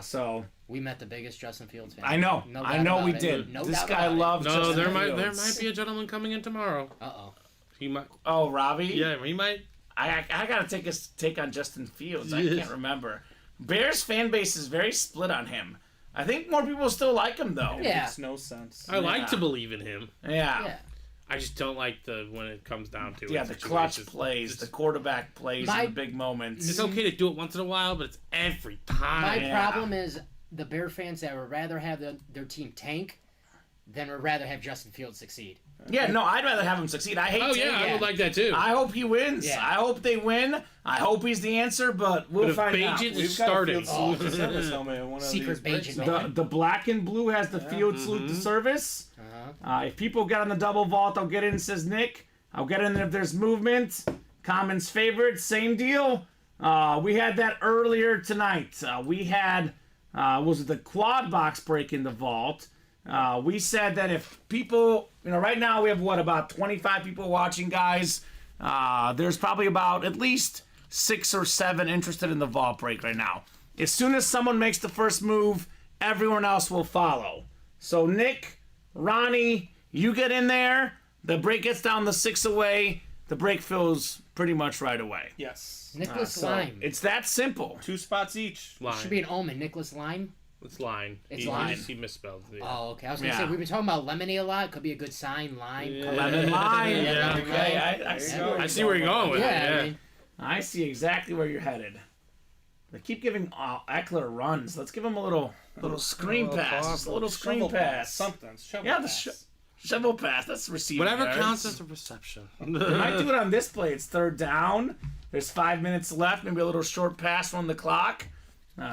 Speaker 2: So
Speaker 5: We met the biggest Justin Fields fan.
Speaker 2: I know,
Speaker 5: No
Speaker 2: I
Speaker 5: doubt
Speaker 2: know
Speaker 5: about
Speaker 2: we
Speaker 5: it.
Speaker 2: did.
Speaker 5: No
Speaker 2: This
Speaker 5: doubt
Speaker 2: guy
Speaker 5: about it.
Speaker 2: loves
Speaker 3: No,
Speaker 2: Justin
Speaker 3: there
Speaker 2: Fields.
Speaker 3: might be a gentleman coming in tomorrow.
Speaker 5: Uh-oh.
Speaker 3: He might.
Speaker 2: Oh, Robbie.
Speaker 3: Yeah, he might.
Speaker 2: I gotta take on Justin Fields. I
Speaker 3: Yes.
Speaker 2: can't remember. Bears fan base is very split on him. I think more people still like him though.
Speaker 4: It
Speaker 5: Yeah.
Speaker 4: makes no sense.
Speaker 3: I like to believe in him.
Speaker 5: Yeah.
Speaker 3: I just don't like the when it comes down to it.
Speaker 2: Yeah, the clutch
Speaker 3: situations.
Speaker 2: plays, the quarterback plays
Speaker 5: My-
Speaker 2: in the big moments.
Speaker 3: It's okay to do it once in a while, but it's every time.
Speaker 5: My
Speaker 2: Yeah.
Speaker 5: problem is the Bear fans that would rather have their team tank than would rather have Justin Fields succeed.
Speaker 2: Yeah, no, I'd rather have him succeed. I hate
Speaker 3: Oh
Speaker 2: to.
Speaker 3: yeah, I
Speaker 5: yeah.
Speaker 3: would like that too.
Speaker 2: I hope he wins.
Speaker 5: Yeah.
Speaker 2: I hope they win. I hope he's the answer, but we'll
Speaker 3: But if
Speaker 2: find out.
Speaker 3: Bagent
Speaker 4: We've
Speaker 3: is
Speaker 4: got a
Speaker 3: starting.
Speaker 4: field salute to service helmet in one of
Speaker 5: Secret
Speaker 4: these breaks.
Speaker 5: Bagent.
Speaker 2: The black and blue has the field salute to service. If people get on the double vault, I'll get in, says Nick. I'll get in if there's movement. Kamen's favorite, same deal. We had that earlier tonight. We had, was it the quad box break in the vault? We said that if people, right now we have about 25 people watching, guys. There's probably about at least 6 or 7 interested in the vault break right now. As soon as someone makes the first move, everyone else will follow. So Nick, Ronnie, you get in there. The break gets down the 6 away. The break fills pretty much right away.
Speaker 4: Yes.
Speaker 5: Nicholas
Speaker 2: So
Speaker 5: Lime.
Speaker 2: it's that simple.
Speaker 4: 2 spots each.
Speaker 3: Line.
Speaker 5: Should be an omen. Nicholas Lime.
Speaker 3: It's line.
Speaker 5: It's
Speaker 3: he,
Speaker 5: line.
Speaker 3: He misspelled it.
Speaker 5: Oh, okay. I was gonna
Speaker 2: Yeah.
Speaker 5: say we've been talking about lemony a lot. Could be a good sign. Lime.
Speaker 3: Yeah.
Speaker 5: color.
Speaker 2: Lemon lime.
Speaker 3: Yeah.
Speaker 2: Okay, I
Speaker 4: There
Speaker 2: see
Speaker 4: you
Speaker 2: where
Speaker 4: go.
Speaker 3: I see where you're going with
Speaker 5: Yeah.
Speaker 3: it.
Speaker 5: I
Speaker 3: Yeah.
Speaker 5: mean,
Speaker 2: I see exactly where you're headed. They keep giving Eckler runs. Let's give him a little screen pass. Just a little screen
Speaker 4: Shovel
Speaker 2: pass.
Speaker 4: Something. Shovel
Speaker 2: Yeah, the
Speaker 4: pass.
Speaker 2: shovel pass. That's receiving
Speaker 3: Whatever
Speaker 2: yards.
Speaker 3: counts as a reception.
Speaker 2: They might do it on this play. It's 3rd down. There's 5 minutes left. Maybe a little short pass on the clock.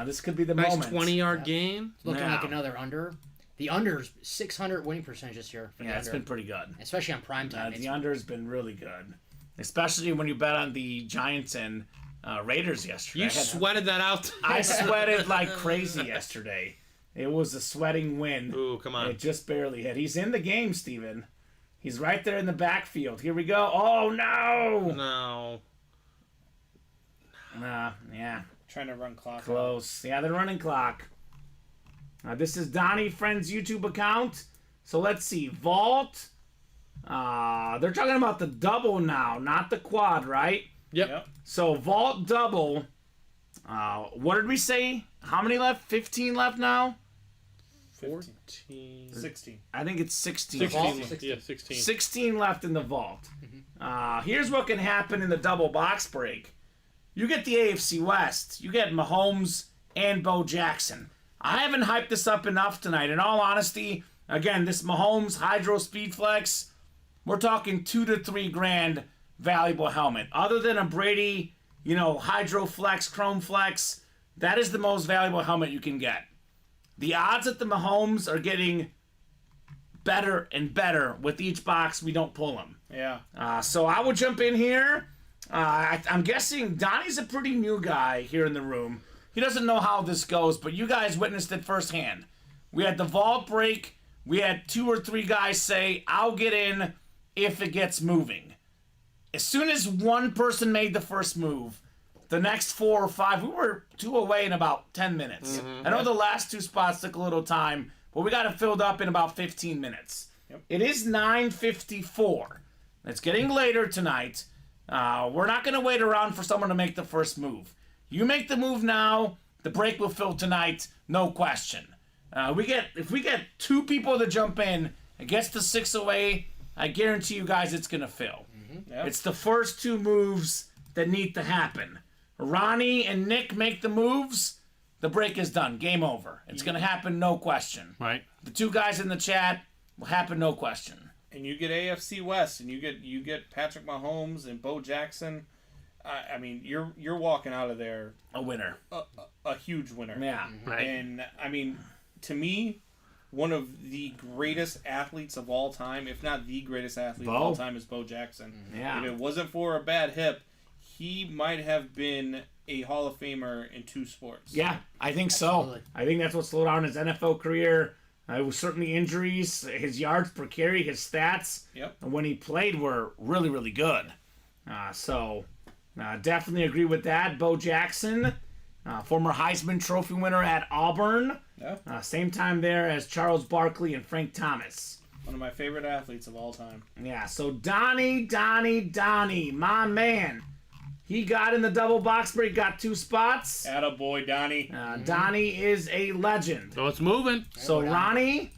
Speaker 2: This could be the
Speaker 3: Nice
Speaker 2: moment.
Speaker 3: 20-yard gain.
Speaker 5: looking
Speaker 2: Yeah.
Speaker 5: like another under. The under's 600 winning percentage this year. For the
Speaker 2: Yeah, it's
Speaker 5: under.
Speaker 2: been pretty good.
Speaker 5: Especially on prime time.
Speaker 2: The under has been really good, especially when you bet on the Giants and Raiders yesterday.
Speaker 3: You sweated that out.
Speaker 2: I sweated like crazy yesterday. It was a sweating win.
Speaker 3: Ooh, come on.
Speaker 2: It just barely hit. He's in the game, Steven. He's right there in the backfield. Here we go. Oh, no!
Speaker 3: No.
Speaker 2: Yeah,
Speaker 4: Trying to run clock.
Speaker 2: close. Yeah, they're running clock. This is Donnie Friend's YouTube account. So let's see. Vault. They're talking about the double now, not the quad, right?
Speaker 3: Yep.
Speaker 2: So vault double. What did we say? How many left? 15 left now?
Speaker 3: 14.
Speaker 4: 16.
Speaker 2: I think it's 16.
Speaker 3: 16. Yeah, 16.
Speaker 2: 16 left in the vault. Here's what can happen in the double box break. You get the AFC West. You get Mahomes and Bo Jackson. I haven't hyped this up enough tonight. In all honesty, again, this Mahomes Hydro Speed Flex, we're talking $2 to $3 grand valuable helmet. Other than a Brady, Hydro Flex, Chrome Flex, that is the most valuable helmet you can get. The odds that the Mahomes are getting better and better with each box we don't pull them.
Speaker 4: Yeah.
Speaker 2: So I will jump in here. I'm guessing Donnie's a pretty new guy here in the room. He doesn't know how this goes, but you guys witnessed it firsthand. We had the vault break. We had 2 or 3 guys say, I'll get in if it gets moving. As soon as one person made the first move, the next 4 or 5, we were 2 away in about 10 minutes. I know the last 2 spots took a little time, but we got it filled up in about 15 minutes.
Speaker 4: Yep.
Speaker 2: It is 9:54. It's getting later tonight. We're not going to wait around for someone to make the first move. You make the move now, the break will fill tonight, no question. If we get 2 people to jump in, it gets to 6 away, I guarantee you guys it's going to fill.
Speaker 4: Yep.
Speaker 2: It's the first 2 moves that need to happen. Ronnie and Nick make the moves, the break is done. Game over. It's going to happen, no question.
Speaker 3: Right.
Speaker 2: the two guys in the chat will happen, no question.
Speaker 4: And you get AFC West, and you get Patrick Mahomes and Bo Jackson. I mean, you're walking out of there
Speaker 2: A winner.
Speaker 4: a huge winner.
Speaker 2: Yeah.
Speaker 3: Right.
Speaker 4: And I mean, to me, one of the greatest athletes of all time, if not the greatest athlete of all time, is Bo Jackson.
Speaker 2: Yeah.
Speaker 4: If it wasn't for a bad hip, he might have been a Hall of Famer in two sports.
Speaker 2: Yeah, I think so.
Speaker 5: Absolutely.
Speaker 2: I think that's what slowed down his NFL career. It was certainly injuries, his yards per carry, his stats.
Speaker 4: Yep.
Speaker 2: When he played were really, really good. Definitely agree with that. Bo Jackson, former Heisman Trophy winner at Auburn.
Speaker 4: Yeah.
Speaker 2: Same time there as Charles Barkley and Frank Thomas.
Speaker 4: One of my favorite athletes of all time.
Speaker 2: Yeah, so Donnie, my man. He got in the double box break, got 2 spots.
Speaker 4: Attaboy, Donnie.
Speaker 2: Donnie is a legend.
Speaker 3: So it's moving.
Speaker 2: So Ronnie,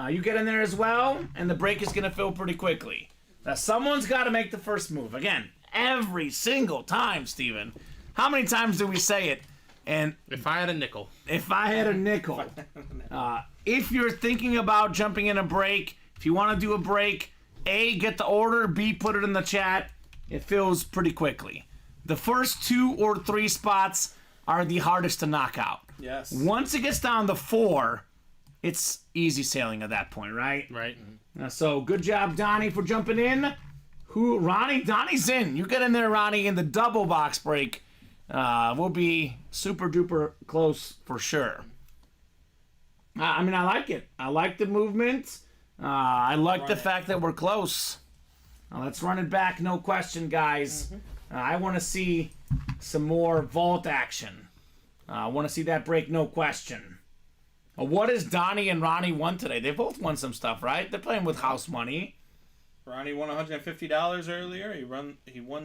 Speaker 2: you get in there as well, and the break is going to fill pretty quickly. Now, someone's got to make the first move. Again, every single time, Steven. How many times do we say it? And
Speaker 3: If I had a nickel.
Speaker 2: if I had a nickel, if you're thinking about jumping in a break, if you want to do a break, A, get the order, B, put it in the chat. It fills pretty quickly. The first 2 or 3 spots are the hardest to knock out.
Speaker 4: Yes.
Speaker 2: Once it gets down to 4, it's easy sailing at that point, right?
Speaker 3: Right.
Speaker 2: So good job, Donnie, for jumping in. Donnie's in. You get in there, Ronnie, in the double box break. We'll be super duper close for sure. I mean, I like it. I like the movement. I like the fact that we're close. Let's run it back, no question, guys. I want to see some more vault action. I want to see that break, no question. What has Donnie and Ronnie won today? They both won some stuff, right? They're playing with house money.
Speaker 4: Ronnie won $150 earlier. He won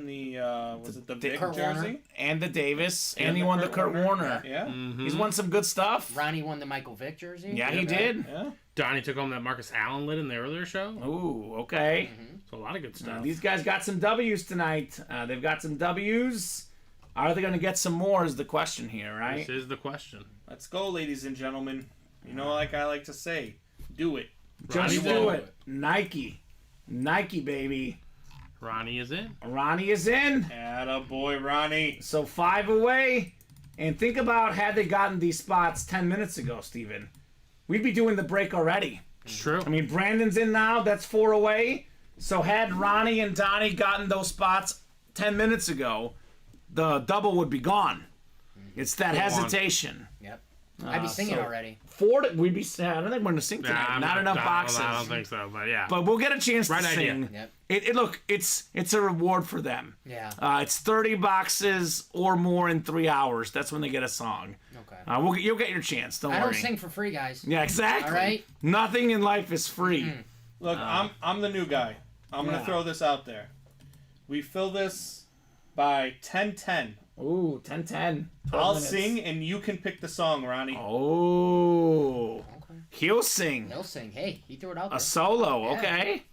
Speaker 4: the was it the Vic
Speaker 5: Kurt
Speaker 4: jersey?
Speaker 5: Warner.
Speaker 2: And the Davis, and he
Speaker 4: the
Speaker 2: won the Kurt Warner.
Speaker 4: Yeah.
Speaker 2: He's won some good stuff.
Speaker 5: Ronnie won the Michael Vick jersey.
Speaker 2: Yeah, he did.
Speaker 4: Yeah.
Speaker 3: Donnie took home that Marcus Allen lid in the earlier show.
Speaker 2: Ooh, okay.
Speaker 3: So a lot of good stuff.
Speaker 2: These guys got some W's tonight. They've got some W's. Are they going to get some more is the question here, right?
Speaker 3: This is the question.
Speaker 4: Let's go, ladies and gentlemen. You know, like I like to say, do it.
Speaker 2: Just
Speaker 3: Ronnie
Speaker 2: do
Speaker 3: won.
Speaker 2: it. Nike, baby.
Speaker 3: Ronnie is in.
Speaker 2: Ronnie is in.
Speaker 4: Attaboy, Ronnie.
Speaker 2: So 5 away. And think about had they gotten these spots 10 minutes ago, Steven. We'd be doing the break already.
Speaker 3: It's true.
Speaker 2: I mean, Brandon's in now. That's 4 away. So had Ronnie and Donnie gotten those spots 10 minutes ago, the double would be gone. It's that hesitation.
Speaker 5: Yep. I'd be singing
Speaker 2: so-
Speaker 5: already.
Speaker 2: 4, we'd be. I don't think we're going to sing tonight.
Speaker 3: I'm
Speaker 2: Not enough boxes.
Speaker 3: I don't think so, but yeah.
Speaker 2: But we'll get a chance
Speaker 3: Right
Speaker 2: to
Speaker 3: idea.
Speaker 2: sing.
Speaker 5: Yep.
Speaker 2: Look, it's a reward for them.
Speaker 5: Yeah.
Speaker 2: It's 30 boxes or more in 3 hours. That's when they get a song.
Speaker 5: Okay.
Speaker 2: You'll get your chance. Don't
Speaker 5: I
Speaker 2: worry.
Speaker 5: don't sing for free, guys.
Speaker 2: Yeah, exactly.
Speaker 5: All right.
Speaker 2: Nothing in life is free.
Speaker 4: Look, I'm the new guy. I'm
Speaker 2: Yeah.
Speaker 4: gonna throw this out there. We fill this by 10-10.
Speaker 2: Ooh, 10-10.
Speaker 4: I'll sing and you can pick the song, Ronnie.
Speaker 2: Oh.
Speaker 5: Okay.
Speaker 2: He'll sing.
Speaker 5: They'll sing. Hey, he threw it out there.
Speaker 2: A solo.
Speaker 5: Yeah.
Speaker 2: Okay.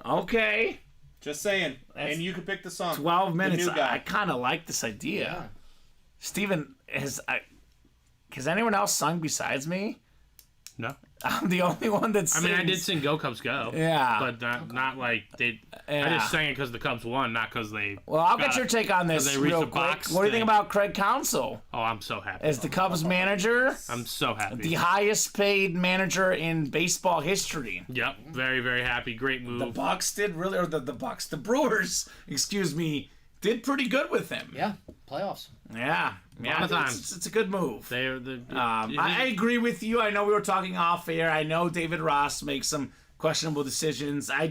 Speaker 2: Okay.
Speaker 4: Just saying.
Speaker 2: That's
Speaker 4: And you can pick the song.
Speaker 2: 12 minutes.
Speaker 4: The new guy.
Speaker 2: I kind of like this idea.
Speaker 5: Yeah.
Speaker 2: Steven, has anyone else sung besides me?
Speaker 3: No.
Speaker 2: I'm the only one that
Speaker 3: I
Speaker 2: sings.
Speaker 3: mean, I did sing Go Cubs Go.
Speaker 2: Yeah.
Speaker 3: But not like they.
Speaker 2: Yeah.
Speaker 3: I just sang it because the Cubs won, not because they.
Speaker 2: Well, I'll get
Speaker 3: got
Speaker 2: your
Speaker 3: it.
Speaker 2: take on this
Speaker 3: They reached
Speaker 2: real
Speaker 3: the
Speaker 2: quick.
Speaker 3: box
Speaker 2: What do you think
Speaker 3: thing.
Speaker 2: about Craig Counsell
Speaker 3: Oh, I'm so happy.
Speaker 2: as the Cubs manager?
Speaker 3: I'm so happy.
Speaker 2: The highest paid manager in baseball history.
Speaker 3: Yep. Very, very happy. Great move.
Speaker 2: The Bucks did really, or the Brewers, excuse me, did pretty good with him.
Speaker 5: Yeah. Playoffs.
Speaker 2: Yeah.
Speaker 3: lot of times.
Speaker 2: It's a good move.
Speaker 3: They're the.
Speaker 2: I agree with you. I know we were talking off air. I know David Ross makes some questionable decisions. I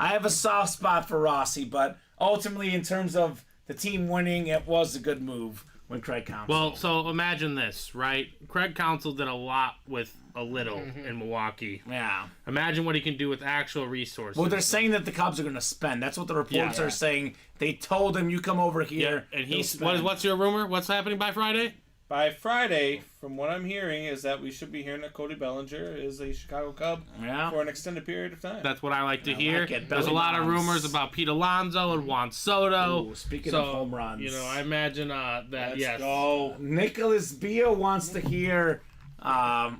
Speaker 2: have a soft spot for Rossi, but ultimately, in terms of the team winning, it was a good move when Craig Counsell.
Speaker 3: Well, so imagine this, right? Craig Counsell did a lot with a little
Speaker 2: Mm-hmm.
Speaker 3: in Milwaukee.
Speaker 2: yeah.
Speaker 3: Imagine what he can do with actual resources.
Speaker 2: Well, they're saying that the Cubs are going to spend. That's what the reports
Speaker 3: Yeah.
Speaker 2: are saying. They told him, "You come over
Speaker 3: Yeah,
Speaker 2: here."
Speaker 3: and
Speaker 2: they'll
Speaker 3: he's
Speaker 2: spend.
Speaker 3: what's your rumor? What's happening by Friday?
Speaker 4: By Friday, from what I'm hearing, is that we should be hearing that Cody Bellinger is a Chicago Cub
Speaker 2: Yeah.
Speaker 4: for an extended period of time.
Speaker 3: That's what I like to hear.
Speaker 2: like it.
Speaker 3: There's a
Speaker 2: Belly
Speaker 3: lot of
Speaker 2: bombs.
Speaker 3: rumors about Pete Alonso and Juan Soto.
Speaker 2: Ooh, speaking
Speaker 3: so,
Speaker 2: of home runs,
Speaker 3: you know, I imagine that.
Speaker 4: Let's
Speaker 3: yes.
Speaker 4: go.
Speaker 2: Nicholas Beal wants to hear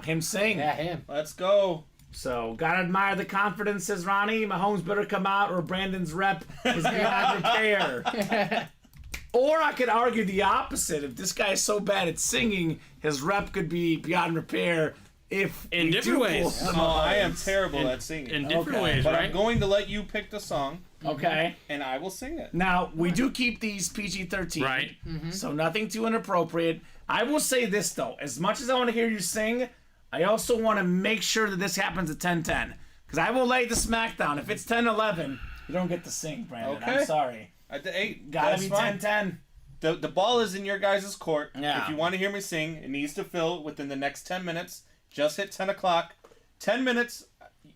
Speaker 2: him sing.
Speaker 5: Yeah, him.
Speaker 4: Let's go.
Speaker 2: So, gotta admire the confidence, says Ronnie. Mahomes better come out or Brandon's rep is beyond repair. Or I could argue the opposite. If this guy is so bad at singing, his rep could be beyond repair if
Speaker 3: In
Speaker 2: we
Speaker 3: different
Speaker 2: do
Speaker 3: ways.
Speaker 2: pull the
Speaker 4: Oh, I am
Speaker 2: Mahomes.
Speaker 4: terrible at singing.
Speaker 3: In different
Speaker 2: Okay.
Speaker 3: ways,
Speaker 4: But
Speaker 3: right?
Speaker 4: I'm going to let you pick the song,
Speaker 2: Okay.
Speaker 4: and I will sing it.
Speaker 2: Now, we do keep these PG-13.
Speaker 3: Right.
Speaker 2: So nothing too inappropriate. I will say this, though. As much as I want to hear you sing, I also want to make sure that this happens at 10:10. Because I will lay the smackdown. If it's 10:11, you don't get to sing, Brandon.
Speaker 4: Okay.
Speaker 2: I'm sorry.
Speaker 4: Hey,
Speaker 2: Gotta
Speaker 4: that's
Speaker 2: be
Speaker 4: fine.
Speaker 2: 10:10.
Speaker 4: The ball is in your guys' court.
Speaker 2: Yeah.
Speaker 4: If you want to hear me sing, it needs to fill within the next 10 minutes. Just hit 10 o'clock. 10 minutes,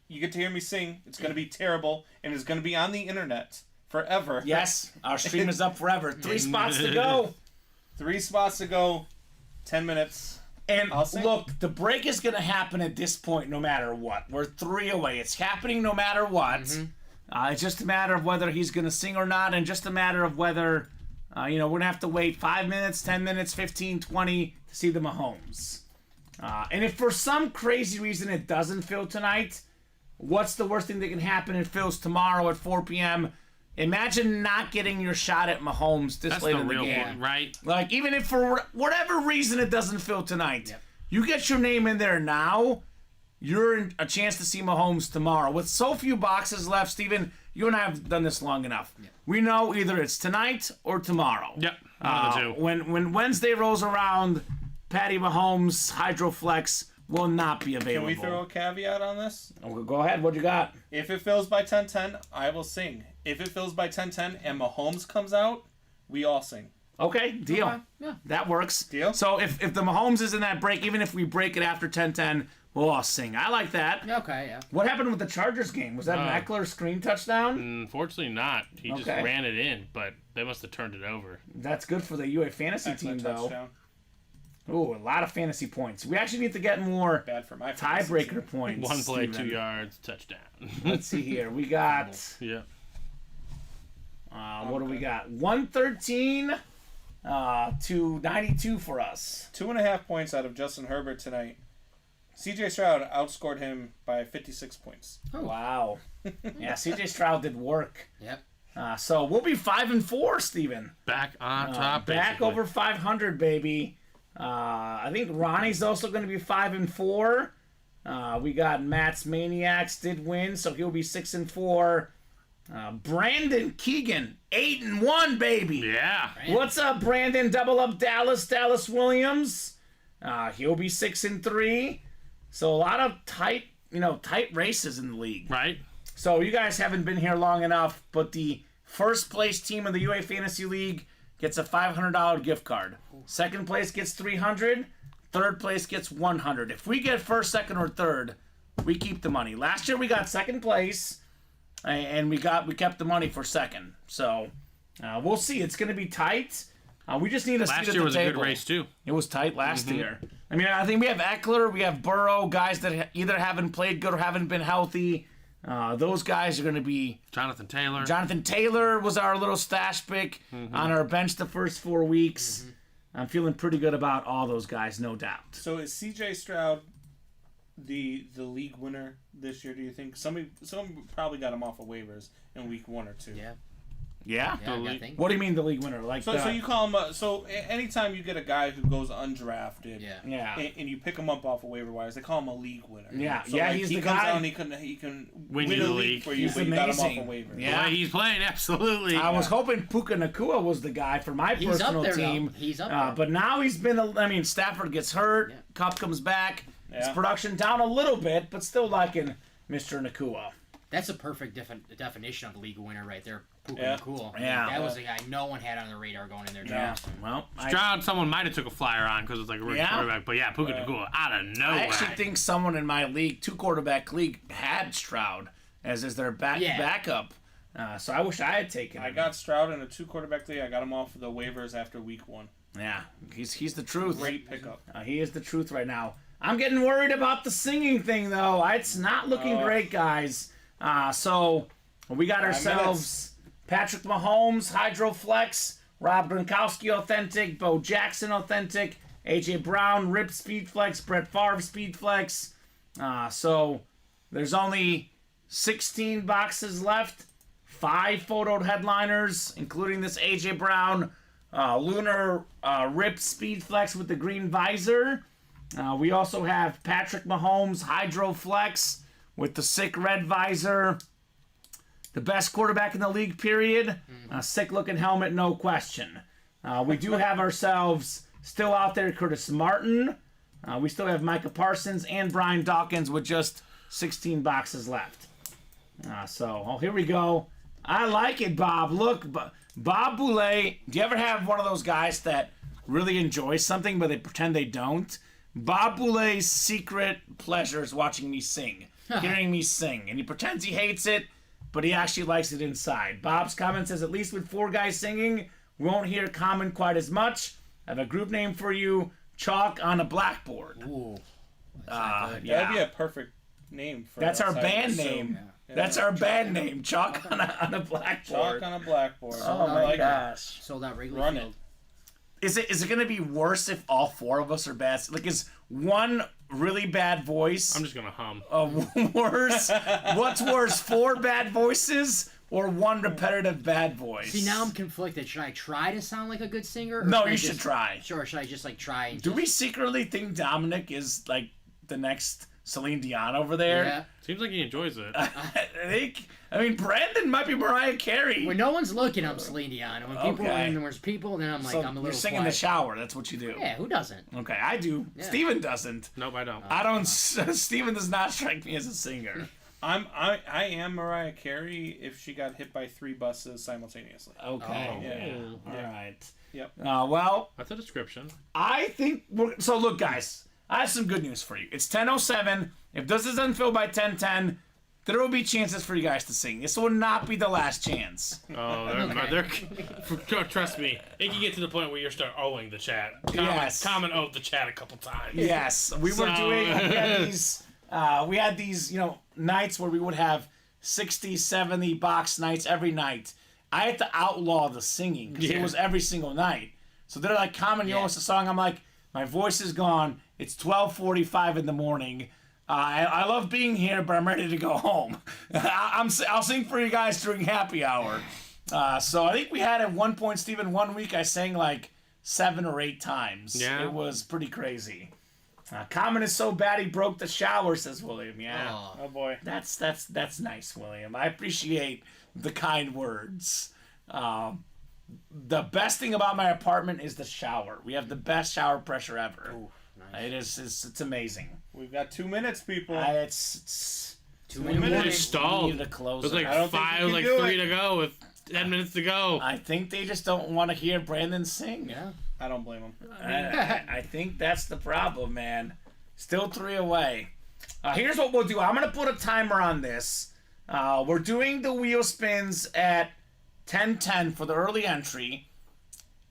Speaker 4: you get to hear me sing. It's going to be terrible, and it's going to be on the internet forever.
Speaker 2: Yes, our stream is up forever. 3 spots to go.
Speaker 4: 3 spots to go. 10 minutes.
Speaker 2: And
Speaker 4: I'll sing.
Speaker 2: look, the break is going to happen at this point no matter what. We're 3 away. It's happening no matter what. It's just a matter of whether he's going to sing or not, and just a matter of whether, we're going to have to wait 5 minutes, 10 minutes, 15, 20 to see the Mahomes. And if for some crazy reason it doesn't fill tonight, what's the worst thing that can happen? It fills tomorrow at 4 p.m. Imagine not getting your shot at Mahomes this
Speaker 3: That's
Speaker 2: late
Speaker 3: the
Speaker 2: in the
Speaker 3: real
Speaker 2: game.
Speaker 3: point, right?
Speaker 2: Like, even if for whatever reason it doesn't fill tonight, you get your name in there now, you're in a chance to see Mahomes tomorrow. With so few boxes left, Steven, you and I have done this long enough. We know either it's tonight or tomorrow.
Speaker 3: Yep. One of the two.
Speaker 2: When Wednesday rolls around, Patty Mahomes Hydroflex will not be
Speaker 4: Can
Speaker 2: available.
Speaker 4: we throw a caveat on this?
Speaker 2: Okay, go ahead. What you got?
Speaker 4: If it fills by 10:10, I will sing. If it fills by 10:10 and Mahomes comes out, we all sing.
Speaker 2: Okay, deal.
Speaker 5: Okay, yeah.
Speaker 2: That works.
Speaker 4: Deal.
Speaker 2: So if the Mahomes is in that break, even if we break it after 10:10, we'll all sing. I like that.
Speaker 5: Okay, yeah.
Speaker 2: What happened with the Chargers game? Was that an Eckler screen touchdown?
Speaker 3: Unfortunately not. He just
Speaker 2: Okay.
Speaker 3: ran it in, but they must have turned it over.
Speaker 2: That's good for the UA fantasy team,
Speaker 4: Excellent
Speaker 2: though.
Speaker 4: touchdown.
Speaker 2: Ooh, a lot of fantasy points. We actually need to get more
Speaker 4: Bad for my fantasy
Speaker 2: tiebreaker
Speaker 4: team.
Speaker 2: points.
Speaker 3: One play,
Speaker 2: Steven.
Speaker 3: 2 yards, touchdown.
Speaker 2: Let's see here. We got,
Speaker 3: Yep.
Speaker 2: what do we got? 113 to 92 for us.
Speaker 4: 2.5 points out of Justin Herbert tonight. CJ Stroud outscored him by 56 points.
Speaker 2: Wow. Yeah, CJ Stroud did work.
Speaker 5: Yep.
Speaker 2: So we'll be 5-4, Steven.
Speaker 3: Back on top.
Speaker 2: Back
Speaker 3: basically.
Speaker 2: over 500, baby. I think Ronnie's also going to be 5-4. We got Matt's Maniacs did win, so he'll be 6-4. Brandon Keegan, 8-1, baby.
Speaker 3: Yeah.
Speaker 2: What's up, Brandon? Double up Dallas Williams. He'll be 6-3. So a lot of tight races in the league.
Speaker 3: Right?
Speaker 2: So you guys haven't been here long enough, but the first place team in the UA Fantasy League gets a $500 gift card. Second place gets $300. Third place gets $100. If we get first, second, or third, we keep the money. Last year we got second place, and we kept the money for second. So we'll see. It's going to be tight. We just need a seat at the table.
Speaker 3: Last year was a good race, too.
Speaker 2: It was tight last year. I mean, I think we have Eckler, we have Burrow, guys that either haven't played good or haven't been healthy. Those guys are going to be...
Speaker 3: Jonathan Taylor.
Speaker 2: Jonathan Taylor was our little stash pick on our bench the first 4 weeks. I'm feeling pretty good about all those guys, no doubt.
Speaker 4: So is CJ Stroud the league winner this year, do you think? Someone probably got him off of waivers in week 1 or 2.
Speaker 5: Yeah.
Speaker 2: Yeah?
Speaker 5: Yeah, I gotta think.
Speaker 2: What do you mean the league winner? Like
Speaker 4: So you call him anytime you get a guy who goes undrafted,
Speaker 5: Yeah.
Speaker 2: Yeah.
Speaker 4: and you pick him up off of waiver wires, they call him a league winner.
Speaker 2: Yeah.
Speaker 4: So
Speaker 2: Yeah,
Speaker 4: like,
Speaker 2: he's
Speaker 4: he
Speaker 2: the
Speaker 4: comes
Speaker 2: guy.
Speaker 4: out and he can
Speaker 3: Win
Speaker 4: win
Speaker 3: you
Speaker 4: a
Speaker 3: the
Speaker 4: league
Speaker 3: league.
Speaker 4: for you,
Speaker 2: He's
Speaker 4: but you got him off
Speaker 2: amazing.
Speaker 4: of waivers.
Speaker 2: Yeah.
Speaker 3: The way he's playing, absolutely.
Speaker 2: I was hoping Puka Nakua was the guy for my
Speaker 5: He's
Speaker 2: personal
Speaker 5: up there,
Speaker 2: team.
Speaker 5: though. He's up there.
Speaker 2: But now he's been, Stafford gets hurt,
Speaker 5: Yeah.
Speaker 2: Cup comes back, his
Speaker 4: Yeah.
Speaker 2: production down a little bit, but still liking Mr. Nakua.
Speaker 5: That's a perfect definition of a league winner right there. Puka
Speaker 4: Yeah.
Speaker 5: Nakua.
Speaker 2: Yeah.
Speaker 5: That was a guy no one had on their radar going in their
Speaker 2: Yeah.
Speaker 5: drafts.
Speaker 2: Well,
Speaker 3: Stroud, someone might have took a flyer on because it's like a rookie
Speaker 2: Yeah.
Speaker 3: quarterback. But yeah, Puka Nakua out of nowhere.
Speaker 2: I actually think someone in my league, 2-quarterback league, had Stroud as their backup. So I wish I had taken him.
Speaker 4: I got Stroud in a 2-quarterback league. I got him off of the waivers after week 1.
Speaker 2: Yeah, he's the truth.
Speaker 4: Great pickup.
Speaker 2: He is the truth right now. I'm getting worried about the singing thing, though. It's not looking great, guys. So we got ourselves Patrick Mahomes, Hydroflex, Rob Gronkowski Authentic, Bo Jackson Authentic, AJ Brown, Rip Speedflex, Brett Favre Speedflex. So there's only 16 boxes left. 5 photoed headliners, including this AJ Brown Lunar Rip Speedflex with the green visor. We also have Patrick Mahomes Hydro Flex with the sick red visor. The best quarterback in the league, period. Sick looking helmet, no question. We do have ourselves still out there Curtis Martin. We still have Micah Parsons and Brian Dawkins with just 16 boxes left. Here we go. I like it, Bob. Look, Bob Boulay, do you ever have one of those guys that really enjoys something but they pretend they don't? Bob Boulay's secret pleasure is watching me sing, hearing me sing. And he pretends he hates it, but he actually likes it inside. Bob's comment says, at least with 4 guys singing, we won't hear Kamen quite as much. I have a group name for you, Chalk on a Blackboard.
Speaker 5: Ooh.
Speaker 4: That'd be a perfect name for
Speaker 2: That's our
Speaker 4: I
Speaker 2: band
Speaker 4: assume.
Speaker 2: name.
Speaker 4: Yeah.
Speaker 2: That's our band name, Chalk on a Blackboard.
Speaker 4: Chalk on a blackboard.
Speaker 2: Oh
Speaker 4: I
Speaker 2: my
Speaker 4: like it.
Speaker 2: gosh.
Speaker 5: Sold out Wrigley
Speaker 4: Run
Speaker 5: Field.
Speaker 2: Is it going to be worse if all 4 of us are bad? Like, is one really bad voice
Speaker 3: I'm just gonna hum.
Speaker 2: worse? What's worse, 4 bad voices or 1 repetitive bad voice?
Speaker 5: See, now I'm conflicted. Should I try to sound like a good singer? Or
Speaker 2: No,
Speaker 5: I
Speaker 2: you
Speaker 5: just-
Speaker 2: should try.
Speaker 5: Sure, should I just like try and
Speaker 2: Do
Speaker 5: just,
Speaker 2: we secretly think Dominic is like the next Celine Dion over there?
Speaker 5: Yeah.
Speaker 3: Seems like he enjoys it.
Speaker 2: I mean, Brandon might be Mariah Carey.
Speaker 5: When no one's looking, I'm Celine Dion. And when people
Speaker 2: Okay.
Speaker 5: when there's people, then I'm like,
Speaker 2: So
Speaker 5: I'm a little
Speaker 2: you're singing in
Speaker 5: quiet.
Speaker 2: the shower. That's what you do.
Speaker 5: Yeah, who doesn't?
Speaker 2: Okay, I do.
Speaker 5: Yeah.
Speaker 2: Steven doesn't.
Speaker 3: Nope, I don't.
Speaker 2: I don't. Steven does not strike me as a singer.
Speaker 4: I am Mariah Carey if she got hit by 3 buses simultaneously.
Speaker 2: Okay.
Speaker 4: Yeah.
Speaker 2: All right.
Speaker 4: Yep.
Speaker 2: Well,
Speaker 3: That's a description.
Speaker 2: I think so. Look, guys, I have some good news for you. It's 10:07. If this doesn't fill by 10:10, there will be chances for you guys to sing. This will not be the last chance.
Speaker 3: Oh, trust me, it can get to the point where you start owing the chat.
Speaker 2: Yes.
Speaker 3: Common owed the chat a couple times.
Speaker 2: Yes, we were doing. We had these, nights where we would have 60, 70 box nights every night. I had to outlaw the singing because it was every single night. So they're like, Kamen, you know what's the song? I'm like, my voice is gone. It's 12:45 in the morning. I love being here, but I'm ready to go home. I'll sing for you guys during happy hour. So I think we had at one point, Steven, one week I sang like 7 or 8 times.
Speaker 3: Yeah.
Speaker 2: It was pretty crazy. Kamen is so bad he broke the shower, says William. Yeah.
Speaker 4: Oh boy.
Speaker 2: That's nice, William. I appreciate the kind words. The best thing about my apartment is the shower. We have the best shower pressure ever.
Speaker 5: Ooh, nice.
Speaker 2: It's amazing.
Speaker 4: We've got 2 minutes, people.
Speaker 2: It's
Speaker 5: 2 in the
Speaker 4: minutes.
Speaker 5: morning.
Speaker 3: It stalled.
Speaker 2: We need to close
Speaker 3: It was
Speaker 2: it.
Speaker 3: like
Speaker 4: I don't think
Speaker 3: 5,
Speaker 4: you can
Speaker 3: like
Speaker 4: do
Speaker 3: 3
Speaker 4: it.
Speaker 3: to go with 10 minutes to go.
Speaker 2: I think they just don't want to hear Brandon sing.
Speaker 5: Yeah.
Speaker 4: I don't blame him.
Speaker 2: I think that's the problem, man. Still 3 away. Here's what we'll do. I'm going to put a timer on this. We're doing the wheel spins at 10:10 for the early entry.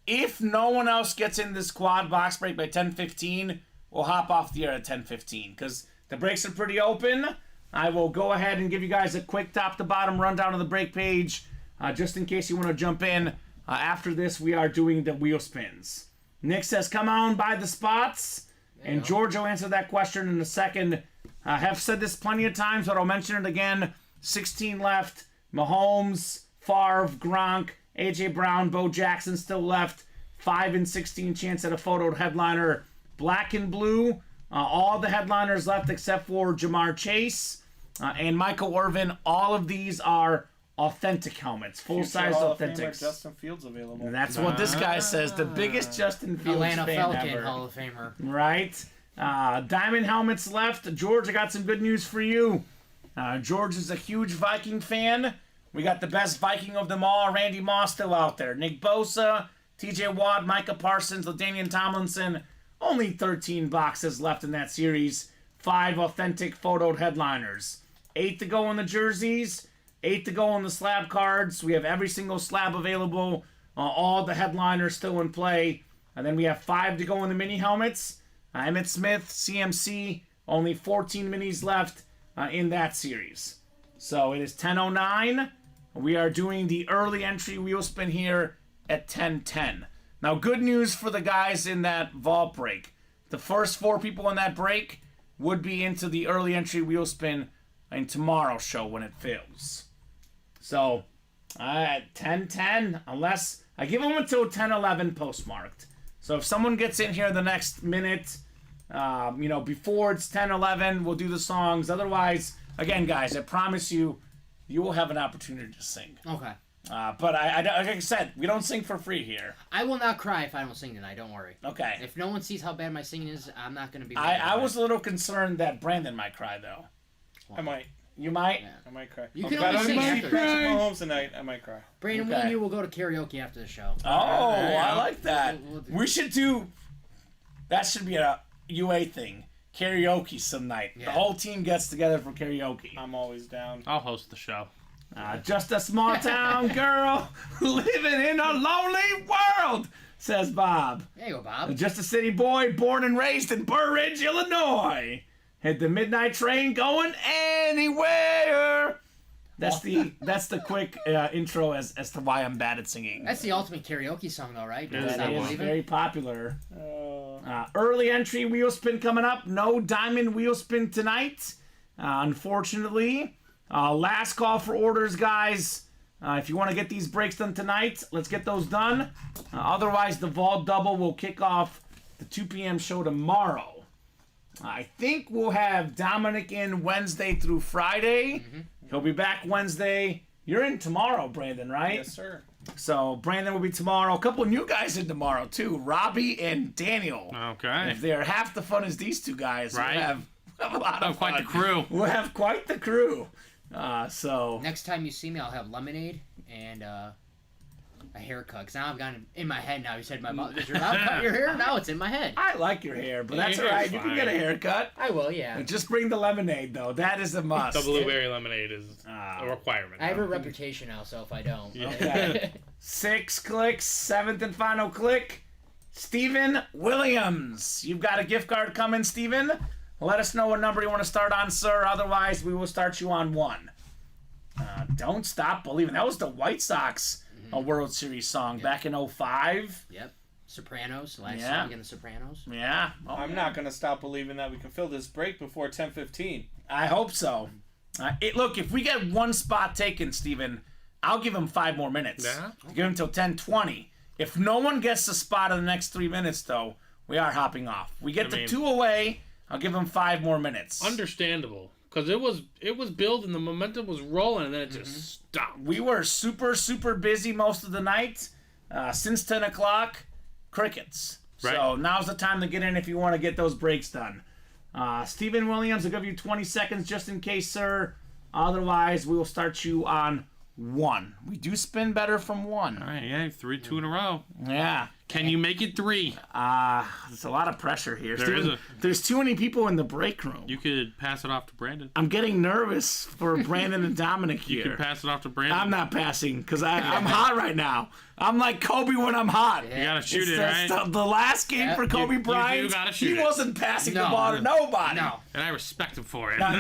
Speaker 2: If no one else gets in this quad box break by 10:15, we'll hop off the air at 10:15 because the breaks are pretty open. I will go ahead and give you guys a quick top-to-bottom rundown of the break page just in case you want to jump in. After this, we are doing the wheel spins. Nick says, come on by the spots. And George will answer that question in a second. I have said this plenty of times, but I'll mention it again. 16 left. Mahomes, Favre, Gronk, A.J. Brown, Bo Jackson still left. 5 and 16 chance at a photoed headliner. Black and blue. All the headliners left except for Jamar Chase and Michael Irvin. All of these are authentic helmets. Full-size
Speaker 4: Future Hall of Famer
Speaker 2: authentics.
Speaker 4: Justin Fields available.
Speaker 2: And that's what this guy says. The biggest Justin Fields
Speaker 5: Atlanta
Speaker 2: fan
Speaker 5: Falcon
Speaker 2: ever.
Speaker 5: Hall of Famer.
Speaker 2: Right? Diamond helmets left. George, I got some good news for you. George is a huge Viking fan. We got the best Viking of them all, Randy Moss, still out there. Nick Bosa, TJ Watt, Micah Parsons, LaDainian Tomlinson. Only 13 boxes left in that series. 5 authentic photoed headliners. 8 to go on the jerseys. 8 to go on the slab cards. We have every single slab available. All the headliners still in play. And then we have 5 to go on the mini helmets. Emmitt Smith, CMC. Only 14 minis left in that series. So it is 10:09. We are doing the early entry wheel spin here at 10:10. Now, good news for the guys in that vault break. The first 4 people in that break would be into the early entry wheel spin in tomorrow's show when it fills. So, 10-10, unless I give them until 10-11 postmarked. So if someone gets in here the next minute, before it's 10-11, we'll do the songs. Otherwise, again, guys, I promise you, you will have an opportunity to sing.
Speaker 5: Okay.
Speaker 2: But like I said, we don't sing for free here.
Speaker 5: I will not cry if I don't sing tonight. Don't worry.
Speaker 2: Okay.
Speaker 5: If no one sees how bad my singing is, I'm not going to be.
Speaker 2: I was a little concerned that Brandon might cry, though.
Speaker 4: I might.
Speaker 2: You might?
Speaker 5: Yeah.
Speaker 4: I might cry.
Speaker 5: You
Speaker 4: I'll
Speaker 5: can
Speaker 4: bet
Speaker 5: only
Speaker 4: on
Speaker 5: sing
Speaker 4: my
Speaker 5: after.
Speaker 4: Mahomes tonight. I might cry.
Speaker 5: Brandon, we
Speaker 2: Okay.
Speaker 5: and you will go to karaoke after the show.
Speaker 2: Oh, I like that.
Speaker 5: We'll do-
Speaker 2: We should do. That should be a UA thing. Karaoke some night. The
Speaker 5: Yeah.
Speaker 2: whole team gets together for karaoke.
Speaker 4: I'm always down.
Speaker 3: I'll host the show.
Speaker 2: Just a small town girl living in a lonely world, says Bob.
Speaker 5: There you go, Bob.
Speaker 2: Just a city boy born and raised in Burr Ridge, Illinois. Hit the midnight train going anywhere. That's the quick intro as to why I'm bad at singing.
Speaker 5: That's the ultimate karaoke song, though, right?
Speaker 3: Yeah,
Speaker 5: Don't
Speaker 2: That
Speaker 5: Stop
Speaker 2: is
Speaker 5: Believing.
Speaker 2: very popular. Early entry wheel spin coming up. No diamond wheel spin tonight, unfortunately. Last call for orders, guys. If you want to get these breaks done tonight, let's get those done. Otherwise, the Vault Double will kick off the 2 p.m. show tomorrow. I think we'll have Dominic in Wednesday through Friday. He'll be back Wednesday. You're in tomorrow, Brandon, right?
Speaker 4: Yes, sir.
Speaker 2: So Brandon will be tomorrow. A couple of new guys in tomorrow, too. Robbie and Daniel.
Speaker 3: Okay.
Speaker 2: If they're half the fun as these two guys,
Speaker 3: Right.
Speaker 2: we'll have a lot of
Speaker 3: Quite
Speaker 2: fun.
Speaker 3: the crew.
Speaker 2: We'll have quite the crew. So
Speaker 5: Next time you see me, I'll have lemonade and a haircut. Because now I've got it in my head now. You said my mom, does your mom cut your hair? Now it's in my head.
Speaker 2: I like your hair, but that's
Speaker 3: Your
Speaker 2: all right.
Speaker 3: hair's
Speaker 2: You can
Speaker 3: fine.
Speaker 2: get a haircut.
Speaker 5: I will, yeah.
Speaker 2: Just bring the lemonade, though. That is a must.
Speaker 3: The blueberry lemonade is a requirement.
Speaker 5: I have a reputation now, so if I don't.
Speaker 2: Okay. 6 clicks, 7th and final click. Stephen Williams. You've got a gift card coming, Stephen. Let us know what number you want to start on, sir. Otherwise, we will start you on 1. Don't Stop Believing. That was the White Sox World Series song back in 05.
Speaker 5: Yep. Sopranos, last
Speaker 2: Yeah.
Speaker 5: song in the Sopranos.
Speaker 2: Yeah. Oh,
Speaker 4: I'm not gonna stop believing that we can fill this break before 10:15.
Speaker 2: I hope so. Look, if we get one spot taken, Stephen, I'll give him 5 more minutes.
Speaker 3: Yeah?
Speaker 2: Give him till 10:20. If no one gets the spot in the next 3 minutes, though, we are hopping off. We get the 2 away, I'll give him 5 more minutes.
Speaker 3: Understandable. Because it was building, the momentum was rolling, and then it just stopped.
Speaker 2: We were super, super busy most of the night. Since 10 o'clock, crickets.
Speaker 3: Right.
Speaker 2: So now's the time to get in if you want to get those breaks done. Stephen Williams, I'll give you 20 seconds just in case, sir. Otherwise, we will start you on 1. We do spin better from 1.
Speaker 3: All right, yeah, 3-2 in a row.
Speaker 2: Yeah.
Speaker 3: Can you make it 3?
Speaker 2: There's a lot of pressure here.
Speaker 3: There
Speaker 2: Stephen,
Speaker 3: is
Speaker 2: there's too many people in the break room.
Speaker 3: You could pass it off to Brandon.
Speaker 2: I'm getting nervous for Brandon and Dominic
Speaker 3: You
Speaker 2: here.
Speaker 3: could pass it off to Brandon.
Speaker 2: I'm not passing because I'm hot right now. I'm like Kobe when I'm hot.
Speaker 3: You gotta shoot
Speaker 2: It's
Speaker 3: it, right?
Speaker 2: the last game for Kobe
Speaker 3: You
Speaker 2: Bryant.
Speaker 3: gotta shoot
Speaker 2: he
Speaker 3: it.
Speaker 2: wasn't passing the
Speaker 5: No.
Speaker 2: ball to nobody.
Speaker 5: No.
Speaker 3: And I respect him for it.
Speaker 2: Now,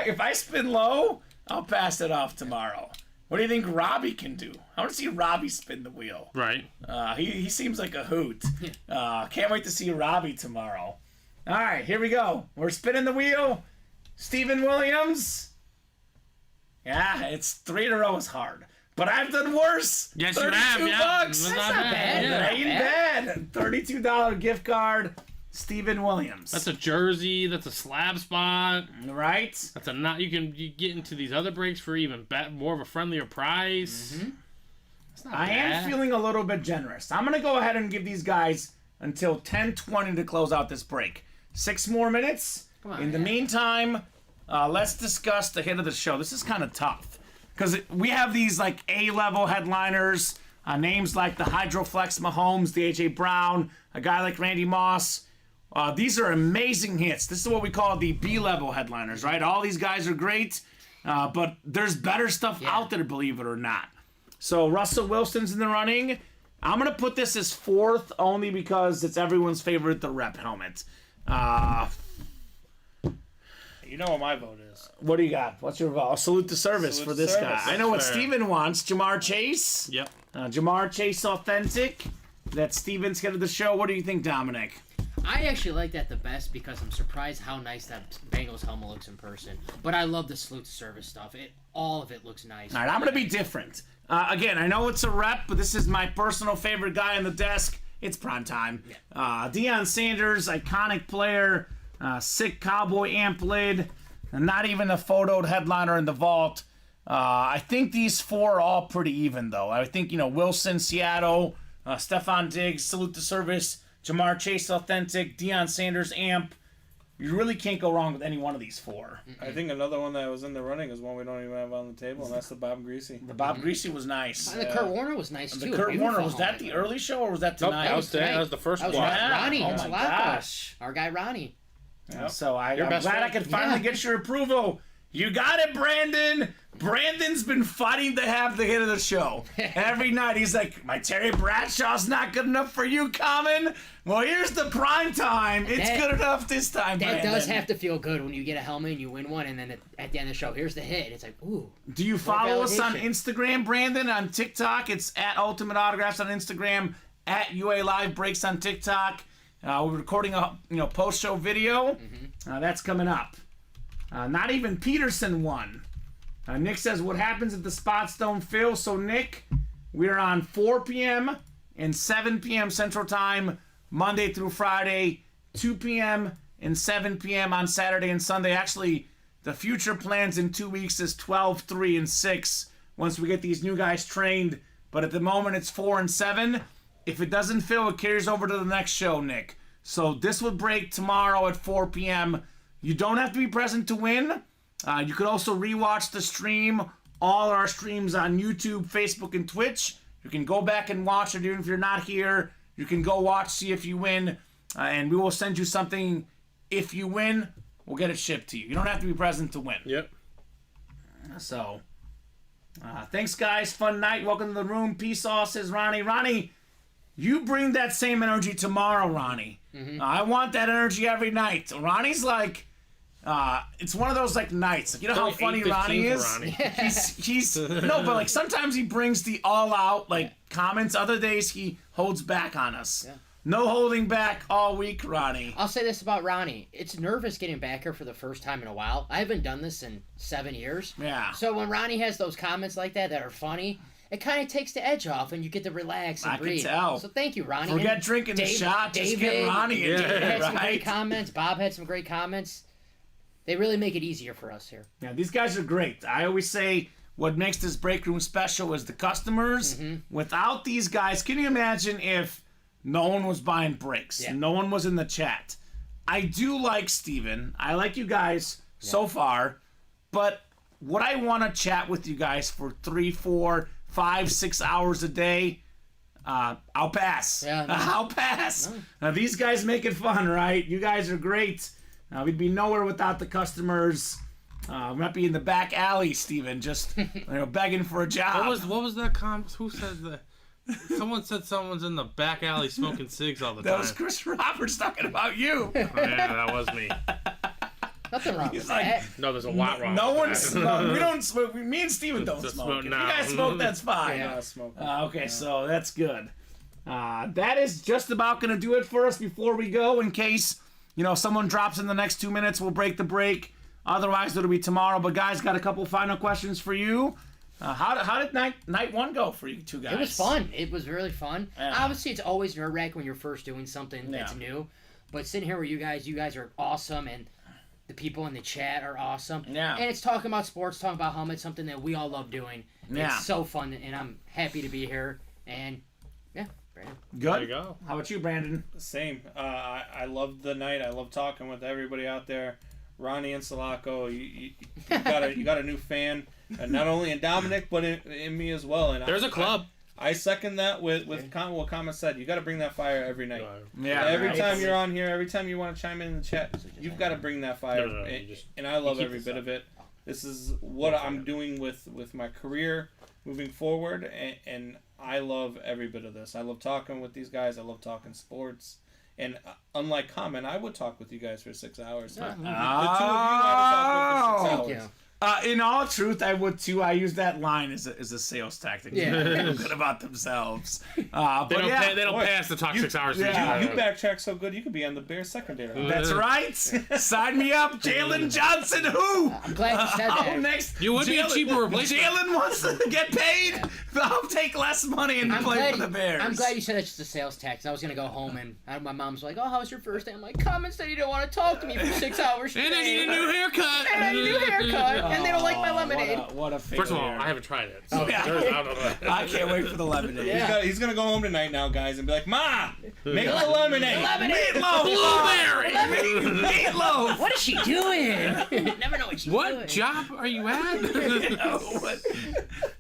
Speaker 2: if I spin low, I'll pass it off tomorrow. What do you think Robbie can do? I want to see Robbie spin the wheel.
Speaker 3: Right.
Speaker 2: He seems like a hoot. Can't wait to see Robbie tomorrow. All right, here we go. We're spinning the wheel. Stephen Williams. Yeah, it's 3 in a row is hard. But I've done worse.
Speaker 3: Yes, you have.
Speaker 2: $32.
Speaker 3: Yeah.
Speaker 2: Bucks.
Speaker 3: That's
Speaker 5: not bad.
Speaker 3: Yeah.
Speaker 2: Ain't bad. $32 gift card. Stephen Williams.
Speaker 3: That's a jersey. That's a slab spot.
Speaker 2: right.
Speaker 3: That's a not. You get into these other breaks for even more of a friendlier price. That's not
Speaker 2: I
Speaker 3: bad.
Speaker 2: am feeling a little bit generous. I'm going to go ahead and give these guys until 10:20 to close out this break. 6 more minutes.
Speaker 5: Come on,
Speaker 2: In the
Speaker 5: yeah.
Speaker 2: meantime, let's discuss the hit of the show. This is kind of tough because we have these like A-level headliners, names like the Hydroflex Mahomes, the A.J. Brown, a guy like Randy Moss. These are amazing hits. This is what we call the B-level headliners, right? All these guys are great, but there's better stuff out there, believe it or not. So Russell Wilson's in the running. I'm going to put this as 4th only because it's everyone's favorite, the Rep helmet.
Speaker 4: You know what my vote is.
Speaker 2: What do you got? What's your vote? Salute the service
Speaker 4: Salute
Speaker 2: for
Speaker 4: the
Speaker 2: this
Speaker 4: service.
Speaker 2: guy. I know what
Speaker 3: Fair.
Speaker 2: Steven wants. Jamar Chase.
Speaker 3: Yep.
Speaker 2: Jamar Chase Authentic. that Steven's head of the show. What do you think, Dominic?
Speaker 5: I actually like that the best because I'm surprised how nice that Bengals helmet looks in person. But I love the salute to service stuff. All of it looks nice.
Speaker 2: All right, I'm going to be different. Again, I know it's a rep, but this is my personal favorite guy on the desk. It's prime time. Deion Sanders, iconic player, sick cowboy amp lid, and not even a photoed headliner in the vault. I think these four are all pretty even, though. I think, Wilson, Seattle, Stephon Diggs, salute to service, Jamar Chase, authentic, Deion Sanders, amp. You really can't go wrong with any one of these four.
Speaker 4: I think another one that was in the running is one we don't even have on the table, and that's the Bob Greasy.
Speaker 2: The Bob Greasy was nice.
Speaker 5: And the Kurt Warner was nice, too.
Speaker 2: The Kurt
Speaker 5: Beautiful
Speaker 2: Warner, was that
Speaker 5: helmet.
Speaker 2: the early show or was that
Speaker 6: Nope,
Speaker 2: tonight?
Speaker 6: that was today. That was the first
Speaker 5: That was
Speaker 6: one.
Speaker 5: Ronnie.
Speaker 2: Oh
Speaker 5: It's
Speaker 2: my
Speaker 5: a lot,
Speaker 2: gosh.
Speaker 5: Our guy Ronnie.
Speaker 2: So I'm
Speaker 6: Your
Speaker 2: glad
Speaker 6: best
Speaker 2: I
Speaker 6: friend?
Speaker 2: could finally get your approval. You got it, Brandon. Brandon's been fighting to have the hit of the show. Every night he's like, my Terry Bradshaw's not good enough for you, Kamen. Well, here's the prime time. It's good enough this time,
Speaker 5: That
Speaker 2: Brandon.
Speaker 5: does have to feel good when you get a helmet and you win one, and then at the end of the show, here's the hit. It's like, ooh.
Speaker 2: Do you follow us on
Speaker 5: validation.
Speaker 2: Instagram, Brandon? On TikTok, it's at Ultimate Autographs on Instagram, at UA Live Breaks on TikTok. We're recording a post-show video. That's coming up. Not even Peterson won. Nick says, what happens if the spots don't fill? So, Nick, we're on 4 p.m. and 7 p.m. Central Time, Monday through Friday, 2 p.m. and 7 p.m. on Saturday and Sunday. Actually, the future plans in 2 weeks is 12, 3, and 6 once we get these new guys trained. But at the moment, it's 4 and 7. If it doesn't fill, it carries over to the next show, Nick. So this will break tomorrow at 4 p.m. You don't have to be present to win. You could also rewatch the stream. All our streams on YouTube, Facebook, and Twitch. You can go back and watch it even if you're not here. You can go watch, see if you win, and we will send you something. If you win, we'll get it shipped to you. You don't have to be present to win.
Speaker 6: Yep.
Speaker 2: So, thanks, guys. Fun night. Welcome to the room. Peace all, says Ronnie. Ronnie, you bring that same energy tomorrow, Ronnie. I want that energy every night. Ronnie's like... it's one of those like nights. You know how funny Ronnie is?
Speaker 6: Ronnie.
Speaker 2: He's no, but like sometimes he brings the all out like comments. Other days he holds back on us.
Speaker 5: Yeah.
Speaker 2: No holding back all week, Ronnie.
Speaker 5: I'll say this about Ronnie. It's nervous getting back here for the first time in a while. I haven't done this in 7 years.
Speaker 2: Yeah.
Speaker 5: So when Ronnie has those comments like that are funny, it kind of takes the edge off and you get to relax and
Speaker 2: I can
Speaker 5: breathe.
Speaker 2: tell.
Speaker 5: So thank you, Ronnie.
Speaker 2: Forget
Speaker 5: And
Speaker 2: drinking the shot. Just get
Speaker 5: David
Speaker 2: Ronnie into
Speaker 5: had
Speaker 2: it,
Speaker 5: some great
Speaker 2: right?
Speaker 5: comments. Bob had some great comments. They really make it easier for us here.
Speaker 2: Yeah, these guys are great. I always say what makes this break room special is the customers. Without these guys, can you imagine if no one was buying breaks?
Speaker 5: Yeah.
Speaker 2: No one was in the chat. I do like Steven. I like you guys so far. But would I want to chat with you guys for 3, 4, 5, 6 hours a day? I'll pass.
Speaker 5: Yeah, no.
Speaker 2: I'll pass. Now, these guys make it fun, right? You guys are great. We'd be nowhere without the customers. We might be in the back alley, Steven, just begging for a job.
Speaker 6: What was that comment? Who said that? Someone said someone's in the back alley smoking cigs all the
Speaker 2: That
Speaker 6: time.
Speaker 2: was Chris Roberts talking about you.
Speaker 6: Oh, yeah, that was me.
Speaker 5: Nothing wrong
Speaker 2: He's
Speaker 5: with
Speaker 2: like,
Speaker 5: that.
Speaker 6: No, there's a lot wrong.
Speaker 2: No
Speaker 6: with
Speaker 2: one
Speaker 6: that.
Speaker 2: smoke. We don't smoke. Me and Steven don't
Speaker 6: Just
Speaker 2: smoke.
Speaker 6: smoke
Speaker 2: If you
Speaker 6: now.
Speaker 2: guys smoke, that's fine.
Speaker 5: Yeah.
Speaker 4: Smoking.
Speaker 2: Okay, so that's good. That is just about going to do it for us before we go. In case, someone drops in the next 2 minutes, we'll break the break. Otherwise, it'll be tomorrow. But, guys, got a couple final questions for you. How did night one go for you two guys?
Speaker 5: It was fun. It was really fun.
Speaker 2: Yeah.
Speaker 5: Obviously, it's always nerve-wracking when you're first doing something that's new. But sitting here with you guys are awesome, and the people in the chat are awesome.
Speaker 2: Yeah.
Speaker 5: And it's talking about sports, talking about helmets, something that we all love doing.
Speaker 2: Yeah.
Speaker 5: It's so fun, and I'm happy to be here. And, yeah, Brandon.
Speaker 2: Good.
Speaker 6: There you go.
Speaker 2: How about you, Brandon?
Speaker 4: Same. I loved the night. I love talking with everybody out there. Ronnie and Sulaco, you got a new fan, not only in Dominic but in me as well. And
Speaker 6: There's a club.
Speaker 4: I second that with what Kamen said. You got to bring that fire every night.
Speaker 2: Yeah.
Speaker 4: Every
Speaker 2: right.
Speaker 4: time you're on here, every time you want to chime in the chat, you've got to bring that fire.
Speaker 6: No,
Speaker 4: and,
Speaker 6: you just-
Speaker 4: and I love
Speaker 5: keep
Speaker 4: every
Speaker 5: this
Speaker 4: bit
Speaker 5: up.
Speaker 4: of it. This is what I'm doing with my career moving forward, and I love every bit of this. I love talking with these guys. I love talking sports. And unlike Kamen, I would talk with you guys for 6 hours. The two of you I would talk with for 6
Speaker 5: Thank
Speaker 4: hours.
Speaker 5: you.
Speaker 2: In all truth, I would too. I use that line as a sales tactic.
Speaker 5: Yeah.
Speaker 2: They feel good about themselves.
Speaker 6: They don't pass the talk 6 hours.
Speaker 2: yeah.
Speaker 4: You backtrack so good, you could be on the Bears secondary.
Speaker 2: That's right. Sign me up, Jalen Johnson. Who?
Speaker 5: I'm glad you said that.
Speaker 2: Next,
Speaker 6: You would be a cheaper replacement.
Speaker 2: Jalen wants to get paid. I'll take less money and play for the Bears.
Speaker 5: I'm glad you said that's just a sales tax. I was gonna go home and my mom's like, "Oh, how was your first day?" I'm like, "Kamen said he didn't want to talk to me for 6 hours
Speaker 6: And I need
Speaker 5: straight.
Speaker 6: a new haircut.
Speaker 5: And I need a new haircut, and they don't like my lemonade."
Speaker 2: What a failure.
Speaker 6: First of all, I haven't tried it. So
Speaker 2: yeah.
Speaker 6: there's out of that.
Speaker 2: I can't wait for the lemonade.
Speaker 5: Yeah.
Speaker 4: He's gonna go home tonight now, guys, and be like, "Ma, make the lemonade."
Speaker 2: Meatloaf!
Speaker 6: Blueberry!
Speaker 2: Meatloaf!
Speaker 5: What is she doing? Never know what she's doing.
Speaker 6: What job are you at?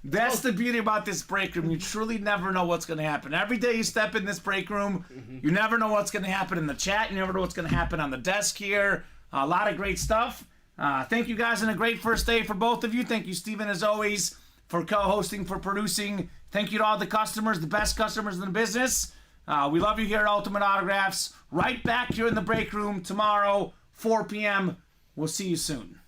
Speaker 2: That's the beauty about this break room. You truly never know what's going to happen. Every day you step in this break room, you never know what's going to happen in the chat. You never know what's going to happen on the desk here. A lot of great stuff. Thank you guys, and a great first day for both of you. Thank you, Steven, as always, for co-hosting, for producing. Thank you to all the customers, the best customers in the business. We love you here at Ultimate Autographs. Right back here in the break room tomorrow, 4 p.m. We'll see you soon.